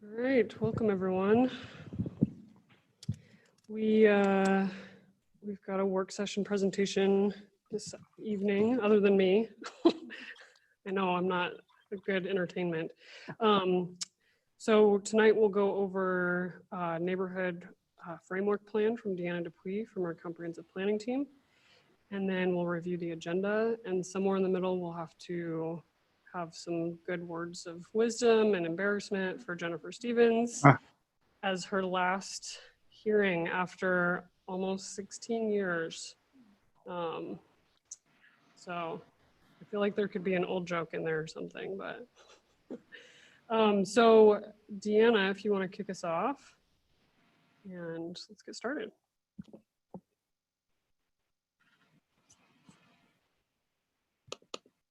All right, welcome everyone. We've got a work session presentation this evening, other than me. I know I'm not a good entertainment. So tonight we'll go over neighborhood framework plan from Deanna Dupuy from our comprehensive planning team. And then we'll review the agenda, and somewhere in the middle we'll have to have some good words of wisdom and embarrassment for Jennifer Stevens as her last hearing after almost 16 years. So I feel like there could be an old joke in there or something, but. So Deanna, if you want to kick us off, and let's get started.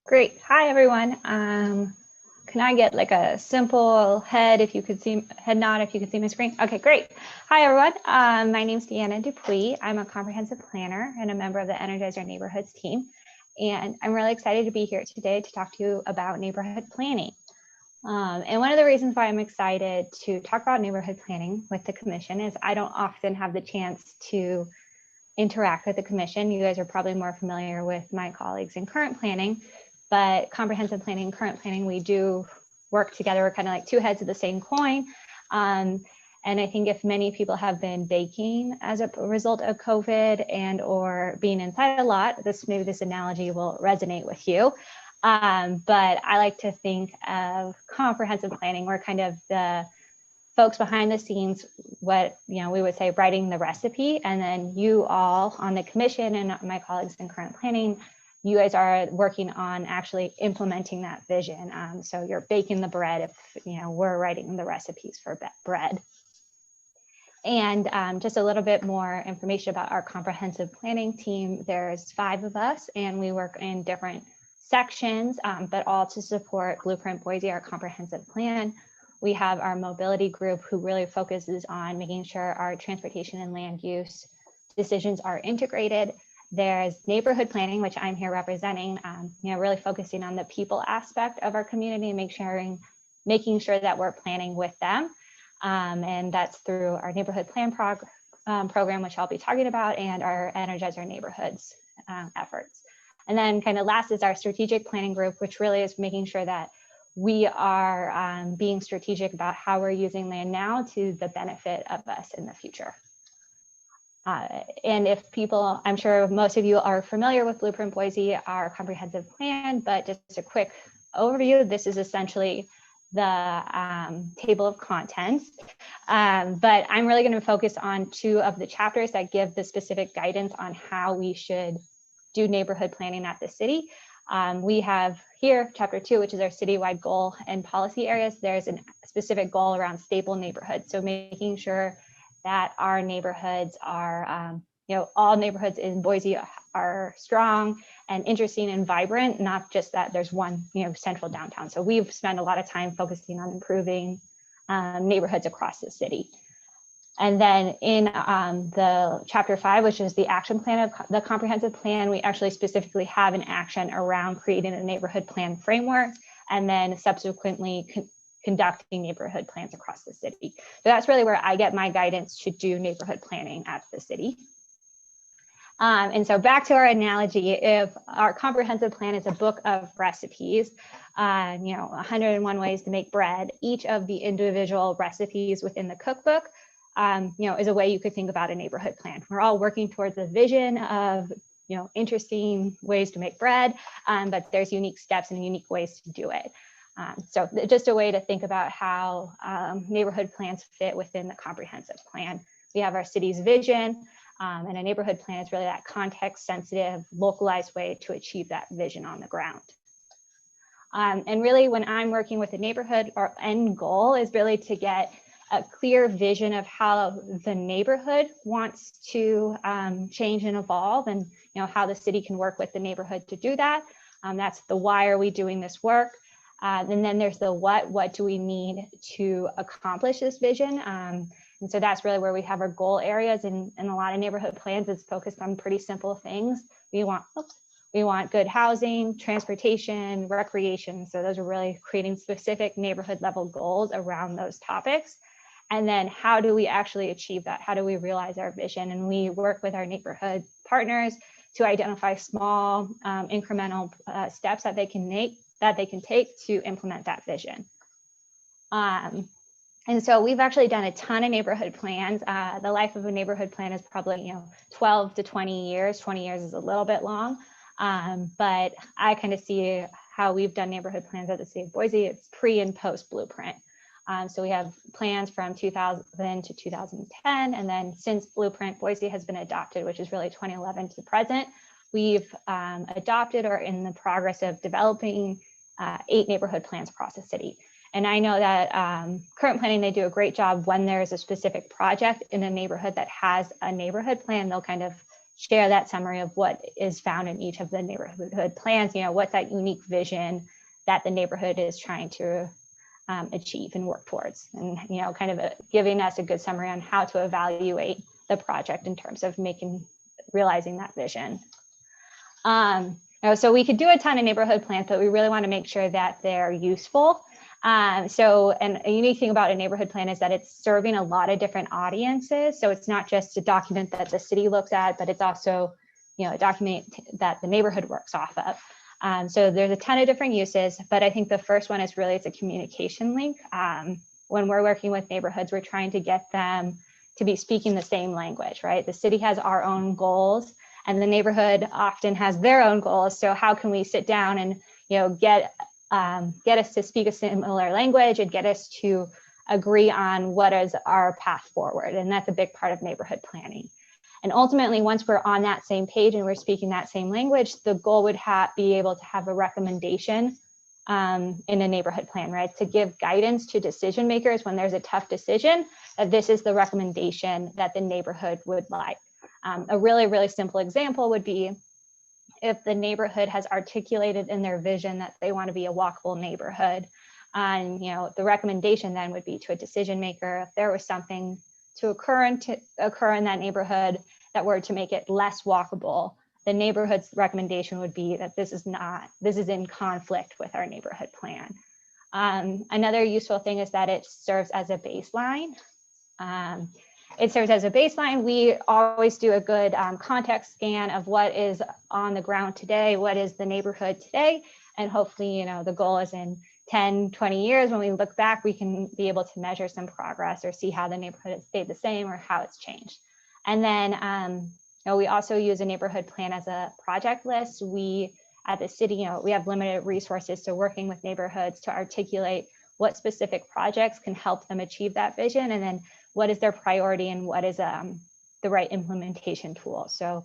Great. Hi, everyone. Can I get like a simple head if you could see, head nod if you could see my screen? Okay, great. Hi, everyone. My name is Deanna Dupuy. I'm a comprehensive planner and a member of the Energize Our Neighborhoods team. And I'm really excited to be here today to talk to you about neighborhood planning. And one of the reasons why I'm excited to talk about neighborhood planning with the commission is I don't often have the chance to interact with the commission. You guys are probably more familiar with my colleagues in current planning, but comprehensive planning, current planning, we do work together. We're kind of like two heads of the same coin. And I think if many people have been baking as a result of COVID and or being inside a lot, maybe this analogy will resonate with you. But I like to think of comprehensive planning. We're kind of the folks behind the scenes, what we would say, writing the recipe, and then you all on the commission and my colleagues in current planning, you guys are working on actually implementing that vision. So you're baking the bread if we're writing the recipes for bread. And just a little bit more information about our comprehensive planning team. There's 5 of us, and we work in different sections, but all to support Blueprint Boise, our comprehensive plan. We have our mobility group who really focuses on making sure our transportation and land use decisions are integrated. There's neighborhood planning, which I'm here representing, really focusing on the people aspect of our community and making sure that we're planning with them. And that's through our neighborhood plan program, which I'll be talking about, and our Energize Our Neighborhoods efforts. And then kind of last is our strategic planning group, which really is making sure that we are being strategic about how we're using land now to the benefit of us in the future. And if people, I'm sure most of you are familiar with Blueprint Boise, our comprehensive plan, but just a quick overview, this is essentially the table of contents. But I'm really going to focus on 2 of the chapters that give the specific guidance on how we should do neighborhood planning at the city. We have here chapter 2, which is our citywide goal and policy areas. There's a specific goal around stable neighborhoods. So making sure that our neighborhoods are, all neighborhoods in Boise are strong and interesting and vibrant, not just that there's one, central downtown. So we've spent a lot of time focusing on improving neighborhoods across the city. And then in the chapter 5, which is the action plan of the comprehensive plan, we actually specifically have an action around creating a neighborhood plan framework and then subsequently conducting neighborhood plans across the city. So that's really where I get my guidance to do neighborhood planning at the city. And so back to our analogy, if our comprehensive plan is a book of recipes, 101 ways to make bread, each of the individual recipes within the cookbook is a way you could think about a neighborhood plan. We're all working towards a vision of, interesting ways to make bread, but there's unique steps and unique ways to do it. So just a way to think about how neighborhood plans fit within the comprehensive plan. We have our city's vision, and a neighborhood plan is really that context-sensitive, localized way to achieve that vision on the ground. And really, when I'm working with a neighborhood, our end goal is really to get a clear vision of how the neighborhood wants to change and evolve, and how the city can work with the neighborhood to do that. That's the why are we doing this work? And then there's the what do we need to accomplish this vision? And so that's really where we have our goal areas, and a lot of neighborhood plans is focused on pretty simple things. We want We want good housing, transportation, recreation. So those are really creating specific neighborhood level goals around those topics. And then how do we actually achieve that? How do we realize our vision? And we work with our neighborhood partners to identify small incremental steps that they can take to implement that vision. And so we've actually done a ton of neighborhood plans. The life of a neighborhood plan is probably 12 to 20 years. 20 years is a little bit long, but I kind of see how we've done neighborhood plans at the city of Boise. It's pre and post blueprint. So we have plans from 2000 to 2010, and then since blueprint, Boise has been adopted, which is really 2011 to the present. We've adopted or in the progress of developing 8 neighborhood plans across the city. And I know that current planning, they do a great job when there's a specific project in a neighborhood that has a neighborhood plan. They'll kind of share that summary of what is found in each of the neighborhood plans, what's that unique vision that the neighborhood is trying to achieve and work towards, and kind of giving us a good summary on how to evaluate the project in terms of realizing that vision. So we could do a ton of neighborhood plans, but we really want to make sure that they're useful. And a unique thing about a neighborhood plan is that it's serving a lot of different audiences. So it's not just a document that the city looks at, but it's also, a document that the neighborhood works off of. So there's a ton of different uses, but I think the first one is really, it's a communication link. When we're working with neighborhoods, we're trying to get them to be speaking the same language, right? The city has our own goals and the neighborhood often has their own goals. So how can we sit down and, get us to speak a similar language and get us to agree on what is our path forward? And that's a big part of neighborhood planning. And ultimately, once we're on that same page and we're speaking that same language, the goal would be able to have a recommendation in a neighborhood plan, right? To give guidance to decision makers when there's a tough decision, that this is the recommendation that the neighborhood would like. A really, really simple example would be if the neighborhood has articulated in their vision that they want to be a walkable neighborhood. And the recommendation then would be to a decision maker, if there was something to occur in that neighborhood that were to make it less walkable, the neighborhood's recommendation would be that this is in conflict with our neighborhood plan. Another useful thing is that it serves as a baseline. We always do a good context scan of what is on the ground today, what is the neighborhood today, and hopefully, the goal is in 10, 20 years, when we look back, we can be able to measure some progress or see how the neighborhood has stayed the same or how it's changed. And then we also use a neighborhood plan as a project list. We at the city, we have limited resources, so working with neighborhoods to articulate what specific projects can help them achieve that vision, and then what is their priority and what is the right implementation tool. So,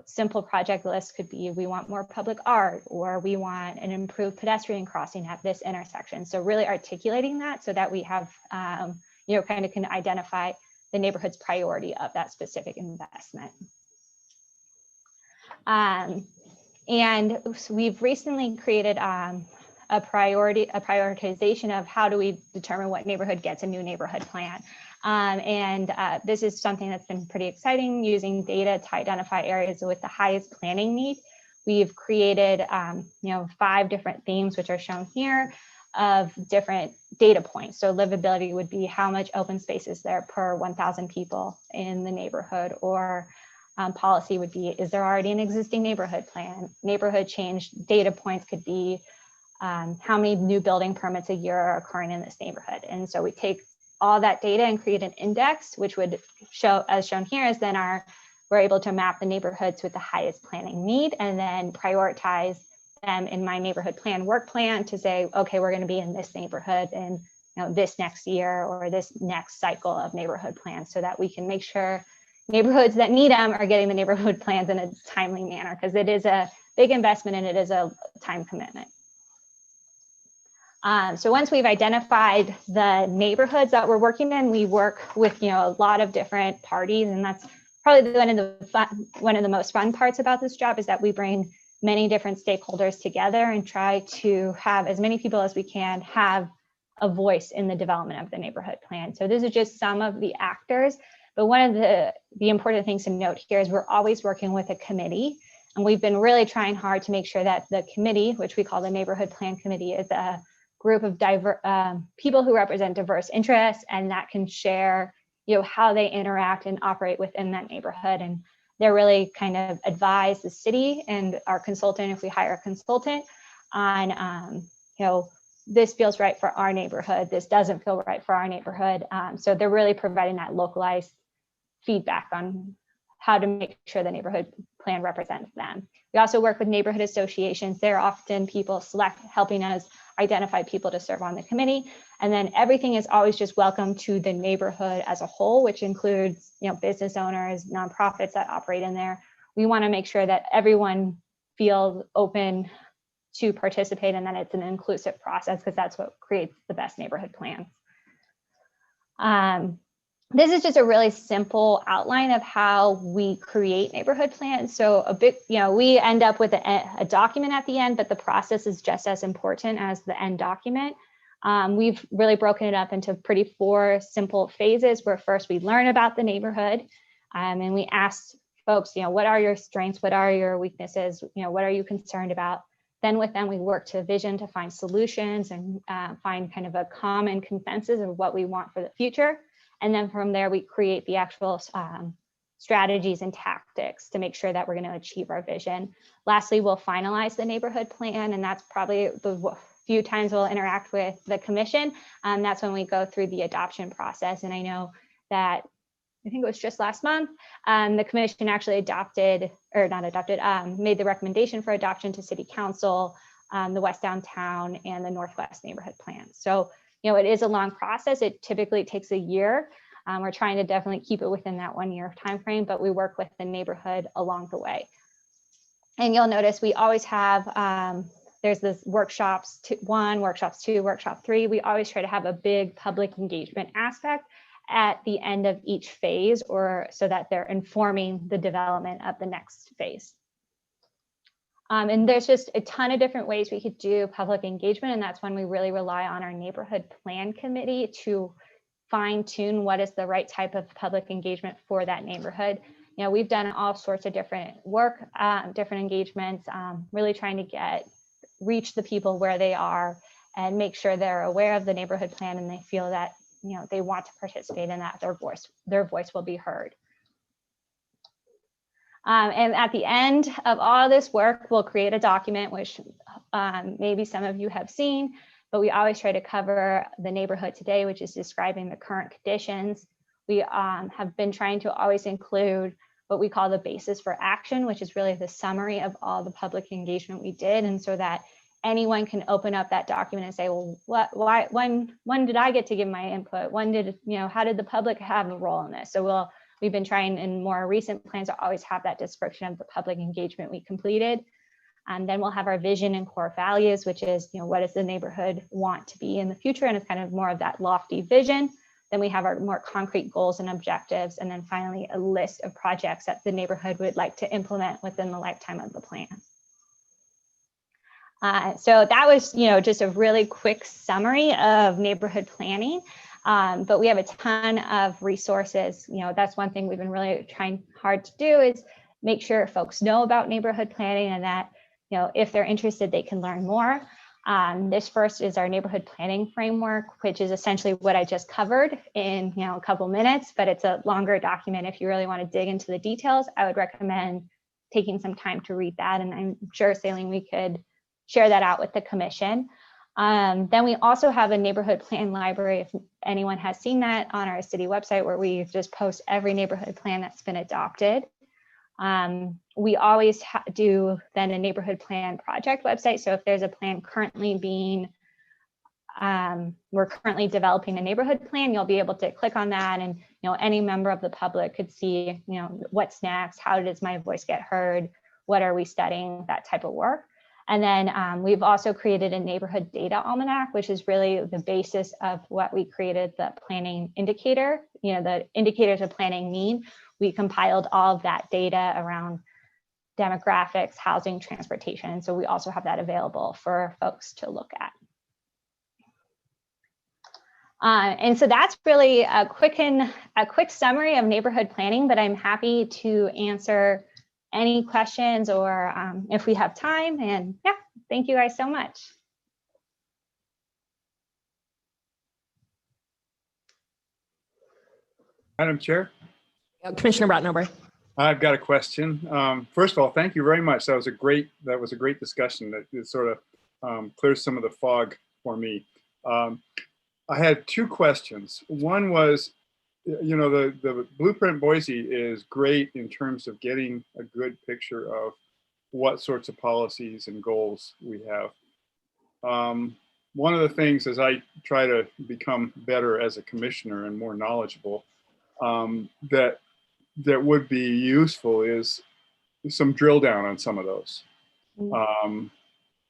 simple project lists could be, we want more public art, or we want an improved pedestrian crossing at this intersection. So really articulating that so that we have, kind of can identify the neighborhood's priority of that specific investment. And we've recently created a prioritization of how do we determine what neighborhood gets a new neighborhood plan. This is something that's been pretty exciting, using data to identify areas with the highest planning need. We've created, 5 different themes, which are shown here, of different data points. So livability would be how much open space is there per 1,000 people in the neighborhood, or policy would be, is there already an existing neighborhood plan? Neighborhood change data points could be how many new building permits a year are occurring in this neighborhood. And so we take all that data and create an index, which would show, as shown here, is then we're able to map the neighborhoods with the highest planning need and then prioritize them in my neighborhood plan work plan to say, okay, we're going to be in this neighborhood in this next year or this next cycle of neighborhood plans, so that we can make sure neighborhoods that need them are getting the neighborhood plans in a timely manner, because it is a big investment and it is a time commitment. So once we've identified the neighborhoods that we're working in, we work with a lot of different parties, and that's probably one of the most fun parts about this job, is that we bring many different stakeholders together and try to have as many people as we can have a voice in the development of the neighborhood plan. So this is just some of the actors, but one of the important things to note here is we're always working with a committee. And we've been really trying hard to make sure that the committee, which we call the Neighborhood Plan Committee, is a group of people who represent diverse interests and that can share, how they interact and operate within that neighborhood. And they're really kind of advise the city and our consultant, if we hire a consultant, on, this feels right for our neighborhood, this doesn't feel right for our neighborhood. So they're really providing that localized feedback on how to make sure the neighborhood plan represents them. We also work with neighborhood associations. They're often people helping us identify people to serve on the committee. And then everything is always just welcome to the neighborhood as a whole, which includes, business owners, nonprofits that operate in there. We want to make sure that everyone feels open to participate and that it's an inclusive process, because that's what creates the best neighborhood plans. This is just a really simple outline of how we create neighborhood plans. So we end up with a document at the end, but the process is just as important as the end document. We've really broken it up into 4 simple phases, where first we learn about the neighborhood, and we ask folks, what are your strengths? What are your weaknesses? What are you concerned about? Then with them, we work to vision to find solutions and find kind of a common consensus of what we want for the future. And then from there, we create the actual strategies and tactics to make sure that we're going to achieve our vision. Lastly, we'll finalize the neighborhood plan, and that's probably the few times we'll interact with the commission. That's when we go through the adoption process. And I know that, I think it was just last month, the commission actually made the recommendation for adoption to City Council, the West Downtown and the Northwest neighborhood plan. So, it is a long process. It typically takes a year. We're trying to definitely keep it within that 1 year timeframe, but we work with the neighborhood along the way. And you'll notice we always have, there's this workshops 1, workshops 2, workshop 3. We always try to have a big public engagement aspect at the end of each phase, or so that they're informing the development of the next phase. And there's just a ton of different ways we could do public engagement, and that's when we really rely on our neighborhood plan committee to fine tune what is the right type of public engagement for that neighborhood. We've done all sorts of different work, different engagements, really trying to reach the people where they are and make sure they're aware of the neighborhood plan and they feel that they want to participate in that their voice will be heard. And at the end of all this work, we'll create a document, which maybe some of you have seen, but we always try to cover the neighborhood today, which is describing the current conditions. We have been trying to always include what we call the basis for action, which is really the summary of all the public engagement we did. And so that anyone can open up that document and say, well, when did I get to give my input? How did the public have a role in this? So we've been trying in more recent plans to always have that description of the public engagement we completed. And then we'll have our vision and core values, which is, what does the neighborhood want to be in the future? And it's kind of more of that lofty vision. Then we have our more concrete goals and objectives. And then finally, a list of projects that the neighborhood would like to implement within the lifetime of the plan. So that was, just a really quick summary of neighborhood planning. But we have a ton of resources. That's one thing we've been really trying hard to do, is make sure folks know about neighborhood planning, and that, if they're interested, they can learn more. This first is our neighborhood planning framework, which is essentially what I just covered in a couple minutes, but it's a longer document. If you really want to dig into the details, I would recommend taking some time to read that. And I'm sure, Saline, we could share that out with the commission. Then we also have a neighborhood plan library, if anyone has seen that, on our city website, where we just post every neighborhood plan that's been adopted. We always do then a neighborhood plan project website. So if there's a plan currently we're currently developing a neighborhood plan, you'll be able to click on that, and any member of the public could see, what's next, how does my voice get heard, what are we studying, that type of work. And then we've also created a neighborhood data almanac, which is really the basis of what we created, the planning indicator, the indicators of planning mean. We compiled all of that data around demographics, housing, transportation. So we also have that available for folks to look at. And so that's really a quick summary of neighborhood planning, but I'm happy to answer any questions or if we have time. And yeah, thank you guys so much. Madam Chair, Commissioner Brotnover. I've got a question. First of all, thank you very much. That was a great discussion. It sort of clears some of the fog for me. I had two questions. One was, you know, the Blueprint Boise is great in terms of getting a good picture of what sorts of policies and goals we have. One of the things as I try to become better as a commissioner and more knowledgeable, that would be useful is some drill down on some of those.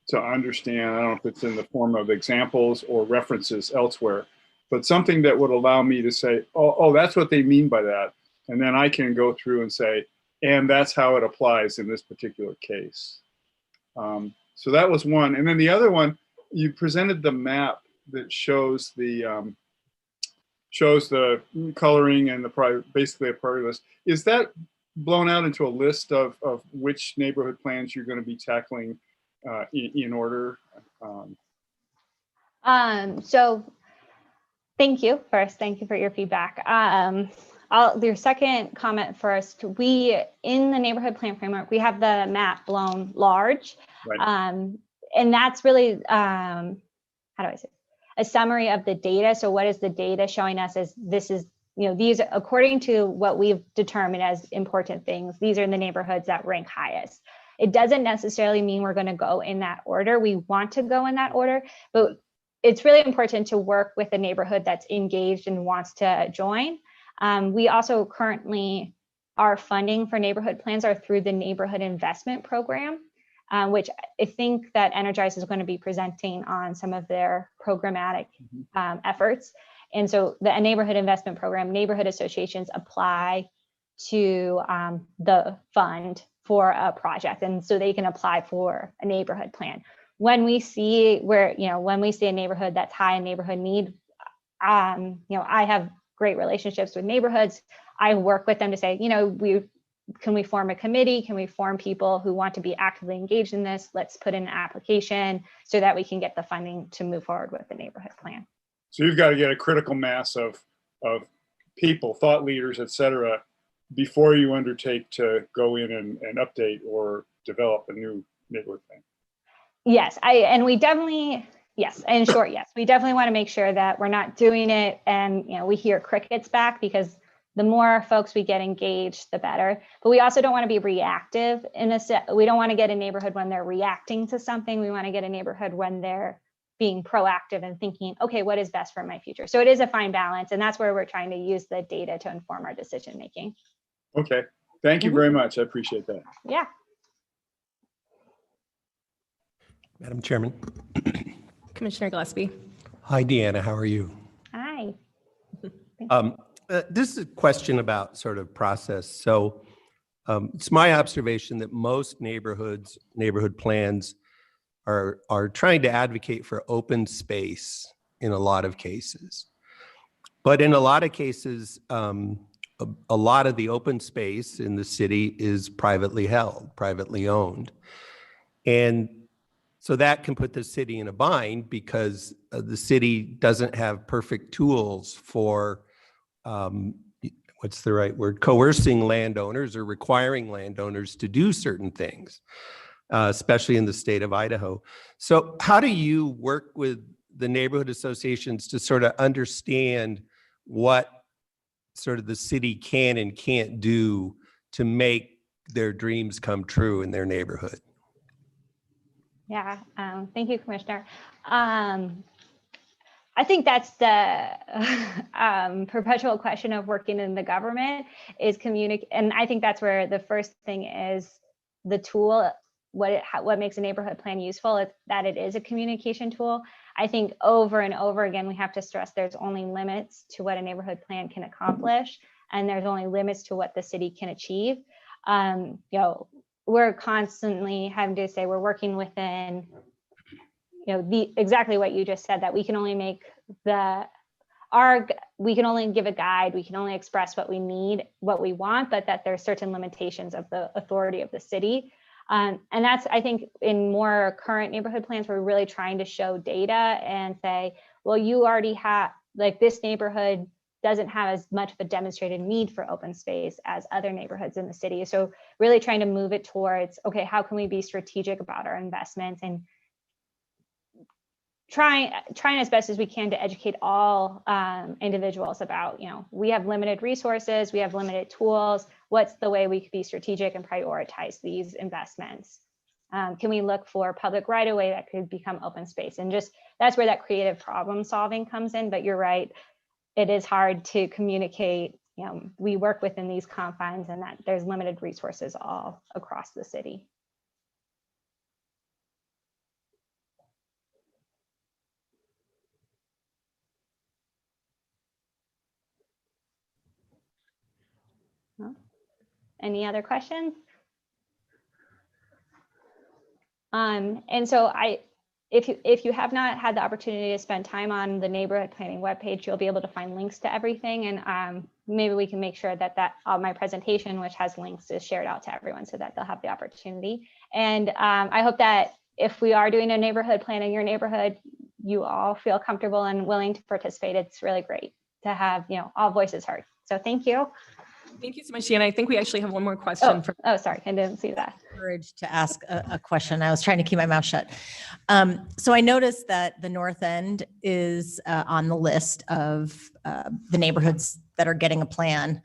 To understand, I don't know if it's in the form of examples or references elsewhere, but something that would allow me to say, oh, that's what they mean by that. And then I can go through and say, and that's how it applies in this particular case. So that was one. And then the other one, you presented the map that shows the coloring and basically a priority list. Is that blown out into a list of which neighborhood plans you're going to be tackling in order? So thank you first. Thank you for your feedback. Your second comment first. We, in the neighborhood plan framework, we have the map blown large. Right. And that's really, how do I say, a summary of the data. So what is the data showing us is this is, you know, these, according to what we've determined as important things, these are the neighborhoods that rank highest. It doesn't necessarily mean we're going to go in that order. We want to go in that order, but it's really important to work with a neighborhood that's engaged and wants to join. We also currently, our funding for neighborhood plans are through the neighborhood investment program, which I think that Energize is going to be presenting on some of their programmatic efforts. And so the neighborhood investment program, neighborhood associations apply to the fund for a project. And so they can apply for a neighborhood plan. When we see when we see a neighborhood that's high in neighborhood need, I have great relationships with neighborhoods. I work with them to say, can we form a committee? Can we form people who want to be actively engaged in this? Let's put in an application so that we can get the funding to move forward with the neighborhood plan. So you've got to get a critical mass of people, thought leaders, et cetera, before you undertake to go in and update or develop a new neighborhood plan. Yes, we definitely want to make sure that we're not doing it and we hear crickets back, because the more folks we get engaged, the better. But we also don't want to be reactive we don't want to get a neighborhood when they're reacting to something. We want to get a neighborhood when they're being proactive and thinking, okay, what is best for my future? So it is a fine balance, and that's where we're trying to use the data to inform our decision making. Okay, thank you very much. I appreciate that. Yeah. Madam Chairman. Commissioner Gillespie. Hi, Deanna. How are you? Hi. This is a question about sort of process. So it's my observation that most neighborhood plans are trying to advocate for open space in a lot of cases. But in a lot of cases, a lot of the open space in the city is privately held, privately owned. And so that can put the city in a bind, because the city doesn't have perfect tools for, what's the right word, coercing landowners or requiring landowners to do certain things, especially in the state of Idaho. So how do you work with the neighborhood associations to sort of understand what sort of the city can and can't do to make their dreams come true in their neighborhood? Yeah, thank you, Commissioner. I think that's the perpetual question of working in the government is communicate. And I think that's where the first thing is the tool, what makes a neighborhood plan useful, is that it is a communication tool. I think over and over again, we have to stress there's only limits to what a neighborhood plan can accomplish, and there's only limits to what the city can achieve. We're constantly having to say we're working within, exactly what you just said, that we can only make our we can only give a guide, we can only express what we need, what we want, but that there's certain limitations of the authority of the city. And that's, I think, in more current neighborhood plans, we're really trying to show data and say, well, you already have, like, this neighborhood doesn't have as much of a demonstrated need for open space as other neighborhoods in the city. So really trying to move it towards, okay, how can we be strategic about our investments, and trying as best as we can to educate all individuals about, we have limited resources, we have limited tools. What's the way we could be strategic and prioritize these investments? Can we look for public right of way that could become open space? And just, that's where that creative problem solving comes in. But you're right, it is hard to communicate. We work within these confines, and that there's limited resources all across the city. Any other questions? And so if you have not had the opportunity to spend time on the neighborhood planning webpage, you'll be able to find links to everything. And maybe we can make sure that my presentation, which has links, is shared out to everyone so that they'll have the opportunity. And I hope that if we are doing a neighborhood plan in your neighborhood, you all feel comfortable and willing to participate. It's really great to have, all voices heard. So thank you. Thank you so much, Deanna. I think we actually have one more question. Oh, sorry, I didn't see that. Encouraged to ask a question. I was trying to keep my mouth shut. So I noticed that the North End is on the list of the neighborhoods that are getting a plan.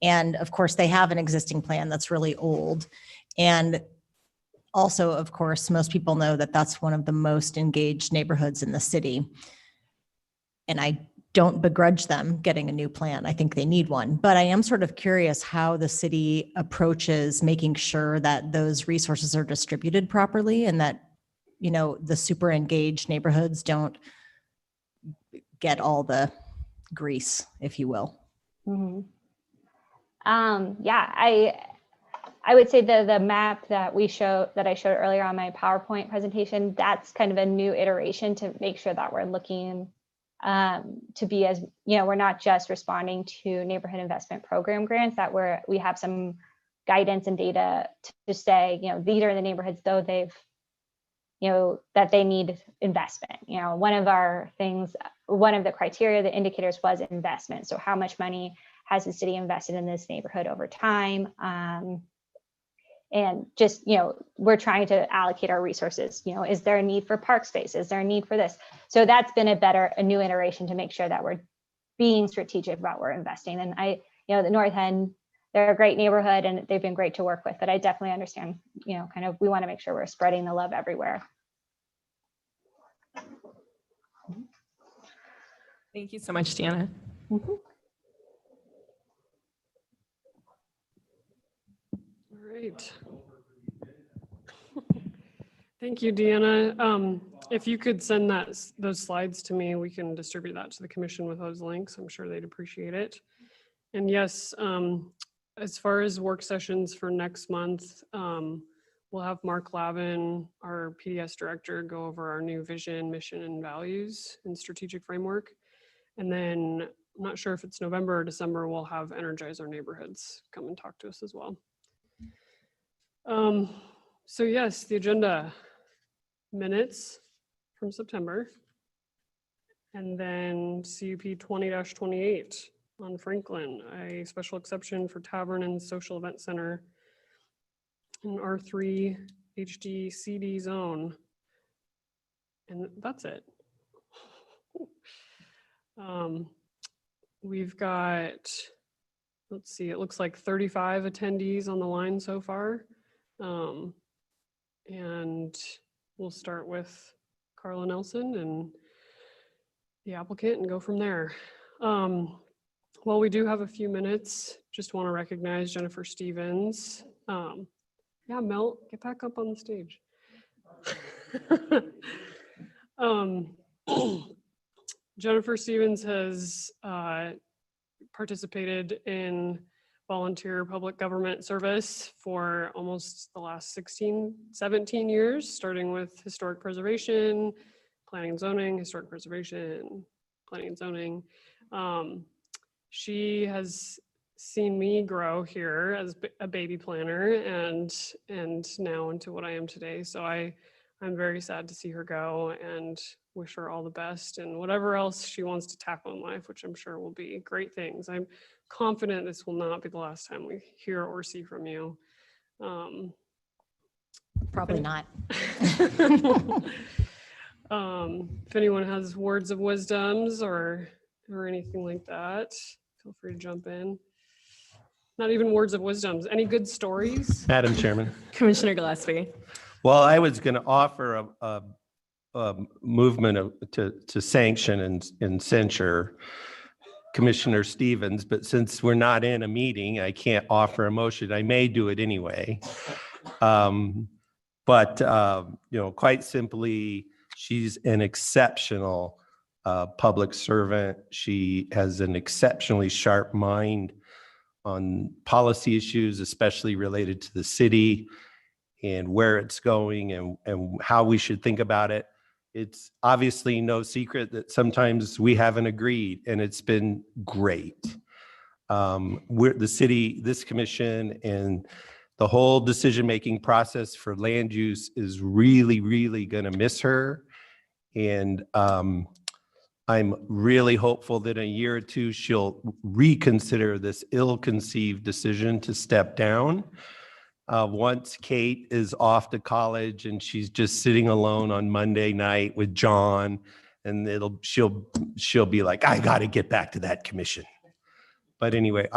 And of course, they have an existing plan that's really old. And also, of course, most people know that that's one of the most engaged neighborhoods in the city. And I don't begrudge them getting a new plan. I think they need one, but I am sort of curious how the city approaches making sure that those resources are distributed properly, and that, the super engaged neighborhoods don't get all the grease, if you will. Mm-hmm. Yeah, I would say the map that I showed earlier on my PowerPoint presentation, that's kind of a new iteration to make sure that we're looking to be as, we're not just responding to neighborhood investment program grants, that we have some guidance and data to say, these are the neighborhoods, though they've, that they need investment. One of the criteria, the indicators, was investment. So how much money has the city invested in this neighborhood over time? And just, we're trying to allocate our resources. Is there a need for park space? Is there a need for this? So that's been a new iteration to make sure that we're being strategic about where we're investing. And the North End, they're a great neighborhood and they've been great to work with, but I definitely understand, we want to make sure we're spreading the love everywhere. Thank you so much, Deanna. Mm-hmm. Great. Thank you, Deanna. If you could send those slides to me, we can distribute that to the commission with those links. I'm sure they'd appreciate it. And yes, as far as work sessions for next month, we'll have Mark Lavin, our PDS director, go over our new vision, mission, and values and strategic framework. And then I'm not sure if it's November or December, we'll have Energize Our Neighborhoods come and talk to us as well. So yes, the agenda: minutes from September, and then CUP 20-28 on Franklin, a special exception for tavern and social event center in R3 HD CD zone. And that's it. We've got, let's see, it looks like 35 attendees on the line so far. And we'll start with Carla Nelson and the applicant and go from there. Well, we do have a few minutes. Just want to recognize Jennifer Stevens. Yeah, Mel, get back up on the stage. Jennifer Stevens has participated in volunteer public government service for almost the last 17 years, starting with historic preservation, planning and zoning, historic preservation, planning and zoning. She has seen me grow here as a baby planner and now into what I am today. So I'm very sad to see her go and wish her all the best and whatever else she wants to tackle in life, which I'm sure will be great things. I'm confident this will not be the last time we hear or see from you. Probably not. If anyone has words of wisdoms or anything like that, feel free to jump in. Not even words of wisdoms. Any good stories? Madam Chairman. Commissioner Gillespie. Well, I was going to offer a movement to sanction and censure Commissioner Stevens, but since we're not in a meeting, I can't offer a motion. I may do it anyway. But quite simply, she's an exceptional public servant. She has an exceptionally sharp mind on policy issues, especially related to the city and where it's going and how we should think about it. It's obviously no secret that sometimes we haven't agreed, and it's been great. The city, this commission, and the whole decision-making process for land use is really, really going to miss her. And I'm really hopeful that in a year or two, she'll reconsider this ill-conceived decision to step down. Once Kate is off to college and she's just sitting alone on Monday night with John, and she'll be like, I got to get back to that commission. But anyway,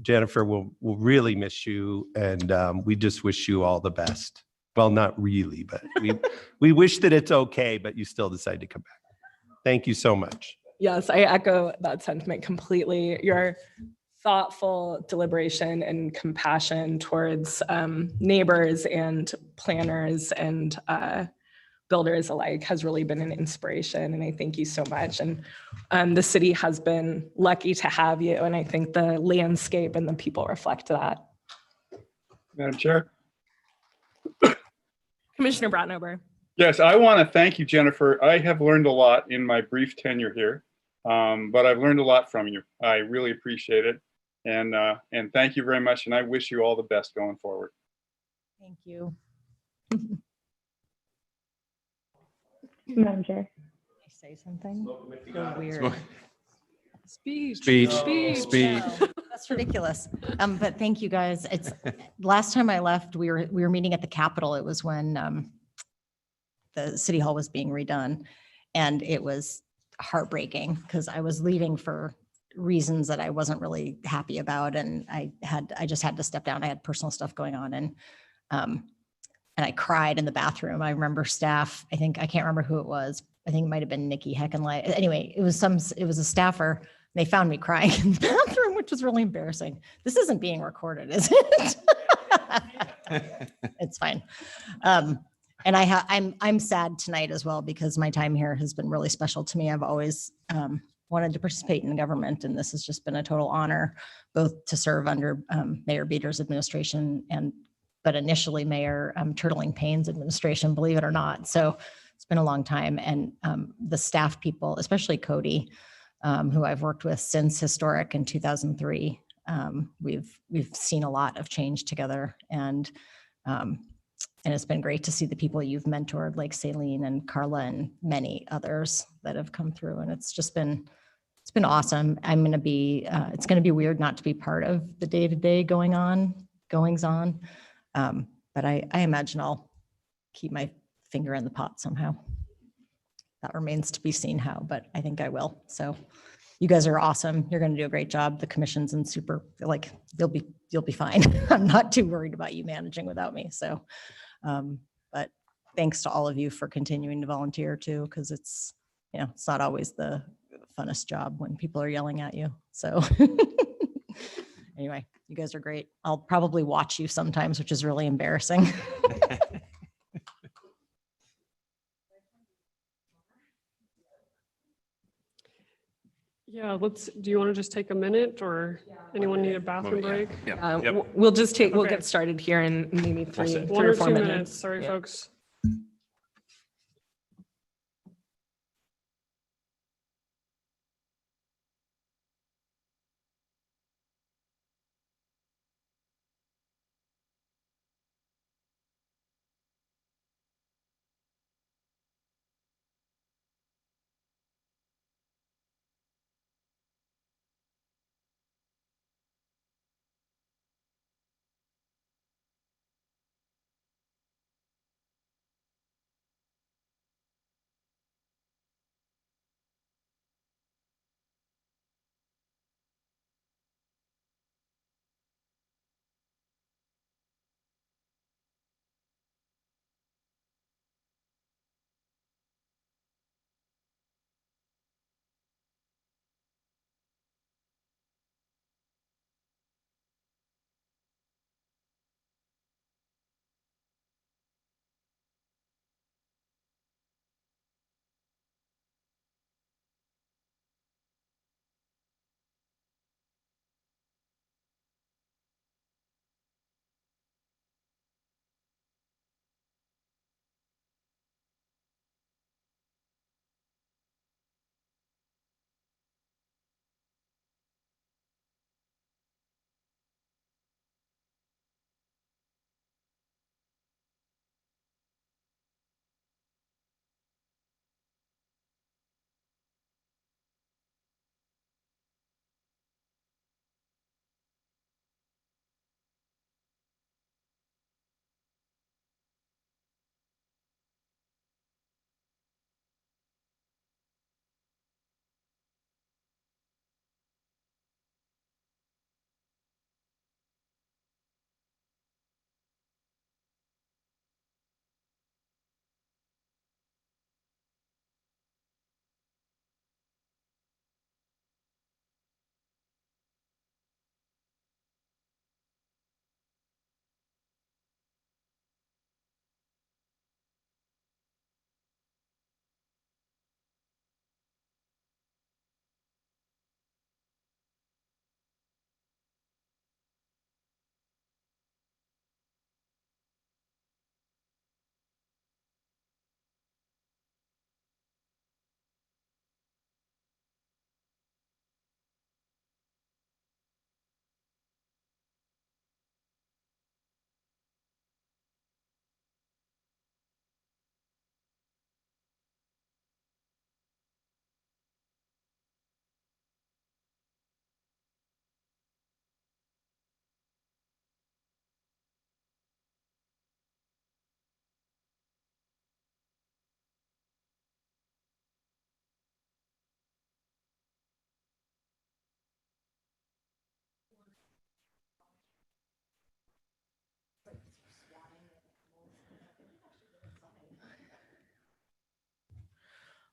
Jennifer will really miss you, and we just wish you all the best. Well, not really, but we wish that it's okay, but you still decide to come back. Thank you so much. Yes, I echo that sentiment completely. Your thoughtful deliberation and compassion towards neighbors and planners and builders alike has really been an inspiration, and I thank you so much. And the city has been lucky to have you, and I think the landscape and the people reflect that. Madam Chair? Commissioner Bratnober. Yes, I want to thank you, Jennifer. I have learned a lot in my brief tenure here, but I've learned a lot from you. I really appreciate it. And thank you very much. And I wish you all the best going forward. Thank you. Madam Chair. Say something so weird. Speech. No, that's ridiculous. But thank you guys. It's last time I left, we were meeting at the Capitol. It was when the city hall was being redone, and it was heartbreaking because I was leaving for reasons that I wasn't really happy about, and I just had to step down. I had personal stuff going on, and I cried in the bathroom. I remember staff. I can't remember who it was. I think it might have been Nikki Heckenlight. Anyway, it was a staffer. They found me crying in the bathroom, which was really embarrassing. This isn't being recorded, is it? It's fine. And I'm sad tonight as well because my time here has been really special to me. I've always wanted to participate in government, and this has just been a total honor, both to serve under Mayor Beater's administration but initially Mayor Turtling Payne's administration, believe it or not. So it's been a long time, and the staff people, especially Cody, who I've worked with since Historic in 2003. We've seen a lot of change together, and it's been great to see the people you've mentored, like Celine and Carla and many others that have come through. And it's been awesome. It's going to be weird not to be part of the day-to-day goings on. But I imagine I'll keep my finger in the pot somehow. That remains to be seen how, but I think I will. So you guys are awesome. You're going to do a great job. The commission's in super, you'll be fine. I'm not too worried about you managing without me. So, but thanks to all of you for continuing to volunteer too, because it's not always the funnest job when people are yelling at you. So anyway, you guys are great. I'll probably watch you sometimes, which is really embarrassing. Yeah, do you want to just take a minute, or anyone need a bathroom break? We'll get Okay. started here in maybe three One or or 4 2 minutes. minutes. Sorry, Yeah. folks.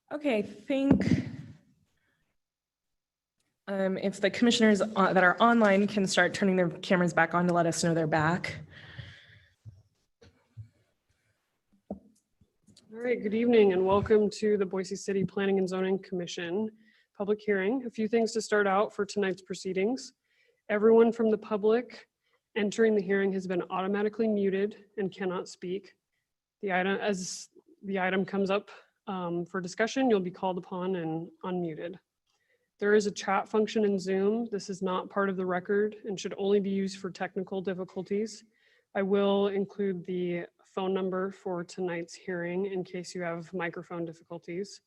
Okay, I think if the commissioners that are online can start turning their cameras back on to let us know they're back. All right, good evening and welcome to the Boise City Planning and Zoning Commission public hearing. A few things to start out for tonight's proceedings. Everyone from the public entering the hearing has been automatically muted and cannot speak. As the item comes up for discussion, you'll be called upon and unmuted. There is a chat function in Zoom. This is not part of the record and should only be used for technical difficulties. I will include the phone number for tonight's hearing in case you have microphone difficulties.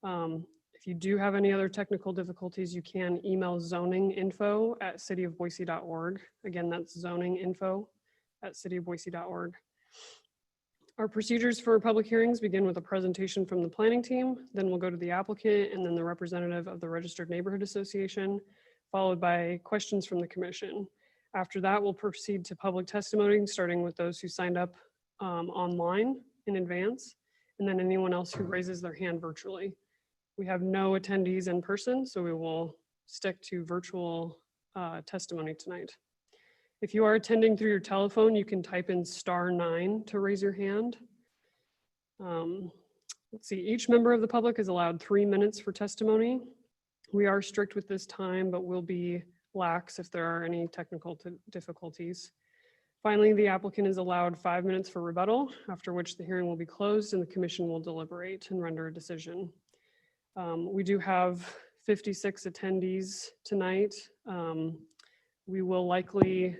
If you do have any other technical difficulties, you can email zoninginfo@cityofboise.org. Again, that's zoninginfo@cityofboise.org. Our procedures for public hearings begin with a presentation from the planning team, then we'll go to the applicant and then the representative of the Registered Neighborhood Association, followed by questions from the commission. After that, we'll proceed to public testimony, starting with those who signed up online in advance, and then anyone else who raises their hand virtually. We have no attendees in person, so we will stick to virtual testimony tonight. If you are attending through your telephone, you can type in *9 to raise your hand. Let's see, each member of the public is allowed 3 minutes for testimony. We are strict with this time, but we'll be lax if there are any technical difficulties. Finally, the applicant is allowed 5 minutes for rebuttal, after which the hearing will be closed and the commission will deliberate and render a decision. We do have 56 attendees tonight. We will likely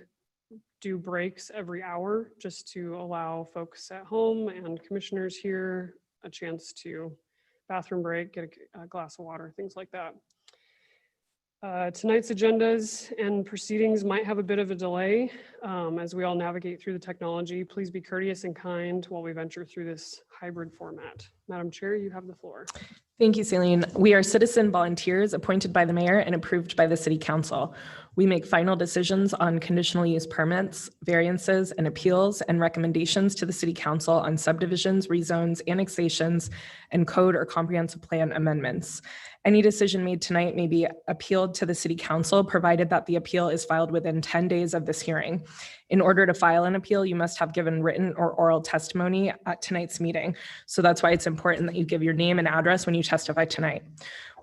do breaks every hour just to allow folks at home and commissioners here a chance to bathroom break, get a glass of water, things like that. Tonight's agendas and proceedings might have a bit of a delay as we all navigate through the technology. Please be courteous and kind while we venture through this hybrid format. Madam Chair, you have the floor. Thank you, Celine. We are citizen volunteers appointed by the mayor and approved by the city council. We make final decisions on conditional use permits, variances, and appeals, and recommendations to the city council on subdivisions, rezones, annexations, and code or comprehensive plan amendments. Any decision made tonight may be appealed to the city council, provided that the appeal is filed within 10 days of this hearing. In order to file an appeal, you must have given written or oral testimony at tonight's meeting. So that's why it's important that you give your name and address when you testify tonight.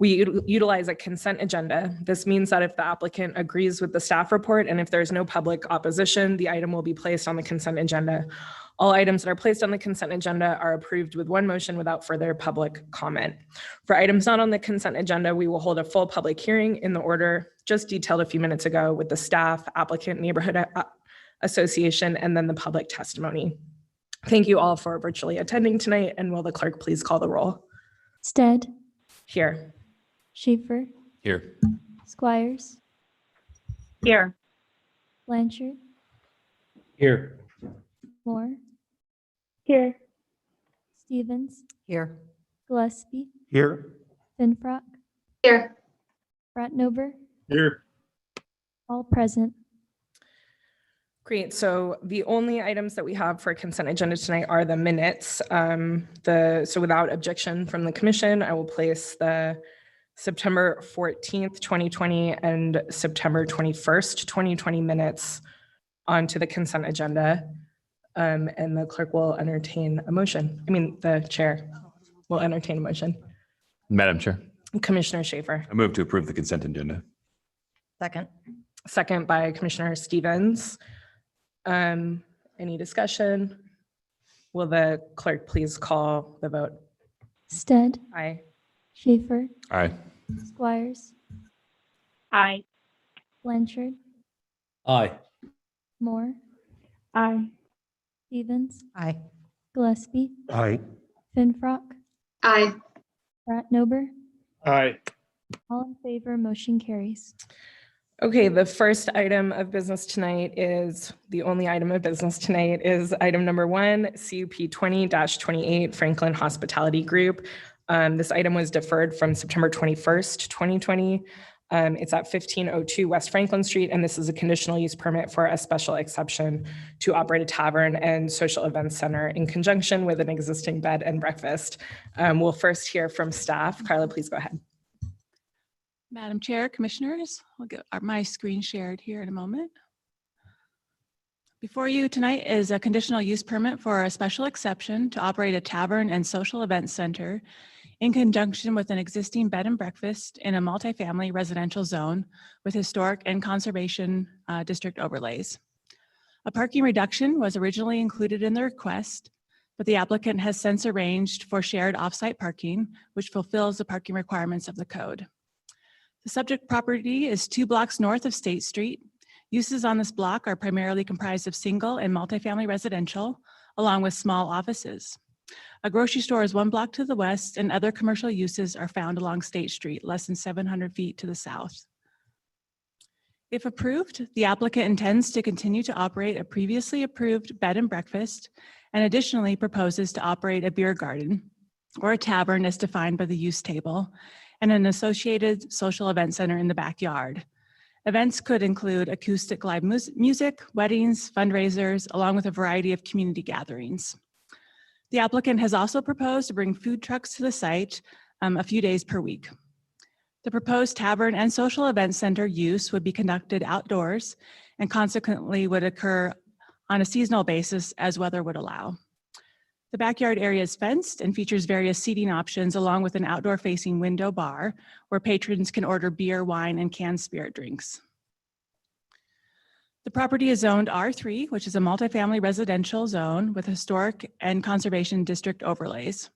We utilize a consent agenda. This means that if the applicant agrees with the staff report and if there's no public opposition, the item will be placed on the consent agenda. All items that are placed on the consent agenda are approved with one motion without further public comment. For items not on the consent agenda, we will hold a full public hearing in the order just detailed a few minutes ago with the staff, applicant, neighborhood association, and then the public testimony. Thank you all for virtually attending tonight, and will the clerk please call the roll? Stead, Here. Schaefer, Here. Squires, Here. Blanchard, Here. Moore, Here. Stevens, Here. Gillespie, Here. Finfrock, Here. Bratnober, Here. all present. Great. So the only items that we have for consent agenda tonight are the minutes. So without objection from the commission, I will place the September 14th, 2020 and September 21st, 2020 minutes onto the consent agenda. And the clerk will entertain a motion. The chair will entertain a motion. Madam Chair, Commissioner Schaefer. I move to approve the consent agenda. Second. Second by Commissioner Stevens. Any discussion? Will the clerk please call the vote? Stead, Aye. Schaefer, Aye. Squires, Aye. Blanchard, Aye. Moore, Aye. Stevens, Aye. Gillespie, Aye. Finfrock, Aye. Bratnober, Aye. all in favor, motion carries. Okay, the first item of business tonight is, the only item of business tonight is item number 1, CUP 20-28 Franklin Hospitality Group. This item was deferred from September 21st, 2020. It's at 1502 West Franklin Street, and this is a conditional use permit for a special exception to operate a tavern and social events center in conjunction with an existing bed and breakfast. We'll first hear from staff. Carla, please go ahead. Madam Chair, Commissioners, I'll get my screen shared here in a moment. Before you tonight is a conditional use permit for a special exception to operate a tavern and social events center in conjunction with an existing bed and breakfast in a multifamily residential zone with historic and conservation district overlays. A parking reduction was originally included in the request, but the applicant has since arranged for shared off-site parking, which fulfills the parking requirements of the code. The subject property is 2 blocks north of State Street. Uses on this block are primarily comprised of single and multifamily residential, along with small offices. A grocery store is 1 block to the west, and other commercial uses are found along State Street, less than 700 feet to the south. If approved, the applicant intends to continue to operate a previously approved bed and breakfast, and additionally proposes to operate a beer garden or a tavern as defined by the use table, and an associated social event center in the backyard. Events could include acoustic live music, weddings, fundraisers, along with a variety of community gatherings. The applicant has also proposed to bring food trucks to the site a few days per week. The proposed tavern and social event center use would be conducted outdoors and consequently would occur on a seasonal basis as weather would allow. The backyard area is fenced and features various seating options along with an outdoor facing window bar where patrons can order beer, wine, and canned spirit drinks. The property is zoned R3, which is a multifamily residential zone with historic and conservation district overlays.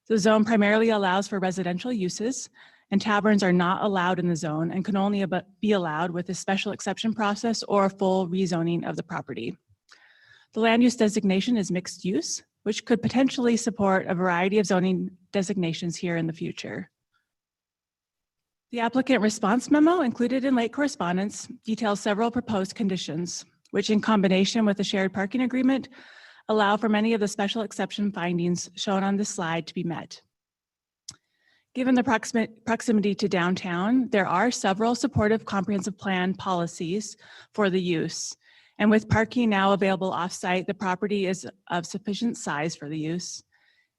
The zone primarily allows for residential uses, and taverns are not allowed in the zone and can only be allowed with a special exception process or a full rezoning of the property. The land use designation is mixed use, which could potentially support a variety of zoning designations here in the future. The applicant response memo included in late correspondence details several proposed conditions, which in combination with the shared parking agreement allow for many of the special exception findings shown on this slide to be met. Given the proximity to downtown, there are several supportive comprehensive plan policies for the use. And with parking now available off-site, the property is of sufficient size for the use.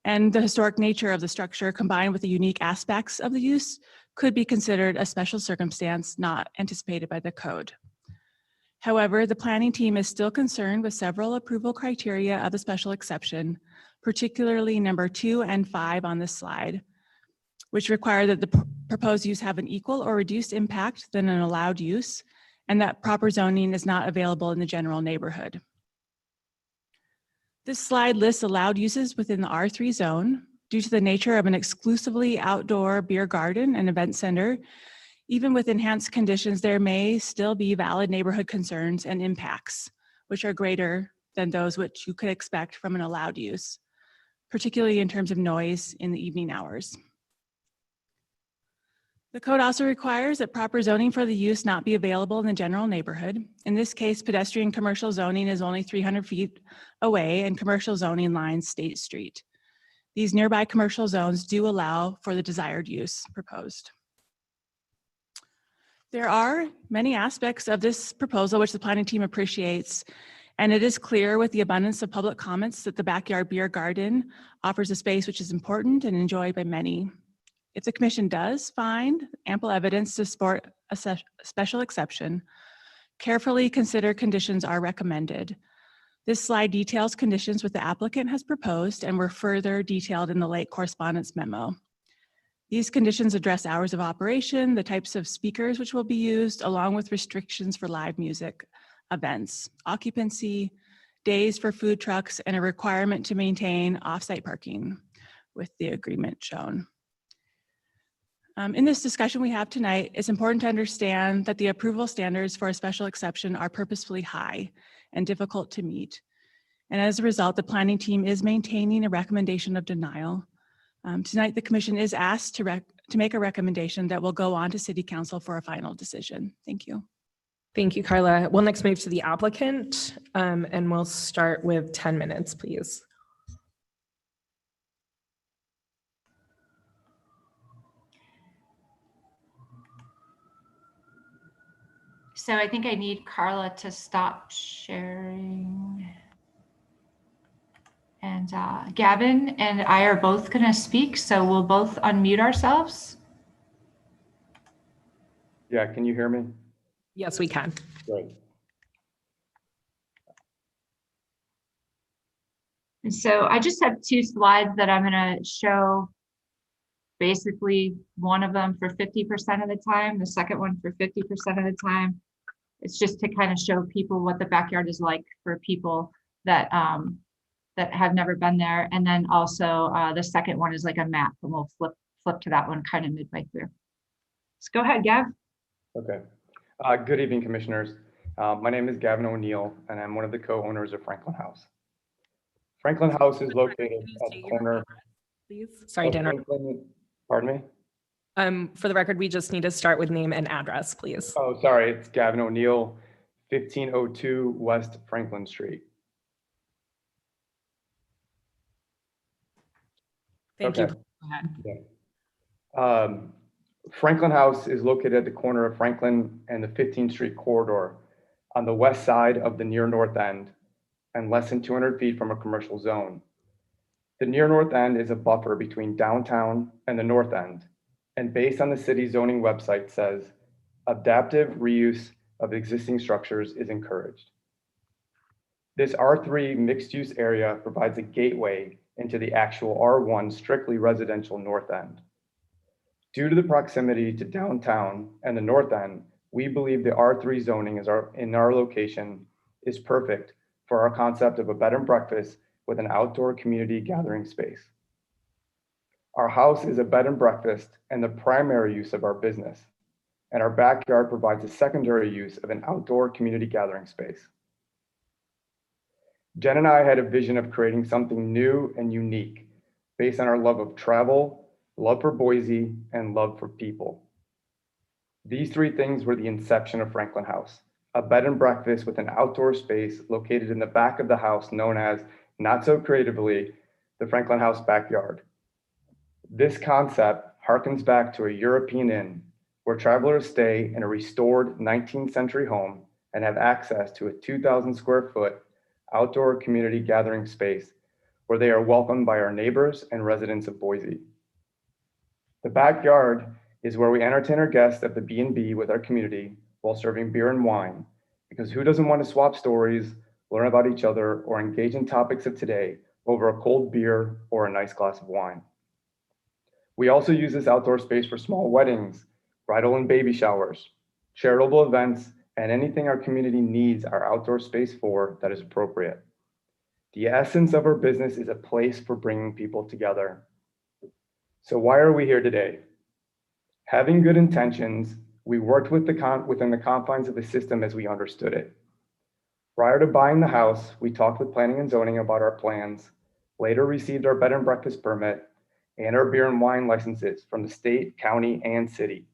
And the historic nature of the structure combined with the unique aspects of the use could be considered a special circumstance not anticipated by the code. However, the planning team is still concerned with several approval criteria of the special exception, particularly number 2 and 5 on this slide, which require that the proposed use have an equal or reduced impact than an allowed use, and that proper zoning is not available in the general neighborhood. This slide lists allowed uses within the R3 zone. Due to the nature of an exclusively outdoor beer garden and event center, even with enhanced conditions, there may still be valid neighborhood concerns and impacts, which are greater than those which you could expect from an allowed use, particularly in terms of noise in the evening hours. The code also requires that proper zoning for the use not be available in the general neighborhood. In this case, pedestrian commercial zoning is only 300 feet away and commercial zoning lines State Street. These nearby commercial zones do allow for the desired use proposed. There are many aspects of this proposal which the planning team appreciates, and it is clear with the abundance of public comments that the backyard beer garden offers a space which is important and enjoyed by many. If the commission does find ample evidence to support a special exception, carefully considered conditions are recommended. This slide details conditions which the applicant has proposed and were further detailed in the late correspondence memo. These conditions address hours of operation, the types of speakers which will be used, along with restrictions for live music events, occupancy, days for food trucks, and a requirement to maintain off-site parking with the agreement shown. In this discussion we have tonight, it's important to understand that the approval standards for a special exception are purposefully high and difficult to meet. And as a result, the planning team is maintaining a recommendation of denial. Tonight, the commission is asked to make a recommendation that will go on to City Council for a final decision. Thank you. Thank you, Carla. We'll next move to the applicant, and we'll start with 10 minutes, please. So I think I need Carla to stop sharing. And Gavin and I are both going to speak, so we'll both unmute ourselves. Yeah, can you hear me? Yes, we can. Great. And so I just have 2 slides that I'm going to show. Basically, one of them for 50% of the time, the second one for 50% of the time. It's just to kind of show people what the backyard is like for people that that have never been there. And then also the second one is like a map, and we'll flip to that one kind of midway through. So go ahead, Gav. Okay. Good evening, commissioners. My name is Gavin O'Neill, and I'm one of the co-owners of Franklin House. Franklin House is located at the corner. Please. Sorry, Dan. Pardon me? For the record, we just need to start with name and address, please. Oh, sorry. It's Gavin O'Neill, 1502 West Franklin Street. Thank Okay. you. Go ahead. Yeah. Franklin House is located at the corner of Franklin and the 15th Street corridor on the west side of the near north end and less than 200 feet from a commercial zone. The near north end is a buffer between downtown and the north end, and based on the city zoning website says adaptive reuse of existing structures is encouraged. This R3 mixed-use area provides a gateway into the actual R1 strictly residential north end. Due to the proximity to downtown and the north end, we believe the R3 zoning in our location is perfect for our concept of a bed and breakfast with an outdoor community gathering space. Our house is a bed and breakfast and the primary use of our business, and our backyard provides a secondary use of an outdoor community gathering space. Jen and I had a vision of creating something new and unique based on our love of travel, love for Boise, and love for people. These 3 things were the inception of Franklin House, a bed and breakfast with an outdoor space located in the back of the house known as, not so creatively, the Franklin House backyard. This concept harkens back to a European inn where travelers stay in a restored 19th century home and have access to a 2,000 square foot outdoor community gathering space where they are welcomed by our neighbors and residents of Boise. The backyard is where we entertain our guests at the B&B with our community while serving beer and wine, because who doesn't want to swap stories, learn about each other, or engage in topics of today over a cold beer or a nice glass of wine. We also use this outdoor space for small weddings, bridal and baby showers, charitable events, and anything our community needs our outdoor space for that is appropriate. The essence of our business is a place for bringing people together. So why are we here today? Having good intentions, we worked within the confines of the system as we understood it. Prior to buying the house, we talked with planning and zoning about our plans, later received our bed and breakfast permit and our beer and wine licenses from the state, county, and city.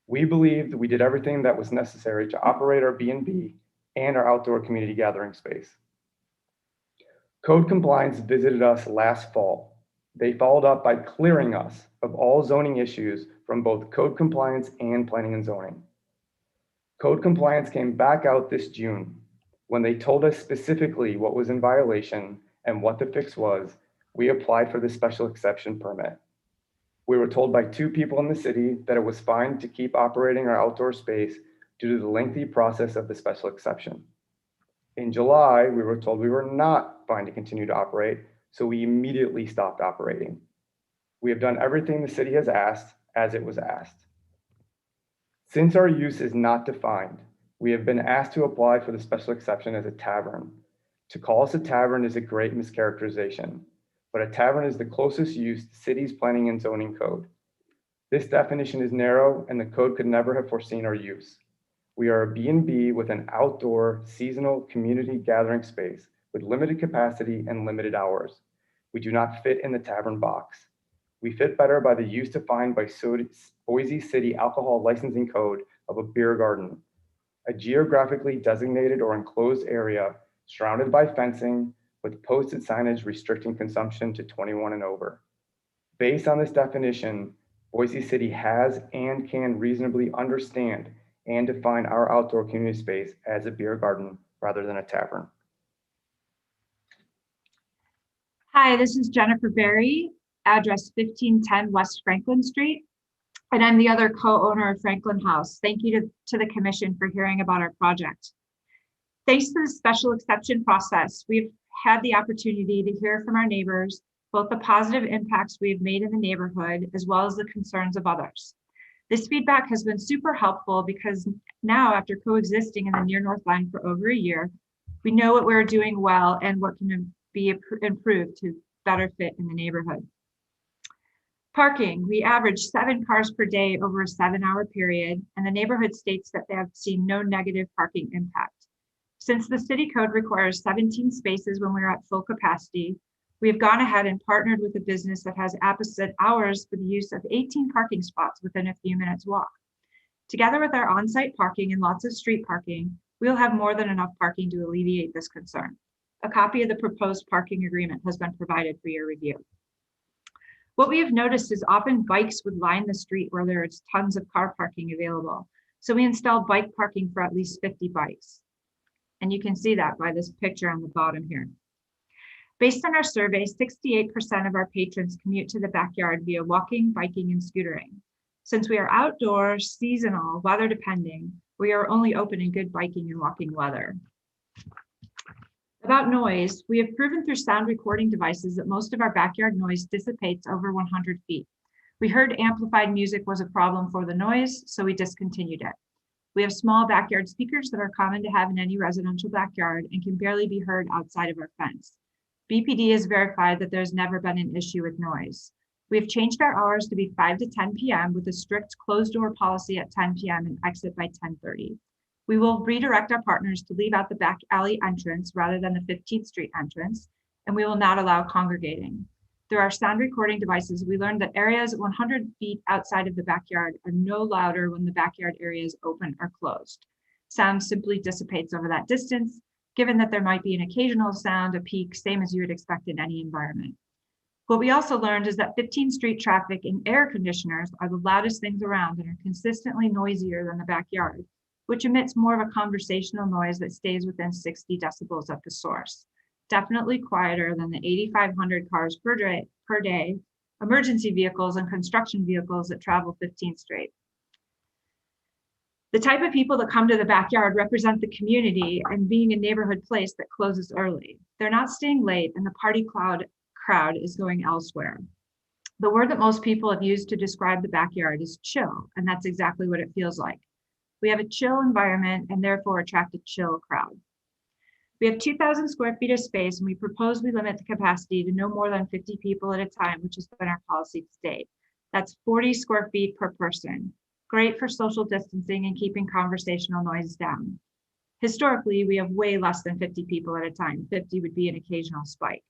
We believed we did everything that was necessary to operate our B&B and our outdoor community gathering space. Code compliance visited us last fall. They followed up by clearing us of all zoning issues from both code compliance and planning and zoning. Code compliance came back out this June. When they told us specifically what was in violation and what the fix was, we applied for the special exception permit. We were told by 2 people in the city that it was fine to keep operating our outdoor space due to the lengthy process of the special exception. In July, we were told we were not fine to continue to operate, so we immediately stopped operating. We have done everything the city has asked as it was asked. Since our use is not defined, we have been asked to apply for the special exception as a tavern. To call us a tavern is a great mischaracterization, but a tavern is the closest use to the city's planning and zoning code. This definition is narrow and the code could never have foreseen our use. We are a B&B with an outdoor seasonal community gathering space with limited capacity and limited hours. We do not fit in the tavern box. We fit better by the use defined by Boise City Alcohol Licensing Code of a beer garden, a geographically designated or enclosed area surrounded by fencing with posted signage restricting consumption to 21 and over. Based on this definition, Boise City has and can reasonably understand and define our outdoor community space as a beer garden rather than a tavern. Hi, this is Jennifer Berry, address 1510 West Franklin Street, and I'm the other co-owner of Franklin House. Thank you to the commission for hearing about our project. Thanks to the special exception process, we've had the opportunity to hear from our neighbors, both the positive impacts we have made in the neighborhood, as well as the concerns of others. This feedback has been super helpful because now, after coexisting in the near North Line for over a year, we know what we're doing well and what can be improved to better fit in the neighborhood. Parking, we average 7 cars per day over a 7-hour period, and the neighborhood states that they have seen no negative parking impact. Since the city code requires 17 spaces when we're at full capacity, we have gone ahead and partnered with a business that has opposite hours for the use of 18 parking spots within a few minutes walk. Together with our on-site parking and lots of street parking, we'll have more than enough parking to alleviate this concern. A copy of the proposed parking agreement has been provided for your review. What we have noticed is often bikes would line the street where there is tons of car parking available. So we installed bike parking for at least 50 bikes. And you can see that by this picture on the bottom here. Based on our survey, 68% of our patrons commute to the backyard via walking, biking, and scootering. Since we are outdoors, seasonal, weather depending, we are only open in good biking and walking weather. About noise, we have proven through sound recording devices that most of our backyard noise dissipates over 100 feet. We heard amplified music was a problem for the noise, so we discontinued it. We have small backyard speakers that are common to have in any residential backyard and can barely be heard outside of our fence. BPD has verified that there's never been an issue with noise. We have changed our hours to be 5 to 10 p.m. with a strict closed door policy at 10 p.m. and exit by 10:30. We will redirect our partners to leave out the back alley entrance rather than the 15th Street entrance, and we will not allow congregating. Through our sound recording devices, we learned that areas 100 feet outside of the backyard are no louder when the backyard area is open or closed. Sound simply dissipates over that distance, given that there might be an occasional sound, a peak, same as you would expect in any environment. What we also learned is that 15th Street traffic and air conditioners are the loudest things around and are consistently noisier than the backyard, which emits more of a conversational noise that stays within 60 decibels at the source. Definitely quieter than the 8,500 cars per day, emergency vehicles and construction vehicles that travel 15th Street. The type of people that come to the backyard represent the community and being a neighborhood place that closes early. They're not staying late and the party crowd is going elsewhere. The word that most people have used to describe the backyard is chill, and that's exactly what it feels like. We have a chill environment and therefore attract a chill crowd. We have 2,000 square feet of space and we propose we limit the capacity to no more than 50 people at a time, which has been our policy to date. That's 40 square feet per person. Great for social distancing and keeping conversational noise down. Historically, we have way less than 50 people at a time. 50 would be an occasional spike.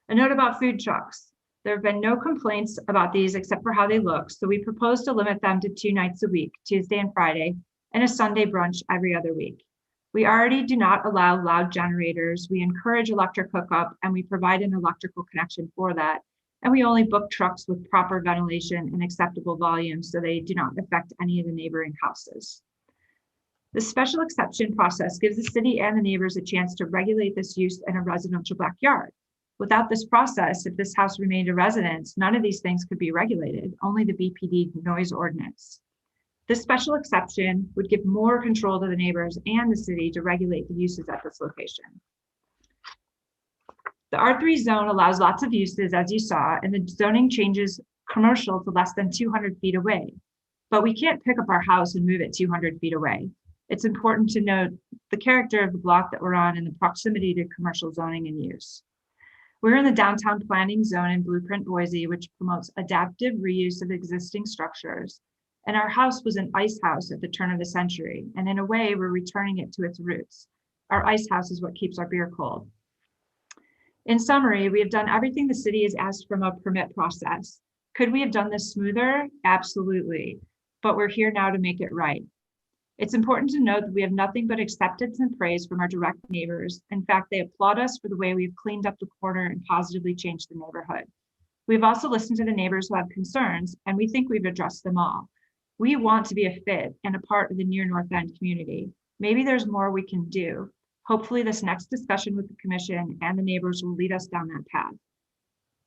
A note about food trucks. There have been no complaints about these except for how they look, so we propose to limit them to 2 nights a week, Tuesday and Friday, and a Sunday brunch every other week. We already do not allow loud generators. We encourage electric hookup and we provide an electrical connection for that. And we only book trucks with proper ventilation and acceptable volume so they do not affect any of the neighboring houses. The special exception process gives the city and the neighbors a chance to regulate this use in a residential backyard. Without this process, if this house remained a residence, none of these things could be regulated, only the BPD noise ordinance. This special exception would give more control to the neighbors and the city to regulate the uses at this location. The R3 zone allows lots of uses, as you saw, and the zoning changes commercial to less than 200 feet away. But we can't pick up our house and move it 200 feet away. It's important to note the character of the block that we're on and the proximity to commercial zoning and use. We're in the downtown planning zone in Blueprint Boise, which promotes adaptive reuse of existing structures. And our house was an ice house at the turn of the century. And in a way, we're returning it to its roots. Our ice house is what keeps our beer cold. In summary, we have done everything the city has asked from a permit process. Could we have done this smoother? Absolutely. But we're here now to make it right. It's important to note that we have nothing but acceptance and praise from our direct neighbors. In fact, they applaud us for the way we've cleaned up the corner and positively changed the neighborhood. We've also listened to the neighbors who have concerns, and we think we've addressed them all. We want to be a fit and a part of the near North End community. Maybe there's more we can do. Hopefully this next discussion with the commission and the neighbors will lead us down that path.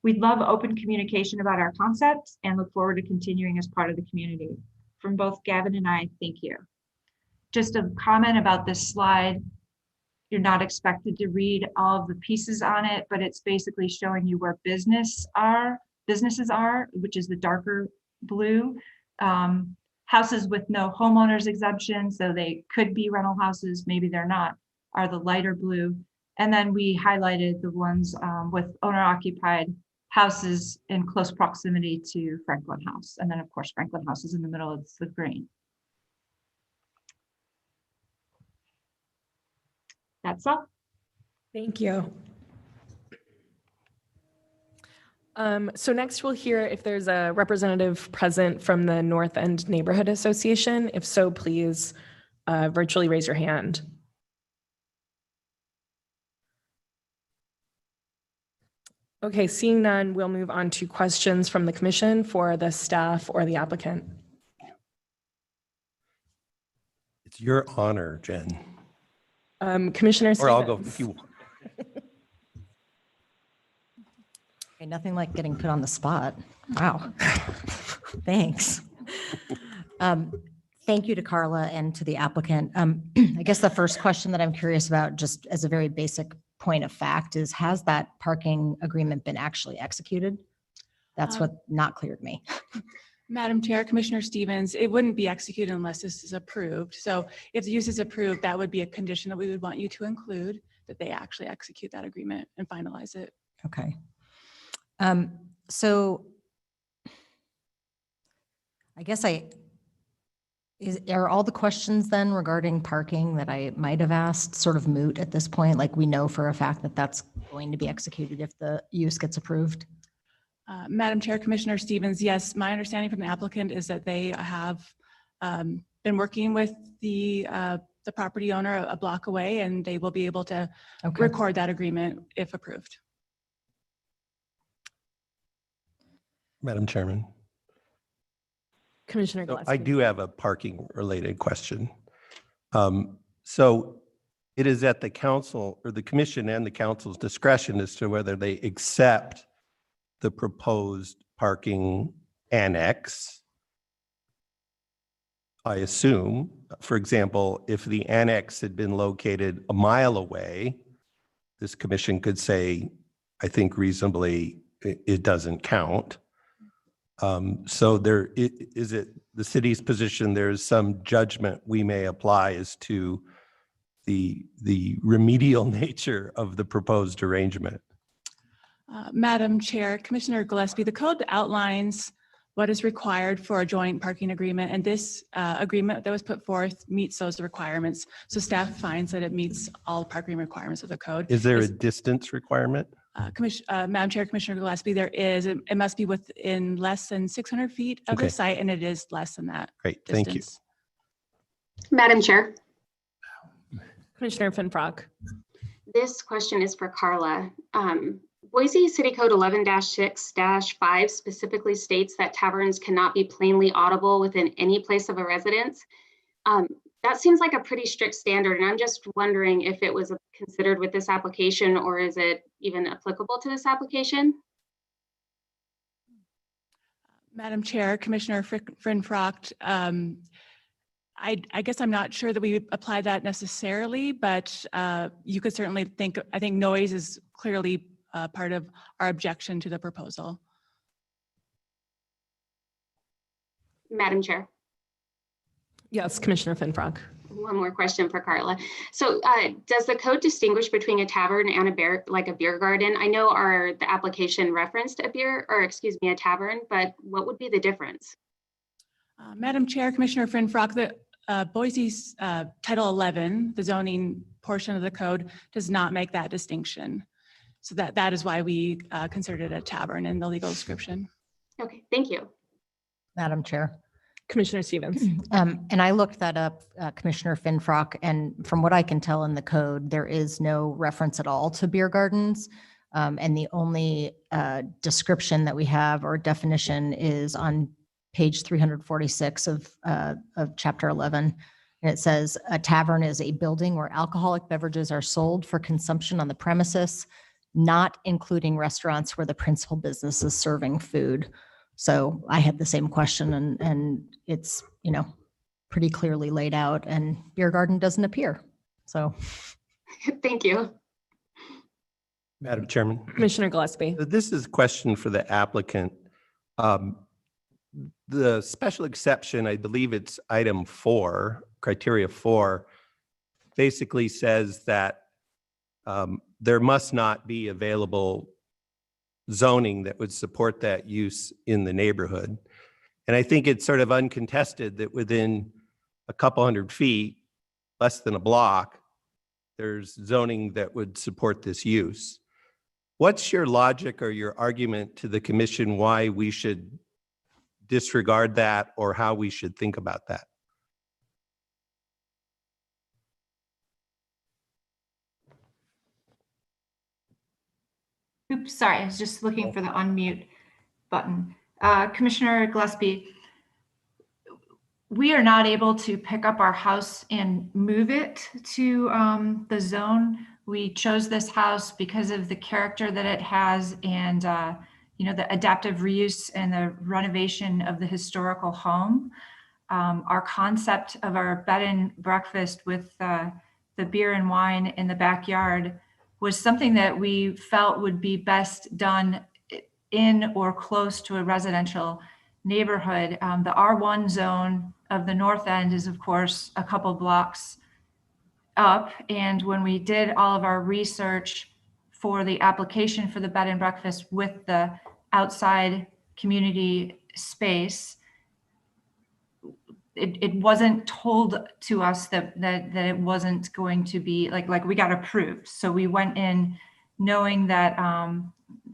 We'd love open communication about our concepts and look forward to continuing as part of the community. From both Gavin and I, thank you. Just a comment about this slide. You're not expected to read all of the pieces on it, but it's basically showing you where businesses are, which is the darker blue. Houses with no homeowners exemption, so they could be rental houses, maybe they're not, are the lighter blue. And then we highlighted the ones with owner-occupied houses in close proximity to Franklin House. And then of course, Franklin House is in the middle, it's the green. That's all. Thank you. So next we'll hear if there's a representative present from the North End Neighborhood Association. If so, please virtually raise your hand. Okay, seeing none, we'll move on to questions from the commission for the staff or the applicant. It's your honor, Jen. Commissioner Or I'll go Stevens. if you want. Okay, nothing like getting put on the spot. Wow. Thanks. Thank you to Carla and to the applicant. I guess the first question that I'm curious about, just as a very basic point of fact, is has that parking agreement been actually executed? That's what not cleared me. Madam Chair, Commissioner Stevens, it wouldn't be executed unless this is approved. So if the use is approved, that would be a condition that we would want you to include, that they actually execute that agreement and finalize it. Okay. So I guess are all the questions then regarding parking that I might have asked sort of moot at this point? Like we know for a fact that that's going to be executed if the use gets approved? Madam Chair, Commissioner Stevens, yes, my understanding from the applicant is that they have been working with the property owner a block away, and they will be able to record that agreement if approved. Madam Chairman. Commissioner So Gillespie. I do have a parking related question. So it is at the council or the commission and the council's discretion as to whether they accept the proposed parking annex. I assume, for example, if the annex had been located a mile away, this commission could say, I think reasonably, it doesn't count. So is it the city's position there's some judgment we may apply as to the remedial nature of the proposed arrangement? Madam Chair, Commissioner Gillespie, the code outlines what is required for a joint parking agreement, and this agreement that was put forth meets those requirements. So staff finds that it meets all parking requirements of the code. Is there a distance requirement? Madam Chair, Commissioner Gillespie, there is. It must be within less than 600 feet of the site, and it is less than that. Great, distance. thank you. Madam Chair. Commissioner Finfrock. This question is for Carla. Boise City Code 11-6-5 specifically states that taverns cannot be plainly audible within any place of a residence. That seems like a pretty strict standard, and I'm just wondering if it was considered with this application, or is it even applicable to this application? Madam Chair, Commissioner Finfrock, I guess I'm not sure that we apply that necessarily, but you could certainly think, I think noise is clearly part of our objection to the proposal. Madam Chair. Yes, Commissioner Finfrock. One more question for Carla. So does the code distinguish between a tavern and a beer garden? I know the application referenced a tavern, but what would be the difference? Madam Chair, Commissioner Finfrock, the Boise's Title 11, the zoning portion of the code, does not make that distinction. So that is why we considered it a tavern in the legal description. Okay, thank you. Madam Chair. Commissioner Stevens. And I looked that up, Commissioner Finfrock, and from what I can tell in the code, there is no reference at all to beer gardens. And the only description that we have or definition is on page 346 of chapter 11. And it says, a tavern is a building where alcoholic beverages are sold for consumption on the premises, not including restaurants where the principal business is serving food. So I had the same question, and it's, you know, pretty clearly laid out, and beer garden doesn't appear. So Thank you. Madam Chairman. Commissioner Gillespie. This is a question for the applicant. The special exception, I believe it's item 4, criteria 4, basically says that there must not be available zoning that would support that use in the neighborhood. And I think it's sort of uncontested that within a couple hundred feet, less than a block, there's zoning that would support this use. What's your logic or your argument to the commission why we should disregard that, or how we should think about that? Oops, sorry, I was just looking for the unmute button. Commissioner Gillespie, we are not able to pick up our house and move it to the zone. We chose this house because of the character that it has, and you know, the adaptive reuse and the renovation of the historical home. Our concept of our bed and breakfast with the beer and wine in the backyard was something that we felt would be best done in or close to a residential neighborhood. The R1 zone of the north end is, of course, a couple blocks up. And when we did all of our research for the application for the bed and breakfast with the outside community space, it wasn't told to us that it wasn't going to be like we got approved. So we went in knowing that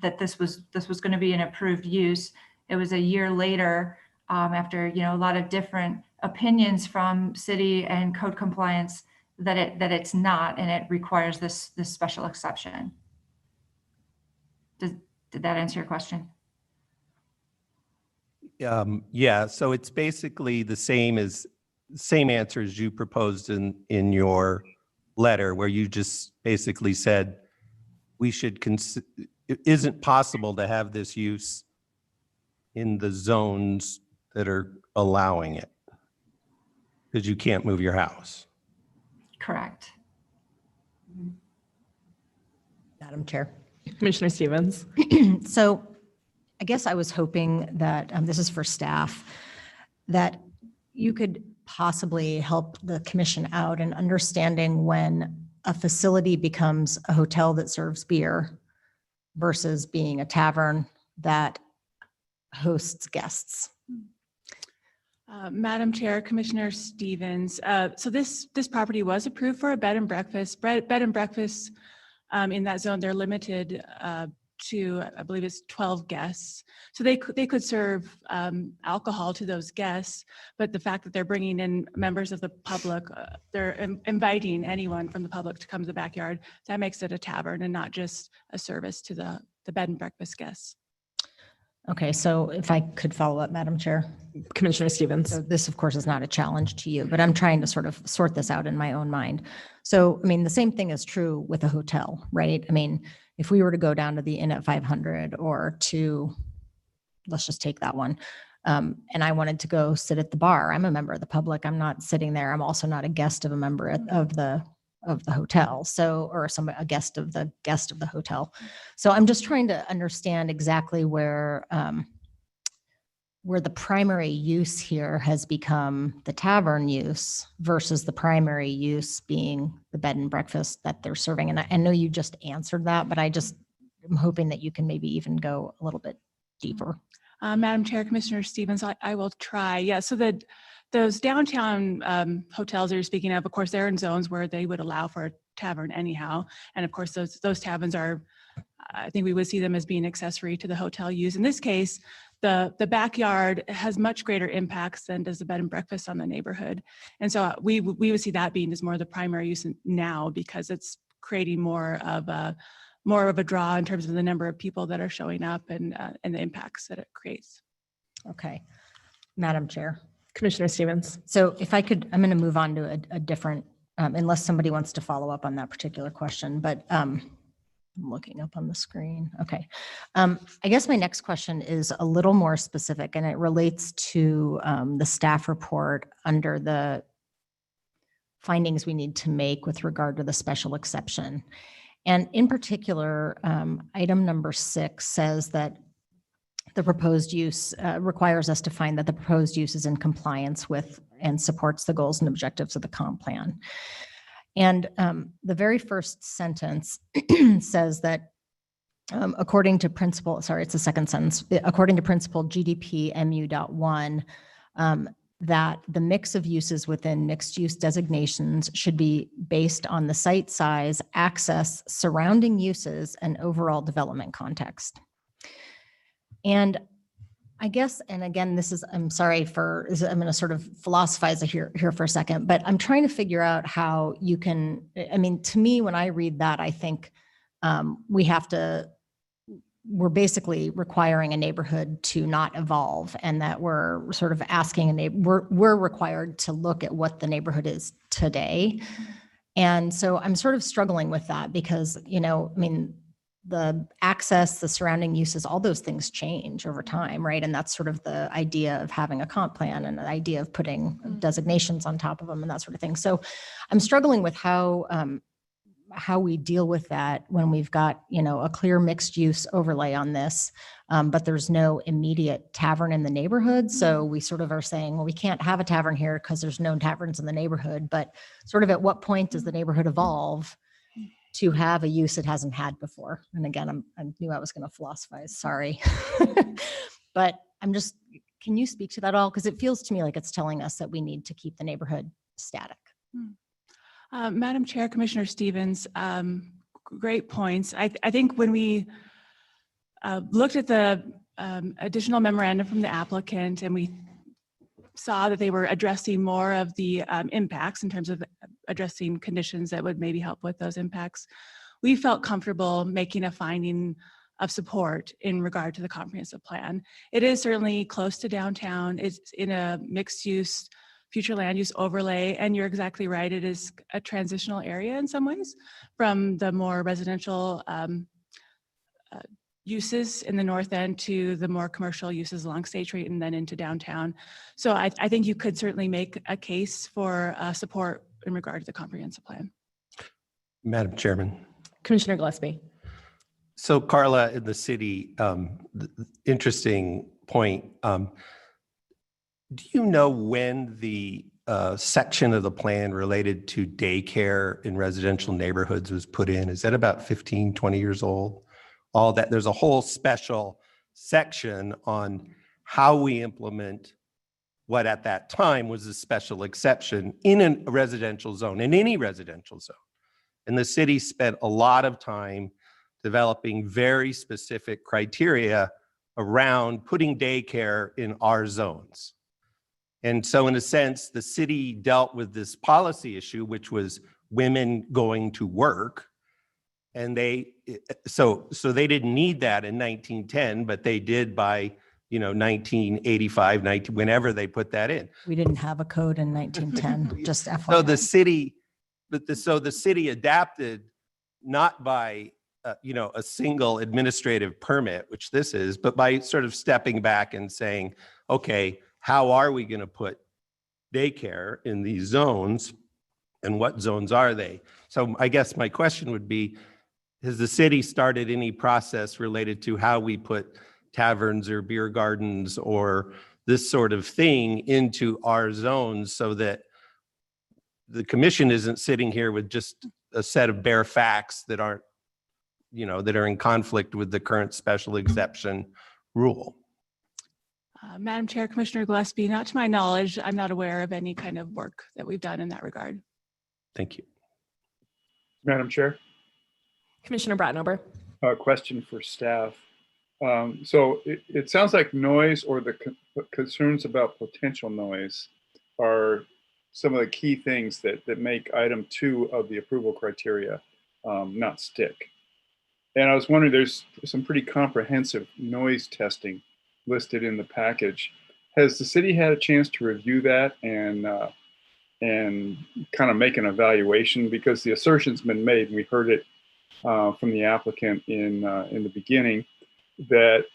that this was going to be an approved use. It was a year later, after, you know, a lot of different opinions from city and code compliance, that it's not, and it requires this special exception. Did that answer your question? Yeah, so it's basically the same answer as you proposed in your letter, where you just basically said it isn't possible to have this use in the zones that are allowing it because you can't move your house. Correct. Madam Chair. Commissioner Stevens. So I guess I was hoping that, this is for staff, that you could possibly help the commission out in understanding when a facility becomes a hotel that serves beer versus being a tavern that hosts guests. Madam Chair, Commissioner Stevens. So this property was approved for a bed and breakfast. Bed and breakfast in that zone, they're limited to, I believe it's 12 guests. So they could serve alcohol to those guests, but the fact that they're bringing in members of the public, they're inviting anyone from the public to come to the backyard, that makes it a tavern and not just a service to the bed and breakfast guests. Okay, so if I could follow up, Madam Chair. Commissioner Stevens. So this, of course, is not a challenge to you, but I'm trying to sort of sort this out in my own mind. So, I mean, the same thing is true with a hotel, right? I mean, if we were to go down to the Inn at 500 or to, let's just take that one, and I wanted to go sit at the bar, I'm a member of the public. I'm not sitting there. I'm also not a guest of a member of the hotel. So, or a guest of the hotel. So I'm just trying to understand exactly where the primary use here has become the tavern use versus the primary use being the bed and breakfast that they're serving. And I know you just answered that, but I'm hoping that you can maybe even go a little bit deeper. Madam Chair, Commissioner Stevens, I will try. Yeah, so those downtown hotels that you're speaking of course, they're in zones where they would allow for a tavern anyhow. And of course, those taverns are, I think we would see them as being accessory to the hotel use. In this case, the backyard has much greater impacts than does the bed and breakfast on the neighborhood. And so we would see that being as more the primary use now, because it's creating more of a draw in terms of the number of people that are showing up and the impacts that it creates. Okay. Madam Chair. Commissioner Stevens. So if I could, I'm going to move on to a different, unless somebody wants to follow up on that particular question, but I'm looking up on the screen. Okay. I guess my next question is a little more specific, and it relates to the staff report under the findings we need to make with regard to the special exception. And in particular, item number 6 says that the proposed use requires us to find that the proposed use is in compliance with and supports the goals and objectives of the comp plan. And the very first sentence says that according to principle, sorry, it's the second sentence, according to principle GDP MU.1, that the mix of uses within mixed use designations should be based on the site size, access, surrounding uses, and overall development context. And I guess, and again, this is, I'm sorry for, I'm going to sort of philosophize here for a second, but I'm trying to figure out how you can, I mean, to me, when I read that, I think we're basically requiring a neighborhood to not evolve, and that we're sort of asking we're required to look at what the neighborhood is today. And so I'm sort of struggling with that because, I mean, the access, the surrounding uses, all those things change over time, right? And that's sort of the idea of having a comp plan and the idea of putting designations on top of them and that sort of thing. So I'm struggling with how we deal with that when we've got, a clear mixed use overlay on this, but there's no immediate tavern in the neighborhood. So we sort of are saying, well, we can't have a tavern here because there's no taverns in the neighborhood, but sort of at what point does the neighborhood evolve to have a use it hasn't had before? And again, I knew I was going to philosophize, sorry. But can you speak to that all? Because it feels to me like it's telling us that we need to keep the neighborhood static. Madam Chair, Commissioner Stevens, great points. I think when we looked at the additional memorandum from the applicant and we saw that they were addressing more of the impacts in terms of addressing conditions that would maybe help with those impacts, we felt comfortable making a finding of support in regard to the comprehensive plan. It is certainly close to downtown. It's in a mixed use future land use overlay, and you're exactly right, it is a transitional area in some ways from the more residential uses in the north end to the more commercial uses along State Street and then into downtown. So I think you could certainly make a case for support in regard to the comprehensive plan. Madam Chairman. Commissioner Gillespie. So Carla, in the city, interesting point. Do you know when the section of the plan related to daycare in residential neighborhoods was put in? Is that about 15, 20 years old? All that, there's a whole special section on how we implement what at that time was a special exception in a residential zone, in any residential zone. And the city spent a lot of time developing very specific criteria around putting daycare in our zones. And so in a sense, the city dealt with this policy issue, which was women going to work. And so they didn't need that in 1910, but they did by 1985, whenever they put that in. We didn't have a code in 1910, just FYI. So the city adapted not by a single administrative permit, which this is, but by sort of stepping back and saying, okay, how are we going to put daycare in these zones, and what zones are they? So I guess my question would be, has the city started any process related to how we put taverns or beer gardens or this sort of thing into our zones so that the commission isn't sitting here with just a set of bare facts that aren't, that are in conflict with the current special exception rule? Madam Chair, Commissioner Gillespie, not to my knowledge, I'm not aware of any kind of work that we've done in that regard. Thank you. Madam Chair. Commissioner Bratnober. A question for staff. So it sounds like noise or the concerns about potential noise are some of the key things that make item 2 of the approval criteria not stick. And I was wondering, there's some pretty comprehensive noise testing listed in the package. has the city had a chance to review that and kind of make an evaluation? Because the assertion's been made, and we heard it from the applicant in the beginning, that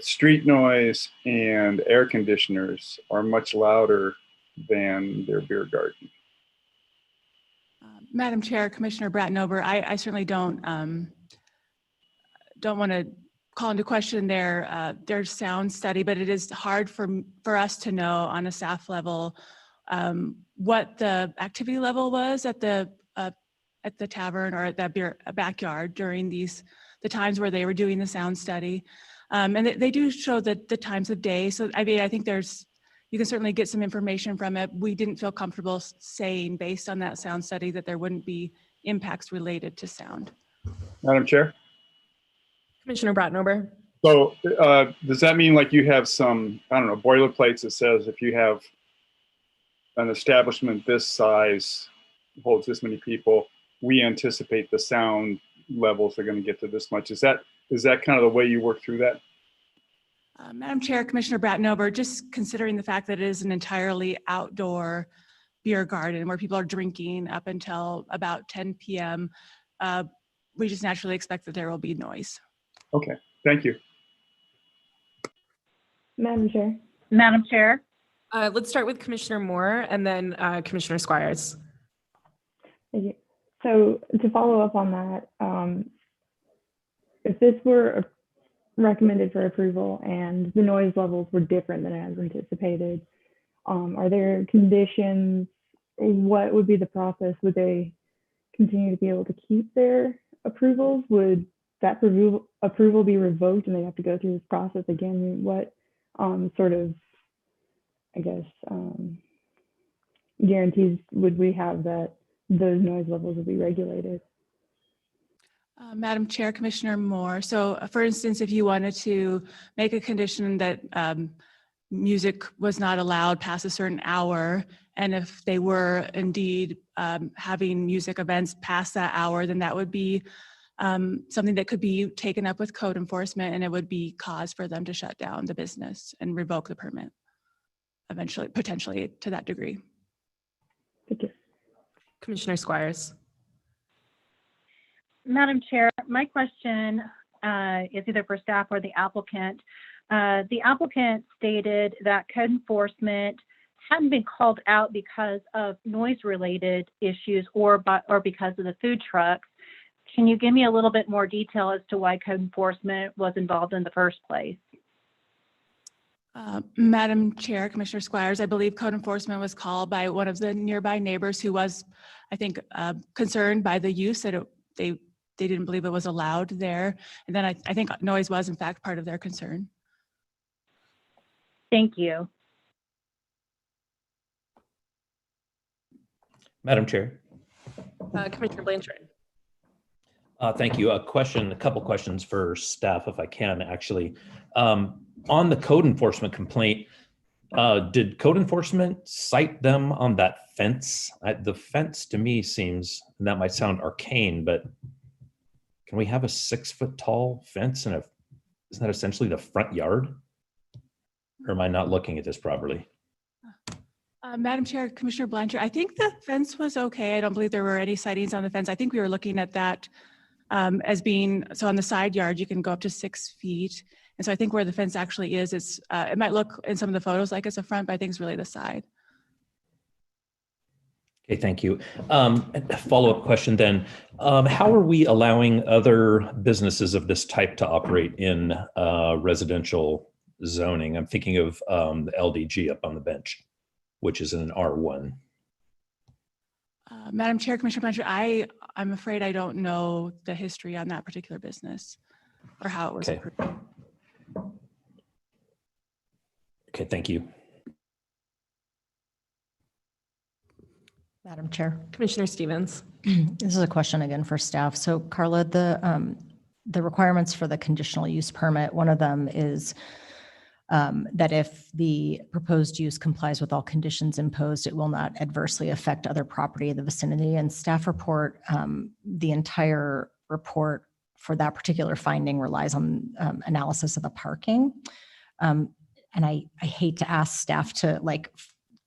street noise and air conditioners are much louder than their beer garden. Madam Chair, Commissioner Bratnober, I certainly don't want to call into question their sound study, but it is hard for us to know on a staff level what the activity level was at the tavern or at that beer backyard during the times where they were doing the sound study. And they do show the times of day. So I mean, I think you can certainly get some information from it. We didn't feel comfortable saying based on that sound study that there wouldn't be impacts related to sound. Madam Chair? Commissioner Bratnober. So does that mean like you have some, I don't know, boilerplates that says if you have an establishment this size, holds this many people, we anticipate the sound levels are going to get to this much? Is that kind of the way you work through that? Madam Chair, Commissioner Bratnober, just considering the fact that it is an entirely outdoor beer garden where people are drinking up until about 10 p.m., we just naturally expect that there will be noise. Okay, thank you. Madam Chair. Madam Chair. Let's start with Commissioner Moore and then Commissioner Squires. Thank you. So to follow up on that, if this were recommended for approval and the noise levels were different than as anticipated, are there conditions? What would be the process? Would they continue to be able to keep their approvals? Would that approval be revoked and they have to go through this process again? What sort of, I guess, guarantees would we have that those noise levels will be regulated? Madam Chair, Commissioner Moore. So for instance, if you wanted to make a condition that music was not allowed past a certain hour, and if they were indeed having music events past that hour, then that would be something that could be taken up with code enforcement, and it would be cause for them to shut down the business and revoke the permit eventually, potentially to that degree. Thank you. Commissioner Squires. Madam Chair, my question is either for staff or the applicant. The applicant stated that code enforcement hadn't been called out because of noise-related issues or because of the food trucks. Can you give me a little bit more detail as to why code enforcement was involved in the first place? Madam Chair, Commissioner Squires, I believe code enforcement was called by one of the nearby neighbors who was, I think, concerned by the use that they didn't believe it was allowed there. And then I think noise was in fact part of their concern. Thank you. Madam Chair. Commissioner Blanchard. Thank you. A couple questions for staff, if I can, actually. On the code enforcement complaint, did code enforcement cite them on that fence? The fence to me seems, and that might sound arcane, but can we have a 6-foot tall fence and isn't that essentially the front yard? Or am I not looking at this properly? Madam Chair, Commissioner Blanchard, I think the fence was okay. I don't believe there were any sightings on the fence. I think we were looking at that as being, so on the side yard, you can go up to 6 feet. And so I think where the fence actually is, it might look in some of the photos like it's a front, but I think it's really the side. Okay, thank you. A follow-up question then. How are we allowing other businesses of this type to operate in residential zoning? I'm thinking of the LDG up on the bench, which is in an R1. Madam Chair, Commissioner Blanchard, I'm afraid I don't know the history on that particular business or how it was approved. Okay, thank you. Madam Chair. Commissioner Stevens. This is a question again for staff. So Carla, the requirements for the conditional use permit, one of them is that if the proposed use complies with all conditions imposed, it will not adversely affect other property in the vicinity. And staff report, the entire report for that particular finding relies on analysis of the parking. and I hate to ask staff to like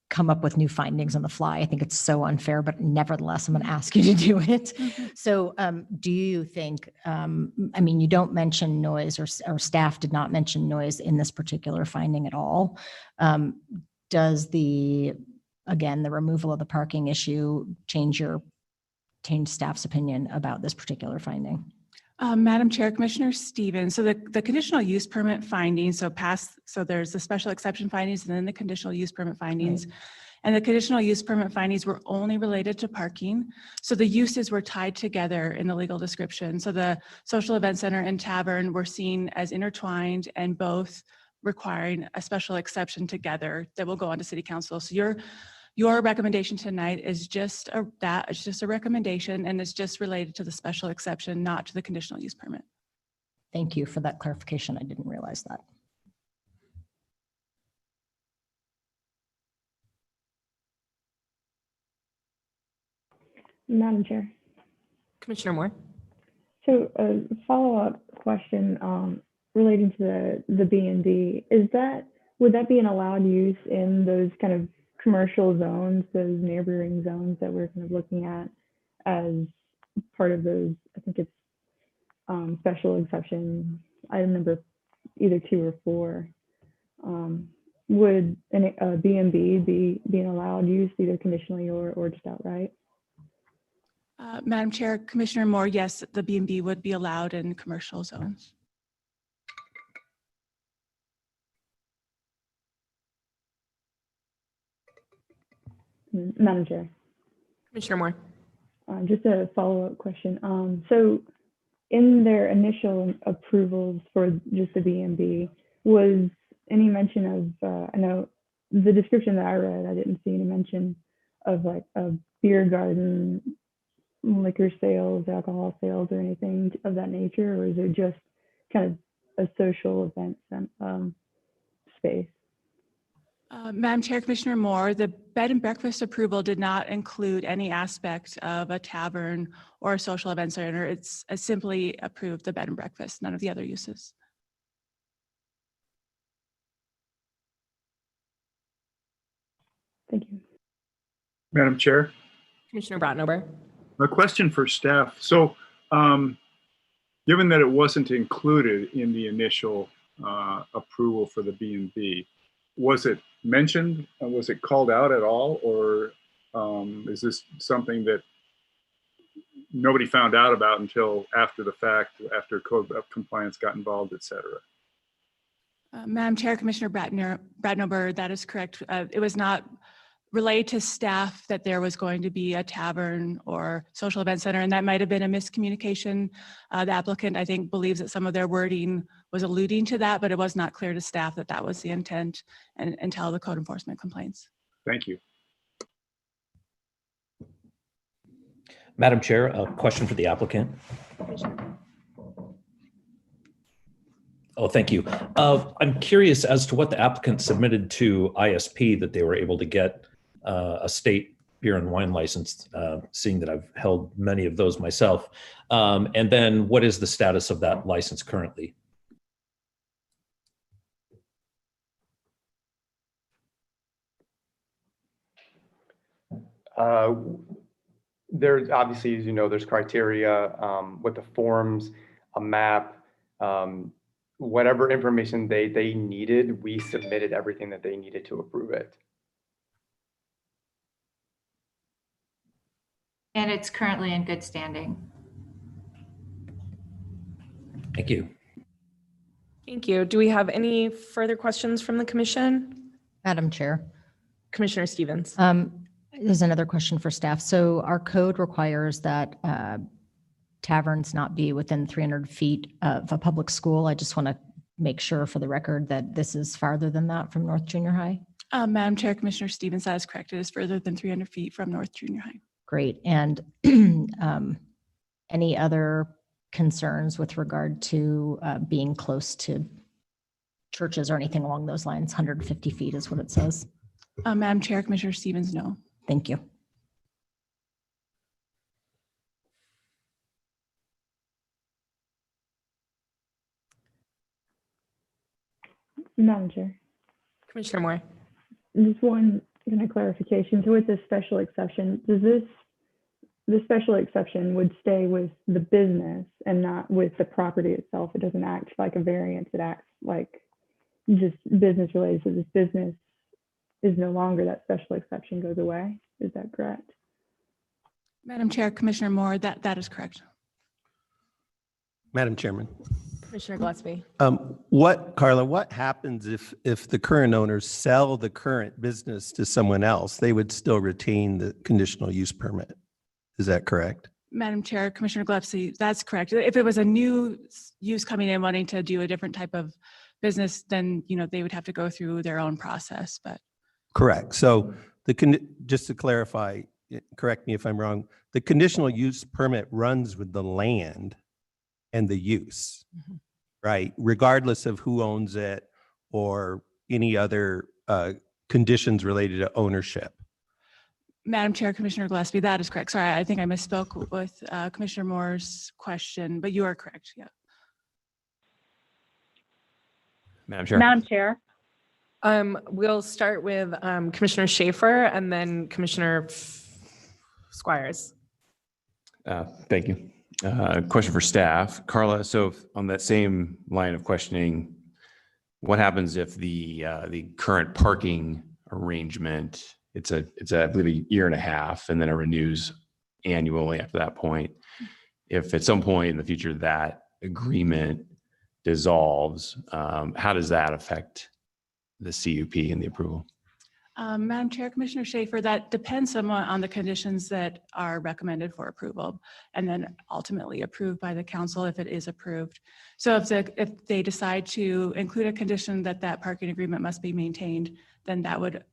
come up with new findings on the fly. I think it's so unfair, but nevertheless, I'm going to ask you to do it. So do you think, I mean, you don't mention noise, or staff did not mention noise in this particular finding at all. Does again, the removal of the parking issue change staff's opinion about this particular finding? Madam Chair, Commissioner Stevens, so the conditional use permit findings, so there's the special exception findings and then the conditional use permit findings. Right. And the conditional use permit findings were only related to parking. So the uses were tied together in the legal description. So the social event center and tavern were seen as intertwined and both requiring a special exception together that will go on to City Council. So your recommendation tonight is just it's just a recommendation, and it's just related to the special exception, not to the conditional use permit. Thank you for that clarification. I didn't realize that. Madam Chair. Commissioner Moore. So a follow-up question relating to the B&B, would that be an allowed use in those kind of commercial zones, those neighboring zones that we're kind of looking at as part of those? I think it's special exception item number either 2 or 4. Would a B&B be an allowed use either conditionally or just outright? Madam Chair, Commissioner Moore, yes, the B&B would be allowed in commercial zones. Madam Chair. Commissioner Moore. Just a follow-up question. So in their initial approvals for just the B&B, was any mention of, I know the description that I read, I didn't see any mention of like a beer garden, liquor sales, alcohol sales, or anything of that nature, or is it just kind of a social event space? Madam Chair, Commissioner Moore, the bed and breakfast approval did not include any aspect of a tavern or a social event center. It's simply approved the bed and breakfast, none of the other uses. Thank you. Madam Chair. Commissioner Brotnober. A question for staff. So given that it wasn't included in the initial approval for the B&B, was it mentioned? Was it called out at all? Or is this something that nobody found out about until after the fact, after code of compliance got involved, et cetera? Madam Chair, Commissioner Brotnober, that is correct. It was not relayed to staff that there was going to be a tavern or social event center, and that might have been a miscommunication. The applicant, I think, believes that some of their wording was alluding to that, but it was not clear to staff that that was the intent until the code enforcement complaints. Thank you. Madam Chair, a question for the applicant. Oh, thank you. I'm curious as to what the applicant submitted to ISP that they were able to get a state beer and wine license, seeing that I've held many of those myself. And then what is the status of that license currently? There's obviously, as you know, there's criteria with the forms, a map, whatever information they needed, we submitted everything that they needed to approve it. And it's currently in good standing. Thank you. Thank you. Do we have any further questions from the commission? Madam Chair. Commissioner Stevens. There's another question for staff. So our code requires that taverns not be within 300 feet of a public school. I just want to make sure for the record that this is farther than that from North Junior High. Madam Chair, Commissioner Stevens, that is correct. It is further than 300 feet from North Junior High. Great. And any other concerns with regard to being close to churches or anything along those lines? 150 feet is what it says. Madam Chair, Commissioner Stevens, no. Thank you. Madam Chair. Commissioner Moore. Just one kind of clarification. So with this special exception, does the special exception would stay with the business and not with the property itself? It doesn't act like a variance. It acts like just business related. So this business is no longer, that special exception goes away. Is that correct? Madam Chair, Commissioner Moore, that is correct. Madam Chairman. Commissioner Gillespie. Carla, what happens if the current owners sell the current business to someone else? They would still retain the conditional use permit. Is that correct? Madam Chair, Commissioner Gillespie, that's correct. If it was a new use coming in wanting to do a different type of business, then they would have to go through their own process. But correct. So just to clarify, correct me if I'm wrong, the conditional use permit runs with the land and the use, right? Regardless of who owns it or any other conditions related to ownership. Madam Chair, Commissioner Gillespie, that is correct. Sorry, I think I misspoke with Commissioner Moore's question, but you are correct. Yeah. Madam Chair. Madam Chair. We'll start with Commissioner Schaefer and then Commissioner Squires. Thank you. Question for staff. Carla, so on that same line of questioning, what happens if the current parking arrangement, it's I believe a year and a half, and then it renews annually after that point? If at some point in the future that agreement dissolves, how does that affect the CUP and the approval? Madam Chair, Commissioner Schaefer, that depends somewhat on the conditions that are recommended for approval and then ultimately approved by the council if it is approved. So if they decide to include a condition that parking agreement must be maintained, then that would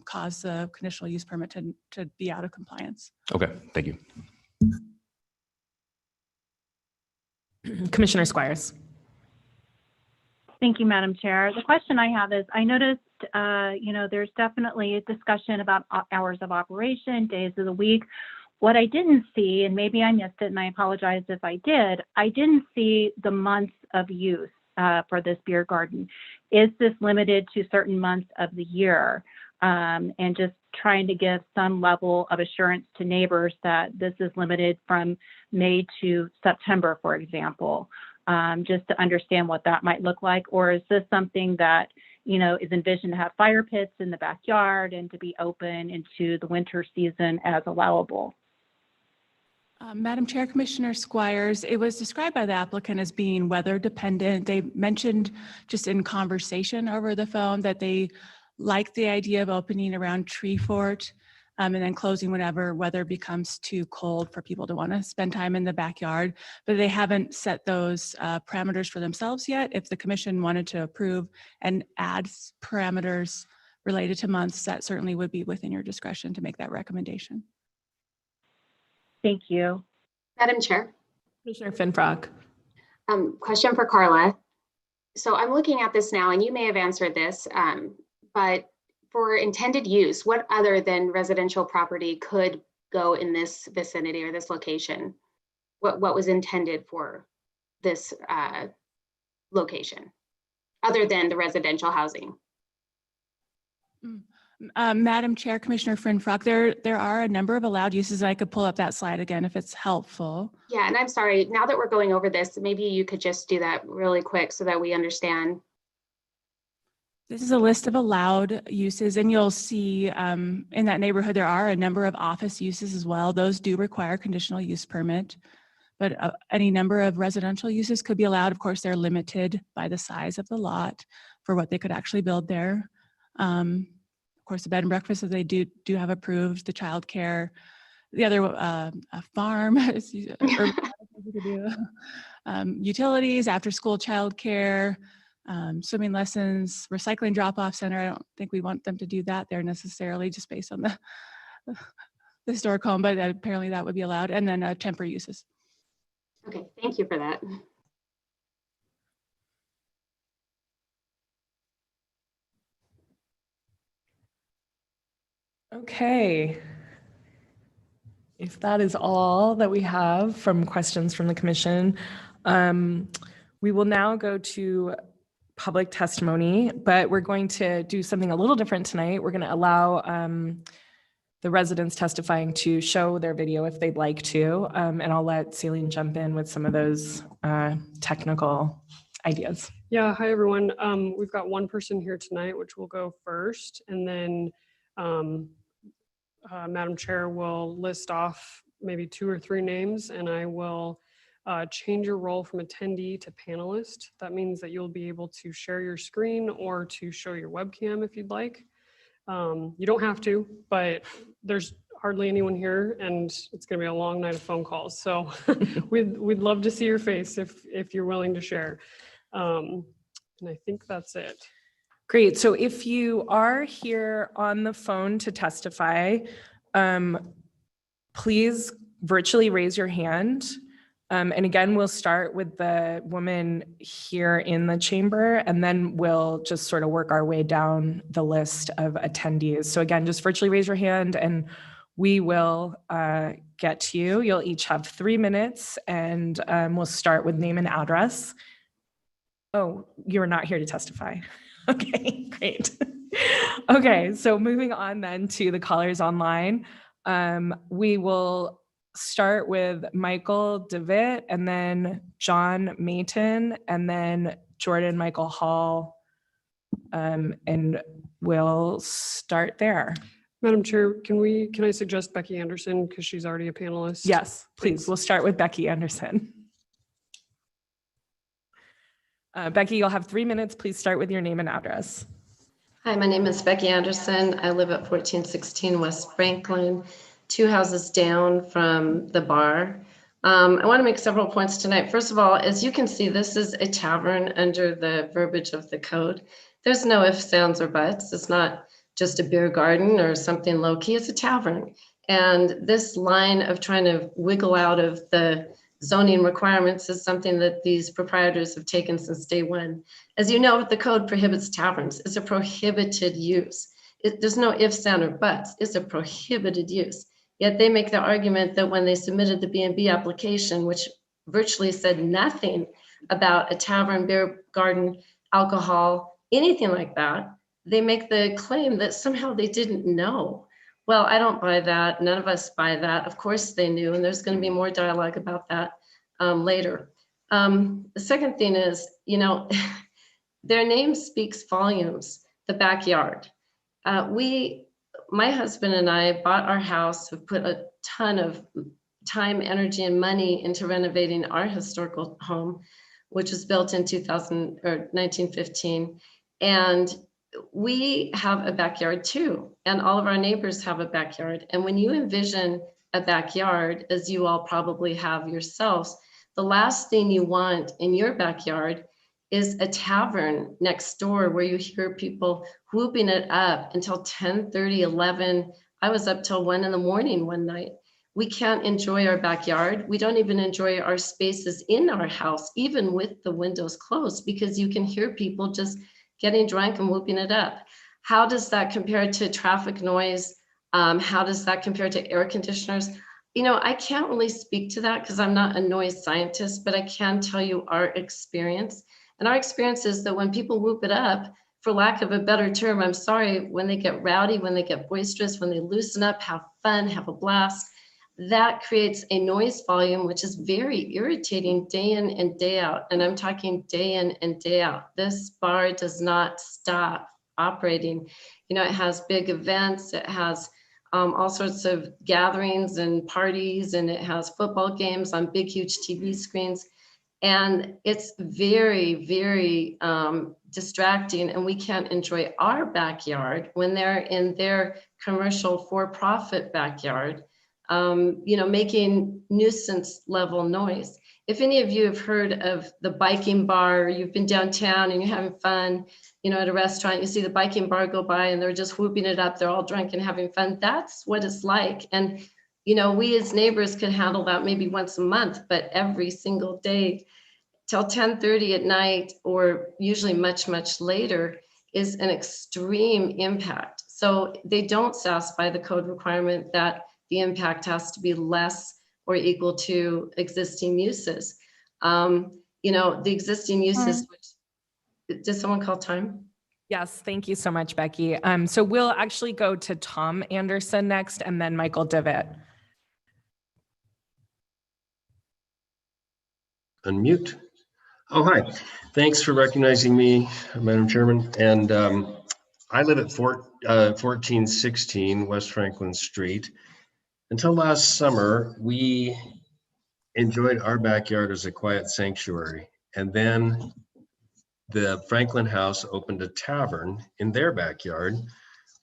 cause the conditional use permit to be out of compliance. Okay, thank you. Commissioner Squires. Thank you, Madam Chair. The question I have is, I noticed, there's definitely a discussion about hours of operation, days of the week. What I didn't see, and maybe I missed it, and I apologize if I didn't see the months of use for this beer garden. Is this limited to certain months of the year? And just trying to give some level of assurance to neighbors that this is limited from May to September, for example. Just to understand what that might look like, or is this something that is envisioned to have fire pits in the backyard and to be open into the winter season as allowable? Madam Chair, Commissioner Squires, it was described by the applicant as being weather dependent. They mentioned just in conversation over the phone that they like the idea of opening around Tree Fort and then closing whenever weather becomes too cold for people to want to spend time in the backyard. But they haven't set those parameters for themselves yet. If the commission wanted to approve and add parameters related to months, that certainly would be within your discretion to make that recommendation. Thank you. Madam Chair. Commissioner Finfrock. Question for Carla. So I'm looking at this now, and you may have answered this, but for intended use, what other than residential property could go in this vicinity or this location? What was intended for this location, other than the residential housing? Madam Chair, Commissioner Finfrock, there are a number of allowed uses. I could pull up that slide again if it's helpful. Yeah, and I'm sorry, now that we're going over this, maybe you could just do that really quick so that we understand. This is a list of allowed uses, and you'll see in that neighborhood there are a number of office uses as well. Those do require conditional use permit, but any number of residential uses could be allowed. Of course, they're limited by the size of the lot for what they could actually build there. Of course, the bed and breakfast that they do have approved, the childcare, the other a farm, utilities, after school childcare, swimming lessons, recycling drop-off center. I don't think we want them to do that there necessarily, just based on the historic home, but apparently that would be allowed. And then temporary uses. Okay, thank you for that. Okay. If that is all that we have from questions from the commission, we will now go to public testimony, but we're going to do something a little different tonight. We're going to allow the residents testifying to show their video if they'd like to, and I'll let Celine jump in with some of those technical ideas. Yeah, hi everyone. We've got one person here tonight, which will go first, and then Madam Chair will list off maybe 2 or 3 names, and I will change your role from attendee to panelist. That means that you'll be able to share your screen or to show your webcam if you'd like. You don't have to, but there's hardly anyone here, and it's going to be a long night of phone calls. So we'd love to see your face if you're willing to share. And I think that's it. Great. So if you are here on the phone to testify, please virtually raise your hand. And again, we'll start with the woman here in the chamber, and then we'll just sort of work our way down the list of attendees. So again, just virtually raise your hand and we will get to you. You'll each have 3 minutes, and we'll start with name and address. Oh, you're not here to testify. Okay, great. Okay, so moving on then to the callers online. We will start with Michael DeVitt, and then John Mayton, and then Jordan Michael Hall, and we'll start there. Madam Chair, can I suggest Becky Anderson because she's already a panelist? Yes, please. We'll start with Becky Anderson. Becky, you'll have 3 minutes. Please start with your name and address. Hi, my name is Becky Anderson. I live at 1416 West Franklin, 2 houses down from the bar. I want to make several points tonight. First of all, as you can see, this is a tavern under the verbiage of the code. There's no ifs, ands, or buts. It's not just a beer garden or something low-key. It's a tavern. And this line of trying to wiggle out of the zoning requirements is something that these proprietors have taken since day one. As you know, the code prohibits taverns. It's a prohibited use. There's no ifs, ands, or buts. It's a prohibited use. Yet they make the argument that when they submitted the B&B application, which virtually said nothing about a tavern, beer garden, alcohol, anything like that, they make the claim that somehow they didn't know. Well, I don't buy that. None of us buy that. Of course they knew, and there's going to be more dialogue about that later. The second thing is, you know, their name speaks volumes, the backyard. My husband and I bought our house, have put a ton of time, energy, and money into renovating our historical home, which was built in 1915. And we have a backyard too, and all of our neighbors have a backyard. And when you envision a backyard, as you all probably have yourselves, the last thing you want in your backyard is a tavern next door where you hear people whooping it up until 10:30, 11. I was up till 1 in the morning one night. We can't enjoy our backyard. We don't even enjoy our spaces in our house, even with the windows closed, because you can hear people just getting drunk and whooping it up. How does that compare to traffic noise? How does that compare to air conditioners? You know, I can't really speak to that because I'm not a noise scientist, but I can tell you our experience. And our experience is that when people whoop it up, for lack of a better term, I'm sorry, when they get rowdy, when they get boisterous, when they loosen up, have fun, have a blast, that creates a noise volume, which is very irritating day in and day out. And I'm talking day in and day out. This bar does not stop operating. You know, it has big events, it has all sorts of gatherings and parties, and it has football games on big, huge TV screens. And it's very, very distracting, and we can't enjoy our backyard when they're in their commercial for-profit backyard, you know, making nuisance level noise. If any of you have heard of the biking bar, or you've been downtown and you're having fun, you know, at a restaurant, you see the biking bar go by and they're just whooping it up. They're all drunk and having fun. That's what it's like. And, you know, we as neighbors could handle that maybe once a month, but every single day till 10:30 at night, or usually much, much later, is an extreme impact. So they don't satisfy the code requirement that the impact has to be less or equal to existing uses. You know, the existing uses, which, Did someone call time? Yes, thank you so much, Becky. So we'll actually go to Tom Anderson next and then Michael Devitt. Unmute. Oh, hi. Thanks for recognizing me, Madam Chairman. And I live at 1416 West Franklin Street. Until last summer, we enjoyed our backyard as a quiet sanctuary. And then the Franklin House opened a tavern in their backyard,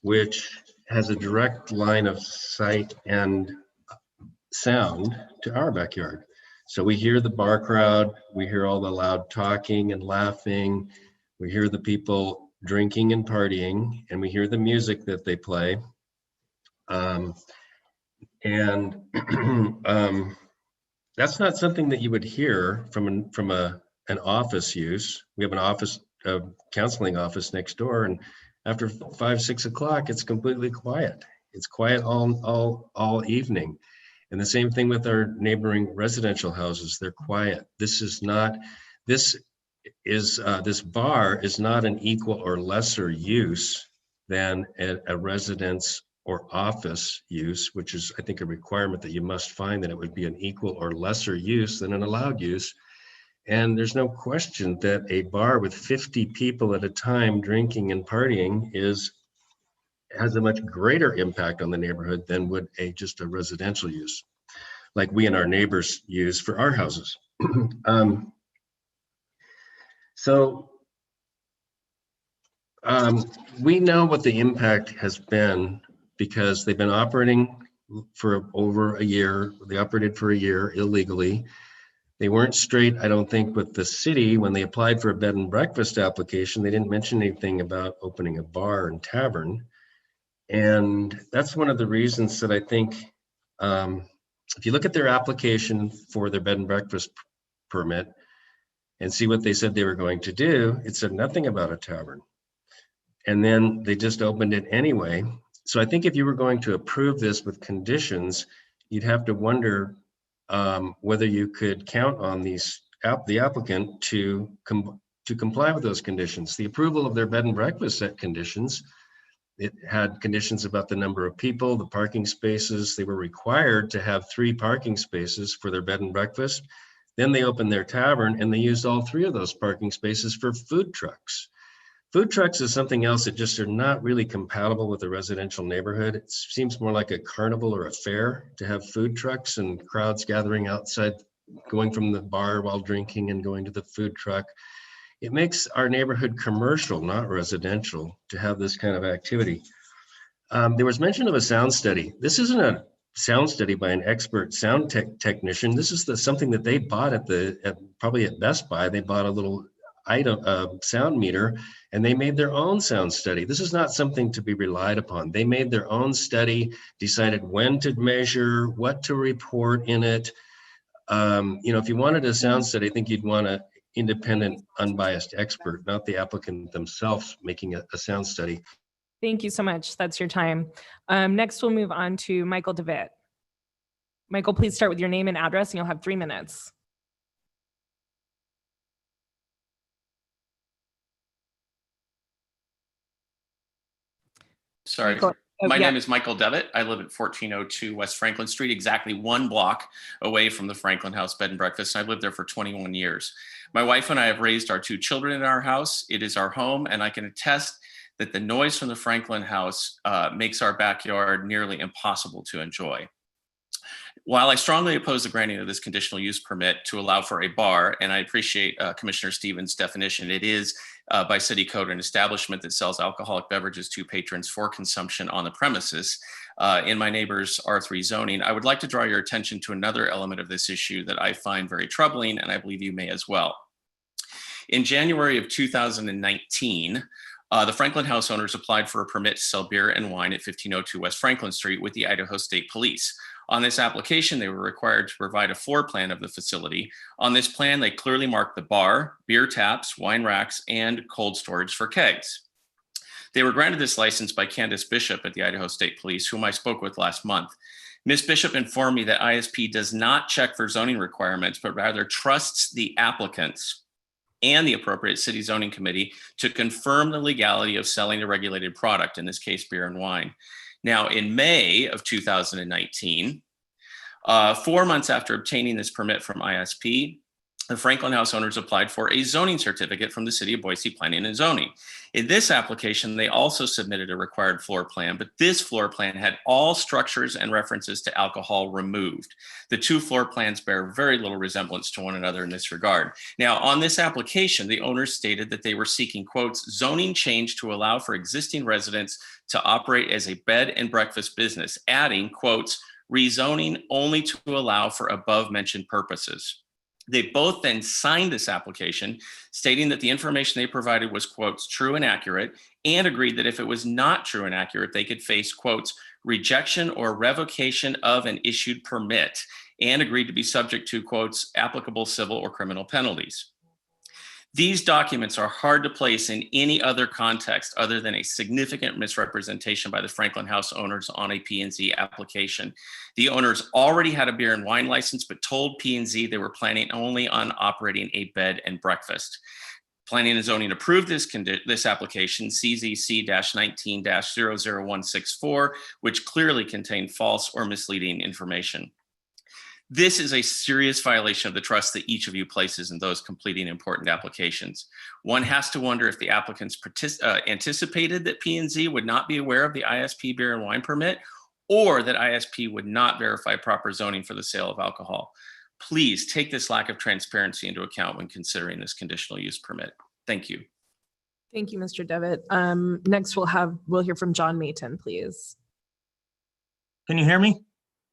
which has a direct line of sight and sound to our backyard. So we hear the bar crowd, we hear all the loud talking and laughing, we hear the people drinking and partying, and we hear the music that they play. That's not something that you would hear from an office use. We have an office, a counseling office next door, and after 5, 6 o'clock, it's completely quiet. It's quiet all evening. And the same thing with our neighboring residential houses. They're quiet. This bar is not an equal or lesser use than a residence or office use, which is, I think, a requirement that you must find that it would be an equal or lesser use than an allowed use. And there's no question that a bar with 50 people at a time drinking and partying has a much greater impact on the neighborhood than would just a residential use, like we and our neighbors use for our houses. We know what the impact has been because they've been operating for over a year. They operated for a year illegally. They weren't straight, I don't think, with the city. When they applied for a bed and breakfast application, they didn't mention anything about opening a bar and tavern. And that's one of the reasons that I think, if you look at their application for their bed and breakfast permit and see what they said they were going to do, it said nothing about a tavern. And then they just opened it anyway. So I think if you were going to approve this with conditions, you'd have to wonder whether you could count on the applicant to comply with those conditions. The approval of their bed and breakfast set conditions. It had conditions about the number of people, the parking spaces. They were required to have 3 parking spaces for their bed and breakfast. Then they opened their tavern and they used all 3 of those parking spaces for food trucks. Food trucks is something else that just are not really compatible with a residential neighborhood. It seems more like a carnival or a fair to have food trucks and crowds gathering outside, going from the bar while drinking and going to the food truck. It makes our neighborhood commercial, not residential, to have this kind of activity. There was mention of a sound study. This isn't a sound study by an expert sound technician. This is something that they bought probably at Best Buy. They bought a little sound meter and they made their own sound study. This is not something to be relied upon. They made their own study, decided when to measure, what to report in it. If you wanted a sound study, I think you'd want an independent, unbiased expert, not the applicant themselves making a sound study. Thank you so much. That's your time. Next, we'll move on to Michael Devitt. Michael, please start with your name and address, and you'll have 3 minutes. Sorry. My name is Michael Devitt. I live at 1402 West Franklin Street, exactly 1 block away from the Franklin House Bed and Breakfast. I've lived there for 21 years. My wife and I have raised our 2 children in our house. It is our home, and I can attest that the noise from the Franklin House makes our backyard nearly impossible to enjoy. While I strongly oppose the granting of this conditional use permit to allow for a bar, and I appreciate Commissioner Stevens' definition, it is by city code an establishment that sells alcoholic beverages to patrons for consumption on the premises. In my neighbor's R3 zoning, I would like to draw your attention to another element of this issue that I find very troubling, and I believe you may as well. In January of 2019, the Franklin House owners applied for a permit to sell beer and wine at 1502 West Franklin Street with the Idaho State Police. On this application, they were required to provide a floor plan of the facility. On this plan, they clearly marked the bar, beer taps, wine racks, and cold storage for kegs. They were granted this license by Candace Bishop at the Idaho State Police, whom I spoke with last month. Ms. Bishop informed me that ISP does not check for zoning requirements, but rather trusts the applicants and the appropriate city zoning committee to confirm the legality of selling a regulated product, in this case, beer and wine. Now, in May of 2019, 4 months after obtaining this permit from ISP, the Franklin House owners applied for a zoning certificate from the City of Boise Planning and Zoning. In this application, they also submitted a required floor plan, but this floor plan had all structures and references to alcohol removed. The two floor plans bear very little resemblance to one another in this regard. Now, on this application, the owners stated that they were seeking, quotes, zoning change to allow for existing residents to operate as a bed and breakfast business, adding, quotes, rezoning only to allow for above mentioned purposes. They both then signed this application, stating that the information they provided was, quotes, true and accurate, and agreed that if it was not true and accurate, they could face, quotes, rejection or revocation of an issued permit, and agreed to be subject to, quotes, applicable civil or criminal penalties. These documents are hard to place in any other context other than a significant misrepresentation by the Franklin House owners on a P&Z application. The owners already had a beer and wine license, but told P&Z they were planning only on operating a bed and breakfast. Planning and Zoning approved this application, CZC-19-00164, which clearly contained false or misleading information. This is a serious violation of the trust that each of you places in those completing important applications. One has to wonder if the applicants anticipated that P&Z would not be aware of the ISP beer and wine permit, or that ISP would not verify proper zoning for the sale of alcohol. Please take this lack of transparency into account when considering this conditional use permit. Thank you. Thank you, Mr. Devitt. Next, we'll hear from John Mayton, please. Can you hear me?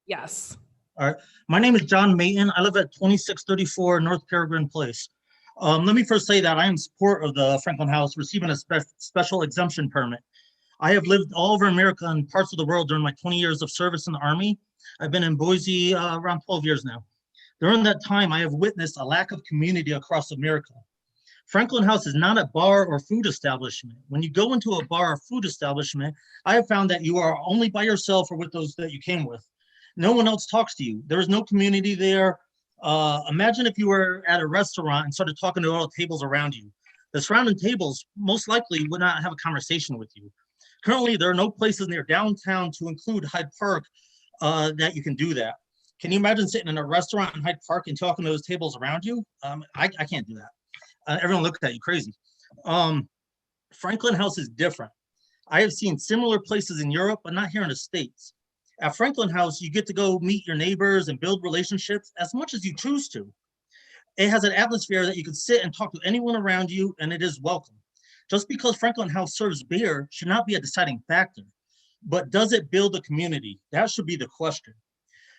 Yes. All right. My name is John Mayton. I live at 2634 North Peregrine Place. Let me first say that I am in support of the Franklin House receiving a special exemption permit. I have lived all over America and parts of the world during my 20 years of service in the Army. I've been in Boise around 12 years now. During that time, I have witnessed a lack of community across America. Franklin House is not a bar or food establishment. When you go into a bar or food establishment, I have found that you are only by yourself or with those that you came with. No one else talks to you. There is no community there. Imagine if you were at a restaurant and started talking to all the tables around you. The surrounding tables most likely would not have a conversation with you. Currently, there are no places near downtown, to include Hyde Park, that you can do that. Can you imagine sitting in a restaurant in Hyde Park and talking to those tables around you? I can't do that. Everyone looks at you crazy. Franklin House is different. I have seen similar places in Europe, but not here in the States. At Franklin House, you get to go meet your neighbors and build relationships as much as you choose to. It has an atmosphere that you can sit and talk to anyone around you, and it is welcome. Just because Franklin House serves beer should not be a deciding factor, but does it build a community? That should be the question.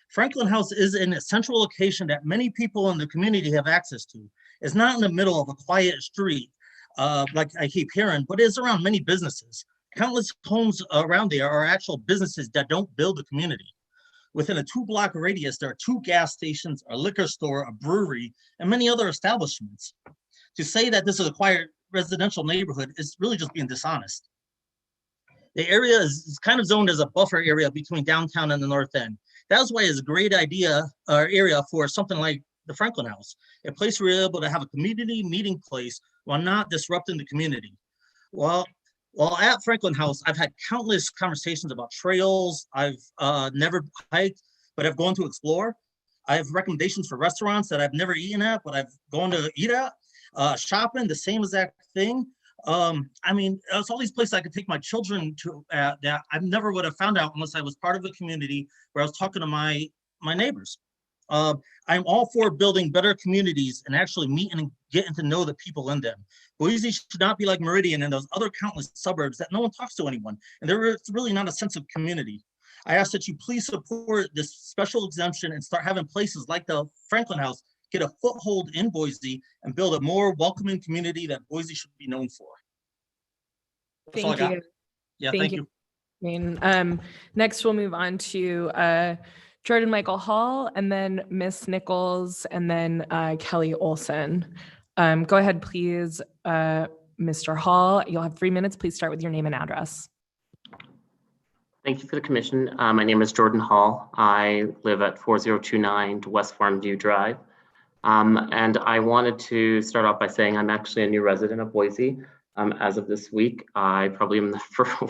Franklin House is in a central location that many people in the community have access to. It's not in the middle of a quiet street, like I keep hearing, but it's around many businesses. Countless homes around there are actual businesses that don't build the community. Within a 2-block radius, there are 2 gas stations, a liquor store, a brewery, and many other establishments. To say that this is a quiet residential neighborhood is really just being dishonest. The area is kind of zoned as a buffer area between downtown and the north end. That's why it's a great idea or area for something like the Franklin House, a place where you're able to have a community meeting place while not disrupting the community. While at Franklin House, I've had countless conversations about trails. I've never hiked, but I've gone to explore. I have recommendations for restaurants that I've never eaten at, but I've gone to eat at. Shopping, the same exact thing. I mean, it's all these places I could take my children to that I never would have found out unless I was part of a community where I was talking to my neighbors. I'm all for building better communities and actually meeting and getting to know the people in them. Boise should not be like Meridian and those other countless suburbs that no one talks to anyone, and there is really not a sense of community. I ask that you please support this special exemption and start having places like the Franklin House get a foothold in Boise and build a more welcoming community that Boise should be known for. That's all I got. Thank you. Yeah, Thank you. Next, we'll move on to Jordan Michael Hall, and then Miss Nichols, and then Kelly Olson. Go ahead, please, Mr. Hall. You'll have 3 minutes. Please start with your name and address. Thank you for the commission. My name is Jordan Hall. I live at 4029 West Farmview Drive. And I wanted to start off by saying I'm actually a new resident of Boise. As of this week, I probably am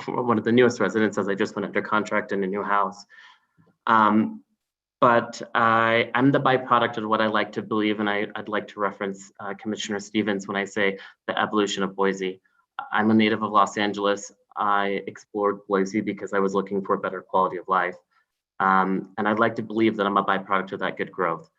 one of the newest residents, as I just went under contract in a new house. But I'm the byproduct of what I like to believe, and I'd like to reference Commissioner Stevens when I say the evolution of Boise. I'm a native of Los Angeles. I explored Boise because I was looking for a better quality of life. And I'd like to believe that I'm a byproduct of that good growth.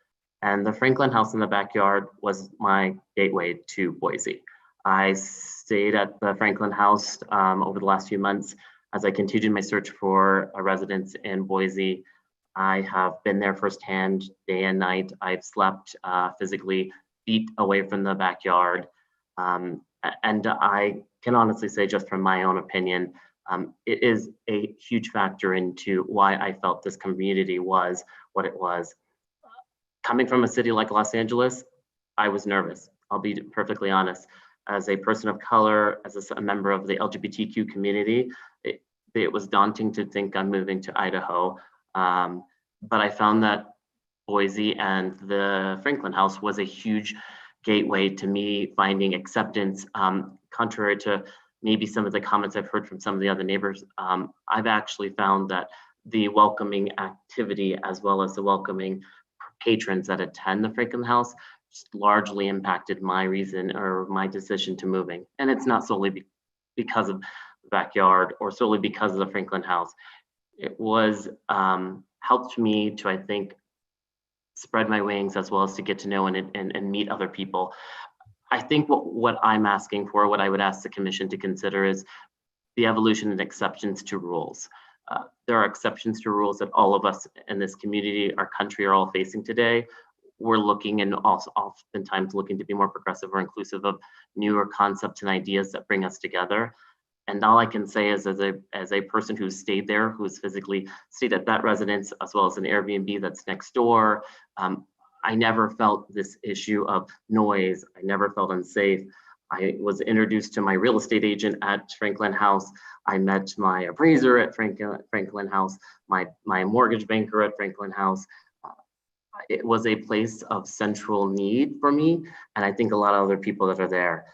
And the Franklin House in the backyard was my gateway to Boise. I stayed at the Franklin House over the last few months as I continued my search for a residence in Boise. I have been there firsthand, day and night. I've slept physically feet away from the backyard. And I can honestly say, just from my own opinion, it is a huge factor into why I felt this community was what it was. Coming from a city like Los Angeles, I was nervous. I'll be perfectly honest. As a person of color, as a member of the LGBTQ community, it was daunting to think I'm moving to Idaho. But I found that Boise and the Franklin House was a huge gateway to me finding acceptance. Contrary to maybe some of the comments I've heard from some of the other neighbors, I've actually found that the welcoming activity as well as the welcoming patrons that attend the Franklin House largely impacted my reason or my decision to moving. And it's not solely because of the backyard or solely because of the Franklin House. It was helped me to, I think, spread my wings as well as to get to know and meet other people. I think what I'm asking for, what I would ask the commission to consider is the evolution and exceptions to rules. There are exceptions to rules that all of us in this community, our country, are all facing today. We're looking and also oftentimes looking to be more progressive or inclusive of newer concepts and ideas that bring us together. And all I can say is, as a person who's stayed there, who's physically stayed at that residence, as well as an Airbnb that's next door, I never felt this issue of noise. I never felt unsafe. I was introduced to my real estate agent at Franklin House. I met my appraiser at Franklin House, my mortgage banker at Franklin House. It was a place of central need for me, and I think a lot of other people that are there.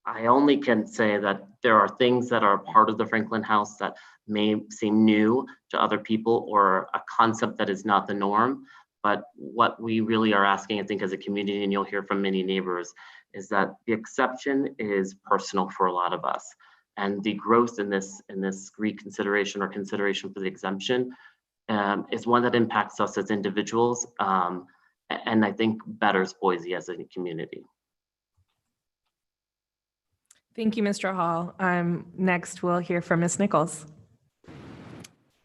I only can say that there are things that are part of the Franklin House that may seem new to other people or a concept that is not the norm. But what we really are asking, I think, as a community, and you'll hear from many neighbors, is that the exception is personal for a lot of us. And the growth in this reconsideration or consideration for the exemption is one that impacts us as individuals, and I think betters Boise as a community. Thank you, Mr. Hall. Next, we'll hear from Ms. Nichols.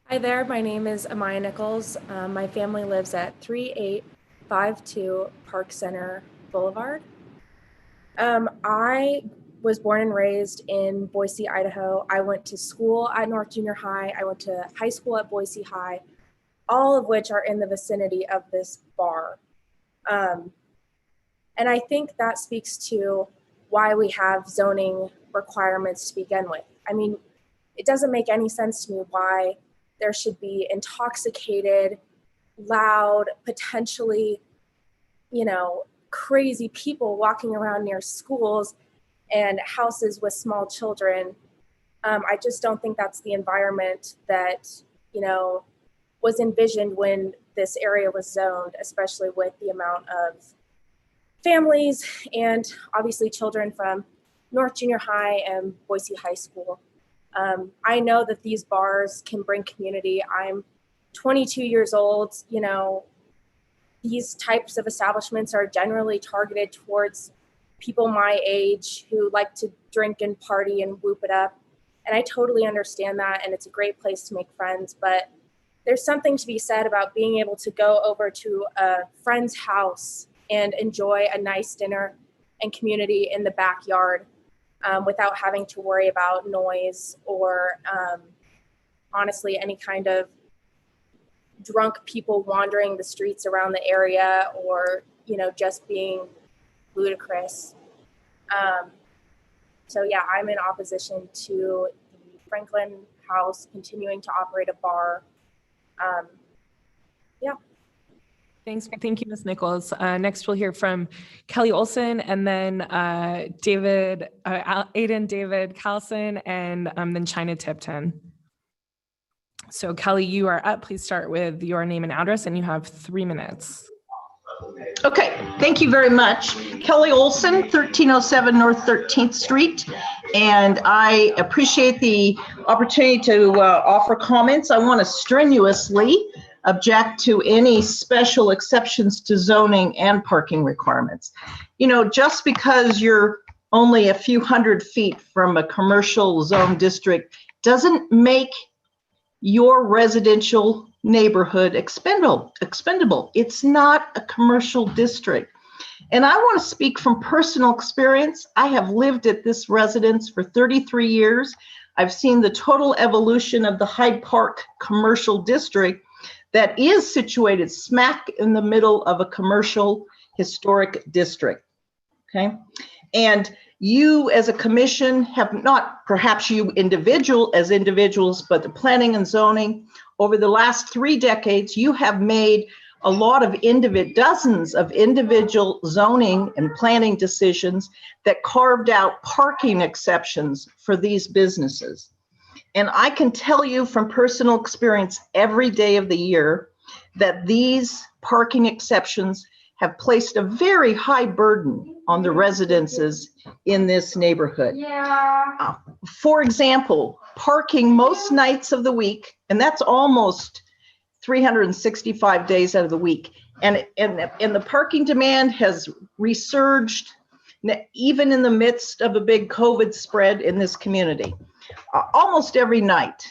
Hi there, my name is Amaya Nichols. My family lives at 3852 Park Center Boulevard. I was born and raised in Boise, Idaho. I went to school at North Junior High. I went to high school at Boise High, all of which are in the vicinity of this bar. And I think that speaks to why we have zoning requirements to begin with. I mean, it doesn't make any sense to me why there should be intoxicated, loud, potentially, crazy people walking around near schools and houses with small children. I just don't think that's the environment that, was envisioned when this area was zoned, especially with the amount of families and obviously children from North Junior High and Boise High School. I know that these bars can bring community. I'm 22 years old. These types of establishments are generally targeted towards people my age who like to drink and party and whoop it up. And I totally understand that. And it's a great place to make friends. But there's something to be said about being able to go over to a friend's house and enjoy a nice dinner and community in the backyard without having to worry about noise or honestly any kind of drunk people wandering the streets around the area or, just being ludicrous. So yeah, I'm in opposition to the Franklin House continuing to operate a bar. Yeah. Thank you, Ms. Nichols. Next, we'll hear from Kelly Olson, and then Aiden David Carlson, and then China Tipton. So Kelly, you are up. Please start with your name and address, and you have 3 minutes. Okay, thank you very much. Kelly Olson, 1307 North 13th Street. And I appreciate the opportunity to offer comments. I want to strenuously object to any special exceptions to zoning and parking requirements. You know, just because you're only a few hundred feet from a commercial zone district doesn't make your residential neighborhood expendable. It's not a commercial district. And I want to speak from personal experience. I have lived at this residence for 33 years. I've seen the total evolution of the Hyde Park commercial district that is situated smack in the middle of a commercial historic district. Okay. And you as a commission have not, perhaps you individuals, but the planning and zoning over the last 3 decades, you have made a lot of dozens of individual zoning and planning decisions that carved out parking exceptions for these businesses. And I can tell you from personal experience every day of the year that these parking exceptions have placed a very high burden on the residences in this neighborhood. Yeah. For example, parking most nights of the week, and that's almost 365 days out of the week. And the parking demand has resurged even in the midst of a big COVID spread in this community. Almost every night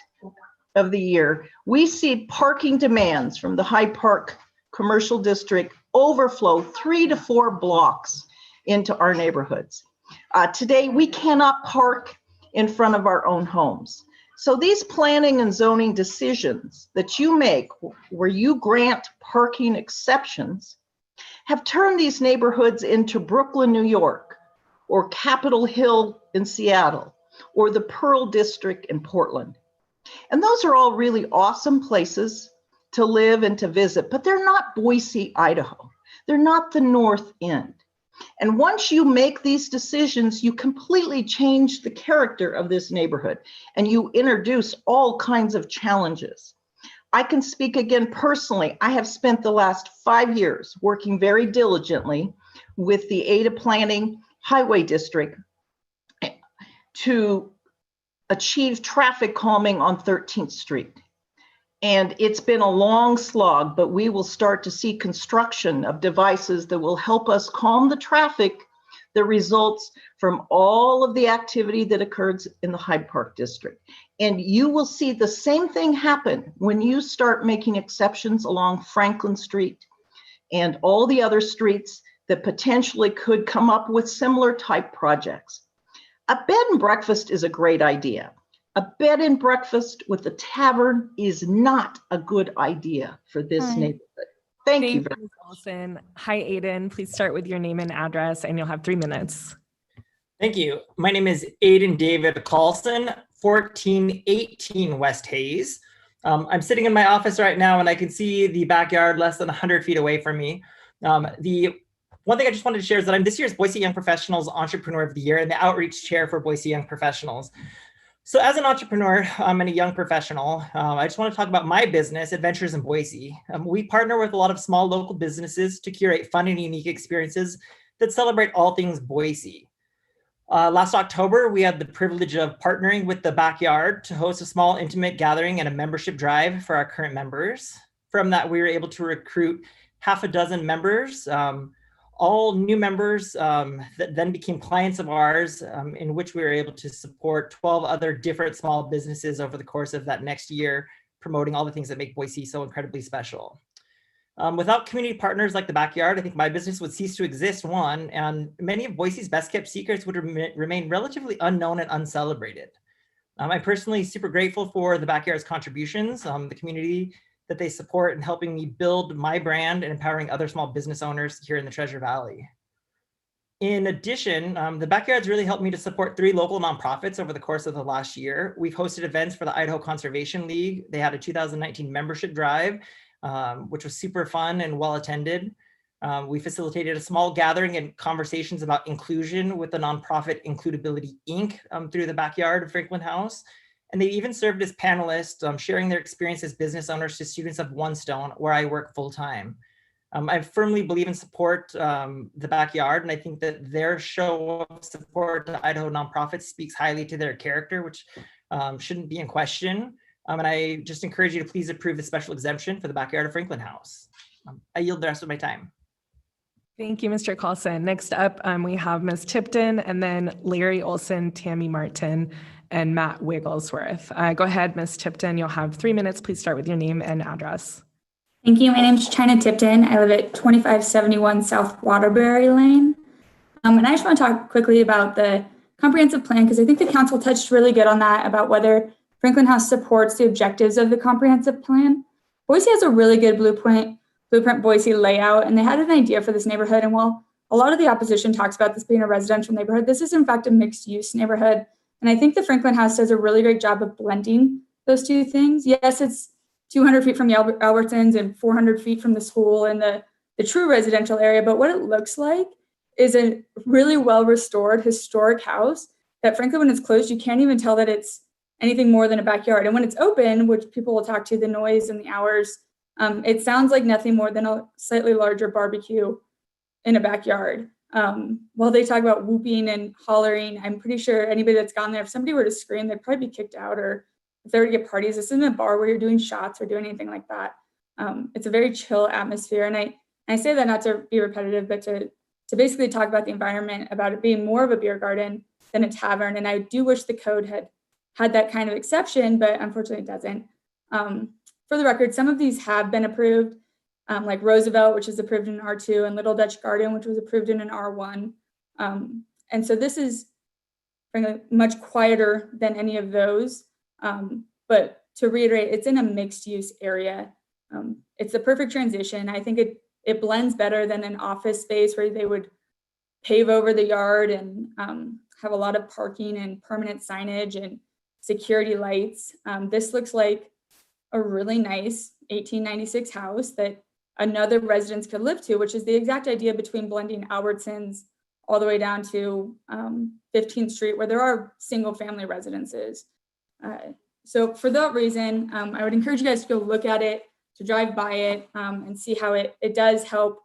of the year, we see parking demands from the Hyde Park commercial district overflow 3 to 4 blocks into our neighborhoods. Today, we cannot park in front of our own homes. So these planning and zoning decisions that you make where you grant parking exceptions have turned these neighborhoods into Brooklyn, New York, or Capitol Hill in Seattle, or the Pearl District in Portland. And those are all really awesome places to live and to visit, but they're not Boise, Idaho. They're not the North End. And once you make these decisions, you completely change the character of this neighborhood and you introduce all kinds of challenges. I can speak again personally. I have spent the last 5 years working very diligently with the Ada Planning Highway District to achieve traffic calming on 13th Street. And it's been a long slog, but we will start to see construction of devices that will help us calm the traffic that results from all of the activity that occurs in the Hyde Park district. And you will see the same thing happen when you start making exceptions along Franklin Street and all the other streets that potentially could come up with similar type projects. A bed and breakfast is a great idea. A bed and breakfast with a tavern is not a good idea for this neighborhood. Thank you. Ms. Olson. Hi, Aiden. Please start with your name and address, and you'll have 3 minutes. Thank you. My name is Aiden David Carlson, 1418 West Hayes. I'm sitting in my office right now, and I can see the backyard less than 100 feet away from me. The one thing I just wanted to share is that I'm this year's Boise Young Professionals Entrepreneur of the Year and the Outreach Chair for Boise Young Professionals. So as an entrepreneur and a young professional, I just want to talk about my business, Adventures in Boise. We partner with a lot of small local businesses to curate fun and unique experiences that celebrate all things Boise. Last October, we had the privilege of partnering with the Backyard to host a small intimate gathering and a membership drive for our current members. From that, we were able to recruit half a dozen members, all new members that then became clients of ours, in which we were able to support 12 other different small businesses over the course of that next year, promoting all the things that make Boise so incredibly special. Without community partners like the Backyard, I think my business would cease to exist, one, and many of Boise's best kept secrets would remain relatively unknown and uncelebrated. I'm personally super grateful for the Backyard's contributions, the community that they support in helping me build my brand and empowering other small business owners here in the Treasure Valley. In addition, the Backyard's really helped me to support 3 local nonprofits over the course of the last year. We've hosted events for the Idaho Conservation League. They had a 2019 membership drive which was super fun and well attended. We facilitated a small gathering and conversations about inclusion with the nonprofit Includability Inc. Through the backyard of Franklin House. And they even served as panelists, sharing their experience as business owners to students of One Stone, where I work full time. I firmly believe and support the backyard, and I think that their show of support to Idaho nonprofits speaks highly to their character, which shouldn't be in question. And I just encourage you to please approve the special exemption for the backyard of Franklin House. I yield the rest of my time. Thank you, Mr. Carlson. Next up, we have Ms. Tipton, and then Larry Olson, Tammy Martin, and Matt Wigglesworth. Go ahead, Ms. Tipton. You'll have 3 minutes. Please start with your name and address. Thank you. My name is China Tipton. I live at 2571 South Waterbury Lane. And I just want to talk quickly about the comprehensive plan, because I think the council touched really good on that, about whether Franklin House supports the objectives of the comprehensive plan. Boise has a really good blueprint Boise layout, and they had an idea for this neighborhood. And while a lot of the opposition talks about this being a residential neighborhood, this is in fact a mixed use neighborhood. And I think the Franklin House does a really great job of blending those two things. Yes, it's 200 feet from the Albertsons and 400 feet from the school and the true residential area. But what it looks like is a really well restored historic house that frankly, when it's closed, you can't even tell that it's anything more than a backyard. And when it's open, which people will talk to, the noise and the hours, it sounds like nothing more than a slightly larger barbecue in a backyard. While they talk about whooping and hollering, I'm pretty sure anybody that's gone there, if somebody were to scream, they'd probably be kicked out, or if they were to get parties, this isn't a bar where you're doing shots or doing anything like that. It's a very chill atmosphere. And I say that not to be repetitive, but to basically talk about the environment, about it being more of a beer garden than a tavern. And I do wish the code had that kind of exception, but unfortunately it doesn't. For the record, some of these have been approved, like Roosevelt, which is approved in R2, and Little Dutch Garden, which was approved in an R1. And so this is much quieter than any of those. But to reiterate, it's in a mixed use area. It's the perfect transition. I think it blends better than an office space where they would pave over the yard and have a lot of parking and permanent signage and security lights. This looks like a really nice 1896 house that another residence could live to, which is the exact idea between blending Albertsons all the way down to 15th Street, where there are single family residences. So for that reason, I would encourage you guys to go look at it, to drive by it, and see how it does help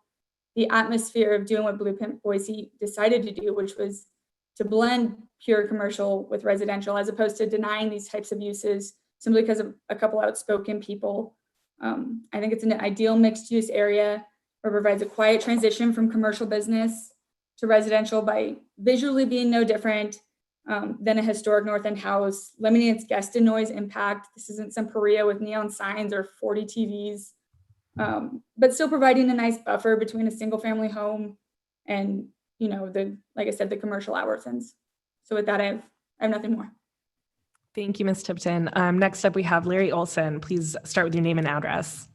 the atmosphere of doing what Blueprint Boise decided to do, which was to blend pure commercial with residential, as opposed to denying these types of uses simply because of a couple outspoken people. I think it's an ideal mixed use area where it provides a quiet transition from commercial business to residential by visually being no different than a historic North End house, limiting its guest and noise impact. This isn't some Paria with neon signs or 40 TVs, but still providing a nice buffer between a single family home and, like I said, the commercial Albertsons. So with that, I have nothing more. Thank you, Ms. Tipton. Next up, we have Larry Olson. Please start with your name and address.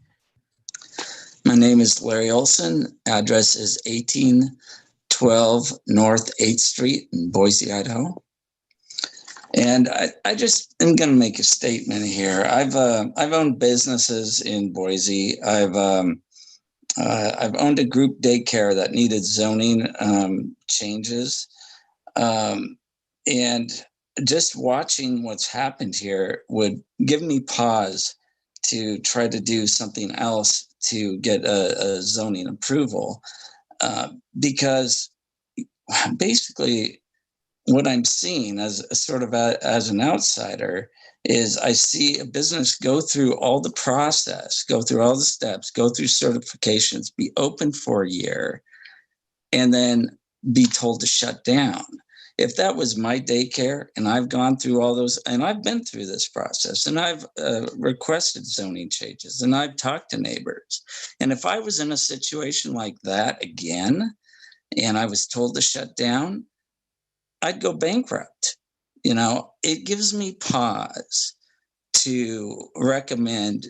My name is Larry Olson. Address is 1812 North 8th Street in Boise, Idaho. And I just am going to make a statement here. I've owned businesses in Boise. I've owned a group daycare that needed zoning changes, and just watching what's happened here would give me pause to try to do something else to get a zoning approval, because basically what I'm seeing as an outsider is I see a business go through all the process, go through all the steps, go through certifications, be open for a year, and then be told to shut down. If that was my daycare and I've gone through all those, and I've been through this process, and I've requested zoning changes, and I've talked to neighbors. And if I was in a situation like that again, and I was told to shut down, I'd go bankrupt. It gives me pause to recommend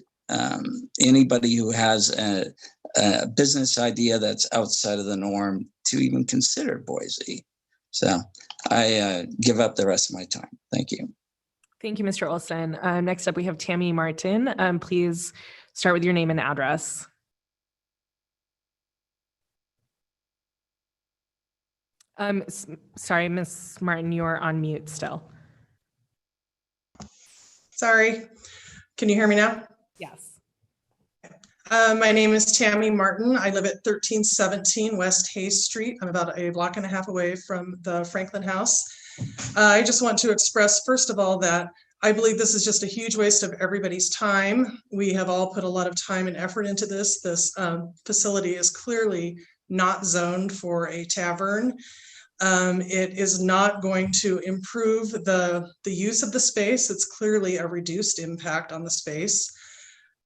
anybody who has a business idea that's outside of the norm to even consider Boise. So I give up the rest of my time. Thank you. Thank you, Mr. Olson. Next up, we have Tammy Martin. Please Start with your name and address. Sorry, Ms. Martin, you're on mute still. Sorry, can you hear me now? Yes. My name is Tammy Martin. I live at 1317 West Hayes Street. I'm about a block and a half away from the Franklin House. I just want to express, first of all, that I believe this is just a huge waste of everybody's time. We have all put a lot of time and effort into this. This facility is clearly not zoned for a tavern. It is not going to improve the use of the space. It's clearly a reduced impact on the space.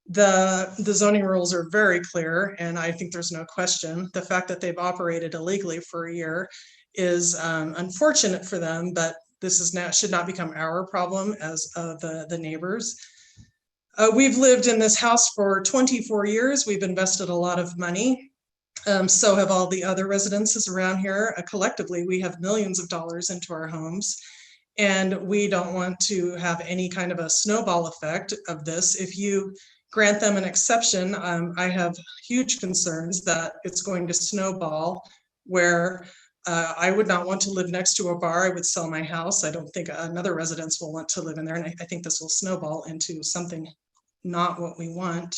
The zoning rules are very clear, and I think there's no question. The fact that they've operated illegally for a year is unfortunate for them, but this is should not become our problem as the neighbors. We've lived in this house for 24 years. We've invested a lot of money. So have all the other residences around here. Collectively, we have millions of dollars into our homes, and we don't want to have any kind of a snowball effect of this. If you grant them an exception, I have huge concerns that it's going to snowball where I would not want to live next to a bar. I would sell my house. I don't think another residence will want to live in there, and I think this will snowball into something not what we want.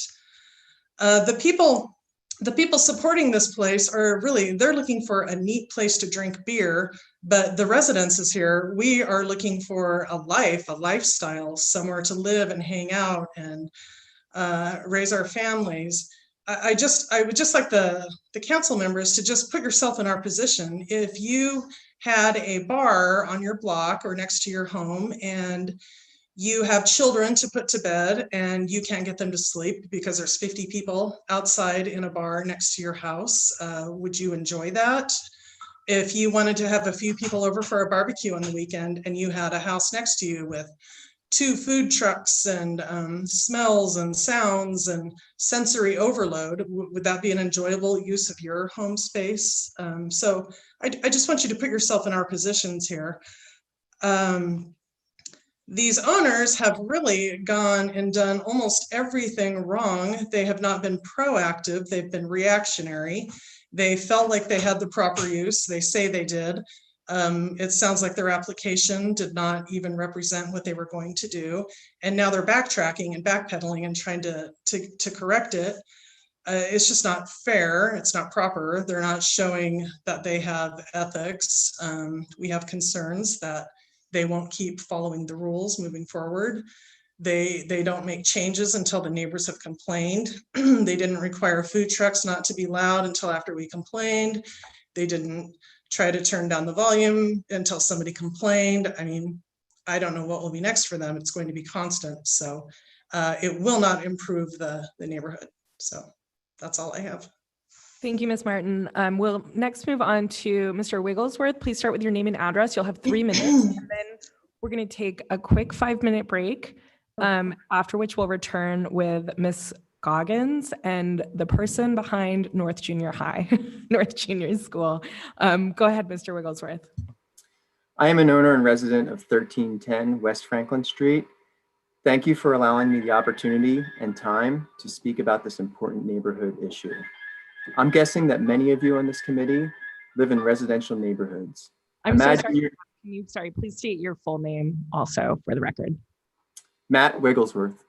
The people supporting this place are really, they're looking for a neat place to drink beer, but the residences here, we are looking for a lifestyle, somewhere to live and hang out and raise our families. I would just like the council members to just put yourself in our position. If you had a bar on your block or next to your home and you have children to put to bed and you can't get them to sleep because there's 50 people outside in a bar next to your house, would you enjoy that? If you wanted to have a few people over for a barbecue on the weekend and you had a house next to you with 2 food trucks and smells and sounds and sensory overload, would that be an enjoyable use of your home space? So I just want you to put yourself in our positions here. These owners have really gone and done almost everything wrong. They have not been proactive. They've been reactionary. They felt like they had the proper use. They say they did. It sounds like their application did not even represent what they were going to do. And now they're backtracking and backpedaling and trying to correct it. It's just not fair. It's not proper. They're not showing that they have ethics. We have concerns that they won't keep following the rules moving forward. They don't make changes until the neighbors have complained. They didn't require food trucks not to be loud until after we complained. They didn't try to turn down the volume until somebody complained. I mean, I don't know what will be next for them. It's going to be constant. So it will not improve the neighborhood. So that's all I have. Thank you, Ms. Martin. We'll next move on to Mr. Wigglesworth. Please start with your name and address. You'll have 3 minutes, and then we're going to take a quick 5-minute break, after which we'll return with Ms. Goggins and the person behind North Junior High, North Junior School. Go ahead, Mr. Wigglesworth. I am an owner and resident of 1310 West Franklin Street. Thank you for allowing me the opportunity and time to speak about this important neighborhood issue. I'm guessing that many of you on this committee live in residential neighborhoods. I'm so sorry. Please state your full name also for the record. Matt Wigglesworth.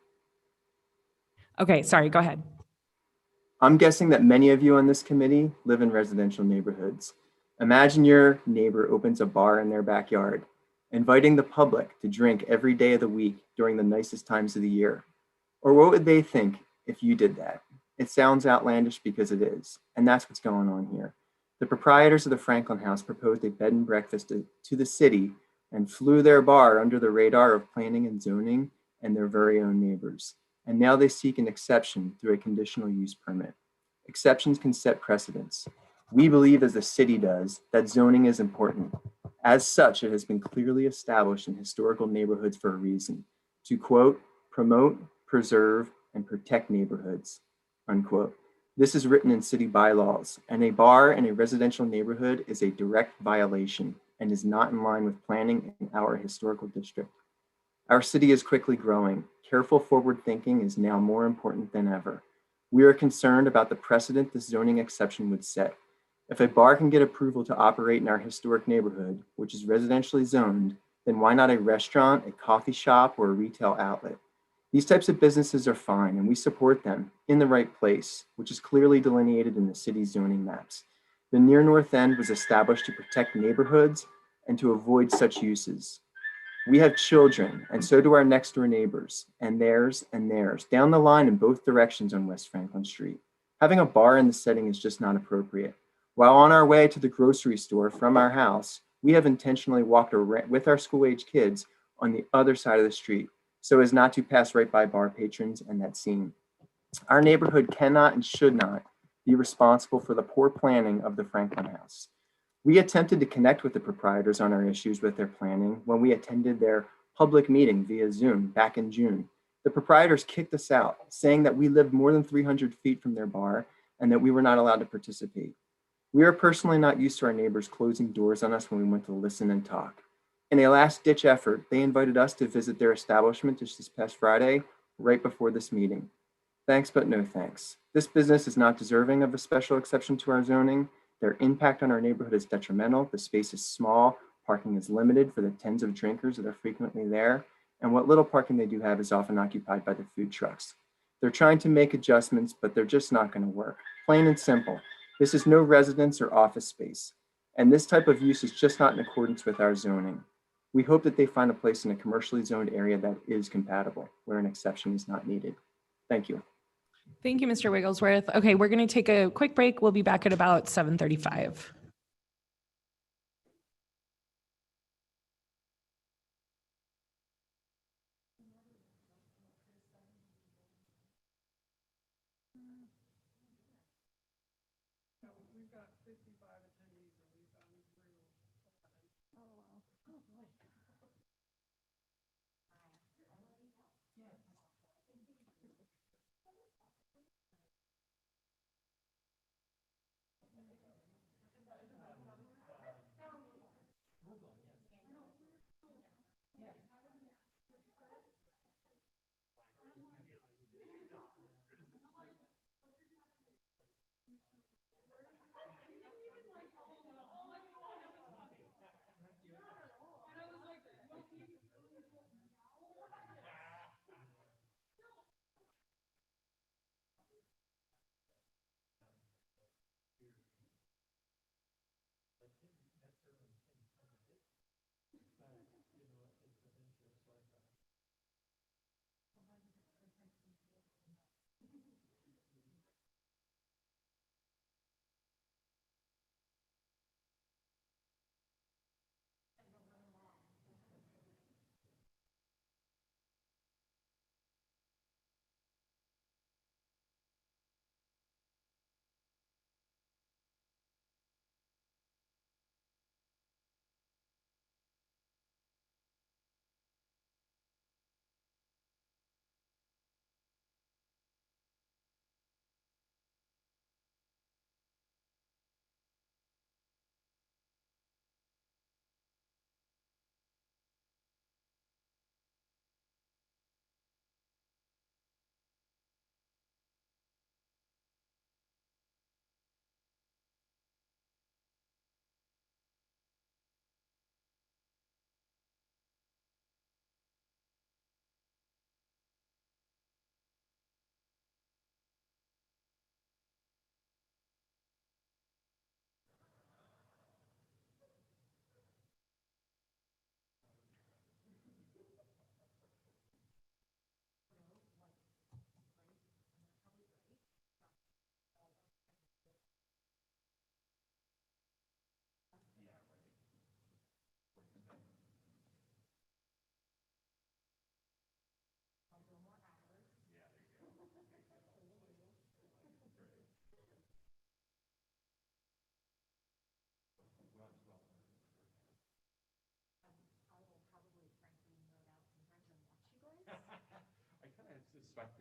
Okay, sorry, go ahead. I'm guessing that many of you on this committee live in residential neighborhoods. Imagine your neighbor opens a bar in their backyard, inviting the public to drink every day of the week during the nicest times of the year. Or what would they think if you did that? It sounds outlandish because it is, and that's what's going on here. The proprietors of the Franklin House proposed a bed and breakfast to the city and flew their bar under the radar of planning and zoning and their very own neighbors. And now they seek an exception through a conditional use permit. Exceptions can set precedents. We believe, as the city does, that zoning is important. As such, it has been clearly established in historical neighborhoods for a reason, to quote, promote, preserve, and protect neighborhoods, unquote. This is written in city bylaws, and a bar in a residential neighborhood is a direct violation and is not in line with planning in our historical district. Our city is quickly growing. Careful forward thinking is now more important than ever. We are concerned about the precedent this zoning exception would set. If a bar can get approval to operate in our historic neighborhood, which is residentially zoned, then why not a restaurant, a coffee shop, or a retail outlet? These types of businesses are fine, and we support them in the right place, which is clearly delineated in the city's zoning maps. The near north end was established to protect neighborhoods and to avoid such uses. We have children, and so do our next door neighbors, and theirs, down the line in both directions on West Franklin Street. Having a bar in the setting is just not appropriate. While on our way to the grocery store from our house, we have intentionally walked with our school-age kids on the other side of the street, so as not to pass right by bar patrons and that scene. Our neighborhood cannot and should not be responsible for the poor planning of the Franklin House. We attempted to connect with the proprietors on our issues with their planning when we attended their public meeting via Zoom back in June. The proprietors kicked us out, saying that we lived more than 300 feet from their bar and that we were not allowed to participate. We are personally not used to our neighbors closing doors on us when we went to listen and talk. In a last-ditch effort, they invited us to visit their establishment just this past Friday, right before this meeting. Thanks, but no thanks. This business is not deserving of a special exception to our zoning. Their impact on our neighborhood is detrimental. The space is small, parking is limited for the tens of drinkers that are frequently there, and what little parking they do have is often occupied by the food trucks. They're trying to make adjustments, but they're just not going to work. Plain and simple. This is no residence or office space, and this type of use is just not in accordance with our zoning. We hope that they find a place in a commercially zoned area that is compatible, where an exception is not needed. Thank you. Thank you, Mr. Wigglesworth. Okay, we're going to take a quick break. We'll be back at about 7:35.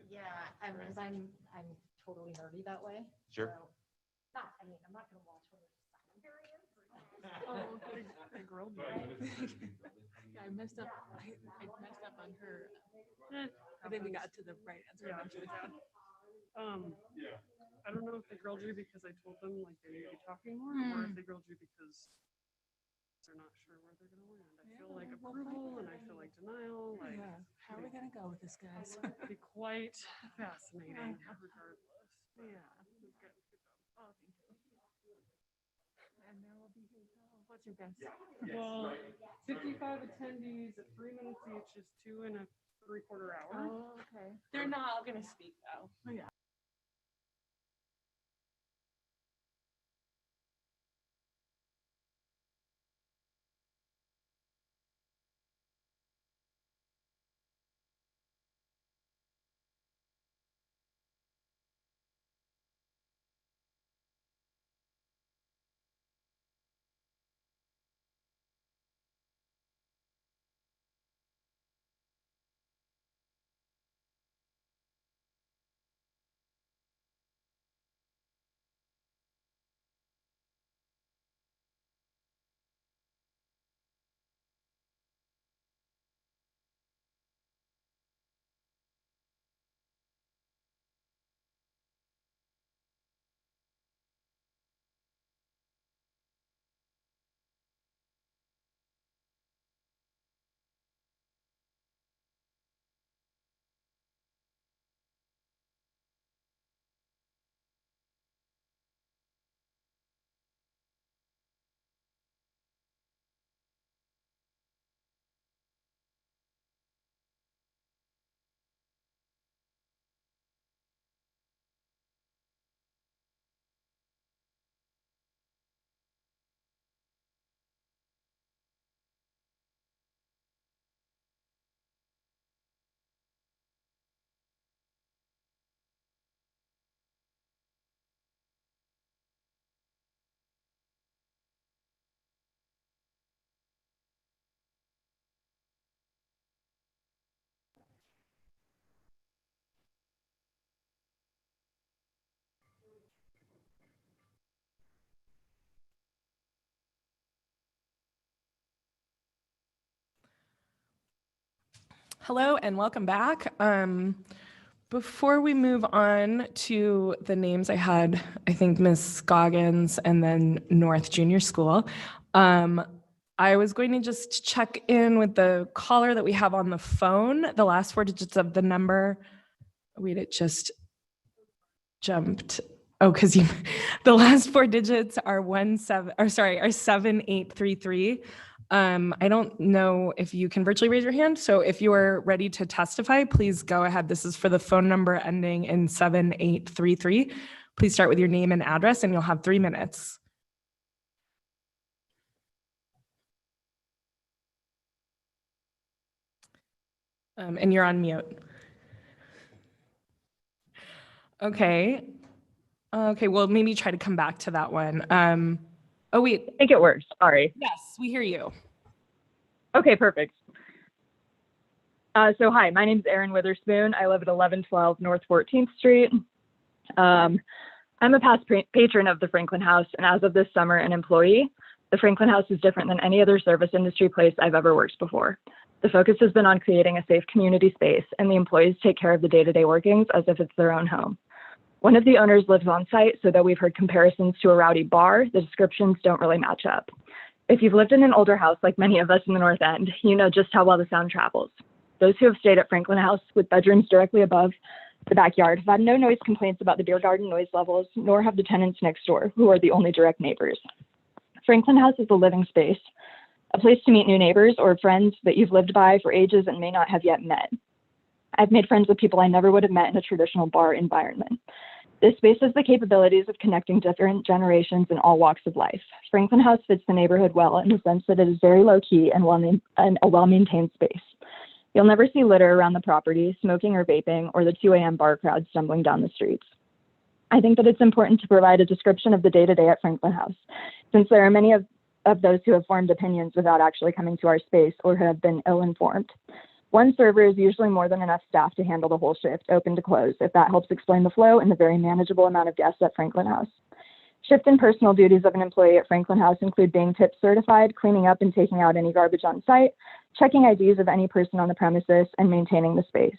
Yeah, I'm totally nerdy that way. Sure. So, I'm not gonna watch her. Oh, I grilled you. Yeah, I messed up. I messed up on her. I think we got to the right answer. Yeah. I don't know if they grilled you because I told them like they need to be talking more, or if they grilled you because they're not sure where they're gonna land. I feel like approval and I feel like denial. Like, how are we gonna go with this, guys? It'd be quite fascinating, regardless. Yeah. Good job. Oh, thank you. And there will be what's your guess? Well, 55 attendees at 3 minutes each is 2 3/4 hours. Oh, okay. They're not all gonna speak though. Oh, yeah. Hello and welcome back. Before we move on to the names I had, I think Ms. Scoggins and then North Junior School, I was going to just check in with the caller that we have on the phone, the last 4 digits of the number. Wait, it just jumped. Oh, because the last 4 digits are 7833. I don't know if you can virtually raise your hand. So if you are ready to testify, please go ahead. This is for the phone number ending in 7833. Please start with your name and address and you'll have 3 minutes. And you're on mute. Okay. Okay, well, maybe try to come back to that one. Oh, wait. I think it works. Sorry. Yes, we hear you. Okay, perfect. So hi, my name is Erin Witherspoon. I live at 1112 North 14th Street. I'm a past patron of the Franklin House, and as of this summer, an employee. The Franklin House is different than any other service industry place I've ever worked before. The focus has been on creating a safe community space, and the employees take care of the day-to-day workings as if it's their own home. One of the owners lives on site, so though we've heard comparisons to a rowdy bar, the descriptions don't really match up. If you've lived in an older house like many of us in the North End, you know just how well the sound travels. Those who have stayed at Franklin House with bedrooms directly above the backyard have had no noise complaints about the beer garden noise levels, nor have the tenants next door, who are the only direct neighbors. Franklin House is a living space, a place to meet new neighbors or friends that you've lived by for ages and may not have yet met. I've made friends with people I never would have met in a traditional bar environment. This space has the capabilities of connecting different generations in all walks of life. Franklin House fits the neighborhood well in the sense that it is very low-key and a well-maintained space. You'll never see litter around the property, smoking or vaping, or the 2 a.m. bar crowd stumbling down the streets. I think that it's important to provide a description of the day-to-day at Franklin House, since there are many of those who have formed opinions without actually coming to our space or who have been ill-informed. One server is usually more than enough staff to handle the whole shift, open to close, if that helps explain the flow and the very manageable amount of guests at Franklin House. Shift and personal duties of an employee at Franklin House include being tip certified, cleaning up and taking out any garbage on site, checking IDs of any person on the premises, and maintaining the space.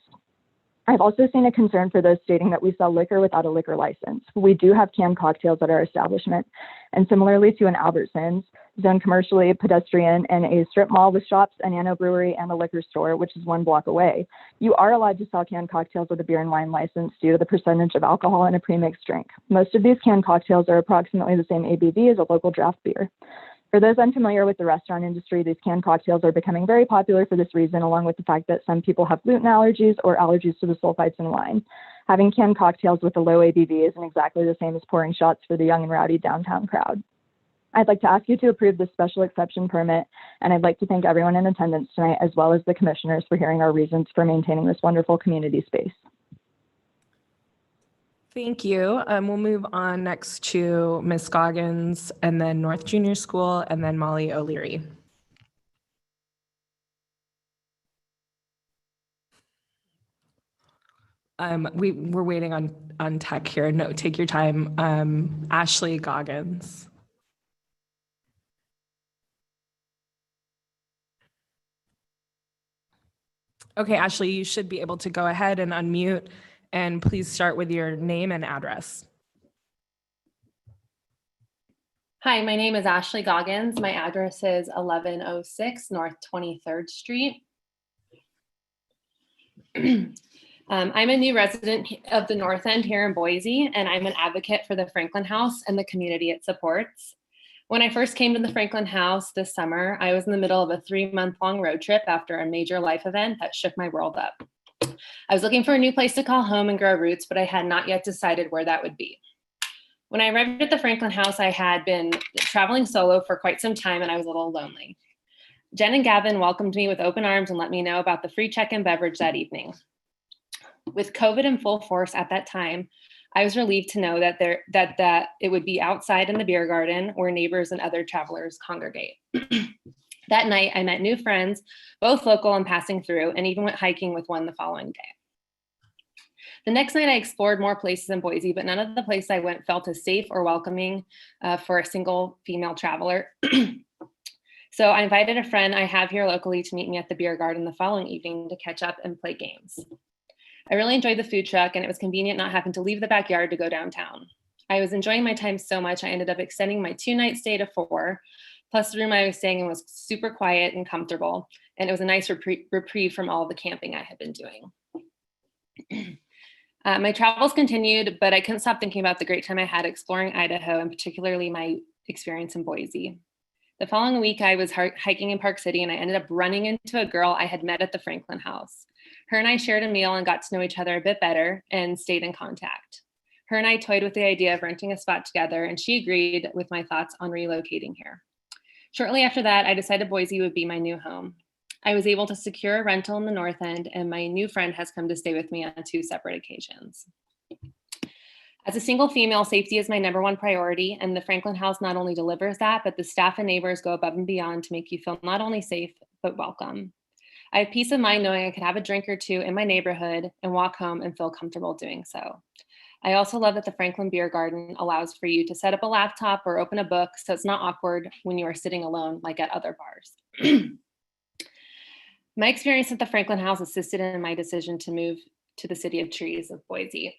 I've also seen a concern for those stating that we sell liquor without a liquor license. We do have canned cocktails at our establishment, and similarly to an Albertsons, zoned commercially, pedestrian, and a strip mall with shops, a nano brewery, and a liquor store, which is 1 block away, you are allowed to sell canned cocktails with a beer and wine license due to the percentage of alcohol in a premixed drink. Most of these canned cocktails are approximately the same ABV as a local draft beer. For those unfamiliar with the restaurant industry, these canned cocktails are becoming very popular for this reason, along with the fact that some people have gluten allergies or allergies to the sulfites in wine. Having canned cocktails with a low ABV isn't exactly the same as pouring shots for the young and rowdy downtown crowd. I'd like to ask you to approve this special exception permit, and I'd like to thank everyone in attendance tonight, as well as the commissioners, for hearing our reasons for maintaining this wonderful community space. Thank you. We'll move on next to Ms. Goggins, and then North Junior School, and then Molly O'Leary. We're waiting on tech here. No, take your time. Ashley Goggins. Okay, Ashley, you should be able to go ahead and unmute, and please start with your name and address. Hi, my name is Ashley Goggins. My address is 1106 North 23rd Street. I'm a new resident of the North End here in Boise, and I'm an advocate for the Franklin House and the community it supports. When I first came to the Franklin House this summer, I was in the middle of a 3-month-long road trip after a major life event that shook my world up. I was looking for a new place to call home and grow roots, but I had not yet decided where that would be. When I arrived at the Franklin House, I had been traveling solo for quite some time, and I was a little lonely. Jen and Gavin welcomed me with open arms and let me know about the free check-in beverage that evening. With COVID in full force at that time, I was relieved to know that it would be outside in the beer garden where neighbors and other travelers congregate. That night, I met new friends, both local and passing through, and even went hiking with one the following day. The next night, I explored more places in Boise, but none of the places I went felt as safe or welcoming for a single female traveler. So I invited a friend I have here locally to meet me at the beer garden the following evening to catch up and play games. I really enjoyed the food truck, and it was convenient not having to leave the backyard to go downtown. I was enjoying my time so much, I ended up extending my 2-night stay to 4, plus the room I was staying in was super quiet and comfortable, and it was a nice reprieve from all the camping I had been doing. My travels continued, but I couldn't stop thinking about the great time I had exploring Idaho, and particularly my experience in Boise. The following week, I was hiking in Park City, and I ended up running into a girl I had met at the Franklin House. Her and I shared a meal and got to know each other a bit better and stayed in contact. Her and I toyed with the idea of renting a spot together, and she agreed with my thoughts on relocating here. Shortly after that, I decided Boise would be my new home. I was able to secure a rental in the North End, and my new friend has come to stay with me on 2 separate occasions. As a single female, safety is my #1 priority, and the Franklin House not only delivers that, but the staff and neighbors go above and beyond to make you feel not only safe, but welcome. I have peace of mind knowing I could have a drink or 2 in my neighborhood and walk home and feel comfortable doing so. I also love that the Franklin Beer Garden allows for you to set up a laptop or open a book so it's not awkward when you are sitting alone like at other bars. My experience at the Franklin House assisted in my decision to move to the City of Trees of Boise.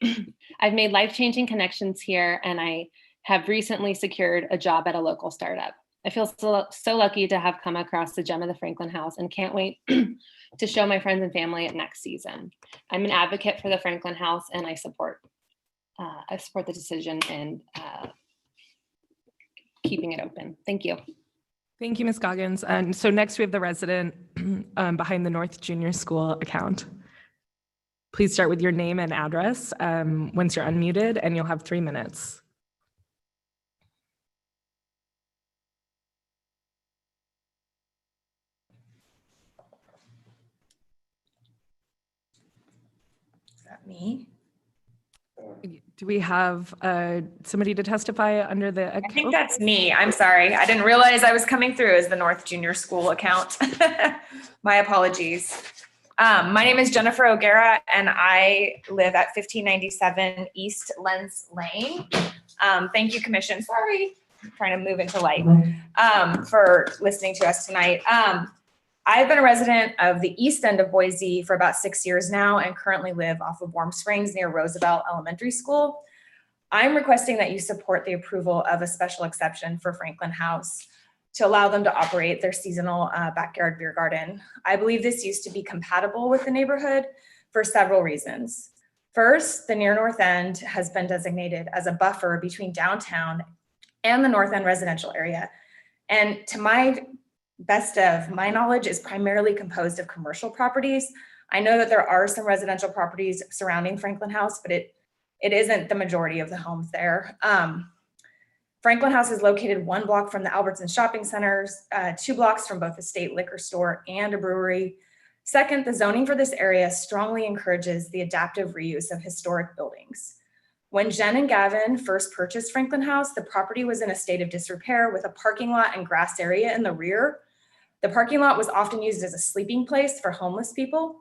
I've made life-changing connections here, and I have recently secured a job at a local startup. I feel so lucky to have come across the gem of the Franklin House and can't wait to show my friends and family it next season. I'm an advocate for the Franklin House, and I support the decision and keeping it open. Thank you. Thank you, Ms. Goggins. And so next we have the resident behind the North Junior School account. Please start with your name and address once you're unmuted, and you'll have 3 minutes. Is that me? Do we have somebody to testify under the account? I think that's me. I'm sorry. I didn't realize I was coming through as the North Junior School account. My apologies. My name is Jennifer O'Gara, and I live at 1597 East Lens Lane. Thank you, Commission. Sorry, I'm trying to move into light, for listening to us tonight. I've been a resident of the east end of Boise for about 6 years now and currently live off of Warm Springs near Roosevelt Elementary School. I'm requesting that you support the approval of a special exception for Franklin House to allow them to operate their seasonal backyard beer garden. I believe this used to be compatible with the neighborhood for several reasons. First, the near north end has been designated as a buffer between downtown and the north end residential area. And to my best of my knowledge, is primarily composed of commercial properties. I know that there are some residential properties surrounding Franklin House, but it isn't the majority of the homes there. Franklin House is located 1 block from the Albertson Shopping Centers, 2 blocks from both a state liquor store and a brewery. Second, the zoning for this area strongly encourages the adaptive reuse of historic buildings. When Jen and Gavin first purchased Franklin House, the property was in a state of disrepair with a parking lot and grass area in the rear. The parking lot was often used as a sleeping place for homeless people,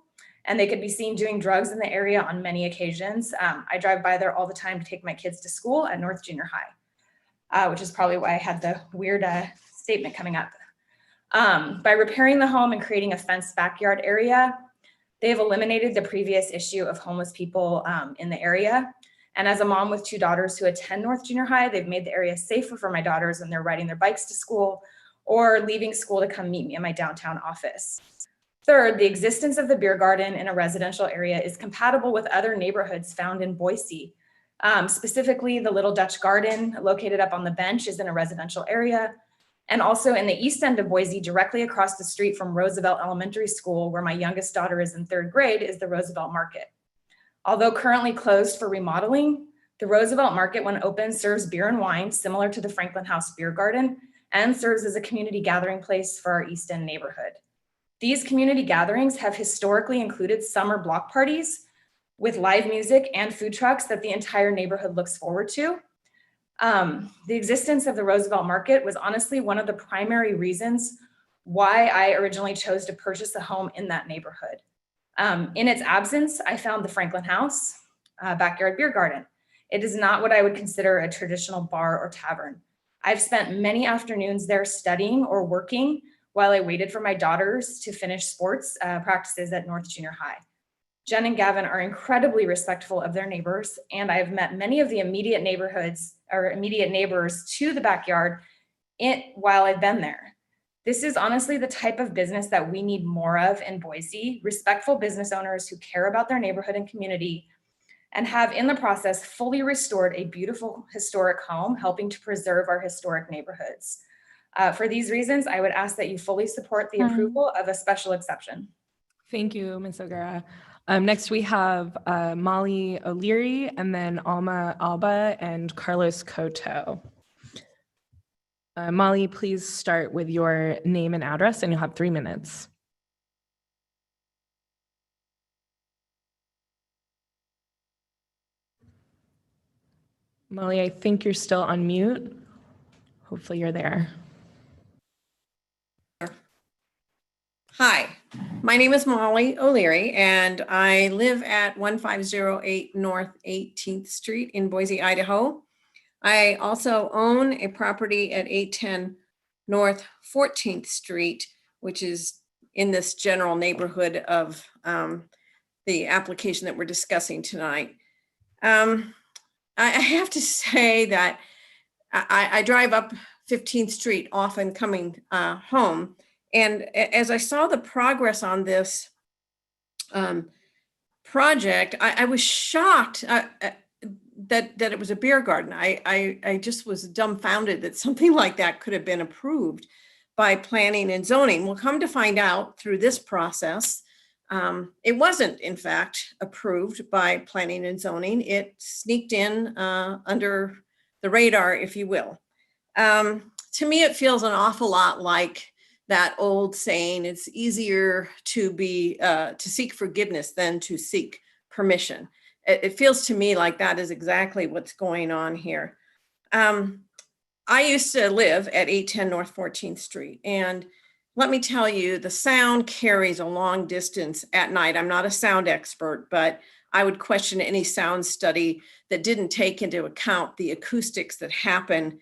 and they could be seen doing drugs in the area on many occasions. I drive by there all the time to take my kids to school at North Junior High, which is probably why I had the weird statement coming up. By repairing the home and creating a fenced backyard area, they have eliminated the previous issue of homeless people in the area. And as a mom with 2 daughters who attend North Junior High, they've made the area safer for my daughters when they're riding their bikes to school or leaving school to come meet me in my downtown office. Third, the existence of the beer garden in a residential area is compatible with other neighborhoods found in Boise. Specifically, the Little Dutch Garden located up on the bench is in a residential area. And also in the east end of Boise, directly across the street from Roosevelt Elementary School, where my youngest daughter is in 3rd grade, is the Roosevelt Market. Although currently closed for remodeling, the Roosevelt Market, when open, serves beer and wine similar to the Franklin House Beer Garden and serves as a community gathering place for our East End neighborhood. These community gatherings have historically included summer block parties with live music and food trucks that the entire neighborhood looks forward to. The existence of the Roosevelt Market was honestly one of the primary reasons why I originally chose to purchase a home in that neighborhood. In its absence, I found the Franklin House backyard beer garden. It is not what I would consider a traditional bar or tavern. I've spent many afternoons there studying or working while I waited for my daughters to finish sports practices at North Junior High. Jen and Gavin are incredibly respectful of their neighbors, and I have met many of the immediate neighbors to the backyard while I've been there. This is honestly the type of business that we need more of in Boise, respectful business owners who care about their neighborhood and community and have in the process fully restored a beautiful historic home, helping to preserve our historic neighborhoods. For these reasons, I would ask that you fully support the approval of a special exception. Thank you, Ms. O'Gara. Next, we have Molly O'Leary, and then Alma Alba and Carlos Coto. Molly, please start with your name and address, and you'll have 3 minutes. Molly, I think you're still on mute. Hopefully you're there. Hi, my name is Molly O'Leary, and I live at 1508 North 18th Street in Boise, Idaho. I also own a property at 810 North 14th Street, which is in this general neighborhood of the application that we're discussing tonight. I have to say that I drive up 15th Street often coming home. And as I saw the progress on this project, I was shocked that it was a beer garden. I just was dumbfounded that something like that could have been approved by planning and zoning. We'll come to find out through this process, it wasn't in fact approved by planning and zoning. It sneaked in under the radar, if you will. To me, it feels an awful lot like that old saying, it's easier to seek forgiveness than to seek permission. It feels to me like that is exactly what's going on here. I used to live at 810 North 14th Street, and let me tell you, the sound carries a long distance at night. I'm not a sound expert, but I would question any sound study that didn't take into account the acoustics that happen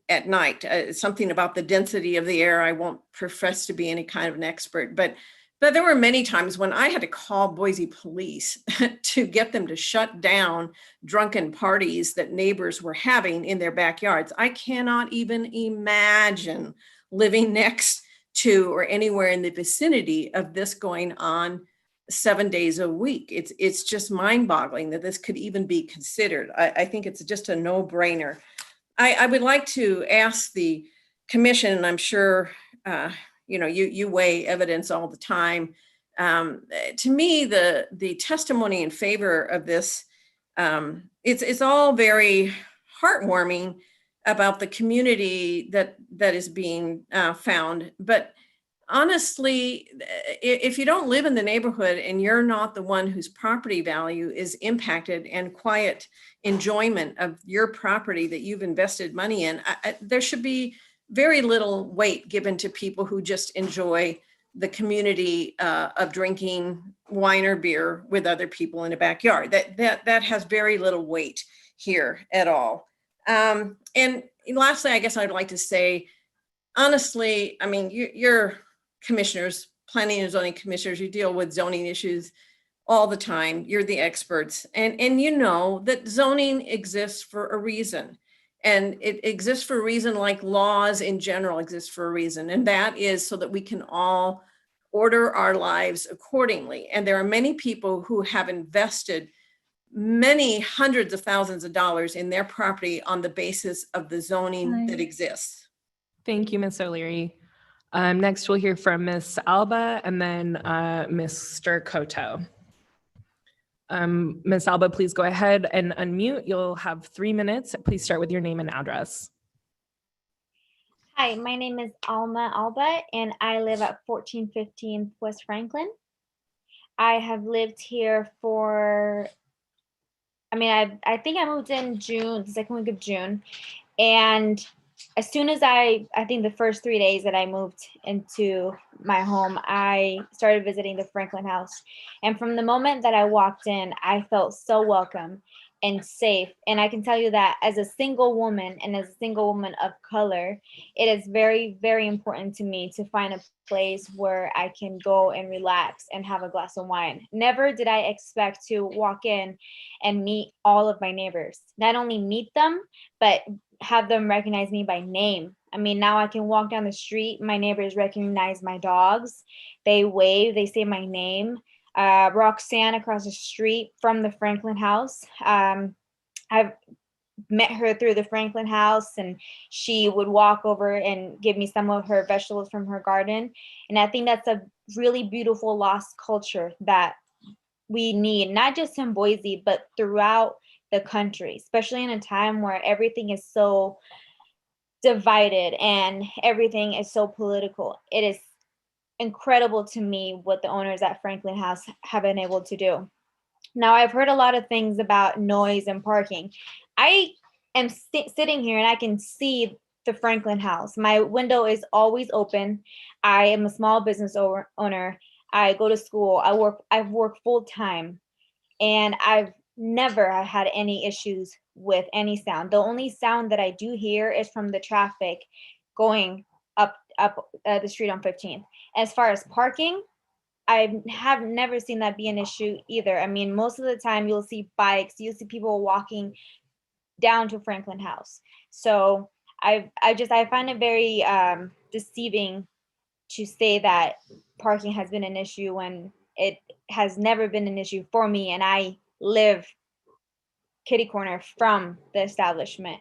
at night. Something about the density of the air. I won't profess to be any kind of an expert, but there were many times when I had to call Boise police to get them to shut down drunken parties that neighbors were having in their backyards. I cannot even imagine living next to or anywhere in the vicinity of this going on 7 days a week. It's just mind-boggling that this could even be considered. I think it's just a no-brainer. I would like to ask the commission, and I'm sure you weigh evidence all the time. To me, the testimony in favor of this, it's all very heartwarming about the community that is being found. But honestly, if you don't live in the neighborhood and you're not the one whose property value is impacted and quiet enjoyment of your property that you've invested money in, there should be very little weight given to people who just enjoy the community of drinking wine or beer with other people in a backyard. That has very little weight here at all. And lastly, I guess I'd like to say, honestly, I mean, you're commissioners, planning and zoning commissioners, you deal with zoning issues all the time. You're the experts. And you know that zoning exists for a reason. And it exists for a reason like laws in general exist for a reason. And that is so that we can all order our lives accordingly. And there are many people who have invested many hundreds of thousands of dollars in their property on the basis of the zoning that exists. Thank you, Ms. O'Leary. Next, we'll hear from Ms. Alba and then Mr. Koto. Ms. Alba, please go ahead and unmute. You'll have 3 minutes. Please start with your name and address. Hi, my name is Alma Alba, and I live at 1415 West Franklin. I have lived here for, I think I moved in June, the second week of June. And as soon as I think the first 3 days that I moved into my home, I started visiting the Franklin House. And from the moment that I walked in, I felt so welcome and safe. And I can tell you that as a single woman and as a single woman of color, it is very, very important to me to find a place where I can go and relax and have a glass of wine. Never did I expect to walk in and meet all of my neighbors. Not only meet them, but have them recognize me by name. I mean, now I can walk down the street, my neighbors recognize my dogs, they wave, they say my name. Roxanne across the street from the Franklin House. I've met her through the Franklin House, and she would walk over and give me some of her vegetables from her garden. And I think that's a really beautiful lost culture that we need, not just in Boise, but throughout the country, especially in a time where everything is so divided and everything is so political. It is incredible to me what the owners at Franklin House have been able to do. Now, I've heard a lot of things about noise and parking. I am sitting here and I can see the Franklin House. My window is always open. I am a small business owner. I go to school. I've worked full time, and I've never had any issues with any sound. The only sound that I do hear is from the traffic going up the street on 15th. As far as parking, I have never seen that be an issue either. I mean, most of the time you'll see bikes, you'll see people walking down to Franklin House. So I find it very deceiving to say that parking has been an issue when it has never been an issue for me, and I live kitty corner from the establishment.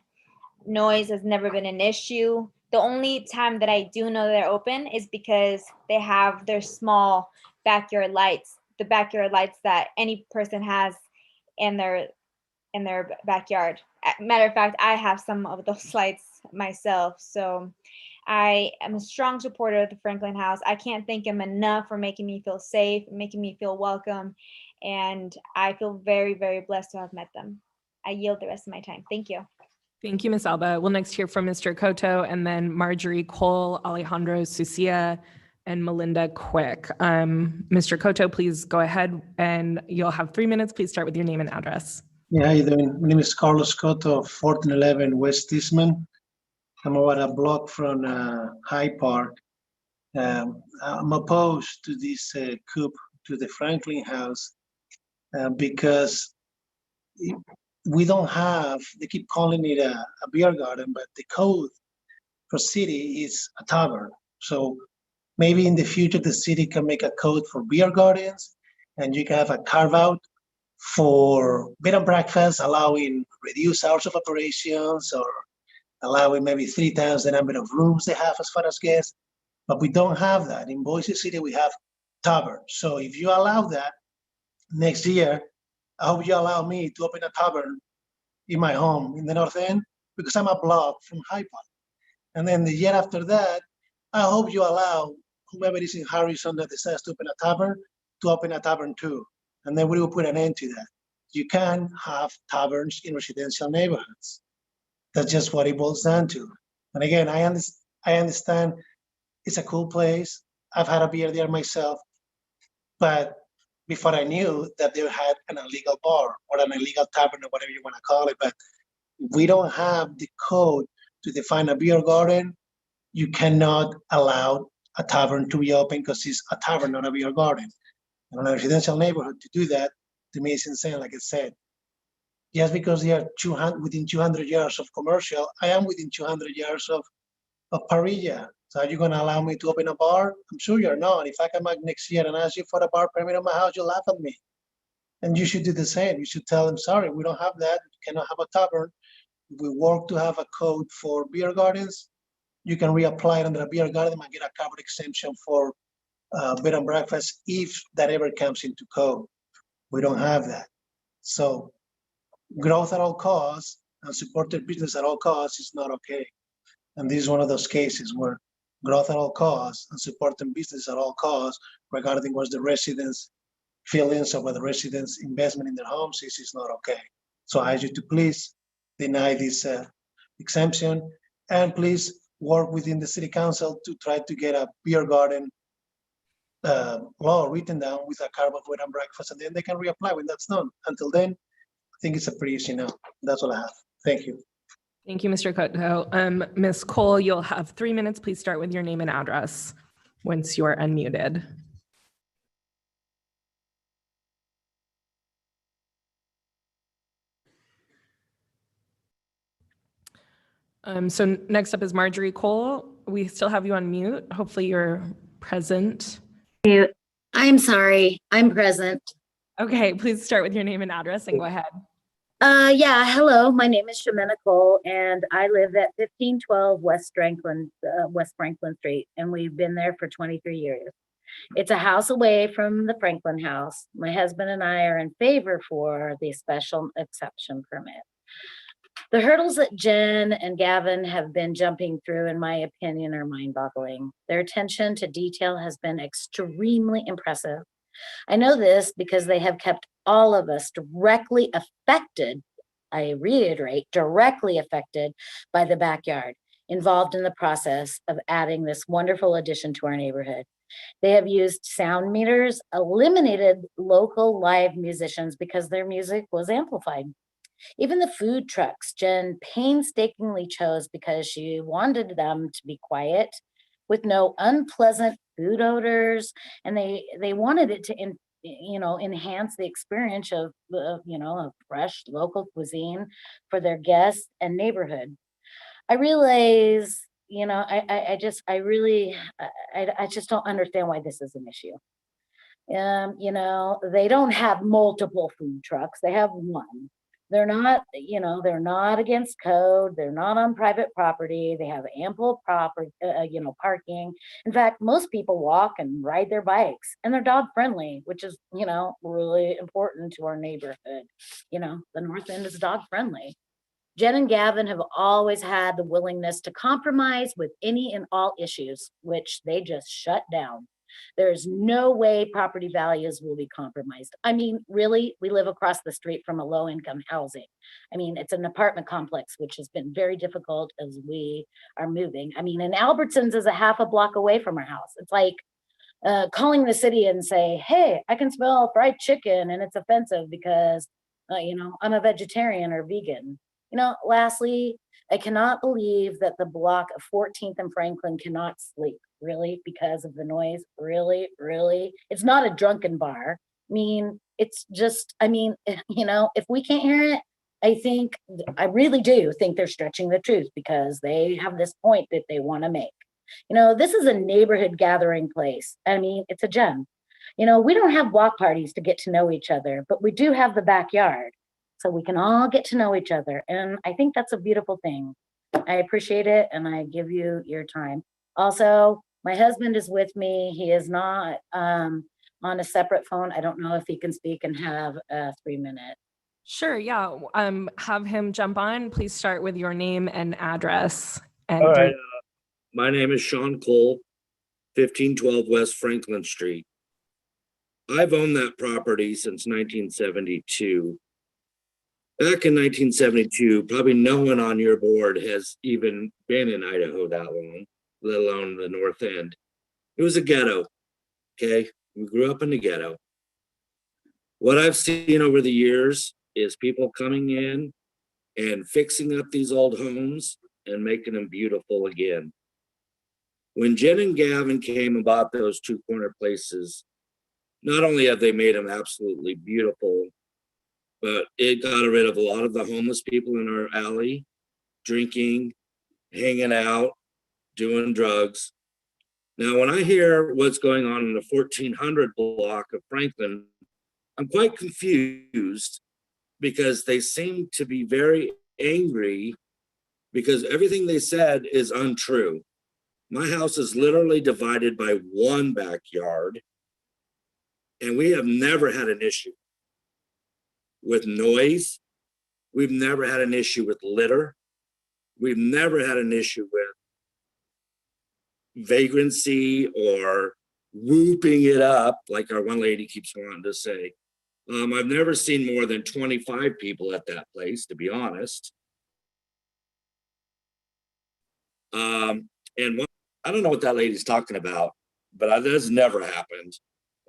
Noise has never been an issue. The only time that I do know they're open is because they have their small backyard lights, the backyard lights that any person has in their backyard. Matter of fact, I have some of those lights myself. So I am a strong supporter of the Franklin House. I can't thank them enough for making me feel safe, making me feel welcome. And I feel very, very blessed to have met them. I yield the rest of my time. Thank you. Thank you, Ms. Alba. We'll next hear from Mr. Cotto and then Marjorie Cole, Alejandro Sucia, and Melinda Quick. Mr. Cotto, please go ahead and you'll have 3 minutes. Please start with your name and address. Yeah, how you doing? My name is Carlos Cotto of 1411 West Eastman. I'm about a block from Hyde Park. I'm opposed to this coup to the Franklin House because we don't have, they keep calling it a beer garden, but the code for city is a tavern. So maybe in the future, the city can make a code for beer gardens and you can have a carve out for bed and breakfast, allowing reduced hours of operations or allowing maybe 3 times the number of rooms they have as far as guests. But we don't have that. In Boise City, we have taverns. So if you allow that next year, I hope you allow me to open a tavern in my home in the North End because I'm a block from Hyde Park. And then the year after that, I hope you allow whoever is in Harrison that decides to open a tavern to open a tavern too. And then we will put an end to that. You can't have taverns in residential neighborhoods. That's just what it boils down to. And again, I understand it's a cool place. I've had a beer there myself, but before I knew that they had an illegal bar or an illegal tavern or whatever you want to call it, but we don't have the code to define a beer garden. You cannot allow a tavern to be open because it's a tavern, not a beer garden. And in a residential neighborhood, to do that, to me, is insane, like I said. Just because they are within 200 yards of commercial, I am within 200 yards of Parrilla. So are you going to allow me to open a bar? I'm sure you're not. If I come back next year and ask you for a bar permit on my house, you'll laugh at me. And you should do the same. You should tell them, sorry, we don't have that. You cannot have a tavern. If we work to have a code for beer gardens, you can reapply it under a beer garden and get a covered exemption for bed and breakfast if that ever comes into code. We don't have that. So growth at all costs and supported business at all costs is not okay. And this is one of those cases where growth at all costs and supporting business at all costs regarding what the residents' feelings or what the residents' investment in their homes is not okay. So I ask you to please deny this exemption and please work within the city council to try to get a beer garden law written down with a carve of bed and breakfast, and then they can reapply when that's done. Until then, I think it's a pretty easy no. That's all I have. Thank you. Thank you, Mr. Cotto. Ms. Cole, you'll have 3 minutes. Please start with your name and address once you are unmuted. So next up is Marjorie Cole. We still have you on mute. Hopefully you're present. I'm sorry, I'm present. Okay, please start with your name and address and go ahead. Yeah, hello, my name is Shemina Cole and I live at 1512 West Franklin Street, and we've been there for 23 years. It's a house away from the Franklin House. My husband and I are in favor for the special exception permit. The hurdles that Jen and Gavin have been jumping through, in my opinion, are mind-boggling. Their attention to detail has been extremely impressive. I know this because they have kept all of us directly affected, I reiterate, directly affected by the backyard, involved in the process of adding this wonderful addition to our neighborhood. They have used sound meters, eliminated local live musicians because their music was amplified. Even the food trucks Jen painstakingly chose because she wanted them to be quiet with no unpleasant food odors, and they wanted it to enhance the experience of a fresh local cuisine for their guests and neighborhood. I realize, I just don't understand why this is an issue. They don't have multiple food trucks, they have one. They're not against code. They're not on private property. They have ample parking. In fact, most people walk and ride their bikes, and they're dog friendly, which is, really important to our neighborhood. The North End is dog friendly. Jen and Gavin have always had the willingness to compromise with any and all issues, which they just shut down. There's no way property values will be compromised. I mean, really, we live across the street from a low-income housing. I mean, it's an apartment complex, which has been very difficult as we are moving. I mean, and Albertsons is a half a block away from our house. It's like calling the city and say, hey, I can smell fried chicken and it's offensive because, you know, I'm a vegetarian or vegan. You know, lastly, I cannot believe that the block of 14th and Franklin cannot sleep, really, because of the noise. Really, really. It's not a drunken bar. I mean, it's just, I mean, you know, if we can't hear it, I really do think they're stretching the truth because they have this point that they want to make. You know, this is a neighborhood gathering place. I mean, it's a gem. You know, we don't have block parties to get to know each other, but we do have the backyard. So we can all get to know each other. And I think that's a beautiful thing. I appreciate it. And I give you your time. Also, my husband is with me. He is not on a separate phone. I don't know if he can speak and have 3 minutes. Sure, yeah. Have him jump on. Please start with your name and address. And all right. My name is Sean Cole, 1512 West Franklin Street. I've owned that property since 1972. Back in 1972, probably no one on your board has even been in Idaho that long, let alone the North End. It was a ghetto, okay? We grew up in the ghetto. What I've seen over the years is people coming in and fixing up these old homes and making them beautiful again. When Jen and Gavin came and bought those two corner places, not only have they made them absolutely beautiful, but it got rid of a lot of the homeless people in our alley, drinking, hanging out, doing drugs. Now, when I hear what's going on in the 1400 block of Franklin, I'm quite confused because they seem to be very angry because everything they said is untrue. My house is literally divided by one backyard, and we have never had an issue with noise. We've never had an issue with litter. We've never had an issue with vagrancy or whooping it up, like our one lady keeps wanting to say. I've never seen more than 25 people at that place, to be honest. And I don't know what that lady's talking about, but that has never happened.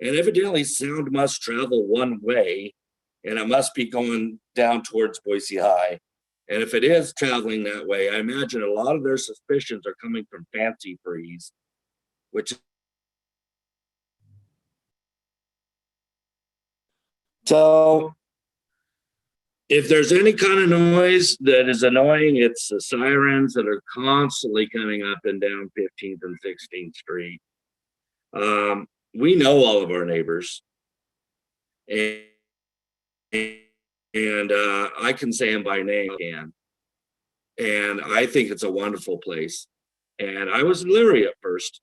And evidently sound must travel one way, and it must be going down towards Boise High. And if it is traveling that way, I imagine a lot of their suspicions are coming from Fancy Freeze, which. So if there's any kind of noise that is annoying, it's the sirens that are constantly coming up and down 15th and 16th Street. We know all of our neighbors. And I can say them by name, and I think it's a wonderful place. And I was leery at first,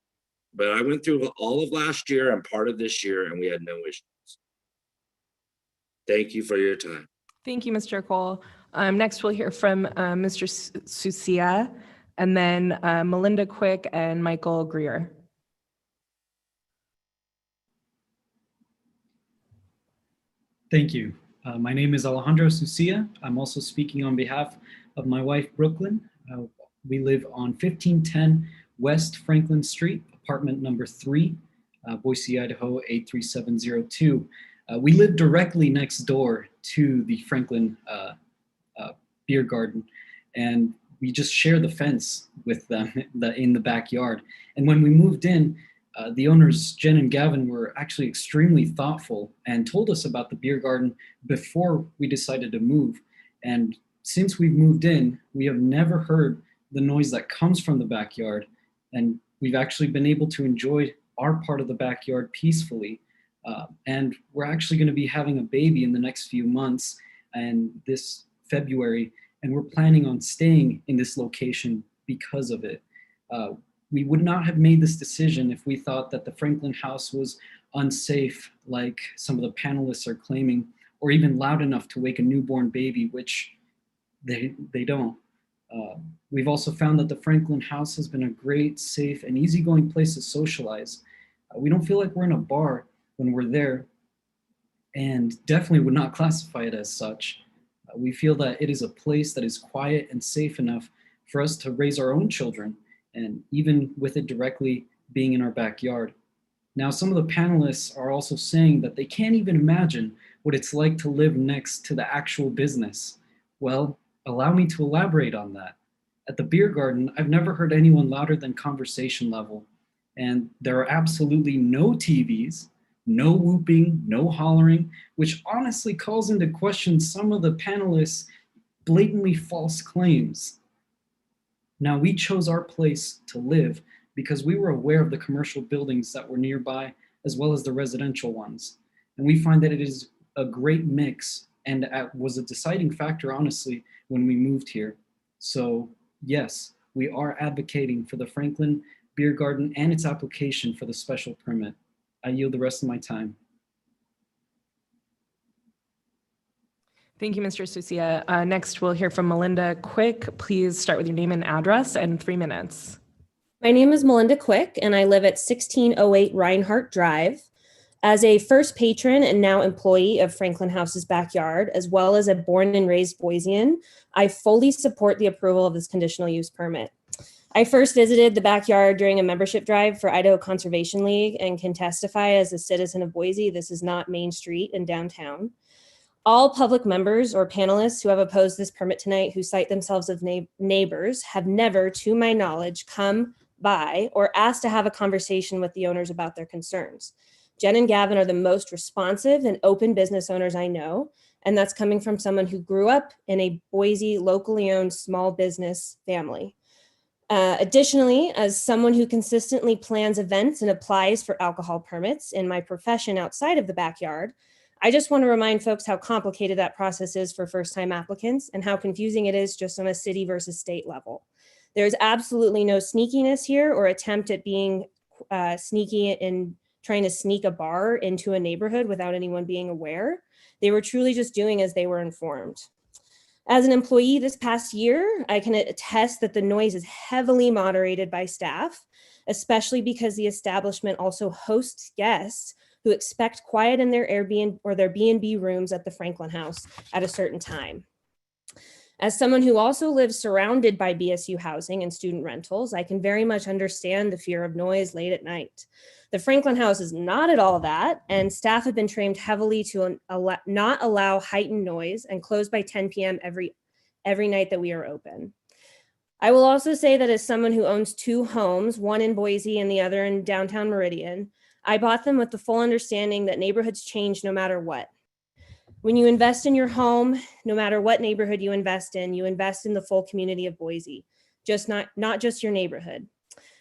but I went through all of last year and part of this year, and we had no issues. Thank you for your time. Thank you, Mr. Cole. Next, we'll hear from Mr. Susia, and then Melinda Quick and Michael Greer. Thank you. My name is Alejandro Sucia. I'm also speaking on behalf of my wife, Brooklyn. We live on 1510 West Franklin Street, apartment number 3, Boise, Idaho 83702. We live directly next door to the Franklin beer garden, and we just share the fence with them in the backyard. And when we moved in, the owners, Jen and Gavin, were actually extremely thoughtful and told us about the beer garden before we decided to move. And since we've moved in, we have never heard the noise that comes from the backyard. And we've actually been able to enjoy our part of the backyard peacefully. And we're actually going to be having a baby in the next few months and this February. And we're planning on staying in this location because of it. We would not have made this decision if we thought that the Franklin house was unsafe, like some of the panelists are claiming, or even loud enough to wake a newborn baby, which they don't. We've also found that the Franklin house has been a great, safe, and easygoing place to socialize. We don't feel like we're in a bar when we're there, and definitely would not classify it as such. We feel that it is a place that is quiet and safe enough for us to raise our own children, and even with it directly being in our backyard. Now, some of the panelists are also saying that they can't even imagine what it's like to live next to the actual business. Well, allow me to elaborate on that. At the beer garden, I've never heard anyone louder than conversation level. And there are absolutely no TVs, no whooping, no hollering, which honestly calls into question some of the panelists' blatantly false claims. Now, we chose our place to live because we were aware of the commercial buildings that were nearby, as well as the residential ones. And we find that it is a great mix and was a deciding factor, honestly, when we moved here. So yes, we are advocating for the Franklin Beer Garden and its application for the special permit. I yield the rest of my time. Thank you, Mr. Sucia. Next, we'll hear from Melinda Quick. Please start with your name and address and 3 minutes. My name is Melinda Quick, and I live at 1608 Reinhardt Drive. As a first patron and now employee of Franklin House's backyard, as well as a born and raised Boisean, I fully support the approval of this conditional use permit. I first visited the backyard during a membership drive for Idaho Conservation League and can testify as a citizen of Boise, this is not Main Street in downtown. All public members or panelists who have opposed this permit tonight who cite themselves as neighbors have never, to my knowledge, come by or asked to have a conversation with the owners about their concerns. Jen and Gavin are the most responsive and open business owners I know, and that's coming from someone who grew up in a Boise locally owned small business family. Additionally, as someone who consistently plans events and applies for alcohol permits in my profession outside of the backyard, I just want to remind folks how complicated that process is for first-time applicants and how confusing it is just on a city versus state level. There's absolutely no sneakiness here or attempt at being sneaky and trying to sneak a bar into a neighborhood without anyone being aware. They were truly just doing as they were informed. As an employee this past year, I can attest that the noise is heavily moderated by staff, especially because the establishment also hosts guests who expect quiet in their Airbnb or their B&B rooms at the Franklin House at a certain time. As someone who also lives surrounded by BSU housing and student rentals, I can very much understand the fear of noise late at night. The Franklin House is not at all that, and staff have been trained heavily to not allow heightened noise and close by 10 p.m. every night that we are open. I will also say that as someone who owns 2 homes, one in Boise and the other in downtown Meridian, I bought them with the full understanding that neighborhoods change no matter what. When you invest in your home, no matter what neighborhood you invest in the full community of Boise, just not just your neighborhood.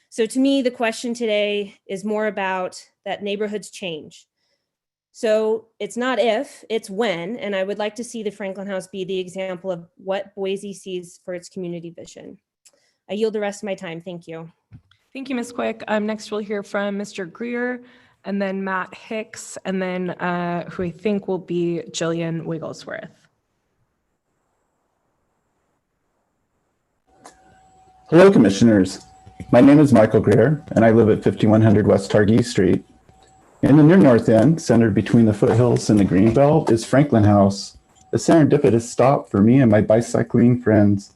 So to me, the question today is more about that neighborhoods change. So it's not if, it's when, and I would like to see the Franklin House be the example of what Boise sees for its community vision. I yield the rest of my time. Thank you. Thank you, Ms. Quick. Next, we'll hear from Mr. Greer, and then Matt Hicks, and then who I think will be Jillian Wigglesworth. Hello, Commissioners. My name is Michael Greer, and I live at 5100 West Targhee Street. In the near north end, centered between the foothills and the Greenbelt, is Franklin House, a serendipitous stop for me and my bicycling friends.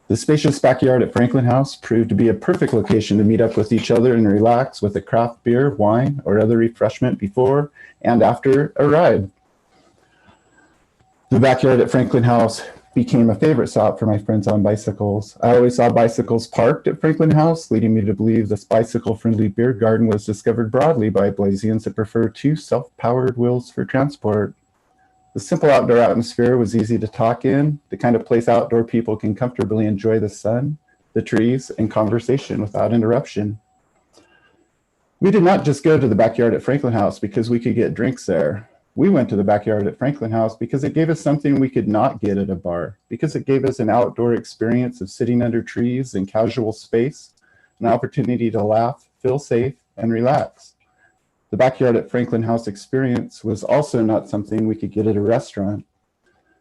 The spacious backyard at Franklin House proved to be a perfect location to meet up with each other and relax with a craft beer, wine, or other refreshment before and after a ride. The backyard at Franklin House became a favorite stop for my friends on bicycles. I always saw bicycles parked at Franklin House, leading me to believe this bicycle-friendly beer garden was discovered broadly by Boiseans that prefer 2 self-powered wheels for transport. The simple outdoor atmosphere was easy to talk in, the kind of place outdoor people can comfortably enjoy the sun, the trees, and conversation without interruption. We did not just go to the backyard at Franklin House because we could get drinks there. We went to the backyard at Franklin House because it gave us something we could not get at a bar, because it gave us an outdoor experience of sitting under trees in casual space, an opportunity to laugh, feel safe, and relax. The backyard at Franklin House experience was also not something we could get at a restaurant.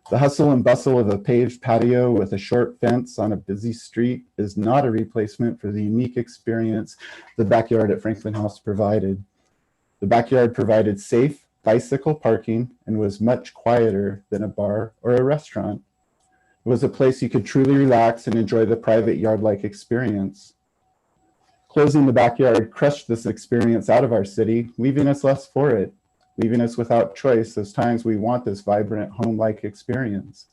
The hustle and bustle of a paved patio with a short fence on a busy street is not a replacement for the unique experience the backyard at Franklin House provided. The backyard provided safe bicycle parking and was much quieter than a bar or a restaurant. It was a place you could truly relax and enjoy the private yard-like experience. Closing the backyard crushed this experience out of our city, leaving us less for it, leaving us without choice those times we want this vibrant home-like experience.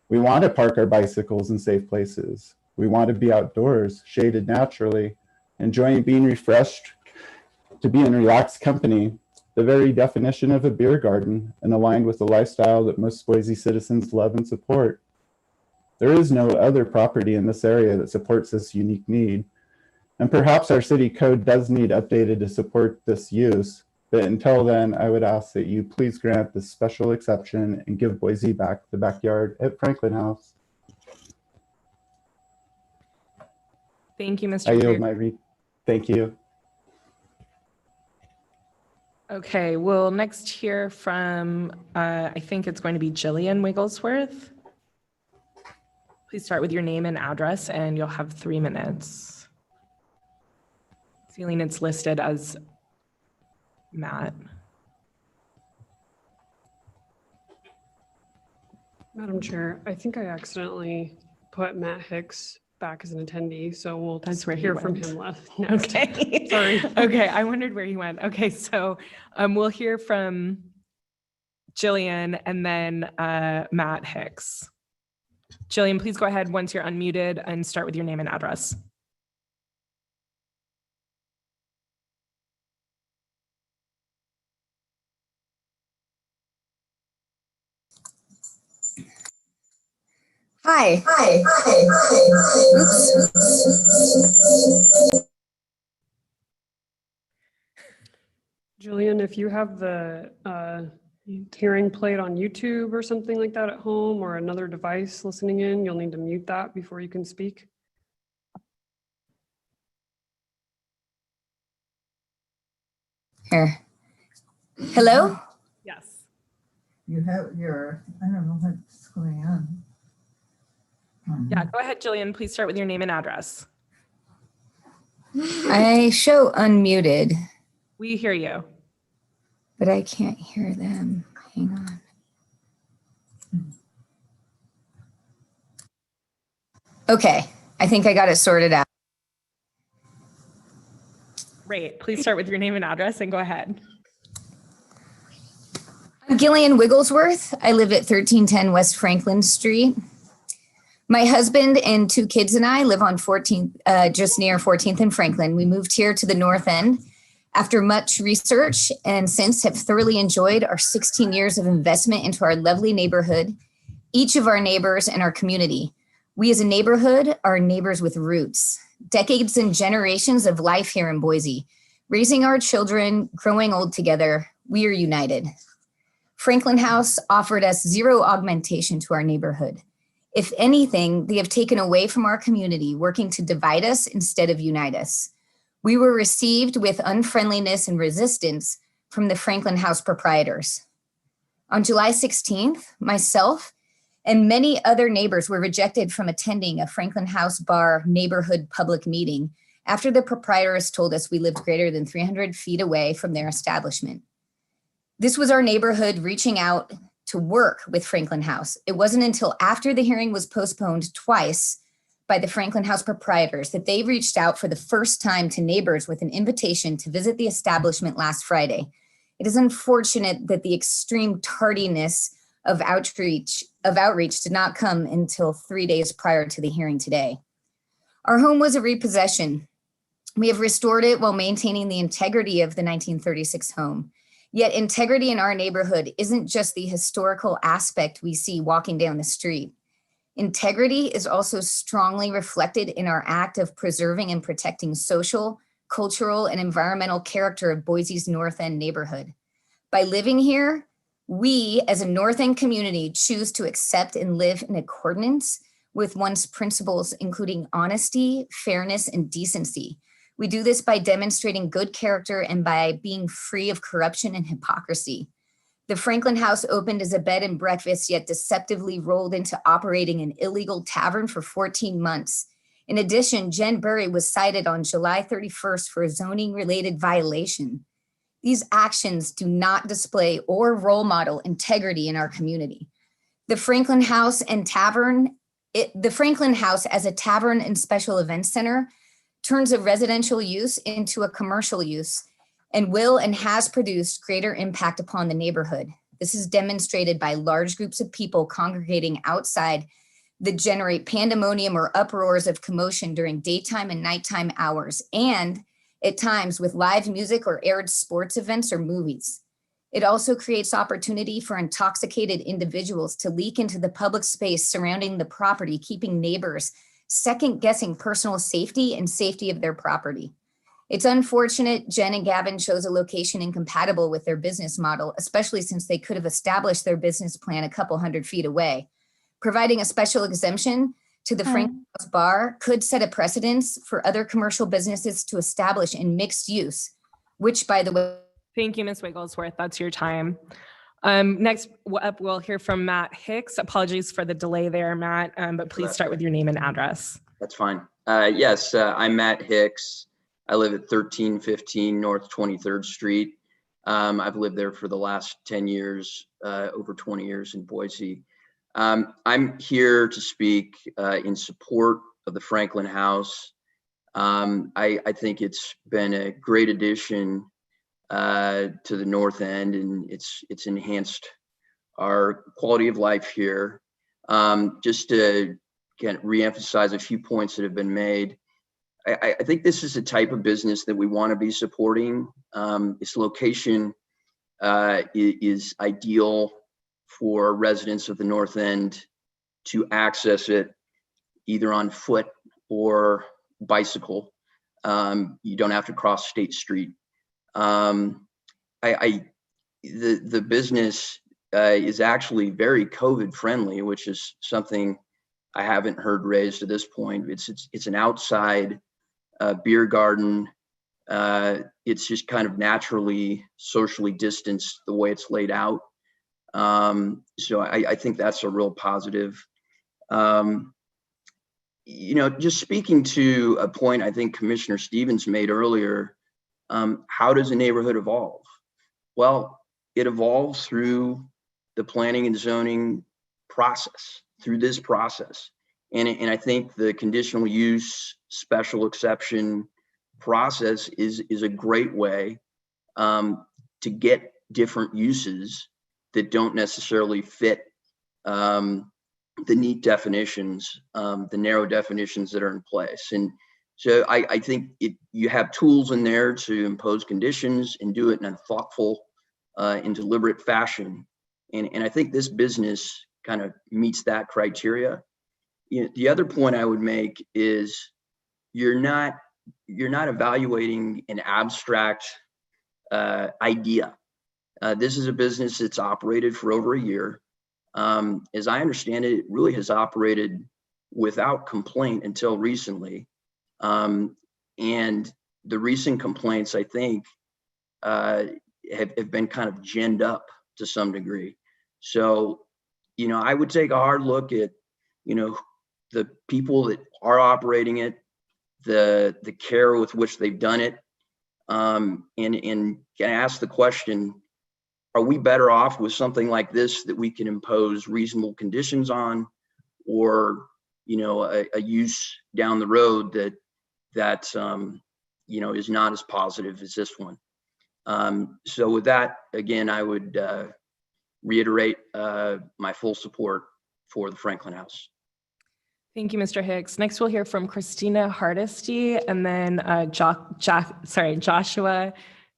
We want to park our bicycles in safe places. We want to be outdoors, shaded naturally, enjoying being refreshed, to be in relaxed company, the very definition of a beer garden, and aligned with the lifestyle that most Boise citizens love and support. There is no other property in this area that supports this unique need. And perhaps our city code does need updated to support this use, but until then, I would ask that you please grant this special exception and give Boise back the backyard at Franklin House. Thank you, Mr. I Greer. yield my thank you. Okay, we'll next hear from, I think it's going to be Jillian Wigglesworth. Please start with your name and address, and you'll have 3 minutes. Feeling it's listed as Matt. Madam Chair, I think I accidentally put Matt Hicks back as an attendee, so we'll That's where he hear from went. him next. Okay. Sorry. Okay, I wondered where he went. Okay, so we'll hear from Jillian and then Matt Hicks. Jillian, please go ahead once you're unmuted and start with your name and address. Hi. Oops. Jillian, if you have the hearing played on YouTube or something like that at home or another device listening in, you'll need to mute that before you can speak. Here. Hello? Yes. You have your, I don't know what's going on. Yeah, go ahead, Jillian. Please start with your name and address. I show unmuted, We hear you. but I can't hear them. Hang on. Okay, I think I got it sorted out. Great. Please start with your name and address and go ahead. I'm Gillian Wigglesworth. I live at 1310 West Franklin Street. My husband and 2 kids and I live on 14th, just near 14th and Franklin. We moved here to the north end after much research and since have thoroughly enjoyed our 16 years of investment into our lovely neighborhood, each of our neighbors and our community. We as a neighborhood are neighbors with roots, decades and generations of life here in Boise, raising our children, growing old together. We are united. Franklin House offered us zero augmentation to our neighborhood. If anything, they have taken away from our community, working to divide us instead of unite us. We were received with unfriendliness and resistance from the Franklin House proprietors. On July 16th, myself and many other neighbors were rejected from attending a Franklin House Bar neighborhood public meeting after the proprietors told us we lived greater than 300 feet away from their establishment. This was our neighborhood reaching out to work with Franklin House. It wasn't until after the hearing was postponed twice by the Franklin House proprietors that they reached out for the first time to neighbors with an invitation to visit the establishment last Friday. It is unfortunate that the extreme tardiness of outreach did not come until 3 days prior to the hearing today. Our home was a repossession. We have restored it while maintaining the integrity of the 1936 home. Yet integrity in our neighborhood isn't just the historical aspect we see walking down the street. Integrity is also strongly reflected in our act of preserving and protecting social, cultural, and environmental character of Boise's North End neighborhood. By living here, we as a North End community choose to accept and live in accordance with one's principles, including honesty, fairness, and decency. We do this by demonstrating good character and by being free of corruption and hypocrisy. The Franklin House opened as a bed and breakfast, yet deceptively rolled into operating an illegal tavern for 14 months. In addition, Jen Burry was cited on July 31st for a zoning-related violation. These actions do not display or role model integrity in our community. The Franklin House and Tavern, the Franklin House as a tavern and special events center turns a residential use into a commercial use and will and has produced greater impact upon the neighborhood. This is demonstrated by large groups of people congregating outside that generate pandemonium or uproars of commotion during daytime and nighttime hours, and at times with live music or aired sports events or movies. It also creates opportunity for intoxicated individuals to leak into the public space surrounding the property, keeping neighbors second guessing personal safety and safety of their property. It's unfortunate Jen and Gavin chose a location incompatible with their business model, especially since they could have established their business plan a couple 100 feet away. Providing a special exemption to the Franklin House Bar could set a precedence for other commercial businesses to establish in mixed use, which, by the way. Thank you, Ms. Wigglesworth. That's your time. Next up, we'll hear from Matt Hicks. Apologies for the delay there, Matt, but please start with your name and address. That's fine. Yes, I'm Matt Hicks. I live at 1315 North 23rd Street. I've lived there for the last 10 years, over 20 years in Boise. I'm here to speak in support of the Franklin House. I think it's been a great addition to the North End, and it's enhanced our quality of life here. Just to reemphasize a few points that have been made, I think this is the type of business that we want to be supporting. Its location is ideal for residents of the North End to access it either on foot or bicycle. You don't have to cross State Street. The business is actually very COVID friendly, which is something I haven't heard raised to this point. It's an outside beer garden. It's just kind of naturally socially distanced the way it's laid out. So I think that's a real positive. Just speaking to a point I think Commissioner Stevens made earlier, how does a neighborhood evolve? Well, it evolves through the planning and zoning process, through this process. And I think the conditional use special exception process is a great way to get different uses that don't necessarily fit the neat definitions, the narrow definitions that are in place. And so I think you have tools in there to impose conditions and do it in a thoughtful and deliberate fashion. And I think this business kind of meets that criteria. The other point I would make is you're not evaluating an abstract idea. This is a business that's operated for over a year. As I understand it, it really has operated without complaint until recently. And the recent complaints, I think, have been kind of ginned up to some degree. So, I would take a hard look at, the people that are operating it, the care with which they've done it, and ask the question, are we better off with something like this that we can impose reasonable conditions on, or, a use down the road that is not as positive as this one. So with that, again, I would reiterate my full support for the Franklin House. Thank you, Mr. Hicks. Next, we'll hear from Christina Hardesty, and then Joshua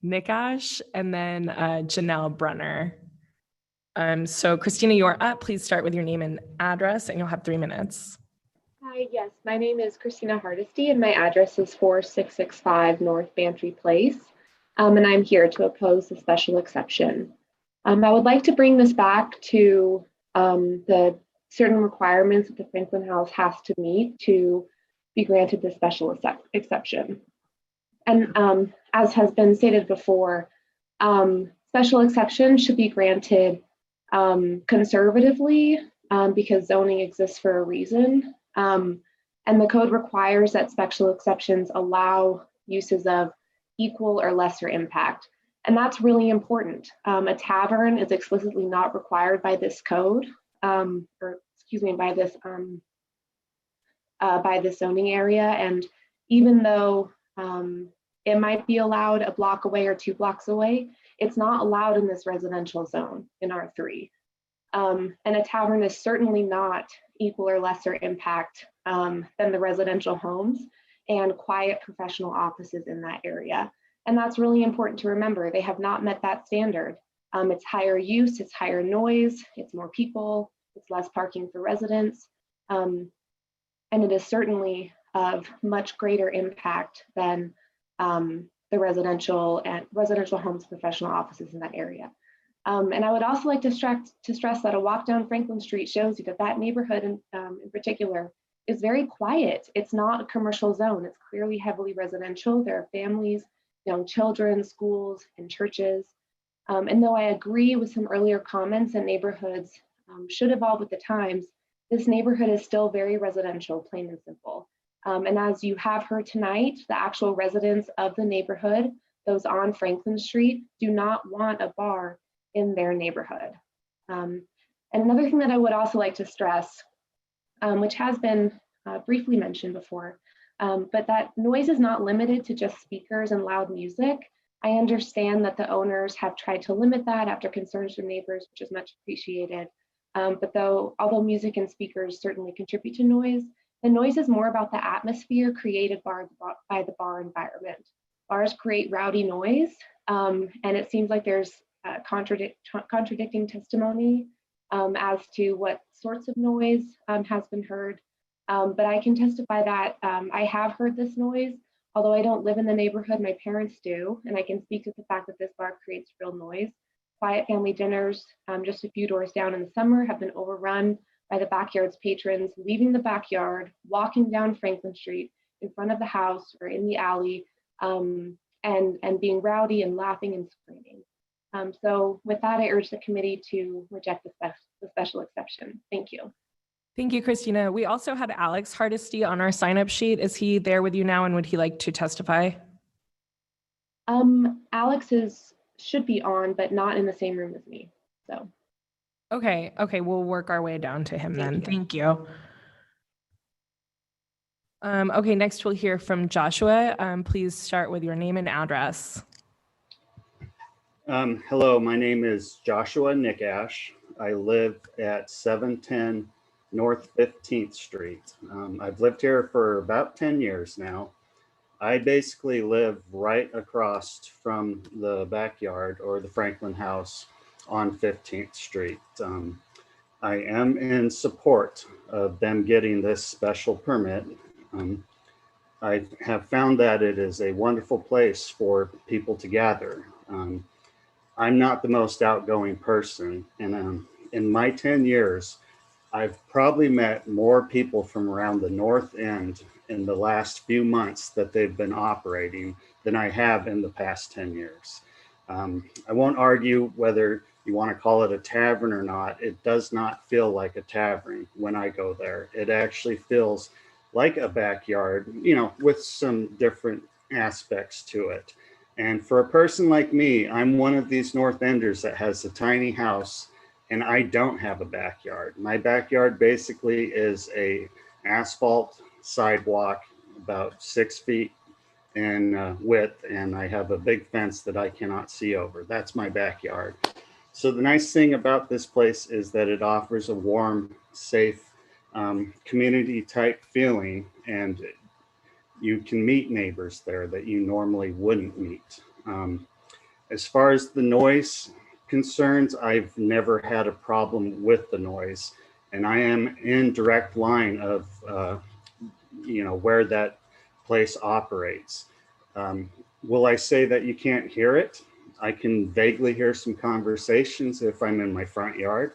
Nikash, and then Janelle Brunner. So Christina, you're up. Please start with your name and address, and you'll have 3 minutes. Hi, yes, my name is Christina Hardesty, and my address is 4665 North Bantry Place, and I'm here to oppose the special exception. I would like to bring this back to the certain requirements that the Franklin House has to meet to be granted the special exception. And as has been stated before, special exception should be granted conservatively because zoning exists for a reason. And the code requires that special exceptions allow uses of equal or lesser impact. And that's really important. A tavern is explicitly not required by this code, or excuse me, by this zoning area. And even though it might be allowed a block away or 2 blocks away, it's not allowed in this residential zone in R3. And a tavern is certainly not equal or lesser impact than the residential homes and quiet professional offices in that area. And that's really important to remember. They have not met that standard. It's higher use, it's higher noise, it's more people, it's less parking for residents. And it is certainly of much greater impact than the residential homes, professional offices in that area. And I would also like to stress that a walk down Franklin Street shows you that that neighborhood in particular is very quiet. It's not a commercial zone. It's clearly heavily residential. There are families, young children, schools, and churches. And though I agree with some earlier comments that neighborhoods should evolve with the times, this neighborhood is still very residential, plain and simple. And as you have heard tonight, the actual residents of the neighborhood, those on Franklin Street, do not want a bar in their neighborhood. And another thing that I would also like to stress, which has been briefly mentioned before, but that noise is not limited to just speakers and loud music. I understand that the owners have tried to limit that after concerns from neighbors, which is much appreciated. But although music and speakers certainly contribute to noise, the noise is more about the atmosphere created by the bar environment. Bars create rowdy noise, and it seems like there's contradicting testimony as to what sorts of noise has been heard. But I can testify that I have heard this noise. Although I don't live in the neighborhood, my parents do, and I can speak to the fact that this bar creates real noise. Quiet family dinners just a few doors down in the summer have been overrun by the backyard's patrons leaving the backyard, walking down Franklin Street in front of the house or in the alley, and being rowdy and laughing and screaming. So with that, I urge the committee to reject the special exception. Thank you. Thank you, Christina. We also had Alex Hardesty on our sign-up sheet. Is he there with you now, and would he like to testify? Alex should be on, but not in the same room as me. So. Okay, we'll work our way down to him then. Thank you. Okay, next we'll hear from Joshua. Please start with your name and address. Hello, my name is Joshua Nickash. I live at 710 North 15th Street. I've lived here for about 10 years now. I basically live right across from the backyard or the Franklin house on 15th Street. I am in support of them getting this special permit. I have found that it is a wonderful place for people to gather. I'm not the most outgoing person, and in my 10 years, I've probably met more people from around the North End in the last few months that they've been operating than I have in the past 10 years. I won't argue whether you want to call it a tavern or not. It does not feel like a tavern when I go there. It actually feels like a backyard, with some different aspects to it. And for a person like me, I'm one of these North Enders that has a tiny house and I don't have a backyard. My backyard basically is a asphalt sidewalk about 6 feet in width, and I have a big fence that I cannot see over. That's my backyard. So the nice thing about this place is that it offers a warm, safe, community type feeling, and you can meet neighbors there that you normally wouldn't meet. As far as the noise concerns, I've never had a problem with the noise, and I am in direct line of where that place operates. Will I say that you can't hear it? I can vaguely hear some conversations if I'm in my front yard.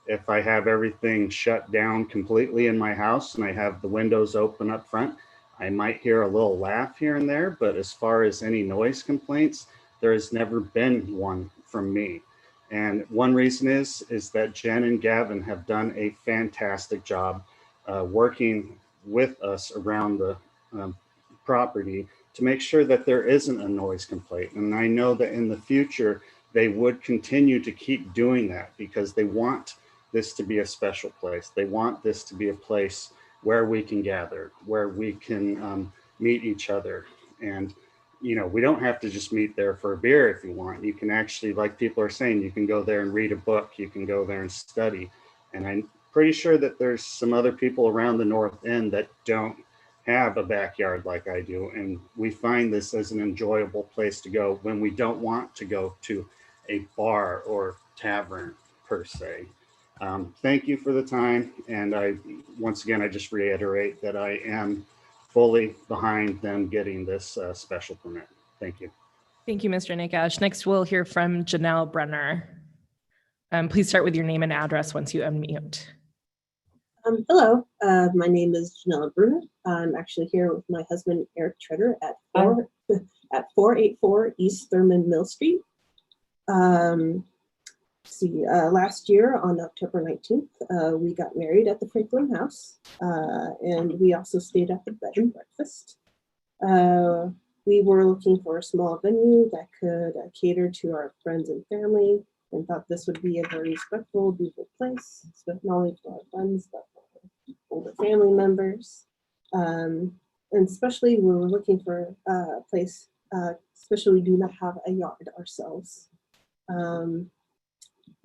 If I have everything shut down completely in my house and I have the windows open up front, I might hear a little laugh here and there, but as far as any noise complaints, there has never been one from me. And one reason is that Jen and Gavin have done a fantastic job working with us around the property to make sure that there isn't a noise complaint. And I know that in the future, they would continue to keep doing that because they want this to be a special place. They want this to be a place where we can gather, where we can meet each other. And, you know, we don't have to just meet there for a beer if you want. You can actually, like people are saying, you can go there and read a book. You can go there and study. And I'm pretty sure that there's some other people around the North End that don't have a backyard like I do. And we find this as an enjoyable place to go when we don't want to go to a bar or tavern per se. Thank you for the time. And once again, I just reiterate that I am fully behind them getting this special permit. Thank you. Thank you, Mr. Nakash. Next, we'll hear from Janelle Brenner. Please start with your name and address once you unmute. Hello, my name is Janelle Bruner. I'm actually here with my husband, Eric Treader, at 484 East Thurman Mill Street. Last year on October 19th, we got married at the Franklin House, and we also stayed at the bed and breakfast. We were looking for a small venue that could cater to our friends and family, and thought this would be a very respectful, beautiful place, not only for our friends, but for older family members. And especially we were looking for a place, especially we do not have a yard ourselves.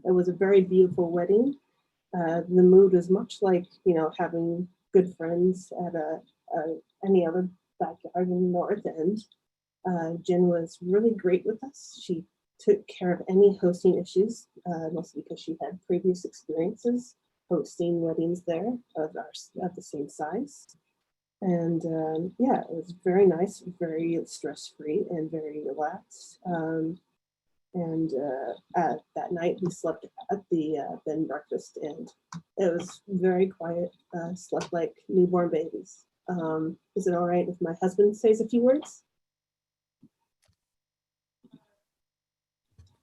It was a very beautiful wedding. The mood was much like, you know, having good friends at any other backyard in the North End. Jen was really great with us. She took care of any hosting issues, mostly because she had previous experiences hosting weddings there of the same size. And yeah, it was very nice, very stress-free and very relaxed. That night we slept at the bed and breakfast, and it was very quiet, slept like newborn babies. Is it all right if my husband says a few words?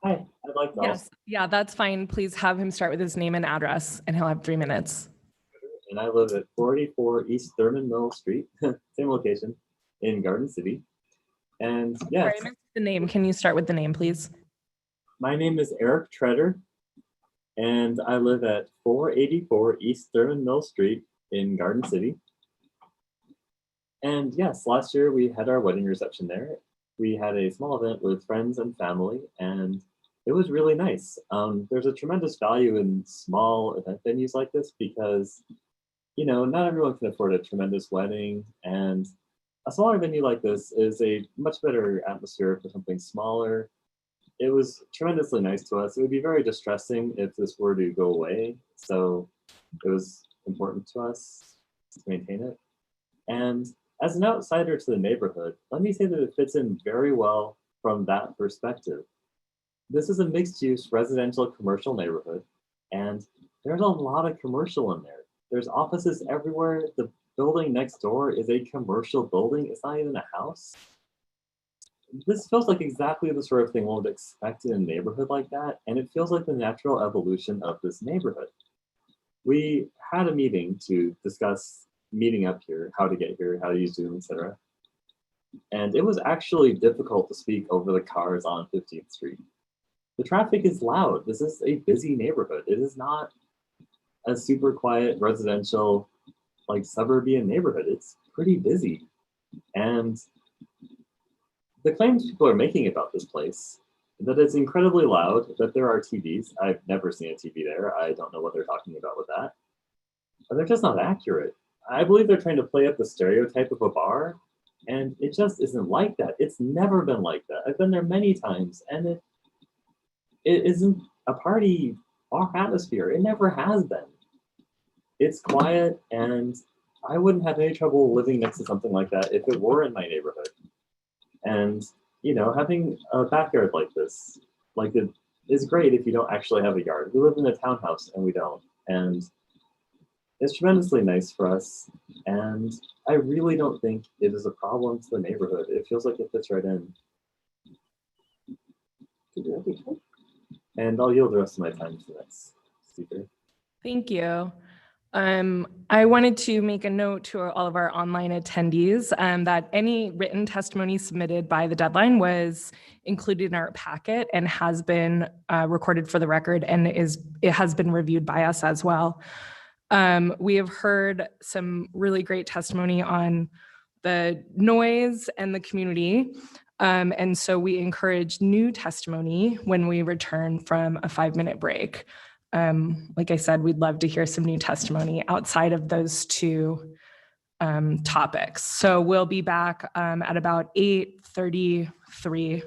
Hi, I'd like to. Yes, yeah, that's fine. Please have him start with his name and address, and he'll have 3 minutes. And I live at 484 East Thurman Mill Street, same location in Garden City. And yes, Sorry, I missed the name. Can you start with the name, please? My name is Eric Treader, and I live at 484 East Thurman Mill Street in Garden City. And yes, last year we had our wedding reception there. We had a small event with friends and family, and it was really nice. There's a tremendous value in small event venues like this because, you know, not everyone can afford a tremendous wedding, and a smaller venue like this is a much better atmosphere for something smaller. It was tremendously nice to us. It would be very distressing if this were to go away, so it was important to us to maintain it. And as an outsider to the neighborhood, let me say that it fits in very well from that perspective. This is a mixed-use residential commercial neighborhood, and there's a lot of commercial in there. There's offices everywhere. The building next door is a commercial building. It's not even a house. This feels like exactly the sort of thing one would expect in a neighborhood like that, and it feels like the natural evolution of this neighborhood. We had a meeting to discuss meeting up here, how to get here, how to use Zoom, etc. And it was actually difficult to speak over the cars on 15th Street. The traffic is loud. This is a busy neighborhood. It is not a super quiet residential, like suburban neighborhood. It's pretty busy. And the claims people are making about this place, that it's incredibly loud, that there are TVs. I've never seen a TV there. I don't know what they're talking about with that. But they're just not accurate. I believe they're trying to play up the stereotype of a bar, and it just isn't like that. It's never been like that. I've been there many times, and it isn't a party bar atmosphere. It never has been. It's quiet, and I wouldn't have any trouble living next to something like that if it were in my neighborhood. And, you know, having a backyard like this, like it is great if you don't actually have a yard. We live in a townhouse, and we don't. And it's tremendously nice for us, and I really don't think it is a problem to the neighborhood. It feels like it fits right in. And I'll yield the rest of my time to the next speaker. Thank you. I wanted to make a note to all of our online attendees that any written testimony submitted by the deadline was included in our packet and has been recorded for the record, and it has been reviewed by us as well. We have heard some really great testimony on the noise and the community. And so we encourage new testimony when we return from a 5-minute break. Like I said, we'd love to hear some new testimony outside of those two topics. So we'll be back at about 8:33.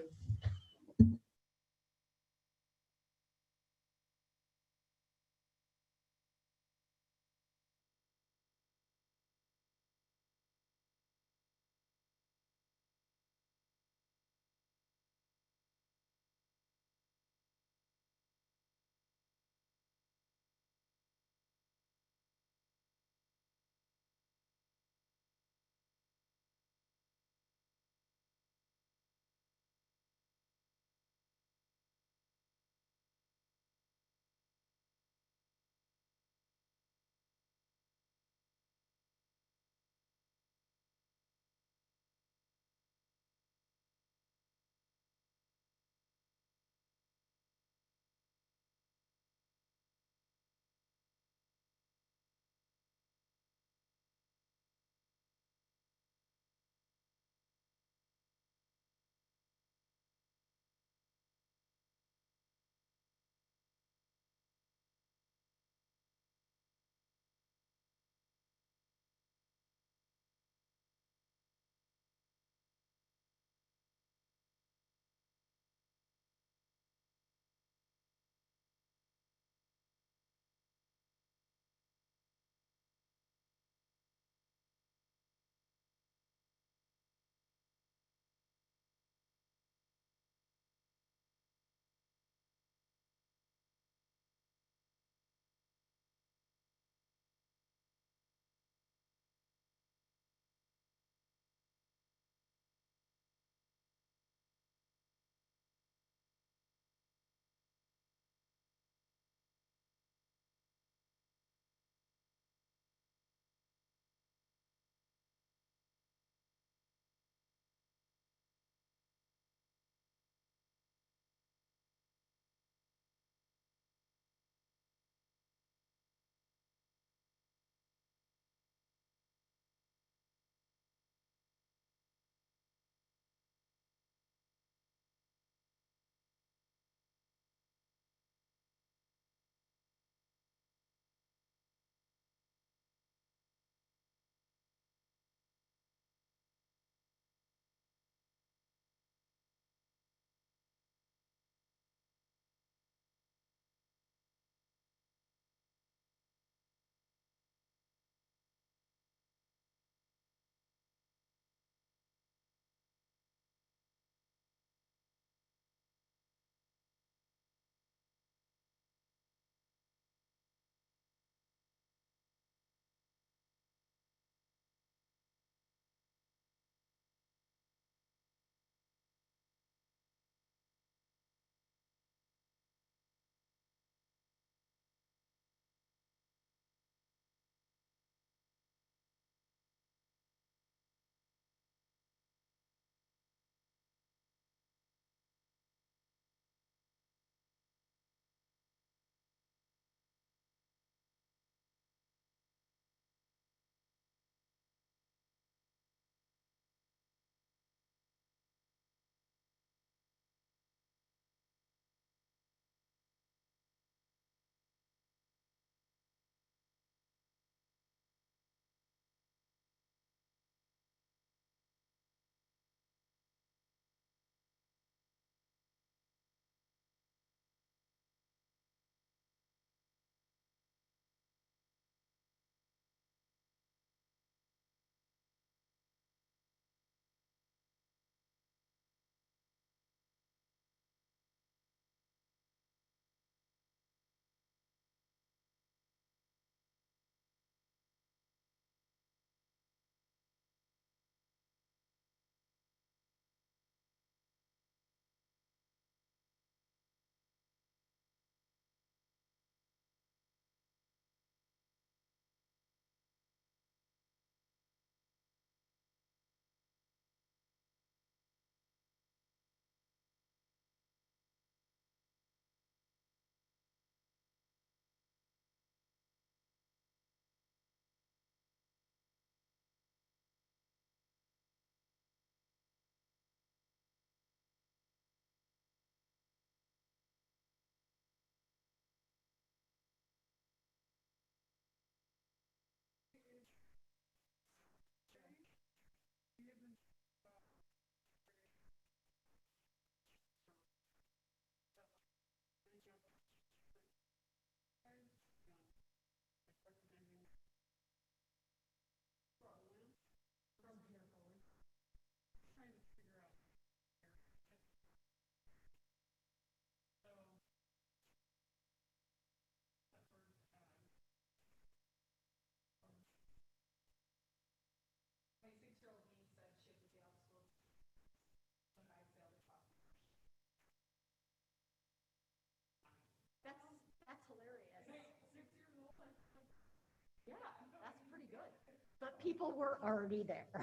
people were already there.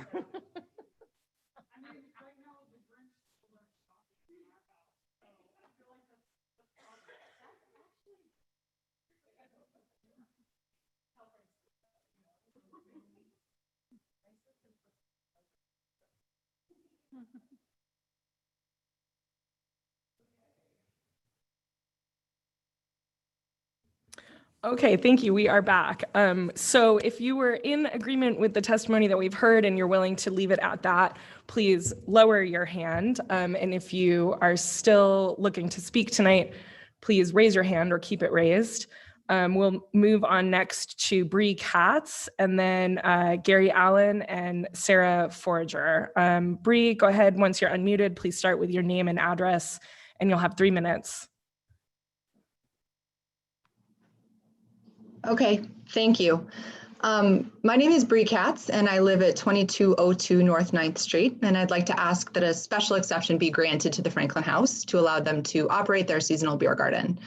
Okay, thank you. We are back. So if you were in agreement with the testimony that we've heard and you're willing to leave it at that, please lower your hand. And if you are still looking to speak tonight, please raise your hand or keep it raised. We'll move on next to Bree Katz and then Gary Allen and Sarah Forager. Bree, go ahead. Once you're unmuted, please start with your name and address, and you'll have 3 minutes. Okay, thank you. My name is Bree Katz, and I live at 2202 North 9th Street, and I'd like to ask that a special exception be granted to the Franklin House to allow them to operate their seasonal beer garden.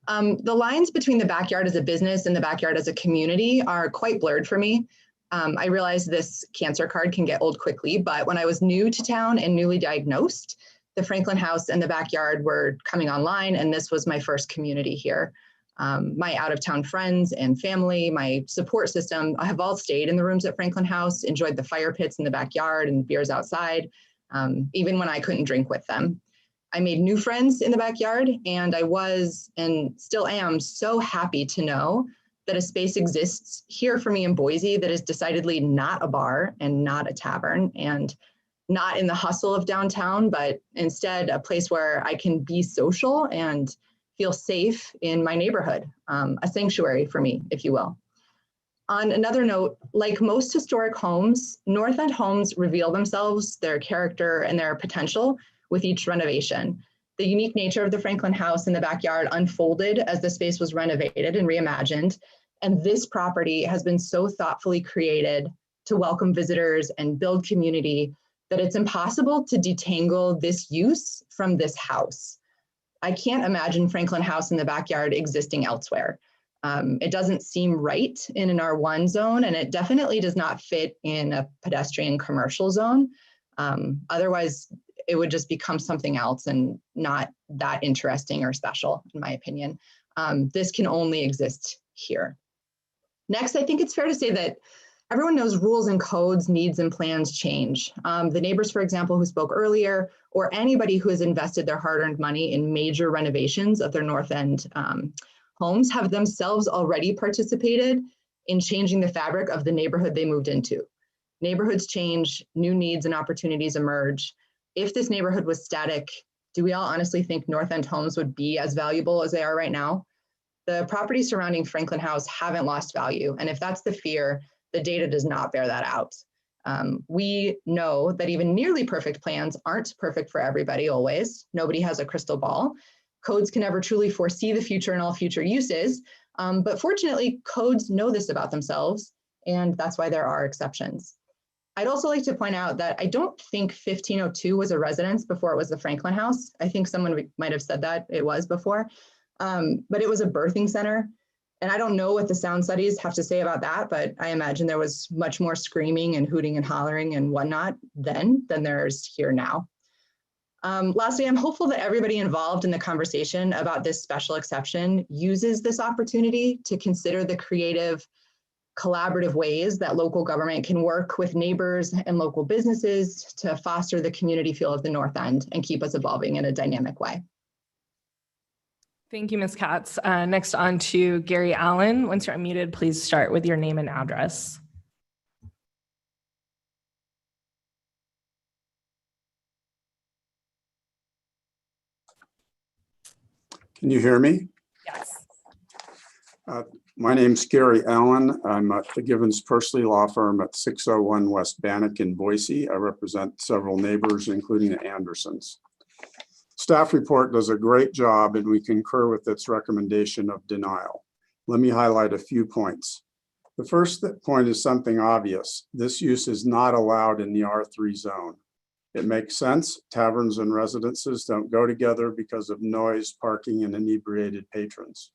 The lines between the backyard as a business and the backyard as a community are quite blurred for me. I realize this cancer card can get old quickly, but when I was new to town and newly diagnosed, the Franklin House and the backyard were coming online, and this was my first community here. My out-of-town friends and family, my support system have all stayed in the rooms at Franklin House, enjoyed the fire pits in the backyard and beers outside, even when I couldn't drink with them. I made new friends in the backyard, and I was and still am so happy to know that a space exists here for me in Boise that is decidedly not a bar and not a tavern and not in the hustle of downtown, but instead a place where I can be social and feel safe in my neighborhood, a sanctuary for me, if you will. On another note, like most historic homes, North End homes reveal themselves, their character, and their potential with each renovation. The unique nature of the Franklin House in the backyard unfolded as the space was renovated and reimagined, and this property has been so thoughtfully created to welcome visitors and build community that it's impossible to detangle this use from this house. I can't imagine Franklin House in the backyard existing elsewhere. It doesn't seem right in an R1 zone, and it definitely does not fit in a pedestrian commercial zone. Otherwise, it would just become something else and not that interesting or special, in my opinion. This can only exist here. Next, I think it's fair to say that everyone knows rules and codes, needs and plans change. The neighbors, for example, who spoke earlier, or anybody who has invested their hard-earned money in major renovations of their North End homes have themselves already participated in changing the fabric of the neighborhood they moved into. Neighborhoods change, new needs and opportunities emerge. If this neighborhood was static, do we all honestly think North End homes would be as valuable as they are right now? The properties surrounding Franklin House haven't lost value, and if that's the fear, the data does not bear that out. We know that even nearly perfect plans aren't perfect for everybody always. Nobody has a crystal ball. Codes can never truly foresee the future and all future uses, but fortunately, codes know this about themselves, and that's why there are exceptions. I'd also like to point out that I don't think 1502 was a residence before it was the Franklin House. I think someone might have said that it was before, but it was a birthing center. And I don't know what the sound studies have to say about that, but I imagine there was much more screaming and hooting and hollering and whatnot then than there's here now. Lastly, I'm hopeful that everybody involved in the conversation about this special exception uses this opportunity to consider the creative, collaborative ways that local government can work with neighbors and local businesses to foster the community feel of the North End and keep us evolving in a dynamic way. Thank you, Ms. Katz. Next on to Gary Allen. Once you're unmuted, please start with your name and address. Can you hear me? Yes. My name's Gary Allen. I'm at the Givens Pursley Law Firm at 601 West Bannock in Boise. I represent several neighbors, including the Andersons. Staff report does a great job, and we concur with its recommendation of denial. Let me highlight a few points. The first point is something obvious. This use is not allowed in the R3 zone. It makes sense. Taverns and residences don't go together because of noise, parking, and inebriated patrons.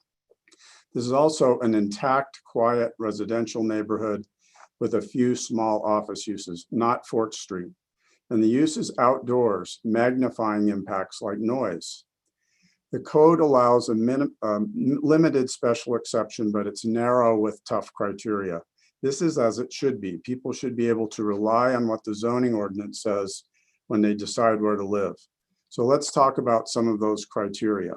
This is also an intact, quiet residential neighborhood with a few small office uses, not Fort Street. And the use is outdoors, magnifying impacts like noise. The code allows a limited special exception, but it's narrow with tough criteria. This is as it should be. People should be able to rely on what the zoning ordinance says when they decide where to live. So let's talk about some of those criteria.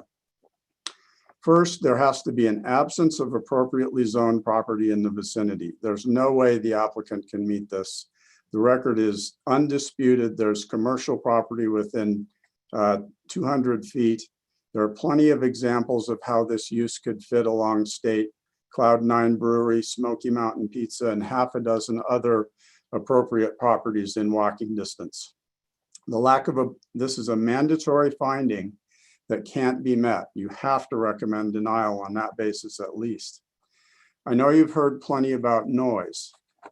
First, there has to be an absence of appropriately zoned property in the vicinity. There's no way the applicant can meet this. The record is undisputed. There's commercial property within 200 feet. There are plenty of examples of how this use could fit along State, Cloud9 Brewery, Smoky Mountain Pizza, and half a dozen other appropriate properties in walking distance. The lack of this is a mandatory finding that can't be met. You have to recommend denial on that basis at least. I know you've heard plenty about noise,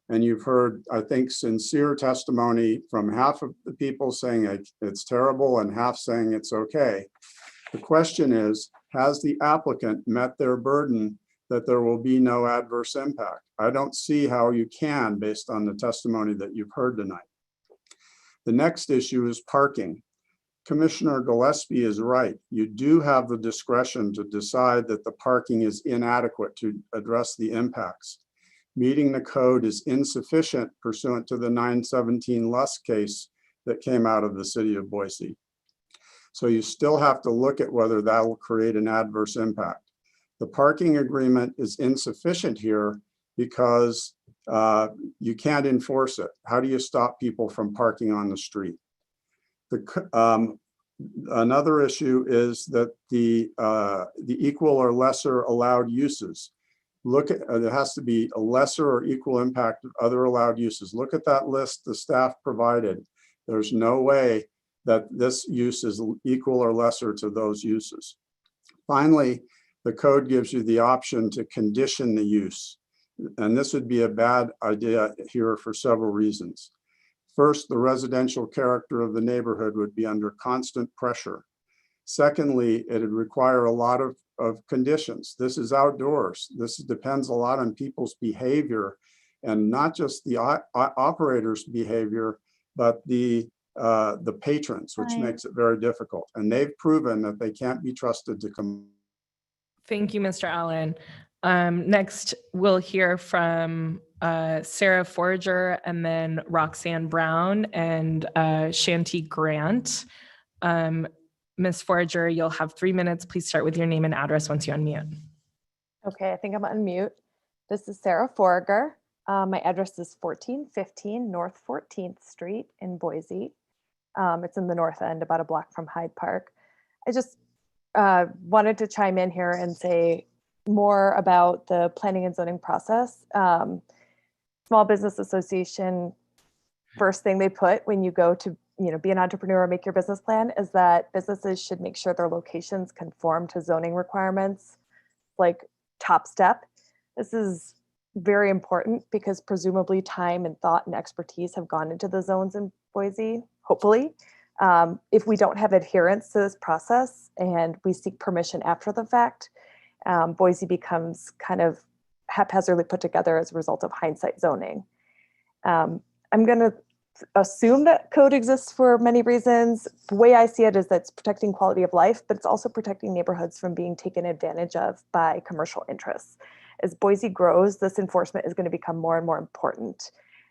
and you've heard, I think, sincere testimony from half of the people saying it's terrible and half saying it's okay. The question is, has the applicant met their burden that there will be no adverse impact? I don't see how you can based on the testimony that you've heard tonight. The next issue is parking. Commissioner Gillespie is right. You do have the discretion to decide that the parking is inadequate to address the impacts. Meeting the code is insufficient pursuant to the 917 Lusk case that came out of the city of Boise. So you still have to look at whether that will create an adverse impact. The parking agreement is insufficient here because you can't enforce it. How do you stop people from parking on the street? Another issue is that the equal or lesser allowed uses. Look at, there has to be a lesser or equal impact of other allowed uses. Look at that list the staff provided. There's no way that this use is equal or lesser to those uses. Finally, the code gives you the option to condition the use. And this would be a bad idea here for several reasons. First, the residential character of the neighborhood would be under constant pressure. Secondly, it would require a lot of conditions. This is outdoors. This depends a lot on people's behavior, and not just the operator's behavior, but the patrons, which makes it very difficult. And they've proven that they can't be trusted to come. Thank you, Mr. Allen. Next, we'll hear from Sarah Forager, and then Roxanne Brown and Shanti Grant. Ms. Forager, you'll have 3 minutes. Please start with your name and address once you unmute. Okay, I think I'm unmute. This is Sarah Forager. My address is 1415 North 14th Street in Boise. It's in the north end, about a block from Hyde Park. I just wanted to chime in here and say more about the planning and zoning process. Small Business Association, first thing they put when you go to be an entrepreneur or make your business plan is that businesses should make sure their locations conform to zoning requirements, like top step. This is very important because presumably time and thought and expertise have gone into the zones in Boise, hopefully. If we don't have adherence to this process and we seek permission after the fact, Boise becomes kind of haphazardly put together as a result of hindsight zoning. I'm going to assume that code exists for many reasons. The way I see it is that it's protecting quality of life, but it's also protecting neighborhoods from being taken advantage of by commercial interests. As Boise grows, this enforcement is going to become more and more important.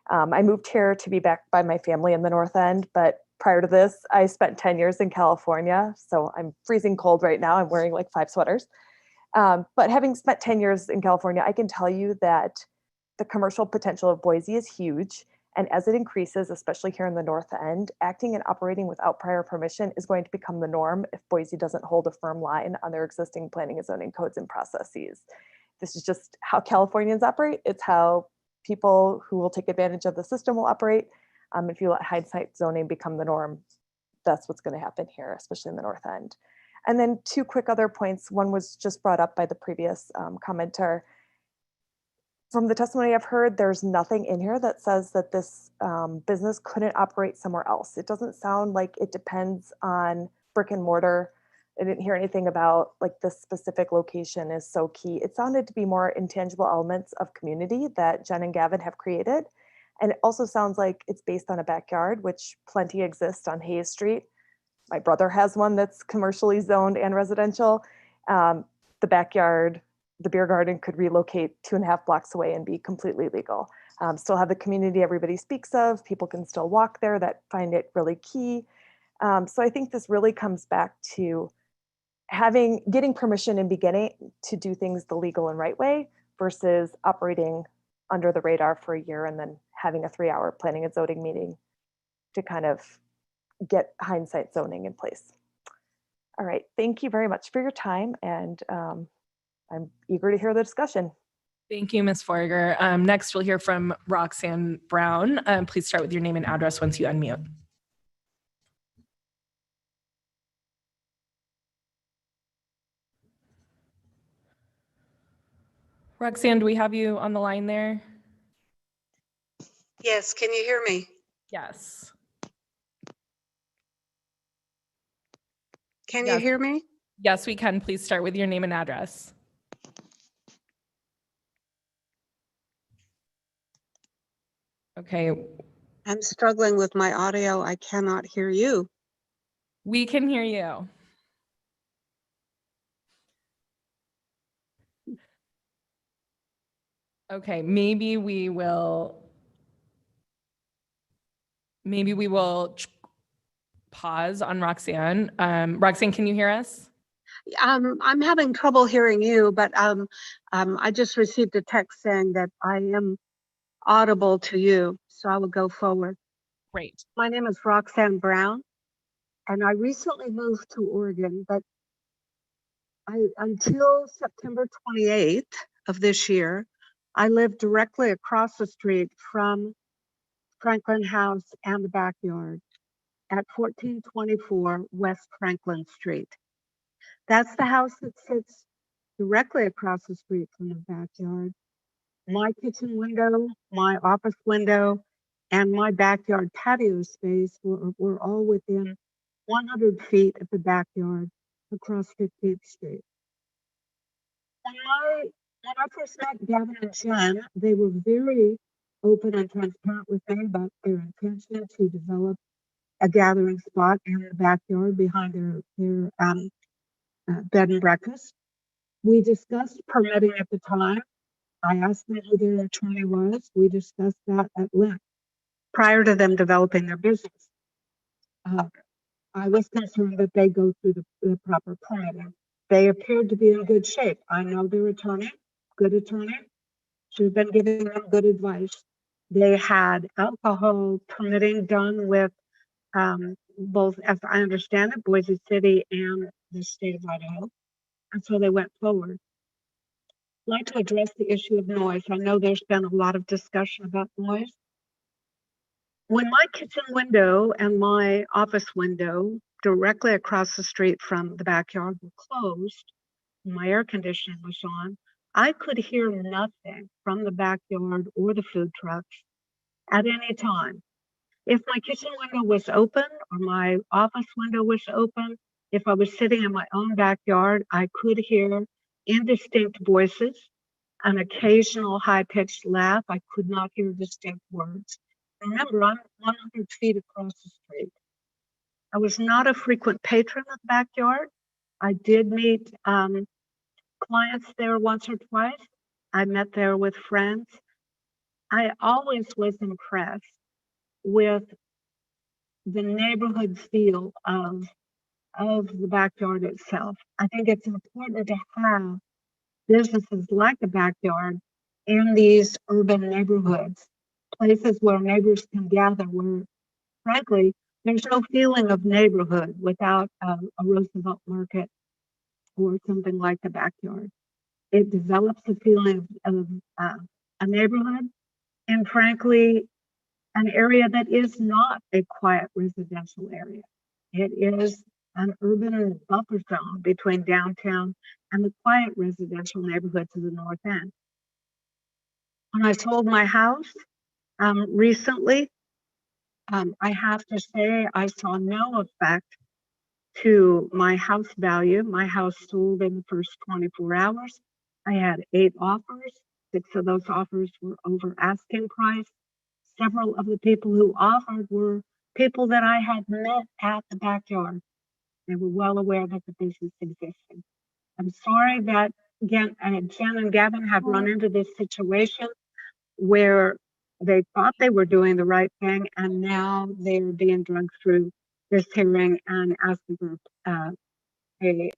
I moved here to be back by my family in the North End, but prior to this, I spent 10 years in California. So I'm freezing cold right now. I'm wearing like 5 sweaters. But having spent 10 years in California, I can tell you that the commercial potential of Boise is huge. And as it increases, especially here in the North End, acting and operating without prior permission is going to become the norm if Boise doesn't hold a firm line on their existing planning and zoning codes and processes. This is just how Californians operate. It's how people who will take advantage of the system will operate. If you let hindsight zoning become the norm, that's what's going to happen here, especially in the North End. And then 2 quick other points. One was just brought up by the previous commenter. From the testimony I've heard, there's nothing in here that says that this business couldn't operate somewhere else. It doesn't sound like it depends on brick and mortar I didn't hear anything about like this specific location is so key. It sounded to be more intangible elements of community that Jen and Gavin have created. And it also sounds like it's based on a backyard, which plenty exist on Hayes Street. My brother has one that's commercially zoned and residential. The backyard, the beer garden could relocate 2.5 blocks away and be completely legal. Still have the community everybody speaks of. People can still walk there that find it really key. So I think this really comes back to getting permission and beginning to do things the legal and right way versus operating under the radar for a year and then having a 3-hour planning and zoning meeting to kind of get hindsight zoning in place. All right, thank you very much for your time, and I'm eager to hear the discussion. Thank you, Ms. Forger. Next, we'll hear from Roxanne Brown. Please start with your name and address once you unmute. Roxanne, do we have you on the line there? Yes, can you hear me? Yes. Can you hear me? Yes, we can. Please start with your name and address. Okay. I'm struggling with my audio. I cannot hear you. We can hear you. Okay, maybe we will pause on Roxanne. Roxanne, can you hear us? I'm having trouble hearing you, but I just received a text saying that I am audible to you, so I will go forward. Great. My name is Roxanne Brown, and I recently moved to Oregon, but until September 28th of this year, I lived directly across the street from Franklin House and the backyard at 1424 West Franklin Street. That's the house that sits directly across the street from the backyard. My kitchen window, my office window, and my backyard patio space were all within 100 feet of the backyard across 15th Street. When I first met Gavin and Jen, they were very open and transparent with me about their intention to develop a gathering spot in the backyard behind their bed and breakfast. We discussed permitting at the time. I asked them who their attorney was. We discussed that at length prior to them developing their business. I was concerned that they go through the proper permitting. They appeared to be in good shape. I know their attorney, good attorney. Should have been giving them good advice. They had alcohol permitting done with both, as I understand it, Boise City and the state of Idaho. And so they went forward. I'd like to address the issue of noise. I know there's been a lot of discussion about noise. When my kitchen window and my office window directly across the street from the backyard were closed, and my air conditioning was on, I could hear nothing from the backyard or the food trucks at any time. If my kitchen window was open or my office window was open, if I was sitting in my own backyard, I could hear indistinct voices, an occasional high-pitched laugh. I could not hear distinct words. Remember, I'm 100 feet across the street. I was not a frequent patron of the backyard. I did meet clients there once or twice. I met there with friends. I always was impressed with the neighborhood feel of the backyard itself. I think it's important to have businesses like the backyard in these urban neighborhoods, places where neighbors can gather, where frankly, there's no feeling of neighborhood without a Roosevelt Market or something like the backyard. It develops a feeling of a neighborhood, and frankly, an area that is not a quiet residential area. It is an urban buffer zone between downtown and the quiet residential neighborhoods of the north end. When I sold my house recently, I have to say I saw no effect to my house value. My house sold in the first 24 hours. I had 8 offers. 6 of those offers were over asking price. Several of the people who offered were people that I had met at the backyard. They were well aware that the business existed. I'm sorry that Jen and Gavin have run into this situation where they thought they were doing the right thing, and now they're being drugged through this hearing and asking for a.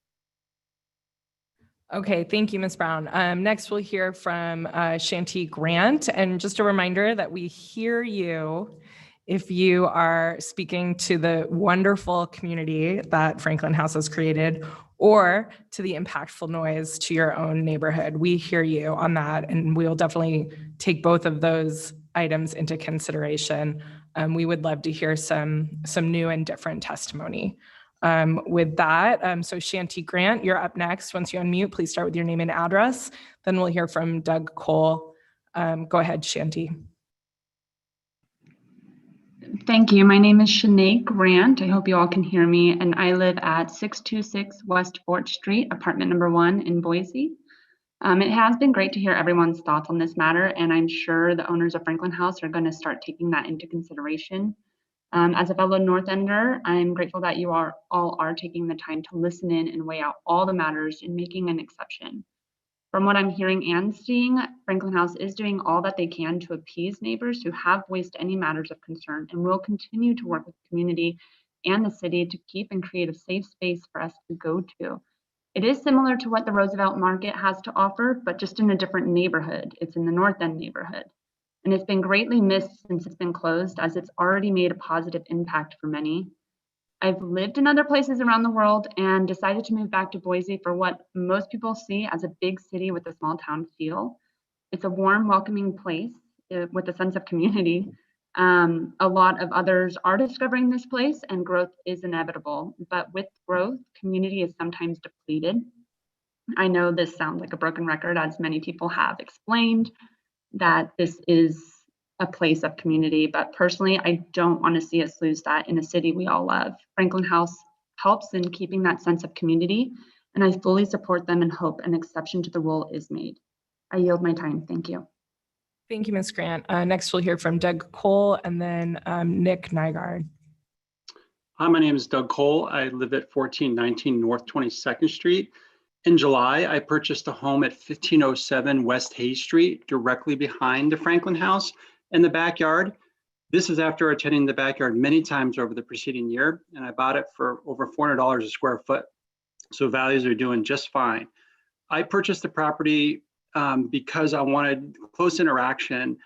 Okay, thank you, Ms. Brown. Next, we'll hear from Shanti Grant. And just a reminder that we hear you if you are speaking to the wonderful community that Franklin House has created, or to the impactful noise to your own neighborhood. We hear you on that, and we'll definitely take both of those items into consideration. We would love to hear some new and different testimony. With that, so Shanti Grant, you're up next. Once you unmute, please start with your name and address. Then we'll hear from Doug Cole. Go ahead, Shanti. Thank you. My name is Shanae Grant. I hope you all can hear me. And I live at 626 West 4th Street, apartment number 1 in Boise. It has been great to hear everyone's thoughts on this matter, and I'm sure the owners of Franklin House are going to start taking that into consideration. As a fellow North Ender, I'm grateful that you all are taking the time to listen in and weigh out all the matters and making an exception. From what I'm hearing and seeing, Franklin House is doing all that they can to appease neighbors who have voiced any matters of concern, and will continue to work with the community and the city to keep and create a safe space for us to go to. It is similar to what the Roosevelt Market has to offer, but just in a different neighborhood. It's in the North End neighborhood. And it's been greatly missed since it's been closed, as it's already made a positive impact for many. I've lived in other places around the world and decided to move back to Boise for what most people see as a big city with a small town feel. It's a warm, welcoming place with a sense of community. A lot of others are discovering this place, and growth is inevitable. But with growth, community is sometimes depleted. I know this sounds like a broken record, as many people have explained that this is a place of community, but personally, I don't want to see us lose that in a city we all love. Franklin House helps in keeping that sense of community, and I fully support them and hope an exception to the rule is made. I yield my time. Thank you. Thank you, Ms. Grant. Next, we'll hear from Doug Cole and then Nick Nygaard. Hi, my name is Doug Cole. I live at 1419 North 22nd Street. In July, I purchased a home at 1507 West Hayes Street, directly behind the Franklin House in the backyard. This is after attending the backyard many times over the preceding year, and I bought it for over $400 a square foot. So values are doing just fine. I purchased the property because I wanted close interaction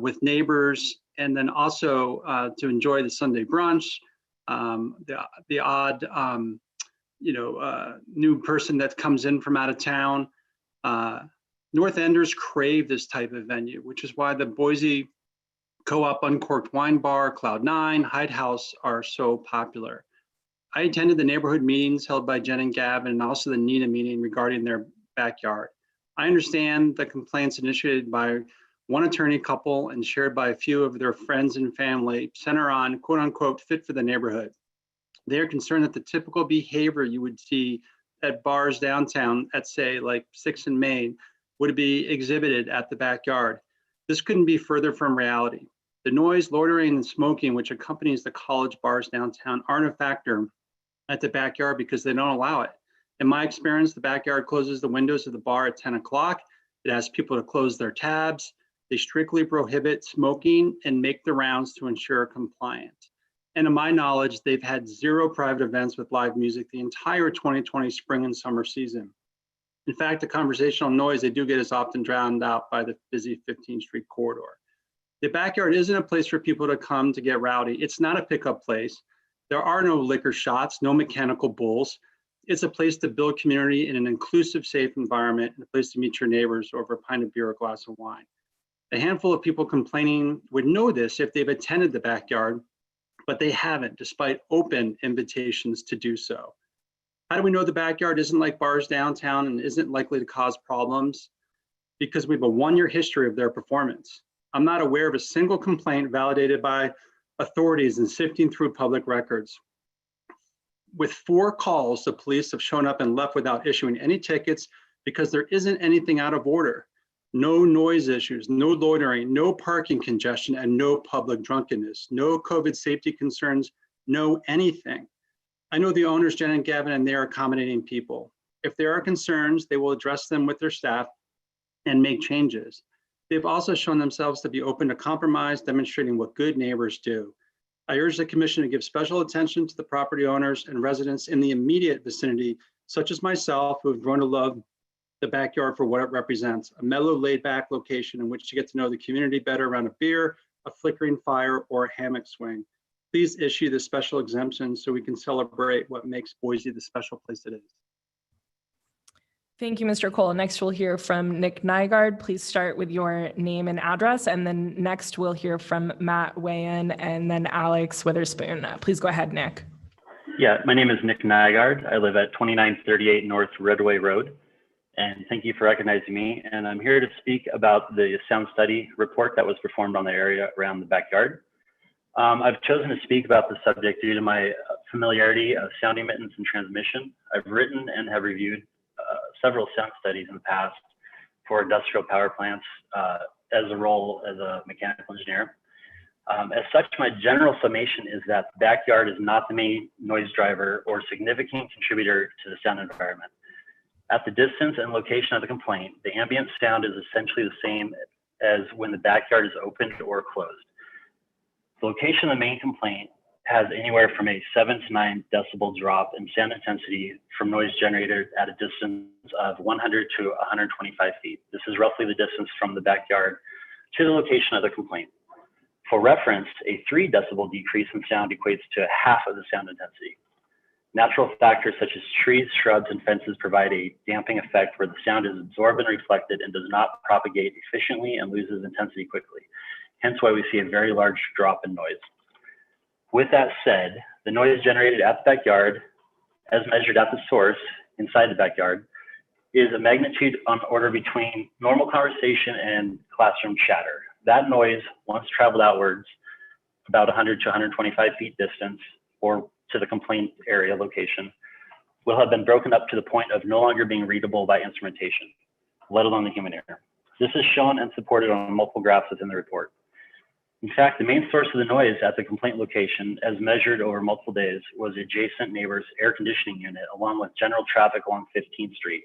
with neighbors, and then also to enjoy the Sunday brunch, the odd new person that comes in from out of town. North Enders crave this type of venue, which is why the Boise Co-op Uncorked Wine Bar, Cloud 9, Hyde House are so popular. I attended the neighborhood meetings held by Jen and Gavin, and also the NINA meeting regarding their backyard. I understand the complaints initiated by one attorney couple and shared by a few of their friends and family center on quote unquote fit for the neighborhood. They are concerned that the typical behavior you would see at bars downtown at, say, like 6th and Main would be exhibited at the backyard. This couldn't be further from reality. The noise, loitering, and smoking which accompanies the college bars downtown aren't a factor at the backyard because they don't allow it. In my experience, the backyard closes the windows of the bar at 10 o'clock. It asks people to close their tabs. They strictly prohibit smoking and make the rounds to ensure compliance. And to my knowledge, they've had 0 private events with live music the entire 2020 spring and summer season. In fact, the conversational noise they do get is often drowned out by the busy 15th Street corridor. The backyard isn't a place for people to come to get rowdy. It's not a pickup place. There are no liquor shots, no mechanical bulls. It's a place to build community in an inclusive, safe environment, and a place to meet your neighbors over a pint of beer or a glass of wine. A handful of people complaining would know this if they've attended the backyard, but they haven't, despite open invitations to do so. How do we know the backyard isn't like bars downtown and isn't likely to cause problems? Because we have a 1-year history of their performance. I'm not aware of a single complaint validated by authorities in sifting through public records. With 4 calls, the police have shown up and left without issuing any tickets because there isn't anything out of order. No noise issues, no loitering, no parking congestion, and no public drunkenness, no COVID safety concerns, no anything. I know the owners, Jen and Gavin, and they're accommodating people. If there are concerns, they will address them with their staff and make changes. They've also shown themselves to be open to compromise, demonstrating what good neighbors do. I urge the commission to give special attention to the property owners and residents in the immediate vicinity, such as myself, who have grown to love the backyard for what it represents, a mellow, laid-back location in which to get to know the community better around a beer, a flickering fire, or a hammock swing. Please issue the special exemption so we can celebrate what makes Boise the special place it is. Thank you, Mr. Cole. Next, we'll hear from Nick Nygaard. Please start with your name and address. And then next, we'll hear from Matt Wayan and then Alex Witherspoon. Please go ahead, Nick. Yeah, my name is Nick Nygaard. I live at 2938 North Redway Road. And thank you for recognizing me. And I'm here to speak about the sound study report that was performed on the area around the backyard. I've chosen to speak about the subject due to my familiarity of sound emittance and transmission. I've written and have reviewed several sound studies in the past for industrial power plants as a role as a mechanical engineer. As such, my general summation is that the backyard is not the main noise driver or significant contributor to the sound environment. At the distance and location of the complaint, the ambient sound is essentially the same as when the backyard is opened or closed. The location of the main complaint has anywhere from a 7 to 9 decibel drop in sound intensity from noise generated at a distance of 100 to 125 feet. This is roughly the distance from the backyard to the location of the complaint. For reference, a 3 decibel decrease in sound equates to half of the sound intensity. Natural factors such as trees, shrubs, and fences provide a damping effect where the sound is absorbed and reflected and does not propagate efficiently and loses intensity quickly. Hence why we see a very large drop in noise. With that said, the noise generated at the backyard, as measured at the source inside the backyard, is a magnitude on order between normal conversation and classroom chatter. That noise, once traveled outwards, about 100 to 125 feet distance, or to the complaint area location, will have been broken up to the point of no longer being readable by instrumentation, let alone the human ear. This is shown and supported on multiple graphs within the report. In fact, the main source of the noise at the complaint location, as measured over multiple days, was the adjacent neighbor's air conditioning unit, along with general traffic along 15th Street,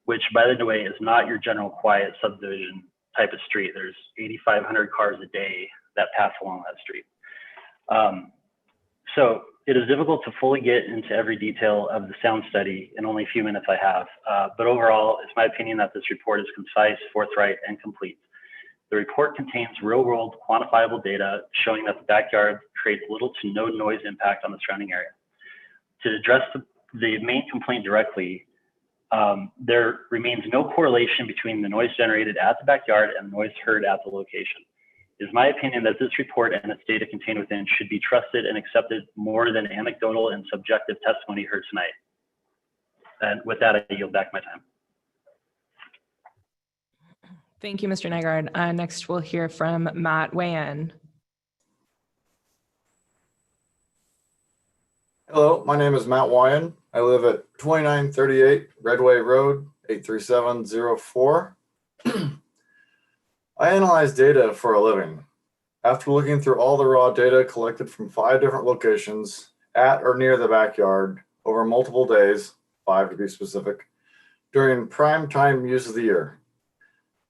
which, by the way, is not your general quiet subdivision type of street. There's 8,500 cars a day that pass along that street. So it is difficult to fully get into every detail of the sound study in only a few minutes I have, but overall, it's my opinion that this report is concise, forthright, and complete. The report contains real-world quantifiable data showing that the backyard creates little to no noise impact on the surrounding area. To address the main complaint directly, there remains no correlation between the noise generated at the backyard and the noise heard at the location. It is my opinion that this report and its data contained within should be trusted and accepted more than anecdotal and subjective testimony heard tonight. And with that, I yield back my time. Thank you, Mr. Nygaard. Next, we'll hear from Matt Wayan. Hello, my name is Matt Wayan. I live at 2938 Redway Road, 83704. I analyze data for a living. After looking through all the raw data collected from 5 different locations at or near the backyard over multiple days, 5 to be specific, during prime time use of the year.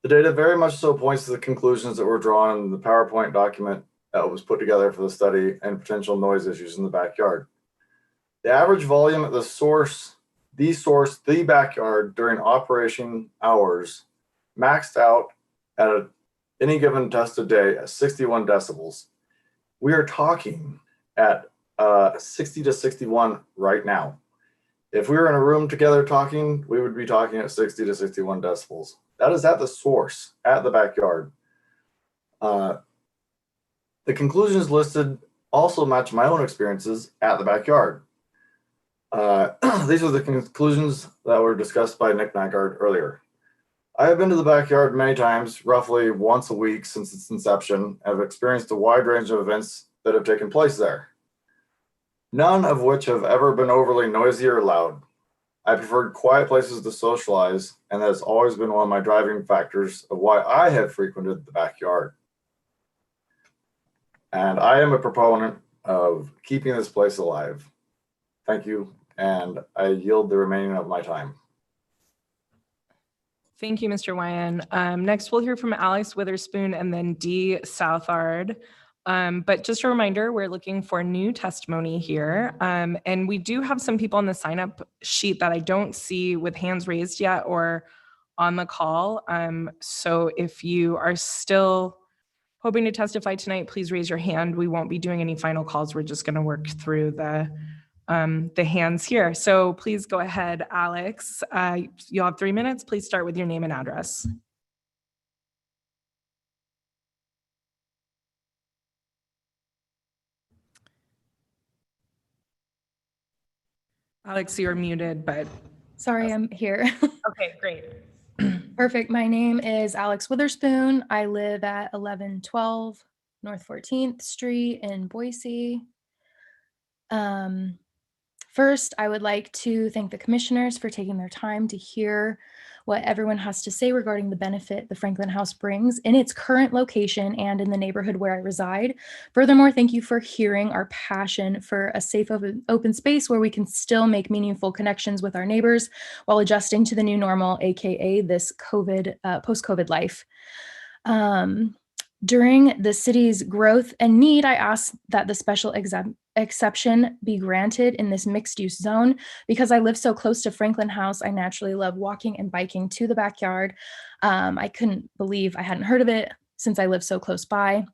The data very much so points to the conclusions that were drawn in the PowerPoint document that was put together for the study and potential noise issues in the backyard. The average volume at the backyard during operation hours maxed out at any given tested day at 61 decibels. We are talking at 60 to 61 right now. If we were in a room together talking, we would be talking at 60 to 61 decibels. That is at the source, at the backyard. The conclusions listed also match my own experiences at the backyard. These are the conclusions that were discussed by Nick Nygaard earlier. I have been to the backyard many times, roughly once a week since its inception, and have experienced a wide range of events that have taken place there. none of which have ever been overly noisy or loud. I preferred quiet places to socialize, and that has always been one of my driving factors of why I have frequented the backyard. And I am a proponent of keeping this place alive. Thank you, and I yield the remaining of my time. Thank you, Mr. Wyan. Next, we'll hear from Alex Witherspoon and then Dee Southard. But just a reminder, we're looking for new testimony here. And we do have some people on the sign up sheet that I don't see with hands raised yet or on the call. So if you are still hoping to testify tonight, please raise your hand. We won't be doing any final calls. We're just going to work through the hands here. So please go ahead, Alex. You'll have 3 minutes. Please start with your name and address. Alex, you're muted, but. Sorry, I'm here. Okay, great. Perfect. My name is Alex Witherspoon. I live at 1112 North 14th Street in Boise. First, I would like to thank the commissioners for taking their time to hear what everyone has to say regarding the benefit the Franklin House brings in its current location and in the neighborhood where I reside. Furthermore, thank you for hearing our passion for a safe open space where we can still make meaningful connections with our neighbors while adjusting to the new normal, aka this post-COVID life. During the city's growth and need, I ask that the special exception be granted in this mixed use zone. Because I live so close to Franklin House, I naturally love walking and biking to the backyard. I couldn't believe I hadn't heard of it since I live so close by.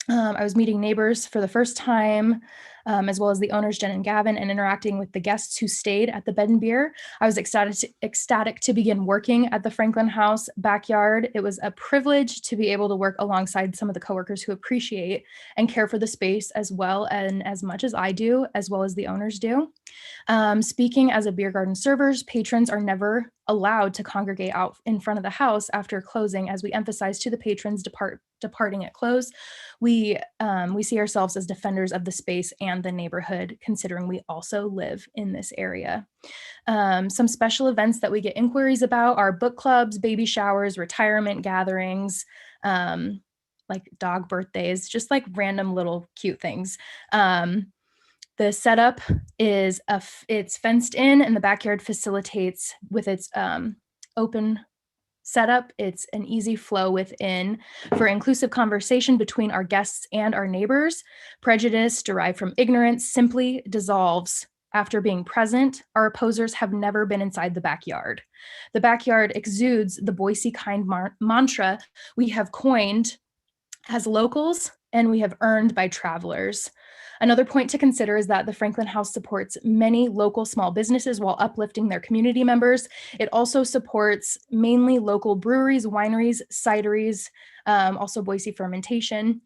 I was meeting neighbors for the first time, as well as the owners, Jen and Gavin, and interacting with the guests who stayed at the Bed and Beer. I was ecstatic to begin working at the Franklin House backyard. It was a privilege to be able to work alongside some of the coworkers who appreciate and care for the space as well and as much as I do, as well as the owners do. Speaking as a beer garden servers, patrons are never allowed to congregate out in front of the house after closing, as we emphasize to the patrons departing at close. We see ourselves as defenders of the space and the neighborhood, considering we also live in this area. Some special events that we get inquiries about are book clubs, baby showers, retirement gatherings, like dog birthdays, just like random little cute things. The setup is it's fenced in, and the backyard facilitates with its open setup. It's an easy flow within for inclusive conversation between our guests and our neighbors. Prejudice derived from ignorance simply dissolves after being present. Our opposers have never been inside the backyard. The backyard exudes the Boise kind mantra we have coined as locals and we have earned by travelers. Another point to consider is that the Franklin House supports many local small businesses while uplifting their community members. It also supports mainly local breweries, wineries, cideries, also Boise fermentation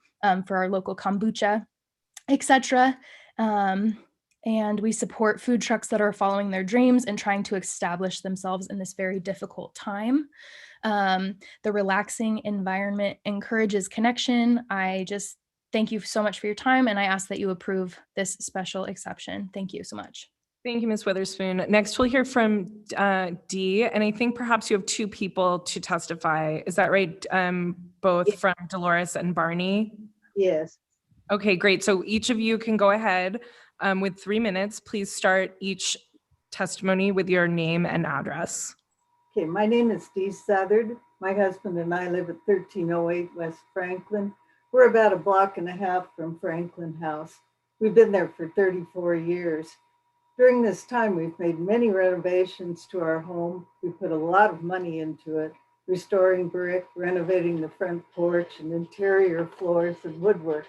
for our local kombucha, etc. And we support food trucks that are following their dreams and trying to establish themselves in this very difficult time. The relaxing environment encourages connection. I just thank you so much for your time, and I ask that you approve this special exception. Thank you so much. Thank you, Ms. Witherspoon. Next, we'll hear from Dee, and I think perhaps you have 2 people to testify. Is that right? Both from Dolores and Barney? Yes. Okay, great. So each of you can go ahead with 3 minutes. Please start each testimony with your name and address. Okay, my name is Dee Southard. My husband and I live at 1308 West Franklin. We're about a block and a half from Franklin House. We've been there for 34 years. During this time, we've made many renovations to our home. We put a lot of money into it, restoring brick, renovating the front porch and interior floors and woodwork.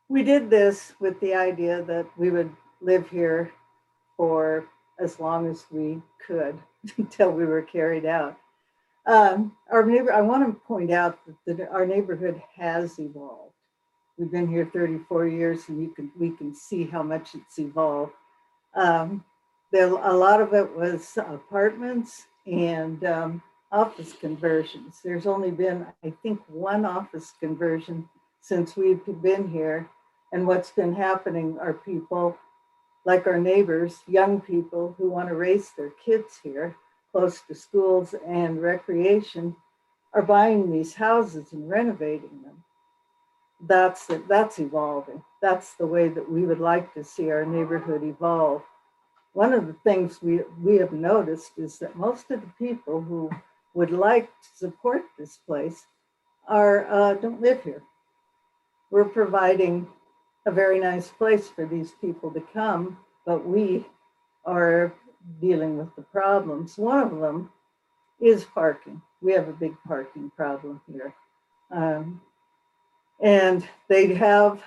We did this with the idea that we would live here for as long as we could until we were carried out. I want to point out that our neighborhood has evolved. We've been here 34 years, and we can see how much it's evolved. A lot of it was apartments and office conversions. There's only been, I think, 1 office conversion since we've been here, And what's been happening are people like our neighbors, young people who want to raise their kids here, close to schools and recreation, are buying these houses and renovating them. That's evolving. That's the way that we would like to see our neighborhood evolve. One of the things we have noticed is that most of the people who would like to support this place don't live here. We're providing a very nice place for these people to come, but we are dealing with the problems. One of them is parking. We have a big parking problem here. And they have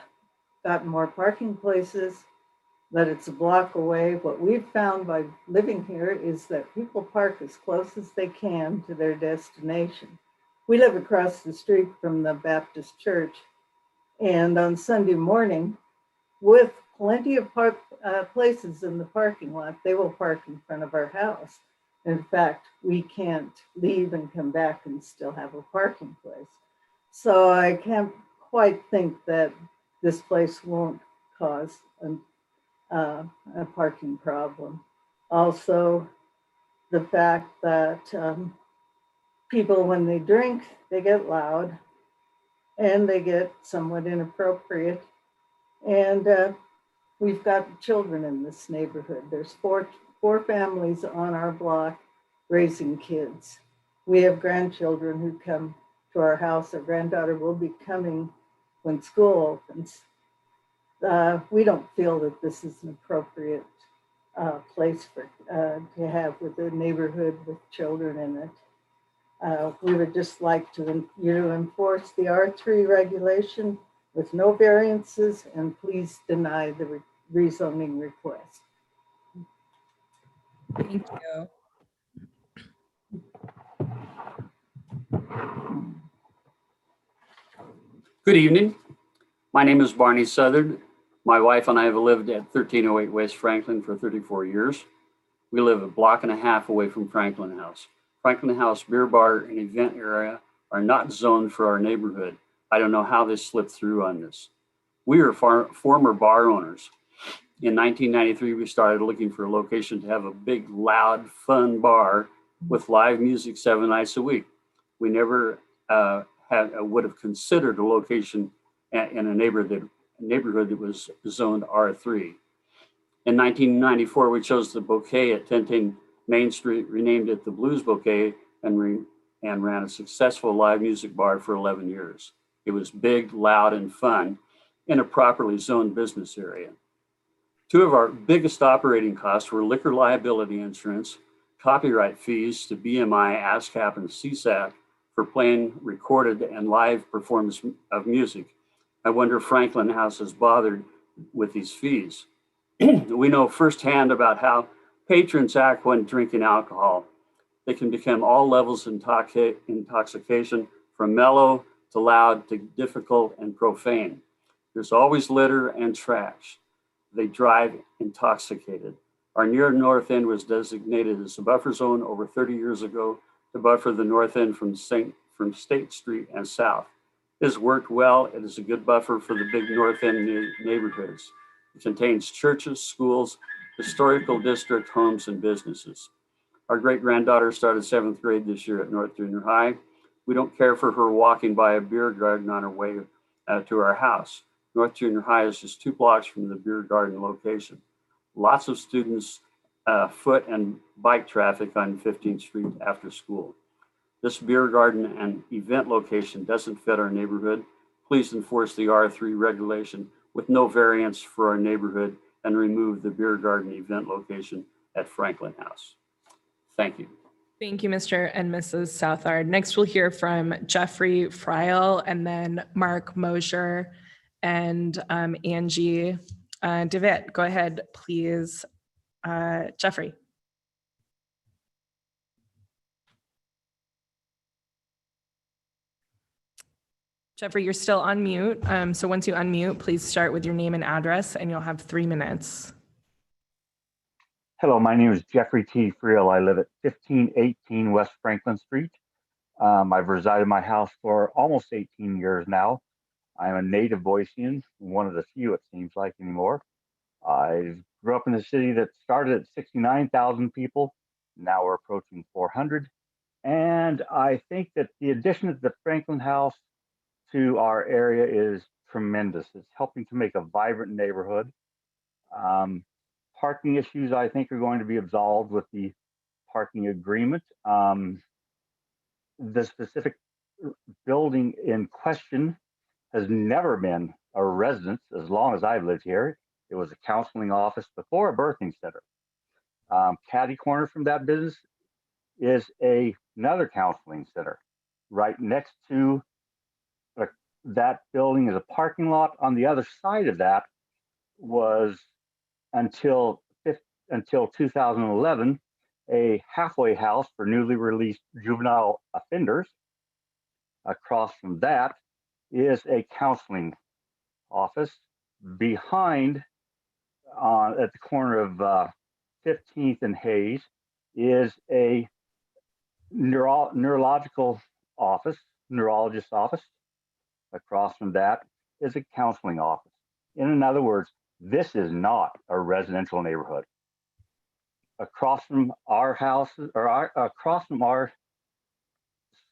gotten more parking places, but it's a block away. What we've found by living here is that people park as close as they can to their destination. We live across the street from the Baptist church, and on Sunday morning, with plenty of places in the parking lot, they will park in front of our house. In fact, we can't leave and come back and still have a parking place. So I can't quite think that this place won't cause a parking problem. Also, the fact that people, when they drink, they get loud and they get somewhat inappropriate. And we've got children in this neighborhood. There's four families on our block raising kids. We have grandchildren who come to our house. Our granddaughter will be coming when school opens. We don't feel that this is an appropriate place to have with a neighborhood with children in it. We would just like you to enforce the R3 regulation with no variances, and please deny the rezoning request. Thank you. Good evening. My name is Barney Southard. My wife and I have lived at 1308 West Franklin for 34 years. We live a block and a half away from Franklin House. Franklin House Beer Bar and Event Area are not zoned for our neighborhood. I don't know how this slipped through on this. We are former bar owners. In 1993, we started looking for a location to have a big, loud, fun bar with live music 7 nights a week. We never would have considered a location in a neighborhood that was zoned R3. In 1994, we chose the Bouquet at 1010 Main Street, renamed it the Blues Bouquet, and ran a successful live music bar for 11 years. It was big, loud, and fun in a properly zoned business area. Two of our biggest operating costs were liquor liability insurance, copyright fees to BMI, ASCAP, and CSAC for playing recorded and live performance of music. I wonder if Franklin House is bothered with these fees. We know firsthand about how patrons act when drinking alcohol. They can become all levels of intoxication, from mellow to loud to difficult and profane. There's always litter and trash. They drive intoxicated. Our near north end was designated as a buffer zone over 30 years ago to buffer the north end from State Street and south. It has worked well. It is a good buffer for the big north end neighborhoods. It contains churches, schools, historical district, homes, and businesses. Our great-granddaughter started 7th grade this year at North Junior High. We don't care for her walking by a beer garden on her way to our house. North Junior High is just 2 blocks from the beer garden location. Lots of students, foot and bike traffic on 15th Street after school. This beer garden and event location doesn't fit our neighborhood. Please enforce the R3 regulation with no variance for our neighborhood and remove the beer garden event location at Franklin House. Thank you. Thank you, Mr. and Mrs. Southard. Next, we'll hear from Jeffrey Friel, and then Mark Mosier and Angie DeWitt. Go ahead, please, Jeffrey. Jeffrey, you're still on mute. So once you unmute, please start with your name and address, and you'll have 3 minutes. Hello, my name is Jeffrey T. Friel. I live at 1518 West Franklin Street. I've resided in my house for almost 18 years now. I'm a native Boisean, one of the few it seems like anymore. I grew up in a city that started at 69,000 people. Now we're approaching 400. And I think that the addition of the Franklin House to our area is tremendous. It's helping to make a vibrant neighborhood. Parking issues, I think, are going to be absolved with the parking agreement. The specific building in question has never been a residence as long as I've lived here. It was a counseling office before a birthing center. Catty corner from that business is another counseling center. Right next to that building is a parking lot. On the other side of that was, until 2011, a halfway house for newly released juvenile offenders. Across from that is a counseling office. Behind, at the corner of 15th and Hayes, is a neurological office, neurologist office. Across from that is a counseling office. In other words, this is not a residential neighborhood. Across from our houses, or across from our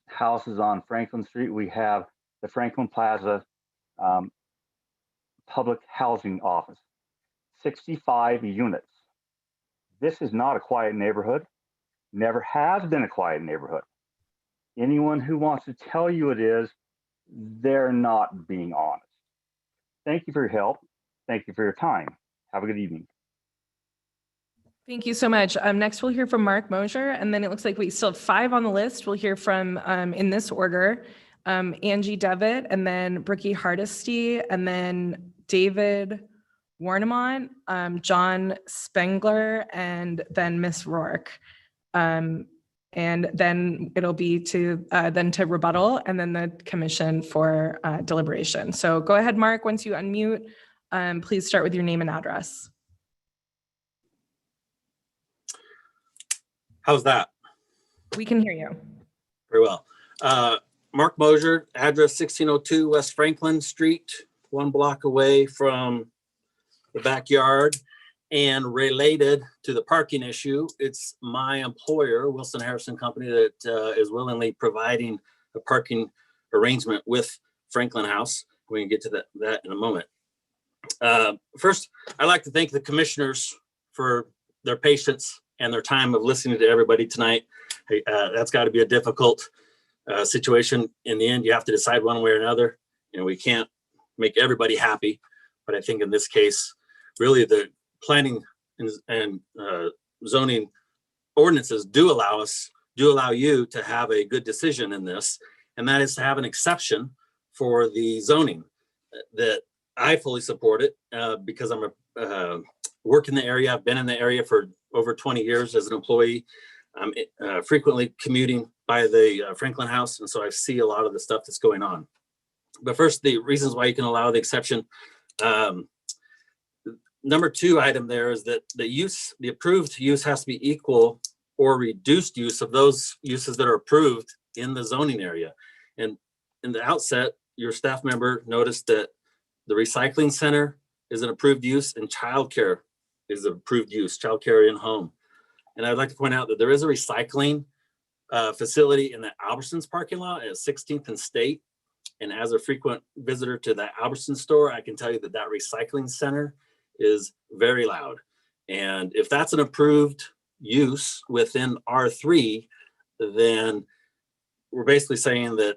houses on Franklin Street, we have the Franklin Plaza Public Housing Office, 65 units. This is not a quiet neighborhood, never has been a quiet neighborhood. Anyone who wants to tell you it is, they're not being honest. Thank you for your help. Thank you for your time. Have a good evening. Thank you so much. Next, we'll hear from Mark Mosier, and then it looks like we still have 5 on the list. We'll hear from, in this order, Angie Devitt, and then Brookie Hardesty, and then David Warnemont, John Spengler, and then Miss Rourke. And then it'll be to rebuttal, and then the commission for deliberation. So go ahead, Mark. Once you unmute, please start with your name and address. How's that? We can hear you. Very well. Mark Mosier, address 1602 West Franklin Street, 1 block away from the backyard. And related to the parking issue, it's my employer, Wilson Harrison Company, that is willingly providing a parking arrangement with Franklin House. We can get to that in a moment. First, I'd like to thank the commissioners for their patience and their time of listening to everybody tonight. That's got to be a difficult situation. In the end, you have to decide one way or another. You know, we can't make everybody happy, but I think in this case, really the planning and zoning ordinances do allow you to have a good decision in this, and that is to have an exception for the zoning that I fully support it because I'm a work in the area. I've been in the area for over 20 years as an employee. I'm frequently commuting by the Franklin House, and so I see a lot of the stuff that's going on. But first, the reasons why you can allow the exception. Number 2 item there is that the approved use has to be equal or reduced use of those uses that are approved in the zoning area. And in the outset, your staff member noticed that the recycling center is an approved use and childcare is an approved use, childcare in home. And I'd like to point out that there is a recycling facility in the Albertsons parking lot at 16th and State. And as a frequent visitor to the Albertsons store, I can tell you that that recycling center is very loud. And if that's an approved use within R3, then we're basically saying that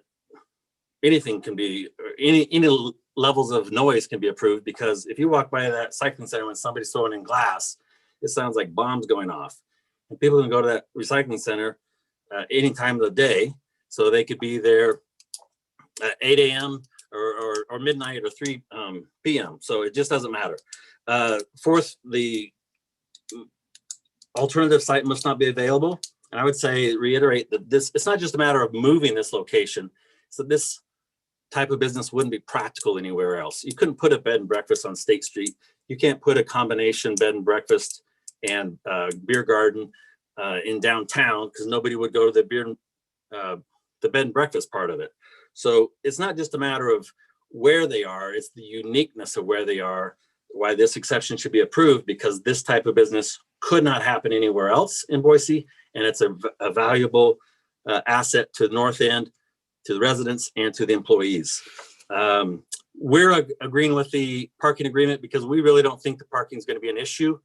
anything can be, any levels of noise can be approved, because if you walk by that cycling center when somebody's throwing in glass, it sounds like bombs going off. And people can go to that recycling center any time of the day, so they could be there at 8 a.m. or midnight or 3 p.m. So it just doesn't matter. Fourth, the alternative site must not be available. And I would say, reiterate that it's not just a matter of moving this location. So this type of business wouldn't be practical anywhere else. You couldn't put a bed and breakfast on State Street. You can't put a combination bed and breakfast and beer garden in downtown, because nobody would go to the bed and breakfast part of it. So it's not just a matter of where they are. It's the uniqueness of where they are, why this exception should be approved, because this type of business could not happen anywhere else in Boise. And it's a valuable asset to the north end, to the residents, and to the employees. We're agreeing with the parking agreement because we really don't think the parking is going to be an issue.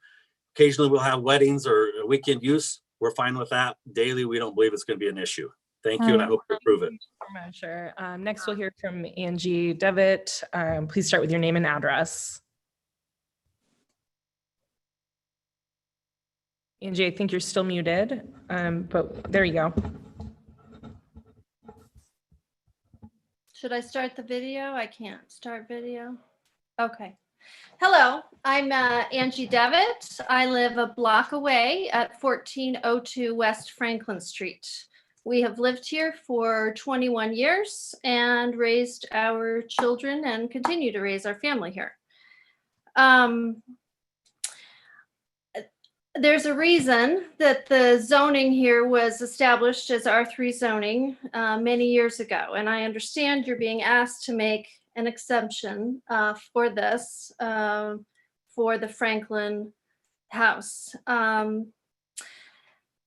Occasionally we'll have weddings or weekend use. We're fine with that. Daily, we don't believe it's going to be an issue. Thank you, and I hope you approve it. Sure. Next, we'll hear from Angie Devitt. Please start with your name and address. Angie, I think you're still muted, but there you go. Should I start the video? I can't start video. Okay. Hello, I'm Angie Devitt. I live a block away at 1402 West Franklin Street. We have lived here for 21 years and raised our children and continue to raise our family here. There's a reason that the zoning here was established as R3 zoning many years ago, and I understand you're being asked to make an exemption for this, for the Franklin house.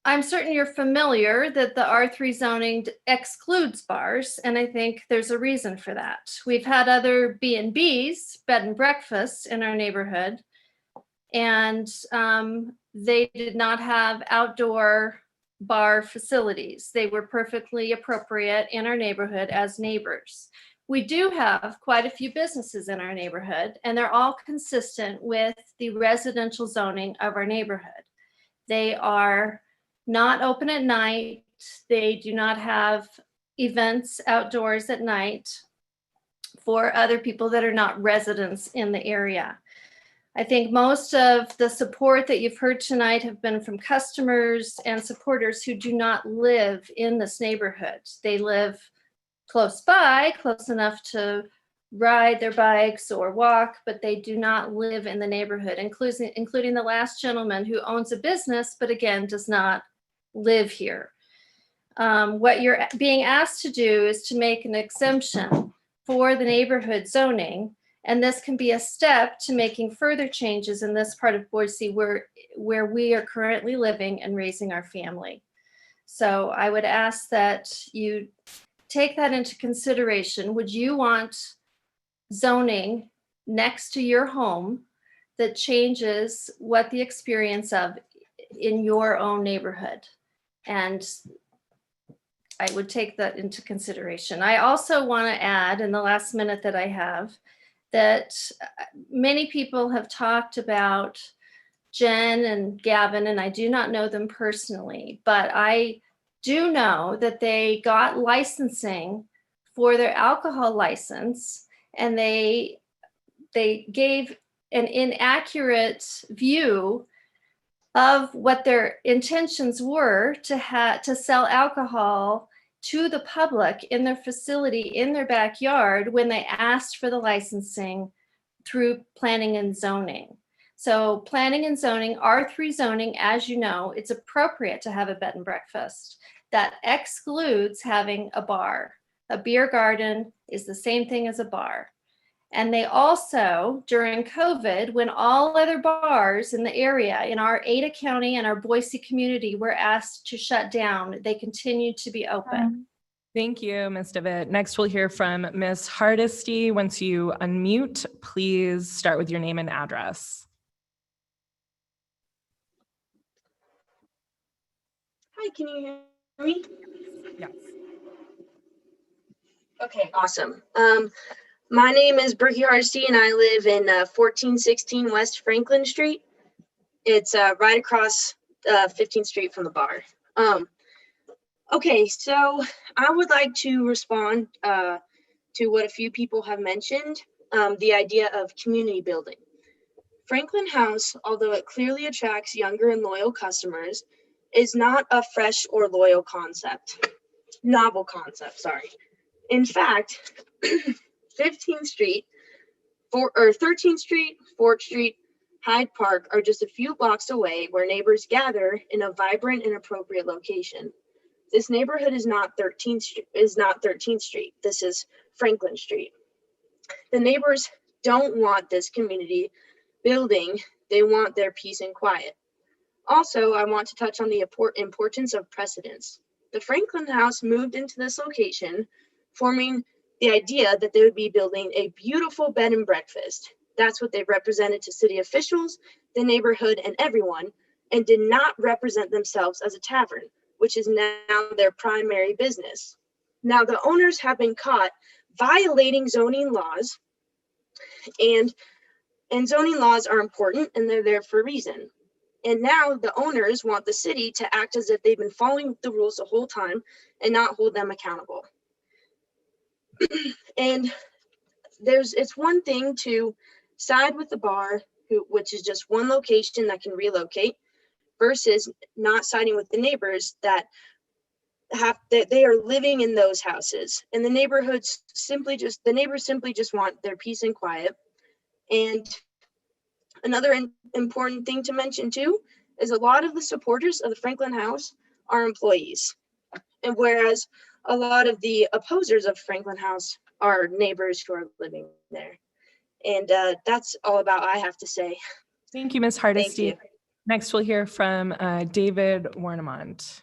I'm certain you're familiar that the R3 zoning excludes bars, and I think there's a reason for that. We've had other B&Bs, bed and breakfasts, in our neighborhood, and they did not have outdoor bar facilities. They were perfectly appropriate in our neighborhood as neighbors. We do have quite a few businesses in our neighborhood, and they're all consistent with the residential zoning of our neighborhood. They are not open at night. They do not have events outdoors at night for other people that are not residents in the area. I think most of the support that you've heard tonight have been from customers and supporters who do not live in this neighborhood. They live close by, close enough to ride their bikes or walk, but they do not live in the neighborhood, including the last gentleman who owns a business, but again, does not live here. What you're being asked to do is to make an exemption for the neighborhood zoning. And this can be a step to making further changes in this part of Boise where we are currently living and raising our family. So I would ask that you take that into consideration. Would you want zoning next to your home that changes what the experience of in your own neighborhood? And I would take that into consideration. I also want to add, in the last minute that I have, that many people have talked about Jen and Gavin, and I do not know them personally, but I do know that they got licensing for their alcohol license, and they gave an inaccurate view of what their intentions were to sell alcohol to the public in their facility, in their backyard, when they asked for the licensing through planning and zoning. So planning and zoning, R3 zoning, as you know, it's appropriate to have a bed and breakfast. That excludes having a bar. A beer garden is the same thing as a bar. And they also, during COVID, when all other bars in the area, in our Ada County and our Boise community were asked to shut down, they continued to be open. Thank you, Ms. Devitt. Next, we'll hear from Ms. Hardesty. Once you unmute, please start with your name and address. Hi, can you hear me? Yes. Okay, awesome. My name is Brookie Hardesty, and I live in 1416 West Franklin Street. It's right across 15th Street from the bar. Okay, so I would like to respond to what a few people have mentioned, the idea of community building. Franklin House, although it clearly attracts younger and loyal customers, is not a fresh or loyal concept, novel concept, sorry. In fact, 15th Street, 13th Street, 4th Street, Hyde Park are just a few blocks away where neighbors gather in a vibrant and appropriate location. This neighborhood is not 13th Street. This is Franklin Street. The neighbors don't want this community building. They want their peace and quiet. Also, I want to touch on the importance of precedence. The Franklin House moved into this location, forming the idea that they would be building a beautiful bed and breakfast. That's what they represented to city officials, the neighborhood, and everyone, and did not represent themselves as a tavern, which is now their primary business. Now, the owners have been caught violating zoning laws, and zoning laws are important, and they're there for a reason. And now the owners want the city to act as if they've been following the rules the whole time and not hold them accountable. And it's one thing to side with the bar, which is just one location that can relocate, versus not siding with the neighbors that they are living in those houses. And the neighbors simply just want their peace and quiet. And another important thing to mention too is a lot of the supporters of the Franklin House are employees. And whereas a lot of the opposers of Franklin House are neighbors who are living there. And that's all about I have to say. Thank you, Ms. Hardesty. Next, we'll hear from David Warnemont.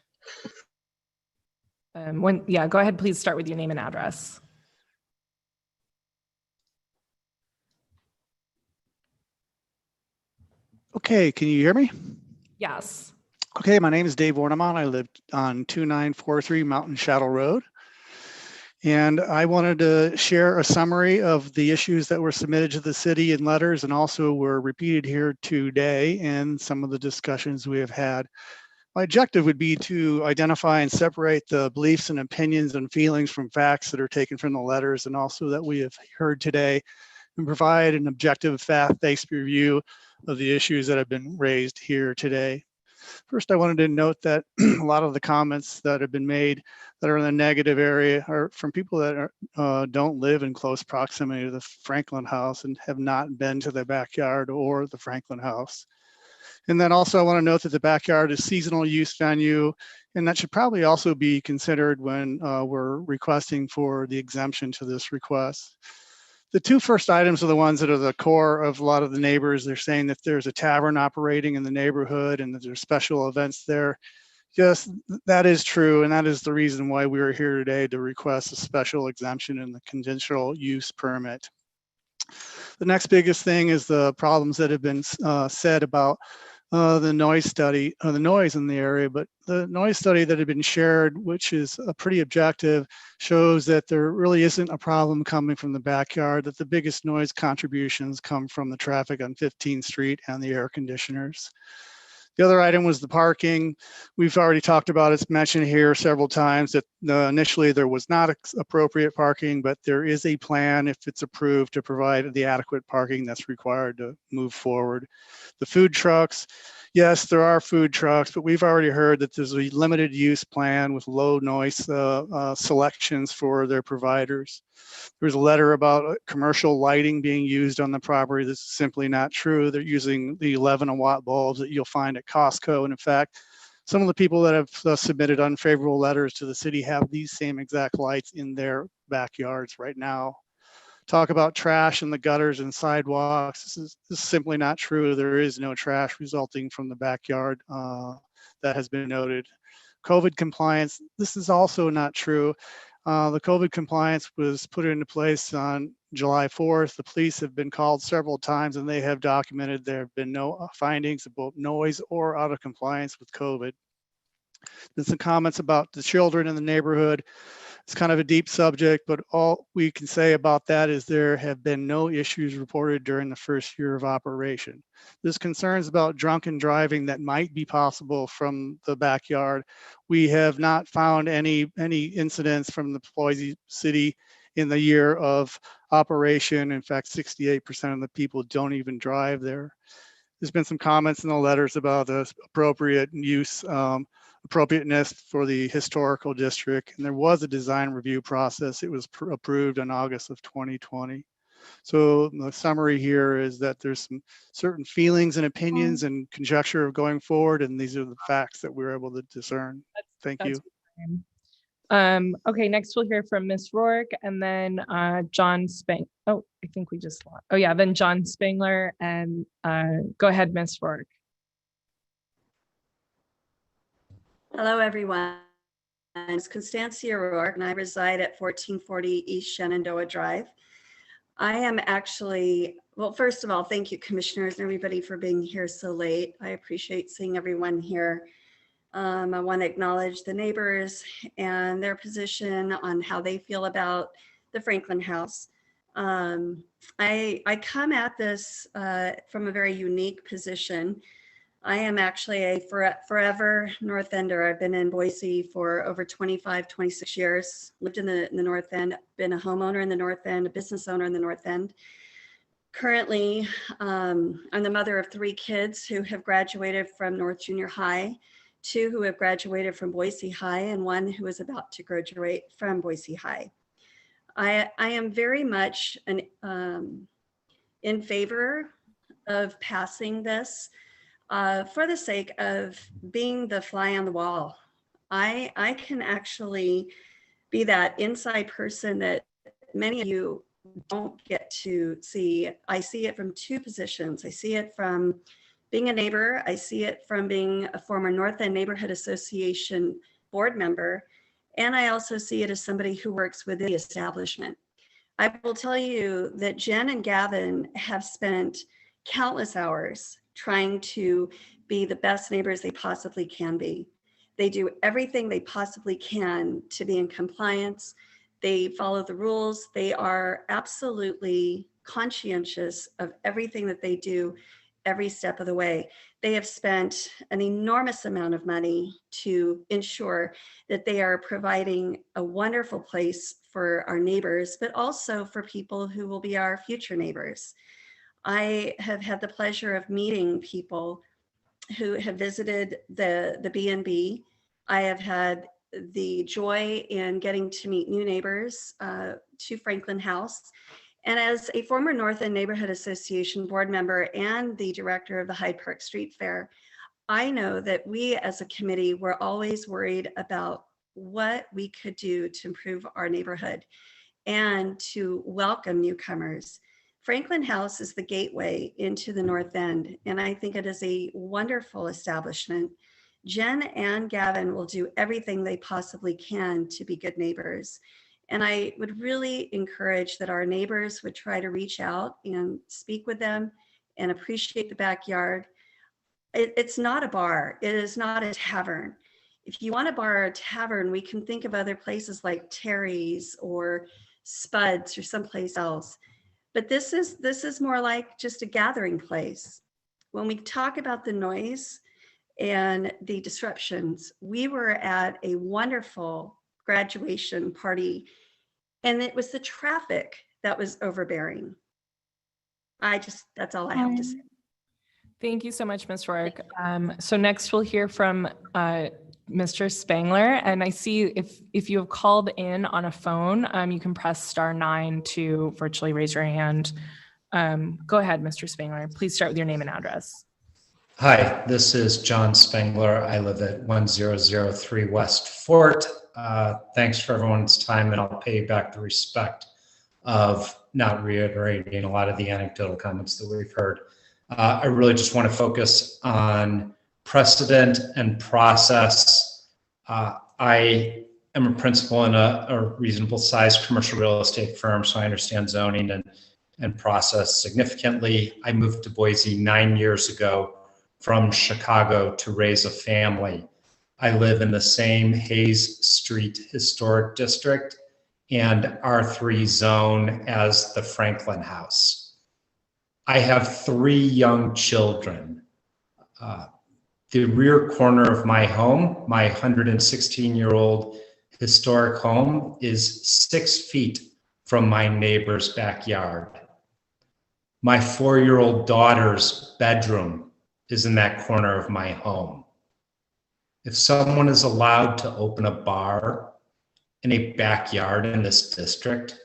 Go ahead, please start with your name and address. Okay, can you hear me? Yes. Okay, my name is Dave Warnemont. I live on 2943 Mountain Shadow Road. And I wanted to share a summary of the issues that were submitted to the city in letters and also were repeated here today and some of the discussions we have had. My objective would be to identify and separate the beliefs and opinions and feelings from facts that are taken from the letters and also that we have heard today, and provide an objective fact-based review of the issues that have been raised here today. First, I wanted to note that a lot of the comments that have been made that are in the negative area are from people that don't live in close proximity to the Franklin House and have not been to the backyard or the Franklin House. And then also I want to note that the backyard is seasonal use venue, and that should probably also be considered when we're requesting for the exemption to this request. The two first items are the ones that are the core of a lot of the neighbors. They're saying that there's a tavern operating in the neighborhood and that there's special events there. Yes, that is true. And that is the reason why we are here today to request a special exemption in the conditional use permit. The next biggest thing is the problems that have been said about the noise study, the noise in the area, but the noise study that had been shared, which is pretty objective, shows that there really isn't a problem coming from the backyard, that the biggest noise contributions come from the traffic on 15th Street and the air conditioners. The other item was the parking. We've already talked about it. It's mentioned here several times that initially there was not appropriate parking, but there is a plan, if it's approved, to provide the adequate parking that's required to move forward. The food trucks, yes, there are food trucks, but we've already heard that there's a limited use plan with low noise selections for their providers. There's a letter about commercial lighting being used on the property. This is simply not true. They're using the 11-watt bulbs that you'll find at Costco. And in fact, some of the people that have submitted unfavorable letters to the city have these same exact lights in their backyards right now. Talk about trash in the gutters and sidewalks. This is simply not true. There is no trash resulting from the backyard that has been noted. COVID compliance, this is also not true. The COVID compliance was put into place on July 4th. The police have been called several times and they have documented there have been no findings of both noise or out of compliance with COVID. There's some comments about the children in the neighborhood. It's kind of a deep subject, but all we can say about that is there have been no issues reported during the first year of operation. There's concerns about drunken driving that might be possible from the backyard. We have not found any incidents from the Boise city in the year of operation. In fact, 68% of the people don't even drive there. There's been some comments in the letters about the appropriate use, appropriateness for the historical district. And there was a design review process. It was approved in August of 2020. So the summary here is that there's some certain feelings and opinions and conjecture of going forward. And these are the facts that we're able to discern. Thank you. Okay, next we'll hear from Miss Rourke and then John Spang. Oh, I think we just lost. Oh yeah, then John Spangler and go ahead, Miss Rourke. Hello, everyone. It's Constancia Rourke, and I reside at 1440 East Shenandoah Drive. I am actually, well, first of all, thank you, commissioners and everybody for being here so late. I appreciate seeing everyone here. I want to acknowledge the neighbors and their position on how they feel about the Franklin House. I come at this from a very unique position. I am actually a forever North Ender. I've been in Boise for over 25, 26 years, lived in the North End, been a homeowner in the North End, a business owner in the North End. Currently, I'm the mother of 3 kids who have graduated from North Junior High, 2 who have graduated from Boise High, and 1 who is about to graduate from Boise High. I am very much in favor of passing this for the sake of being the fly on the wall. I can actually be that inside person that many of you don't get to see. I see it from 2 positions. I see it from being a neighbor. I see it from being a former North End Neighborhood Association board member. And I also see it as somebody who works within the establishment. I will tell you that Jen and Gavin have spent countless hours trying to be the best neighbors they possibly can be. They do everything they possibly can to be in compliance. They follow the rules. They are absolutely conscientious of everything that they do every step of the way. They have spent an enormous amount of money to ensure that they are providing a wonderful place for our neighbors, but also for people who will be our future neighbors. I have had the pleasure of meeting people who have visited the B&B. I have had the joy in getting to meet new neighbors to Franklin House. And as a former North End Neighborhood Association board member and the director of the Hyde Park Street Fair, I know that we as a committee were always worried about what we could do to improve our neighborhood and to welcome newcomers. Franklin House is the gateway into the North End, and I think it is a wonderful establishment. Jen and Gavin will do everything they possibly can to be good neighbors. And I would really encourage that our neighbors would try to reach out and speak with them and appreciate the backyard. It's not a bar. It is not a tavern. If you want a bar or a tavern, we can think of other places like Terry's or Spud's or someplace else. But this is more like just a gathering place. When we talk about the noise and the disruptions, we were at a wonderful graduation party, and it was the traffic that was overbearing. That's all I have to say. Thank you so much, Ms. Rourke. So next we'll hear from Mr. Spangler, and I see if you have called in on a phone, you can press *9 to virtually raise your hand. Go ahead, Mr. Spangler. Please start with your name and address. Hi, this is John Spangler. I live at 1003 West Fort. Thanks for everyone's time, and I'll pay back the respect of not reiterating a lot of the anecdotal comments that we've heard. I really just want to focus on precedent and process. I am a principal in a reasonable sized commercial real estate firm, so I understand zoning and process significantly. I moved to Boise 9 years ago from Chicago to raise a family. I live in the same Hayes Street Historic District and R3 zone as the Franklin House. I have 3 young children. The rear corner of my home, my 116-year-old historic home, is 6 feet from my neighbor's backyard. My 4-year-old daughter's bedroom is in that corner of my home. If someone is allowed to open a bar in a backyard in this district,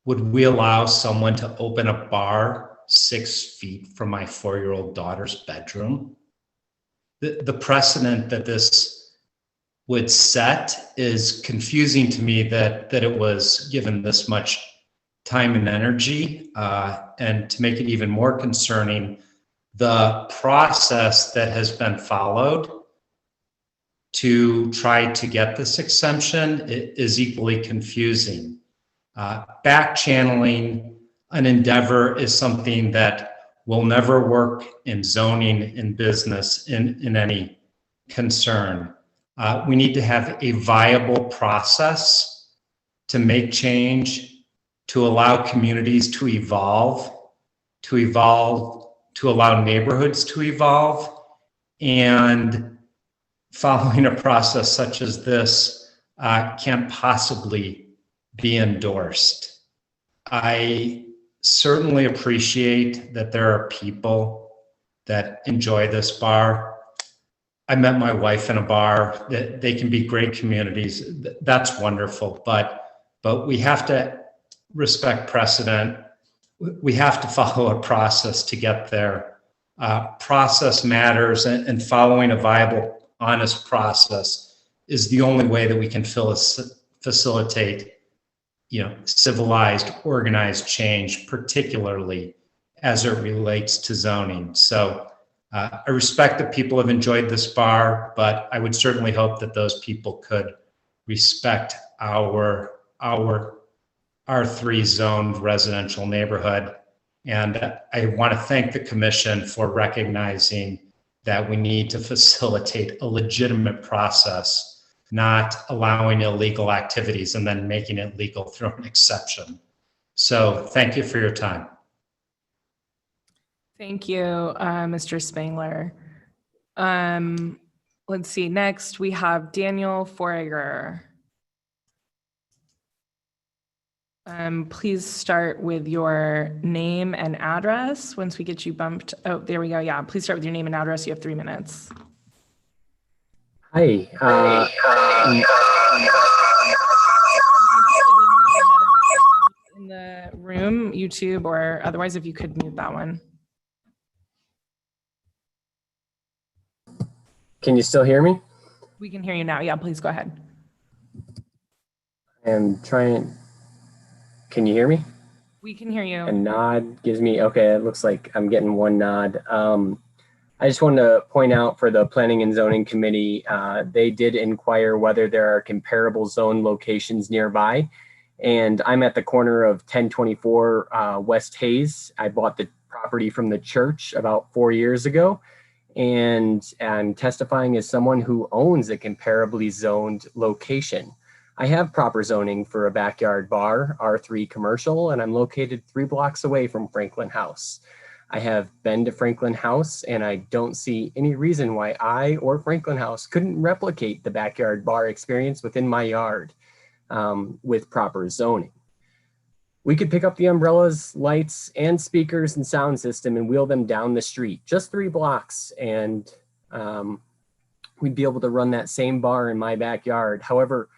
would we allow someone to open a bar 6 feet from my 4-year-old daughter's bedroom? The precedent that this would set is confusing to me that it was given this much time and energy. And to make it even more concerning, the process that has been followed to try to get this exemption is equally confusing. Back channeling an endeavor is something that will never work in zoning, in business, in any concern. We need to have a viable process to make change, to allow communities to evolve, to allow neighborhoods to evolve. And following a process such as this can't possibly be endorsed. I certainly appreciate that there are people that enjoy this bar. I met my wife in a bar. That they can be great communities. That's wonderful, but we have to respect precedent. We have to follow a process to get there. Process matters, and following a viable, honest process is the only way that we can facilitate, civilized, organized change, particularly as it relates to zoning. So I respect that people have enjoyed this bar, but I would certainly hope that those people could respect our R3 zoned residential neighborhood. And I want to thank the commission for recognizing that we need to facilitate a legitimate process, not allowing illegal activities and then making it legal through an exception. So thank you for your time. Thank you, Mr. Spangler. Let's see, next we have Daniel Forager. Please start with your name and address once we get you bumped. Oh, there we go. Yeah, please start with your name and address. You have 3 minutes. Hi. In the room, YouTube, or otherwise, if you could mute that one. Can you still hear me? We can hear you now. Yeah, please go ahead. I'm trying. Can you hear me? We can hear you. A nod gives me, okay, it looks like I'm getting one nod. I just wanted to point out for the Planning and Zoning Committee, they did inquire whether there are comparable zone locations nearby. And I'm at the corner of 1024 West Hayes. I bought the property from the church about 4 years ago. And I'm testifying as someone who owns a comparably zoned location. I have proper zoning for a backyard bar, R3 commercial, and I'm located 3 blocks away from Franklin House. I have been to Franklin House, and I don't see any reason why I or Franklin House couldn't replicate the backyard bar experience within my yard with proper zoning. We could pick up the umbrellas, lights, and speakers and sound system and wheel them down the street, just 3 blocks, and we'd be able to run that same bar in my backyard. However,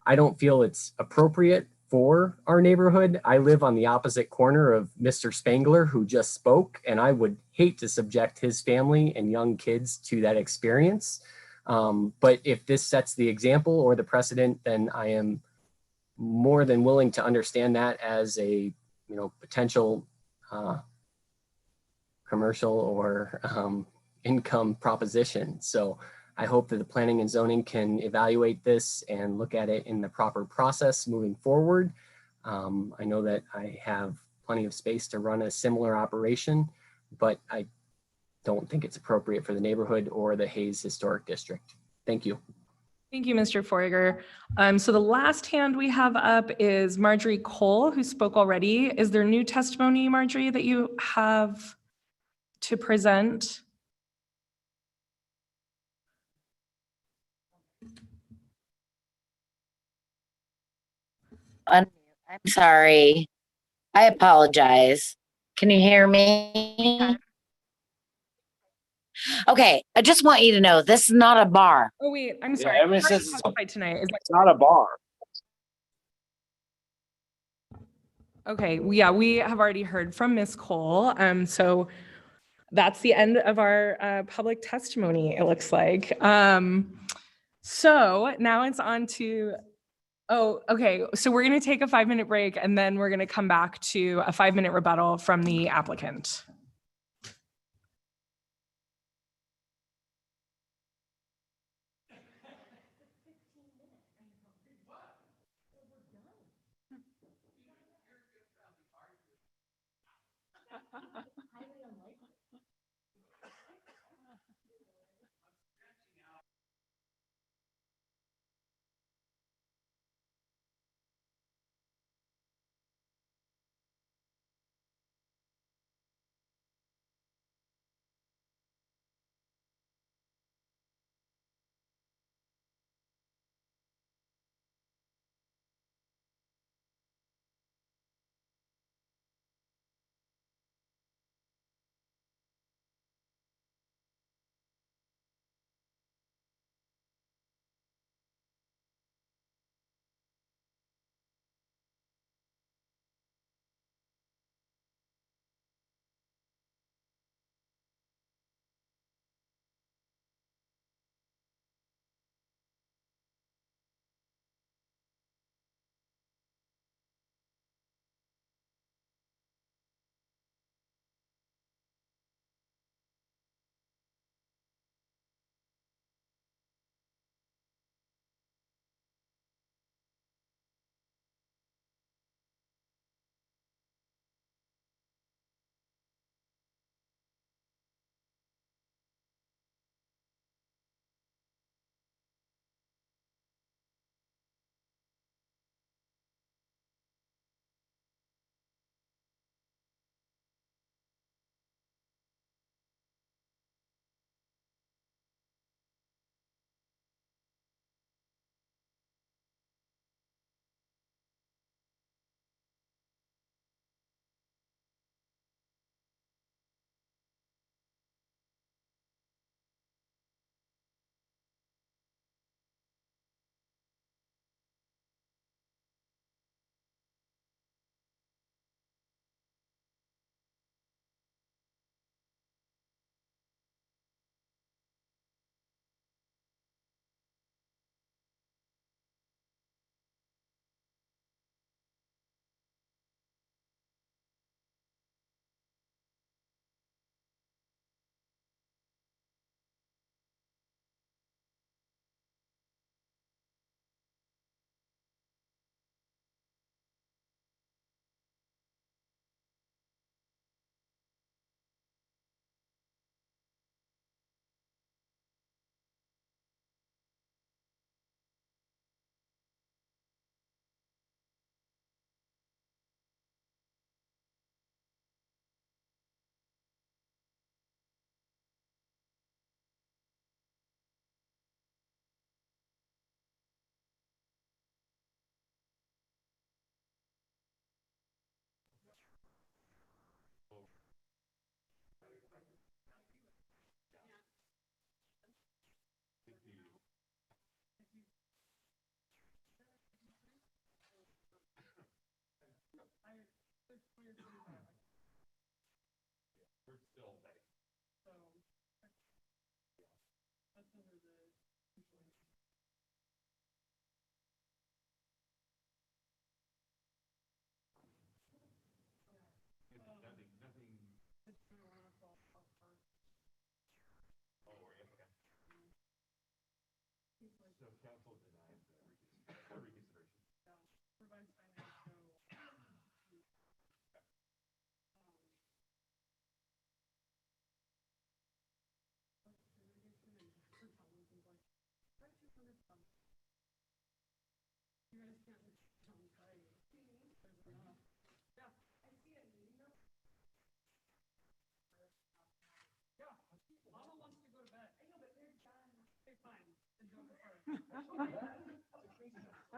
I don't feel it's appropriate for our neighborhood. I live on the opposite corner of Mr. Spangler, who just spoke, and I would hate to subject his family and young kids to that experience. But if this sets the example or the precedent, then I am more than willing to understand that as a potential commercial or income proposition. So I hope that the Planning and Zoning can evaluate this and look at it in the proper process moving forward. I know that I have plenty of space to run a similar operation, but I don't think it's appropriate for the neighborhood or the Hayes Historic District. Thank you. Thank you, Mr. Forager. So the last hand we have up is Marjorie Cole, who spoke already. Is there new testimony, Marjorie, that you have to present? I'm sorry. I apologize. Can you hear me? Okay, I just want you to know this is not a bar. Oh wait, I'm sorry. ever since Tonight. it's not a bar. Okay, yeah, we have already heard from Ms. Cole. So that's the end of our public testimony, it looks like. So now it's on to, oh, okay. So we're going to take a 5-minute break and then we're going to come back to a 5-minute rebuttal from the applicant.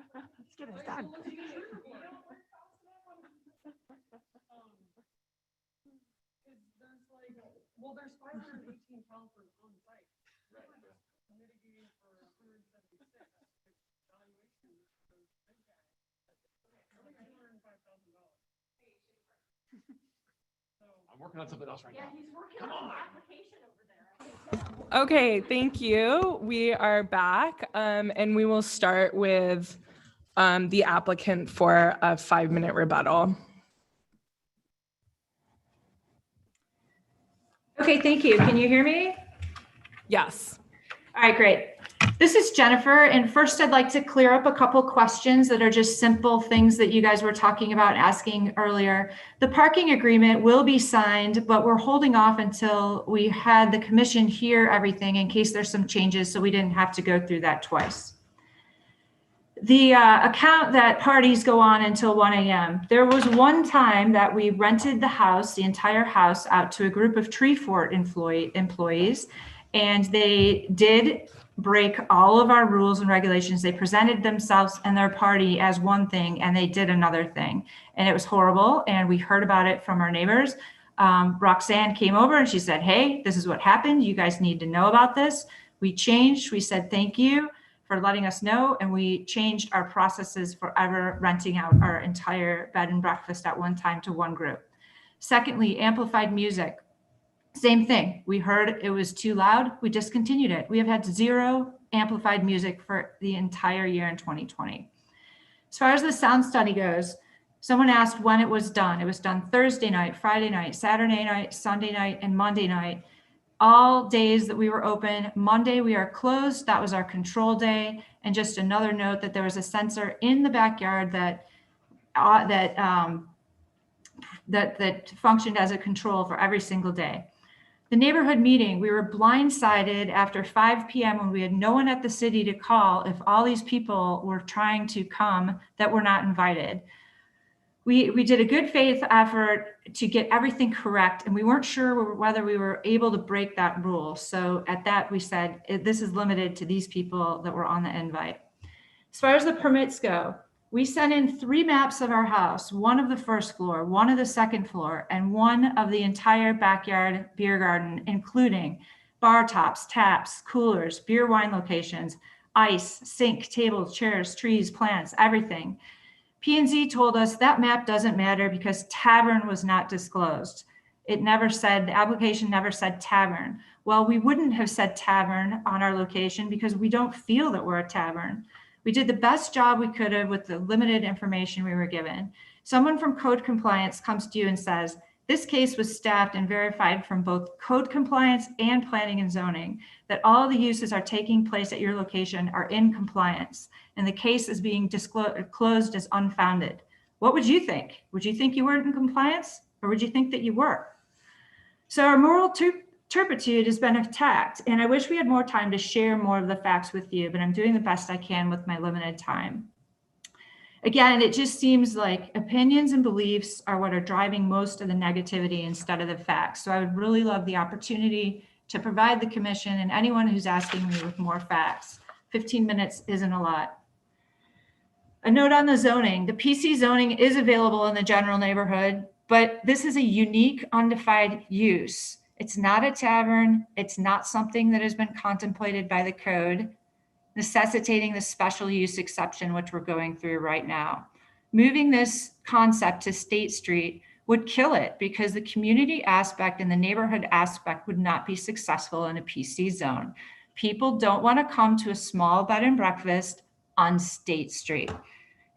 Let's get it done. Well, there's 518 counselors on site. Mitigating for 176. Valuation. $205,000. So I'm working on something else right now. He's working on an application over there. Okay, thank you. We are back, and we will start with the applicant for a 5-minute rebuttal. Okay, thank you. Can you hear me? Yes. All right, great. This is Jennifer, and first I'd like to clear up a couple questions that are just simple things that you guys were talking about asking earlier. The parking agreement will be signed, but we're holding off until we had the commission hear everything in case there's some changes, so we didn't have to go through that twice. The account that parties go on until 1 a.m. There was one time that we rented the house, the entire house, out to a group of Tree Fort employees, and they did break all of our rules and regulations. They presented themselves and their party as one thing, and they did another thing. And it was horrible, and we heard about it from our neighbors. Roxanne came over and she said, hey, this is what happened. You guys need to know about this. We changed. We said, thank you for letting us know, and we changed our processes for ever renting out our entire bed and breakfast at one time to one group. Secondly, amplified music. Same thing. We heard it was too loud. We discontinued it. We have had 0 amplified music for the entire year in 2020. As far as the sound study goes, someone asked when it was done. It was done Thursday night, Friday night, Saturday night, Sunday night, and Monday night. All days that we were open. Monday we are closed. That was our control day. And just another note that there was a sensor in the backyard that functioned as a control for every single day. The neighborhood meeting, we were blindsided after 5 p.m. when we had no one at the city to call if all these people were trying to come that were not invited. We did a good faith effort to get everything correct, and we weren't sure whether we were able to break that rule. So at that, we said, this is limited to these people that were on the invite. As far as the permits go, we sent in 3 maps of our house, 1 of the first floor, 1 of the second floor, and 1 of the entire backyard beer garden, including bar tops, taps, coolers, beer wine locations, ice, sink, tables, chairs, trees, plants, everything. P&Z told us that map doesn't matter because tavern was not disclosed. It never said, the application never said tavern. Well, we wouldn't have said tavern on our location because we don't feel that we're a tavern. We did the best job we could have with the limited information we were given. Someone from code compliance comes to you and says, this case was staffed and verified from both code compliance and planning and zoning, that all the uses are taking place at your location are in compliance, and the case is being closed as unfounded. What would you think? Would you think you weren't in compliance, or would you think that you were? So our moral turpitude has been attacked, and I wish we had more time to share more of the facts with you, but I'm doing the best I can with my limited time. Again, it just seems like opinions and beliefs are what are driving most of the negativity instead of the facts. So I would really love the opportunity to provide the commission and anyone who's asking me with more facts. 15 minutes isn't a lot. A note on the zoning. The PC zoning is available in the general neighborhood, but this is a unique undefined use. It's not a tavern. It's not something that has been contemplated by the code, necessitating the special use exception, which we're going through right now. Moving this concept to State Street would kill it because the community aspect and the neighborhood aspect would not be successful in a PC zone. People don't want to come to a small bed and breakfast on State Street.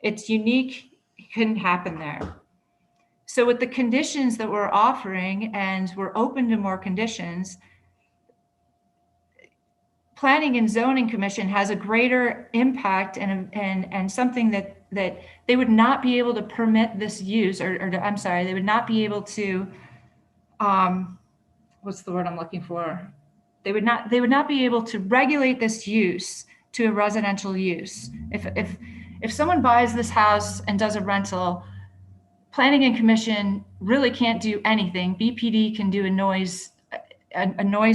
It's unique, it couldn't happen there. So with the conditions that we're offering, and we're open to more conditions, Planning and Zoning Commission has a greater impact and something that they would not be able to permit this use, I'm sorry, they would not be able to, what's the word I'm looking for? They would not be able to regulate this use to a residential use. If someone buys this house and does a rental, Planning and Commission really can't do anything. BPD can do a noise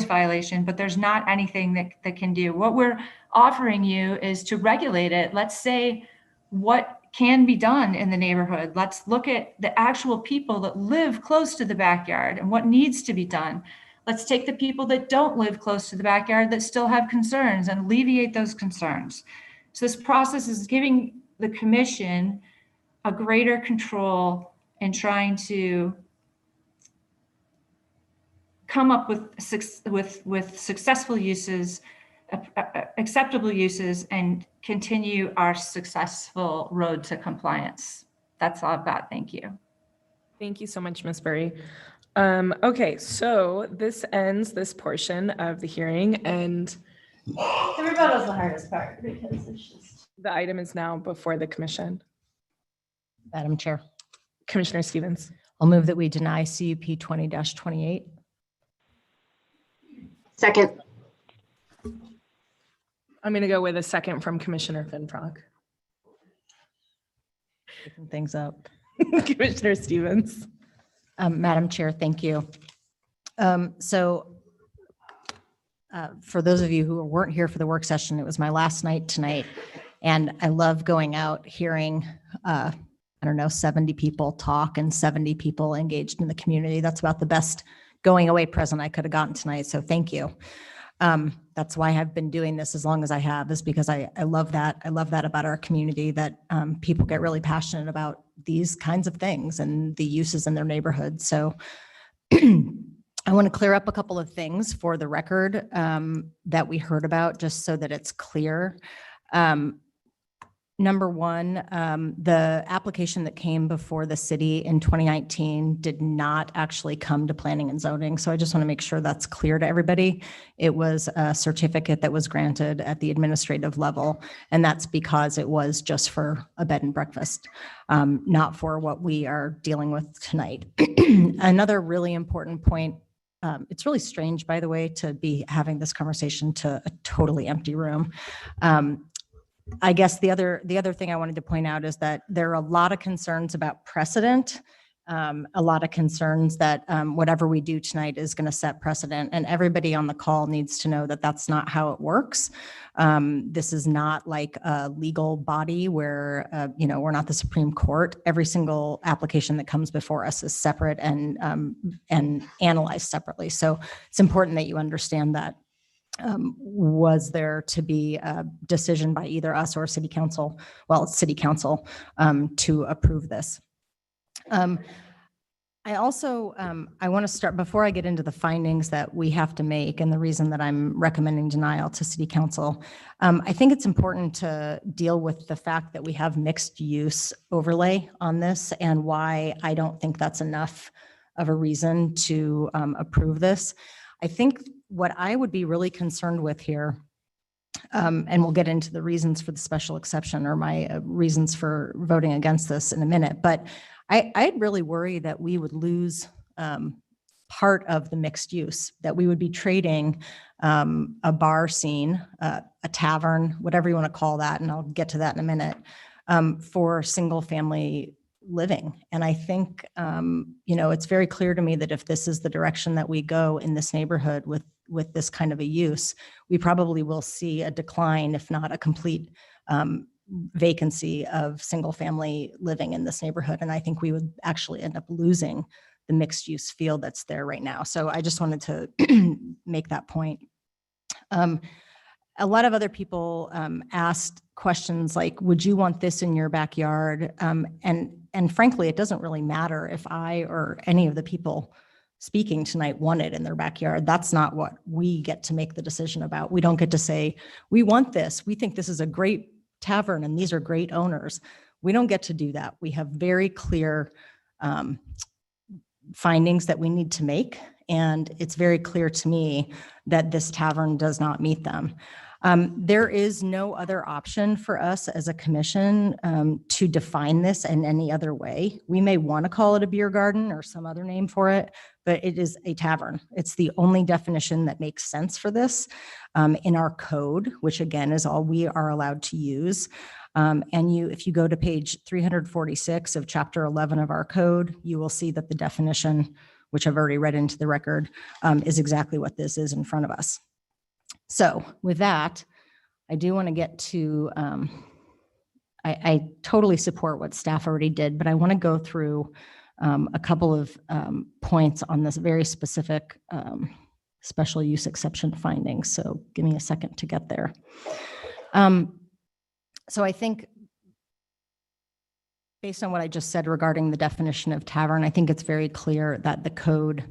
violation, but there's not anything that can do. What we're offering you is to regulate it. Let's say what can be done in the neighborhood. Let's look at the actual people that live close to the backyard and what needs to be done. Let's take the people that don't live close to the backyard that still have concerns and alleviate those concerns. So this process is giving the commission a greater control in trying to come up with successful uses, acceptable uses, and continue our successful road to compliance. That's all I've got. Thank you. Thank you so much, Ms. Burry. Okay, so this ends this portion of the hearing, and The rebuttal is the hardest part because it's just. the item is now before the commission. Madam Chair, Commissioner Stevens. I'll move that we deny CUP 20-28. Second. I'm going to go with a second from Commissioner Finfrock. Picking things up. Commissioner Stevens. Madam Chair, thank you. For those of you who weren't here for the work session, it was my last night tonight, and I love going out, hearing, I don't know, 70 people talk and 70 people engaged in the community. That's about the best going away present I could have gotten tonight, so thank you. That's why I've been doing this as long as I have, is because I love that. I love that about our community, that people get really passionate about these kinds of things and the uses in their neighborhood. So I want to clear up a couple of things for the record that we heard about, just so that it's clear. Number one, the application that came before the city in 2019 did not actually come to planning and zoning. So I just want to make sure that's clear to everybody. It was a certificate that was granted at the administrative level, and that's because it was just for a bed and breakfast, not for what we are dealing with tonight. Another really important point, it's really strange, by the way, to be having this conversation to a totally empty room. I guess the other thing I wanted to point out is that there are a lot of concerns about precedent, a lot of concerns that whatever we do tonight is going to set precedent, and everybody on the call needs to know that that's not how it works. This is not like a legal body where we're not the Supreme Court. Every single application that comes before us is separate and analyzed separately. So it's important that you understand that. Was there to be a decision by either us or city council, city council, to approve this. I also, I want to start, before I get into the findings that we have to make and the reason that I'm recommending denial to city council, I think it's important to deal with the fact that we have mixed use overlay on this, and why I don't think that's enough of a reason to approve this. I think what I would be really concerned with here, and we'll get into the reasons for the special exception or my reasons for voting against this in a minute, but I'd really worry that we would lose part of the mixed use, that we would be trading a bar scene, a tavern, whatever you want to call that, and I'll get to that in a minute, for single family living. And I think, it's very clear to me that if this is the direction that we go in this neighborhood with this kind of a use, we probably will see a decline, if not a complete vacancy of single family living in this neighborhood. And I think we would actually end up losing the mixed use field that's there right now. So I just wanted to make that point. A lot of other people asked questions like, would you want this in your backyard? And frankly, it doesn't really matter if I or any of the people speaking tonight want it in their backyard. That's not what we get to make the decision about. We don't get to say, we want this. We think this is a great tavern and these are great owners. We don't get to do that. We have very clear findings that we need to make. And it's very clear to me that this tavern does not meet them. There is no other option for us as a commission to define this in any other way. We may want to call it a beer garden or some other name for it, but it is a tavern. It's the only definition that makes sense for this in our code, which again is all we are allowed to use. If you go to page 346 of chapter 11 of our code, you will see that the definition, which I've already read into the record, is exactly what this is in front of us. So with that, I do want to get to, I totally support what staff already did, but I want to go through a couple of points on this very specific special use exception findings. So give me a second to get there. So I think based on what I just said regarding the definition of tavern, I think it's very clear that the code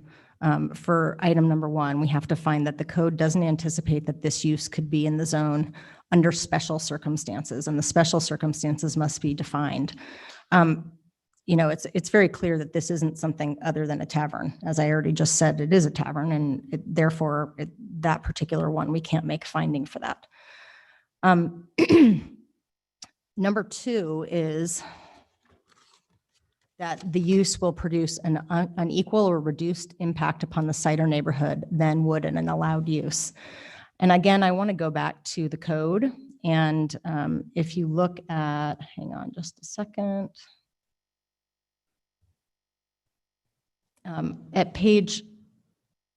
For item number 1, we have to find that the code doesn't anticipate that this use could be in the zone under special circumstances, and the special circumstances must be defined. It's very clear that this isn't something other than a tavern. As I already just said, it is a tavern, and therefore that particular one, we can't make a finding for that. Number 2 is that the use will produce an unequal or reduced impact upon the site or neighborhood than would an allowed use. And again, I want to go back to the code. And if you look at, hang on just a second. At page,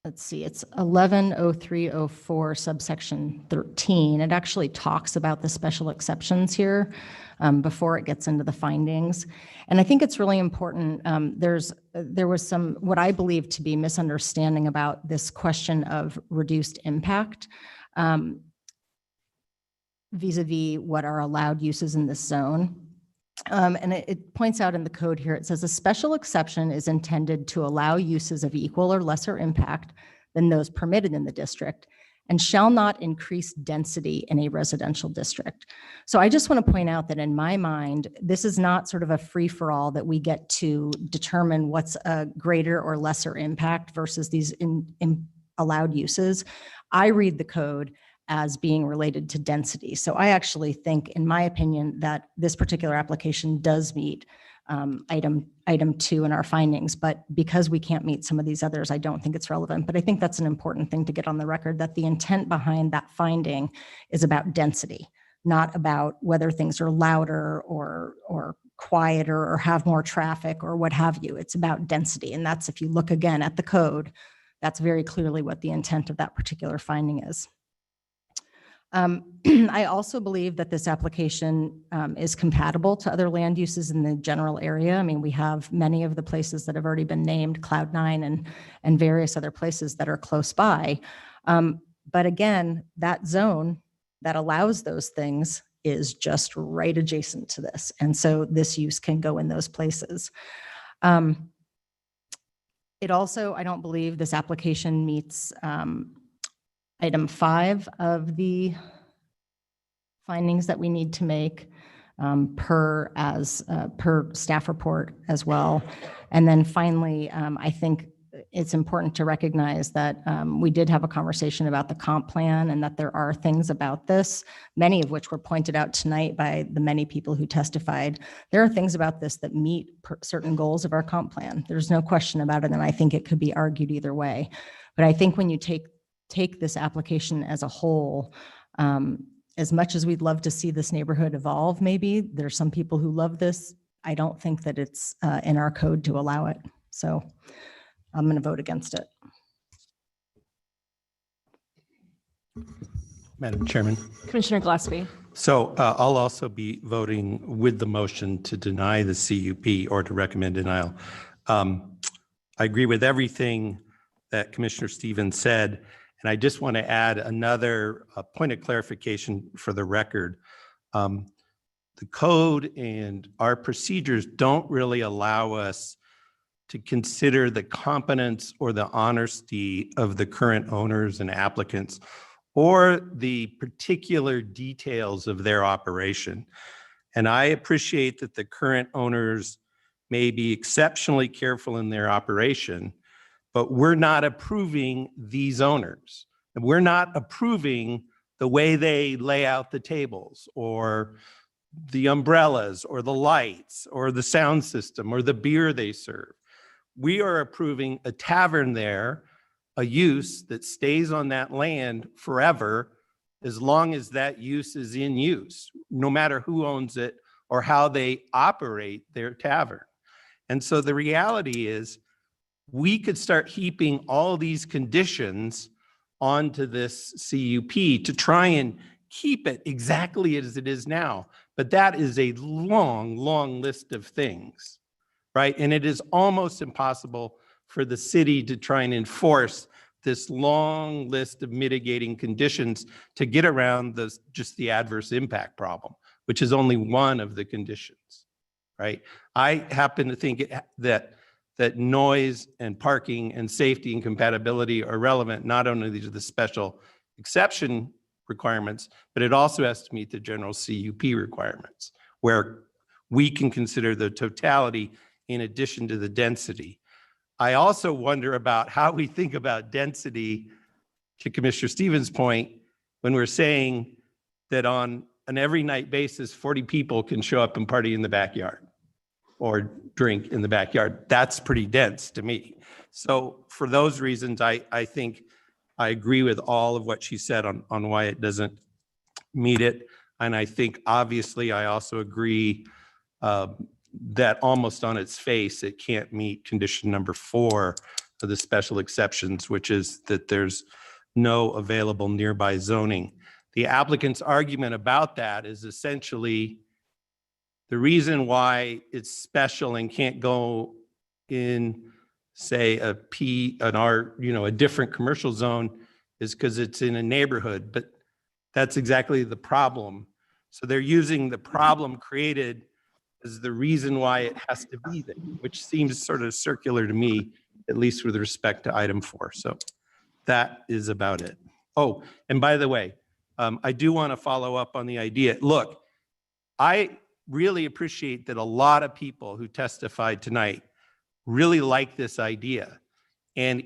let's see, it's 110304 subsection 13. It actually talks about the special exceptions here before it gets into the findings. And I think it's really important. There was some, what I believe to be misunderstanding about this question of reduced impact vis-a-vis what are allowed uses in this zone. And it points out in the code here, it says a special exception is intended to allow uses of equal or lesser impact than those permitted in the district and shall not increase density in a residential district. So I just want to point out that in my mind, this is not sort of a free-for-all that we get to determine what's a greater or lesser impact versus these allowed uses. I read the code as being related to density. So I actually think, in my opinion, that this particular application does meet item 2 in our findings, but because we can't meet some of these others, I don't think it's relevant. But I think that's an important thing to get on the record, that the intent behind that finding is about density, not about whether things are louder or quieter or have more traffic or what have you. It's about density. And that's, if you look again at the code, that's very clearly what the intent of that particular finding is. I also believe that this application is compatible to other land uses in the general area. I mean, we have many of the places that have already been named, Cloud9 and various other places that are close by. But again, that zone that allows those things is just right adjacent to this. And so this use can go in those places. It also, I don't believe this application meets item 5 of the findings that we need to make per staff report as well. And then finally, I think it's important to recognize that we did have a conversation about the comp plan and that there are things about this, many of which were pointed out tonight by the many people who testified. There are things about this that meet certain goals of our comp plan. There's no question about it, and I think it could be argued either way. But I think when you take this application as a whole, as much as we'd love to see this neighborhood evolve, maybe there's some people who love this. I don't think that it's in our code to allow it. So I'm going to vote against it. Madam Chairman. Commissioner Gillespie. So I'll also be voting with the motion to deny the CUP or to recommend denial. I agree with everything that Commissioner Stevens said. And I just want to add another point of clarification for the record. The code and our procedures don't really allow us to consider the competence or the honesty of the current owners and applicants or the particular details of their operation. And I appreciate that the current owners may be exceptionally careful in their operation, but we're not approving these owners. And we're not approving the way they lay out the tables or the umbrellas or the lights or the sound system or the beer they serve. We are approving a tavern there, a use that stays on that land forever as long as that use is in use, no matter who owns it or how they operate their tavern. And so the reality is, we could start heaping all these conditions onto this CUP to try and keep it exactly as it is now. But that is a long, long list of things, right? And it is almost impossible for the city to try and enforce this long list of mitigating conditions to get around just the adverse impact problem, which is only one of the conditions, right? I happen to think that that noise and parking and safety and compatibility are relevant, not only to the special exception requirements, but it also has to meet the general CUP requirements, where we can consider the totality in addition to the density. I also wonder about how we think about density, to Commissioner Stevens' point, when we're saying that on an every night basis, 40 people can show up and party in the backyard or drink in the backyard. That's pretty dense to me. So for those reasons, I think I agree with all of what she said on why it doesn't meet it. And I think obviously I also agree that almost on its face, it can't meet condition number 4 of the special exceptions, which is that there's no available nearby zoning. The applicant's argument about that is essentially the reason why it's special and can't go in, say, an R, a different commercial zone is because it's in a neighborhood, but that's exactly the problem. So they're using the problem created as the reason why it has to be there, which seems sort of circular to me, at least with respect to item 4. So that is about it. Oh, and by the way, I do want to follow up on the idea. Look, I really appreciate that a lot of people who testified tonight really like this idea. And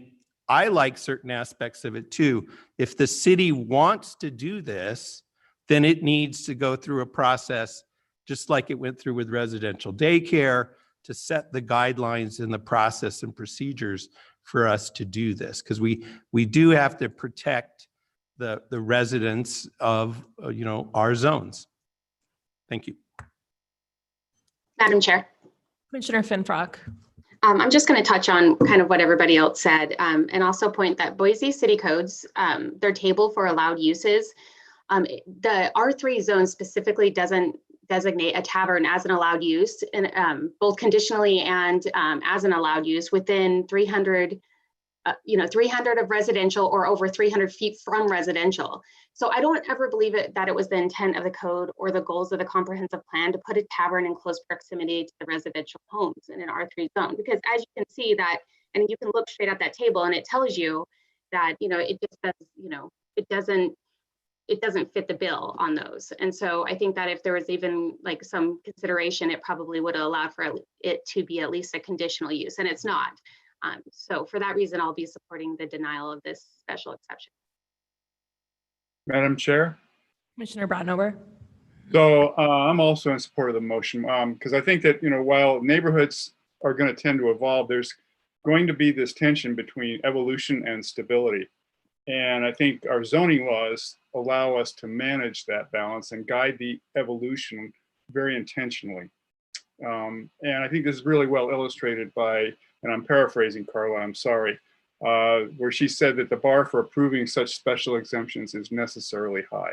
I like certain aspects of it too. If the city wants to do this, then it needs to go through a process just like it went through with residential daycare to set the guidelines and the process and procedures for us to do this. Because we do have to protect the residents of our zones. Thank you. Madam Chair. Commissioner Finfrock. I'm just going to touch on kind of what everybody else said and also point that Boise City Codes, their table for allowed uses, the R3 zone specifically doesn't designate a tavern as an allowed use, and both conditionally and as an allowed use within 300 of residential or over 300 feet from residential. So I don't ever believe that it was the intent of the code or the goals of the comprehensive plan to put a tavern in close proximity to the residential homes in an R3 zone, because as you can see that, and you can look straight at that table and it tells you that, it just does, it doesn't fit the bill on those. And so I think that if there was even like some consideration, it probably would allow for it to be at least a conditional use, and it's not. So for that reason, I'll be supporting the denial of this special exception. Madam Chair. Commissioner Brotnover. So I'm also in support of the motion because I think that, while neighborhoods are going to tend to evolve, there's going to be this tension between evolution and stability. And I think our zoning laws allow us to manage that balance and guide the evolution very intentionally. And I think this is really well illustrated by, and I'm paraphrasing Carla, I'm sorry, where she said that the bar for approving such special exemptions is necessarily high.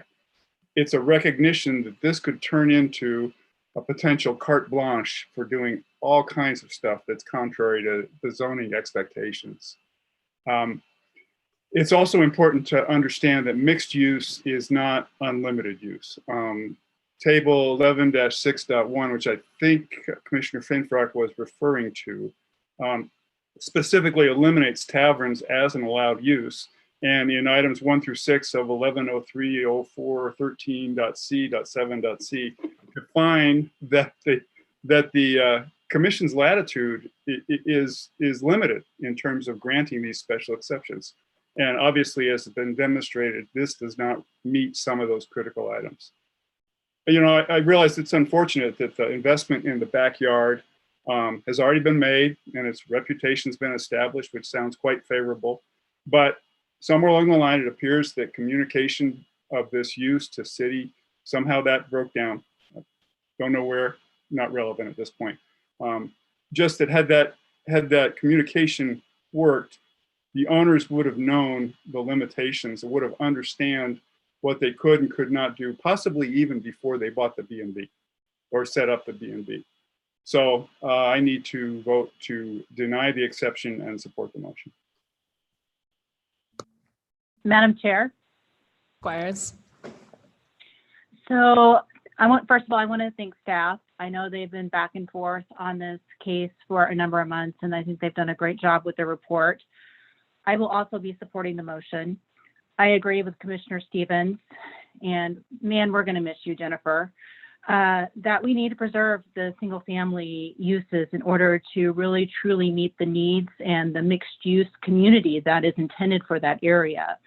It's a recognition that this could turn into a potential carte blanche for doing all kinds of stuff that's contrary to the zoning expectations. It's also important to understand that mixed use is not unlimited use. Table 11-6.1, which I think Commissioner Finfrock was referring to, specifically eliminates taverns as an allowed use. And in items 1 through 6 of 11030413.c.7.c, define that the commission's latitude is limited in terms of granting these special exceptions. And obviously, as has been demonstrated, this does not meet some of those critical items. I realize it's unfortunate that the investment in the backyard has already been made and its reputation's been established, which sounds quite favorable. But somewhere along the line, it appears that communication of this use to city, somehow that broke down. Don't know where, not relevant at this point. Just that had that communication worked, the owners would have known the limitations and would have understand what they could and could not do, possibly even before they bought the B&B or set up the B&B. So I need to vote to deny the exception and support the motion. Madam Chair. Squires. So first of all, I want to thank staff I know they've been back and forth on this case for a number of months, and I think they've done a great job with their report. I will also be supporting the motion. I agree with Commissioner Stevens, and man, we're going to miss you, Jennifer, that we need to preserve the single family uses in order to really truly meet the needs and the mixed use community that is intended for that area.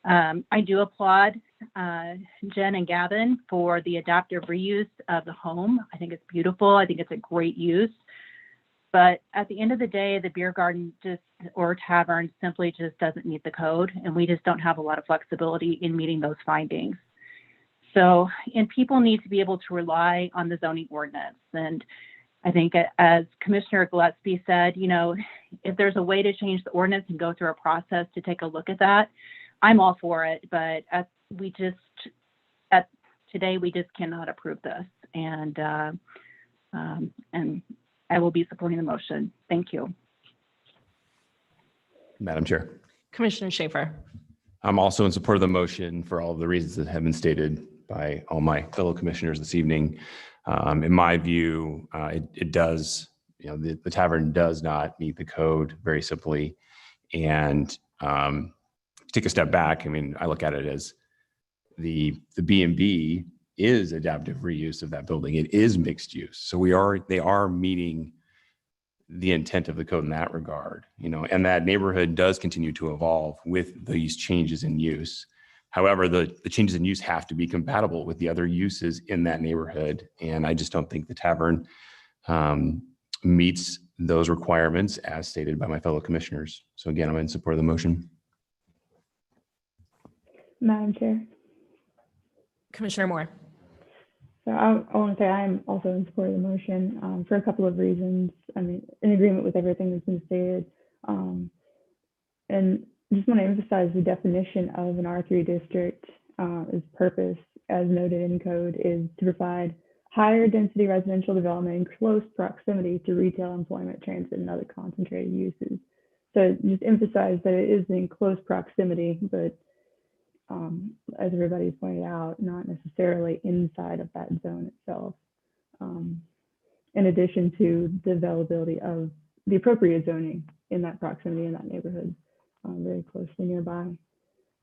I do applaud Jen and Gavin for the adaptive reuse of the home. I think it's beautiful. I think it's a great use. But at the end of the day, the beer garden or tavern simply just doesn't meet the code, and we just don't have a lot of flexibility in meeting those findings. So, and people need to be able to rely on the zoning ordinance. And I think as Commissioner Gillespie said, you know, if there's a way to change the ordinance and go through a process to take a look at that, I'm all for it. But today we just cannot approve this. And I will be supporting the motion. Thank you. Madam Chair. Commissioner Schaefer. I'm also in support of the motion for all of the reasons that have been stated by all my fellow commissioners this evening. In my view, it does, you know, the tavern does not meet the code, very simply. And take a step back, I mean, I look at it as the B&B is adaptive reuse of that building. It is mixed use. So they are meeting the intent of the code in that regard, you know, and that neighborhood does continue to evolve with these changes in use. However, the changes in use have to be compatible with the other uses in that neighborhood. And I just don't think the tavern meets those requirements as stated by my fellow commissioners. So again, I'm in support of the motion. Madam Chair. Commissioner Moore. So I want to say I'm also in support of the motion for a couple of reasons. I mean, in agreement with everything that's been stated. And just want to emphasize the definition of an R3 district is purpose, as noted in code, is to provide higher density residential development in close proximity to retail, employment, transit, and other concentrated uses. So just emphasize that it is in close proximity, but as everybody's pointed out, not necessarily inside of that zone itself. In addition to the availability of the appropriate zoning in that proximity in that neighborhood, very closely nearby.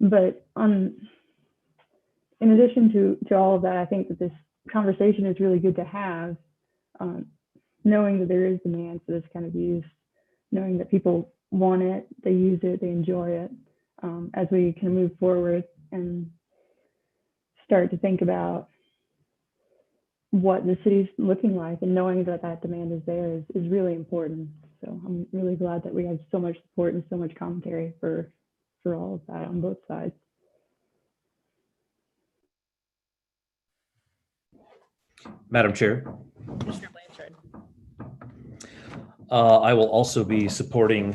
But in addition to all of that, I think that this conversation is really good to have, knowing that there is demand for this kind of use, knowing that people want it, they use it, they enjoy it. As we can move forward and start to think about what the city's looking like, and knowing that that demand is there is really important. So I'm really glad that we have so much support and so much commentary for all of that on both sides. Madam Chair. Commissioner Blanchard. I will also be supporting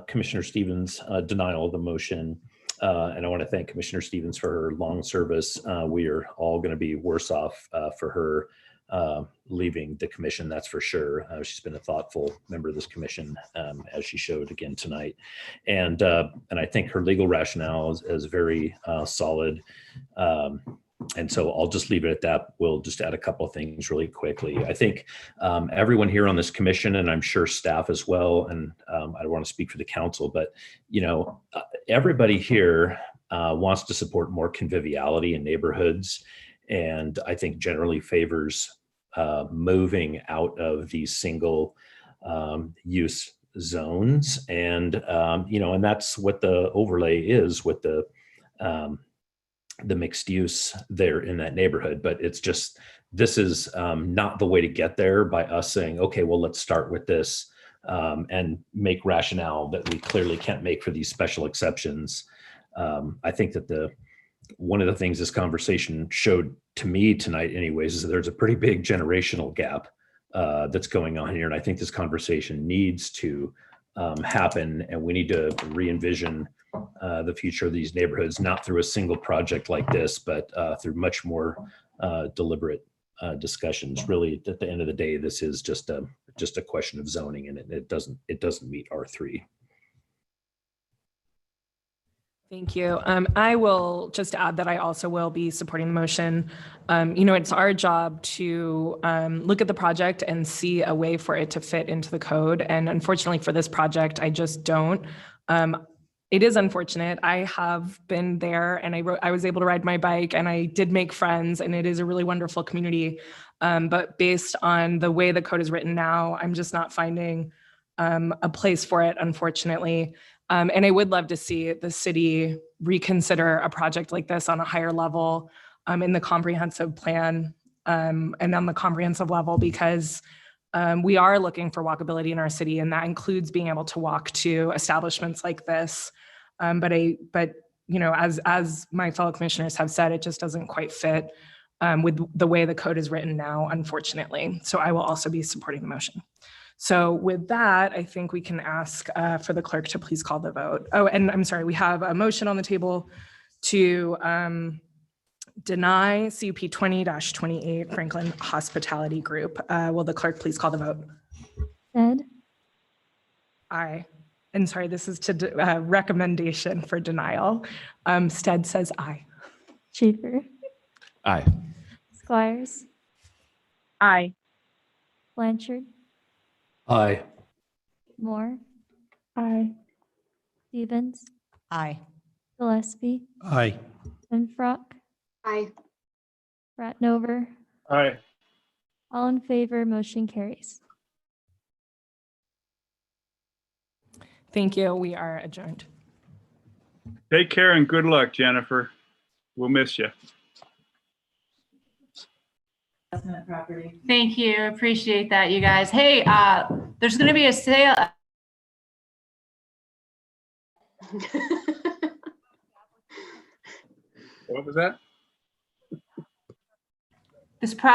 Commissioner Stevens' denial of the motion. And I want to thank Commissioner Stevens for her long service. We are all going to be worse off for her leaving the commission, that's for sure. She's been a thoughtful member of this commission, as she showed again tonight. And I think her legal rationale is very solid. And so I'll just leave it at that. We'll just add a couple of things really quickly. I think everyone here on this commission, and I'm sure staff as well, and I don't want to speak for the council, but you know, everybody here wants to support more conviviality in neighborhoods, and I think generally favors moving out of these single use zones. And you know, and that's what the overlay is with the mixed use there in that neighborhood. But it's just, this is not the way to get there by us saying, okay, well, let's start with this and make rationale that we clearly can't make for these special exceptions. I think that one of the things this conversation showed to me tonight anyways, is that there's a pretty big generational gap that's going on here. And I think this conversation needs to happen, and we need to re-envision the future of these neighborhoods, not through a single project like this, but through much more deliberate discussions. Really, at the end of the day, this is just a question of zoning, and it doesn't meet R3. Thank you. I will just add that I also will be supporting the motion. It's our job to look at the project and see a way for it to fit into the code. And unfortunately for this project, I just don't. It is unfortunate. I have been there and I was able to ride my bike and I did make friends and it is a really wonderful community. But based on the way the code is written now, I'm just not finding a place for it, unfortunately. And I would love to see the city reconsider a project like this on a higher level in the comprehensive plan and on the comprehensive level, because we are looking for walkability in our city, and that includes being able to walk to establishments like this. But as my fellow commissioners have said, it just doesn't quite fit with the way the code is written now, unfortunately. So I will also be supporting the motion. So with that, I think we can ask for the clerk to please call the vote. Oh, and I'm sorry, we have a motion on the table to deny CUP 20-28 Franklin Hospitality Group. Will the clerk please call the vote? Stead, Aye. And sorry, this is to recommendation for denial. Stead says aye. Schaefer, Aye. Squires, Aye. Blanchard, Aye. Moore, Aye. Stevens, Aye. Gillespie, Aye. and Frock, Aye. Ratnover. Aye. All in favor, motion carries. Thank you. We are adjourned. Take care and good luck, Jennifer. We'll miss you. Thank you. Appreciate that, you guys. Hey, there's going to be a sale. What was that? This property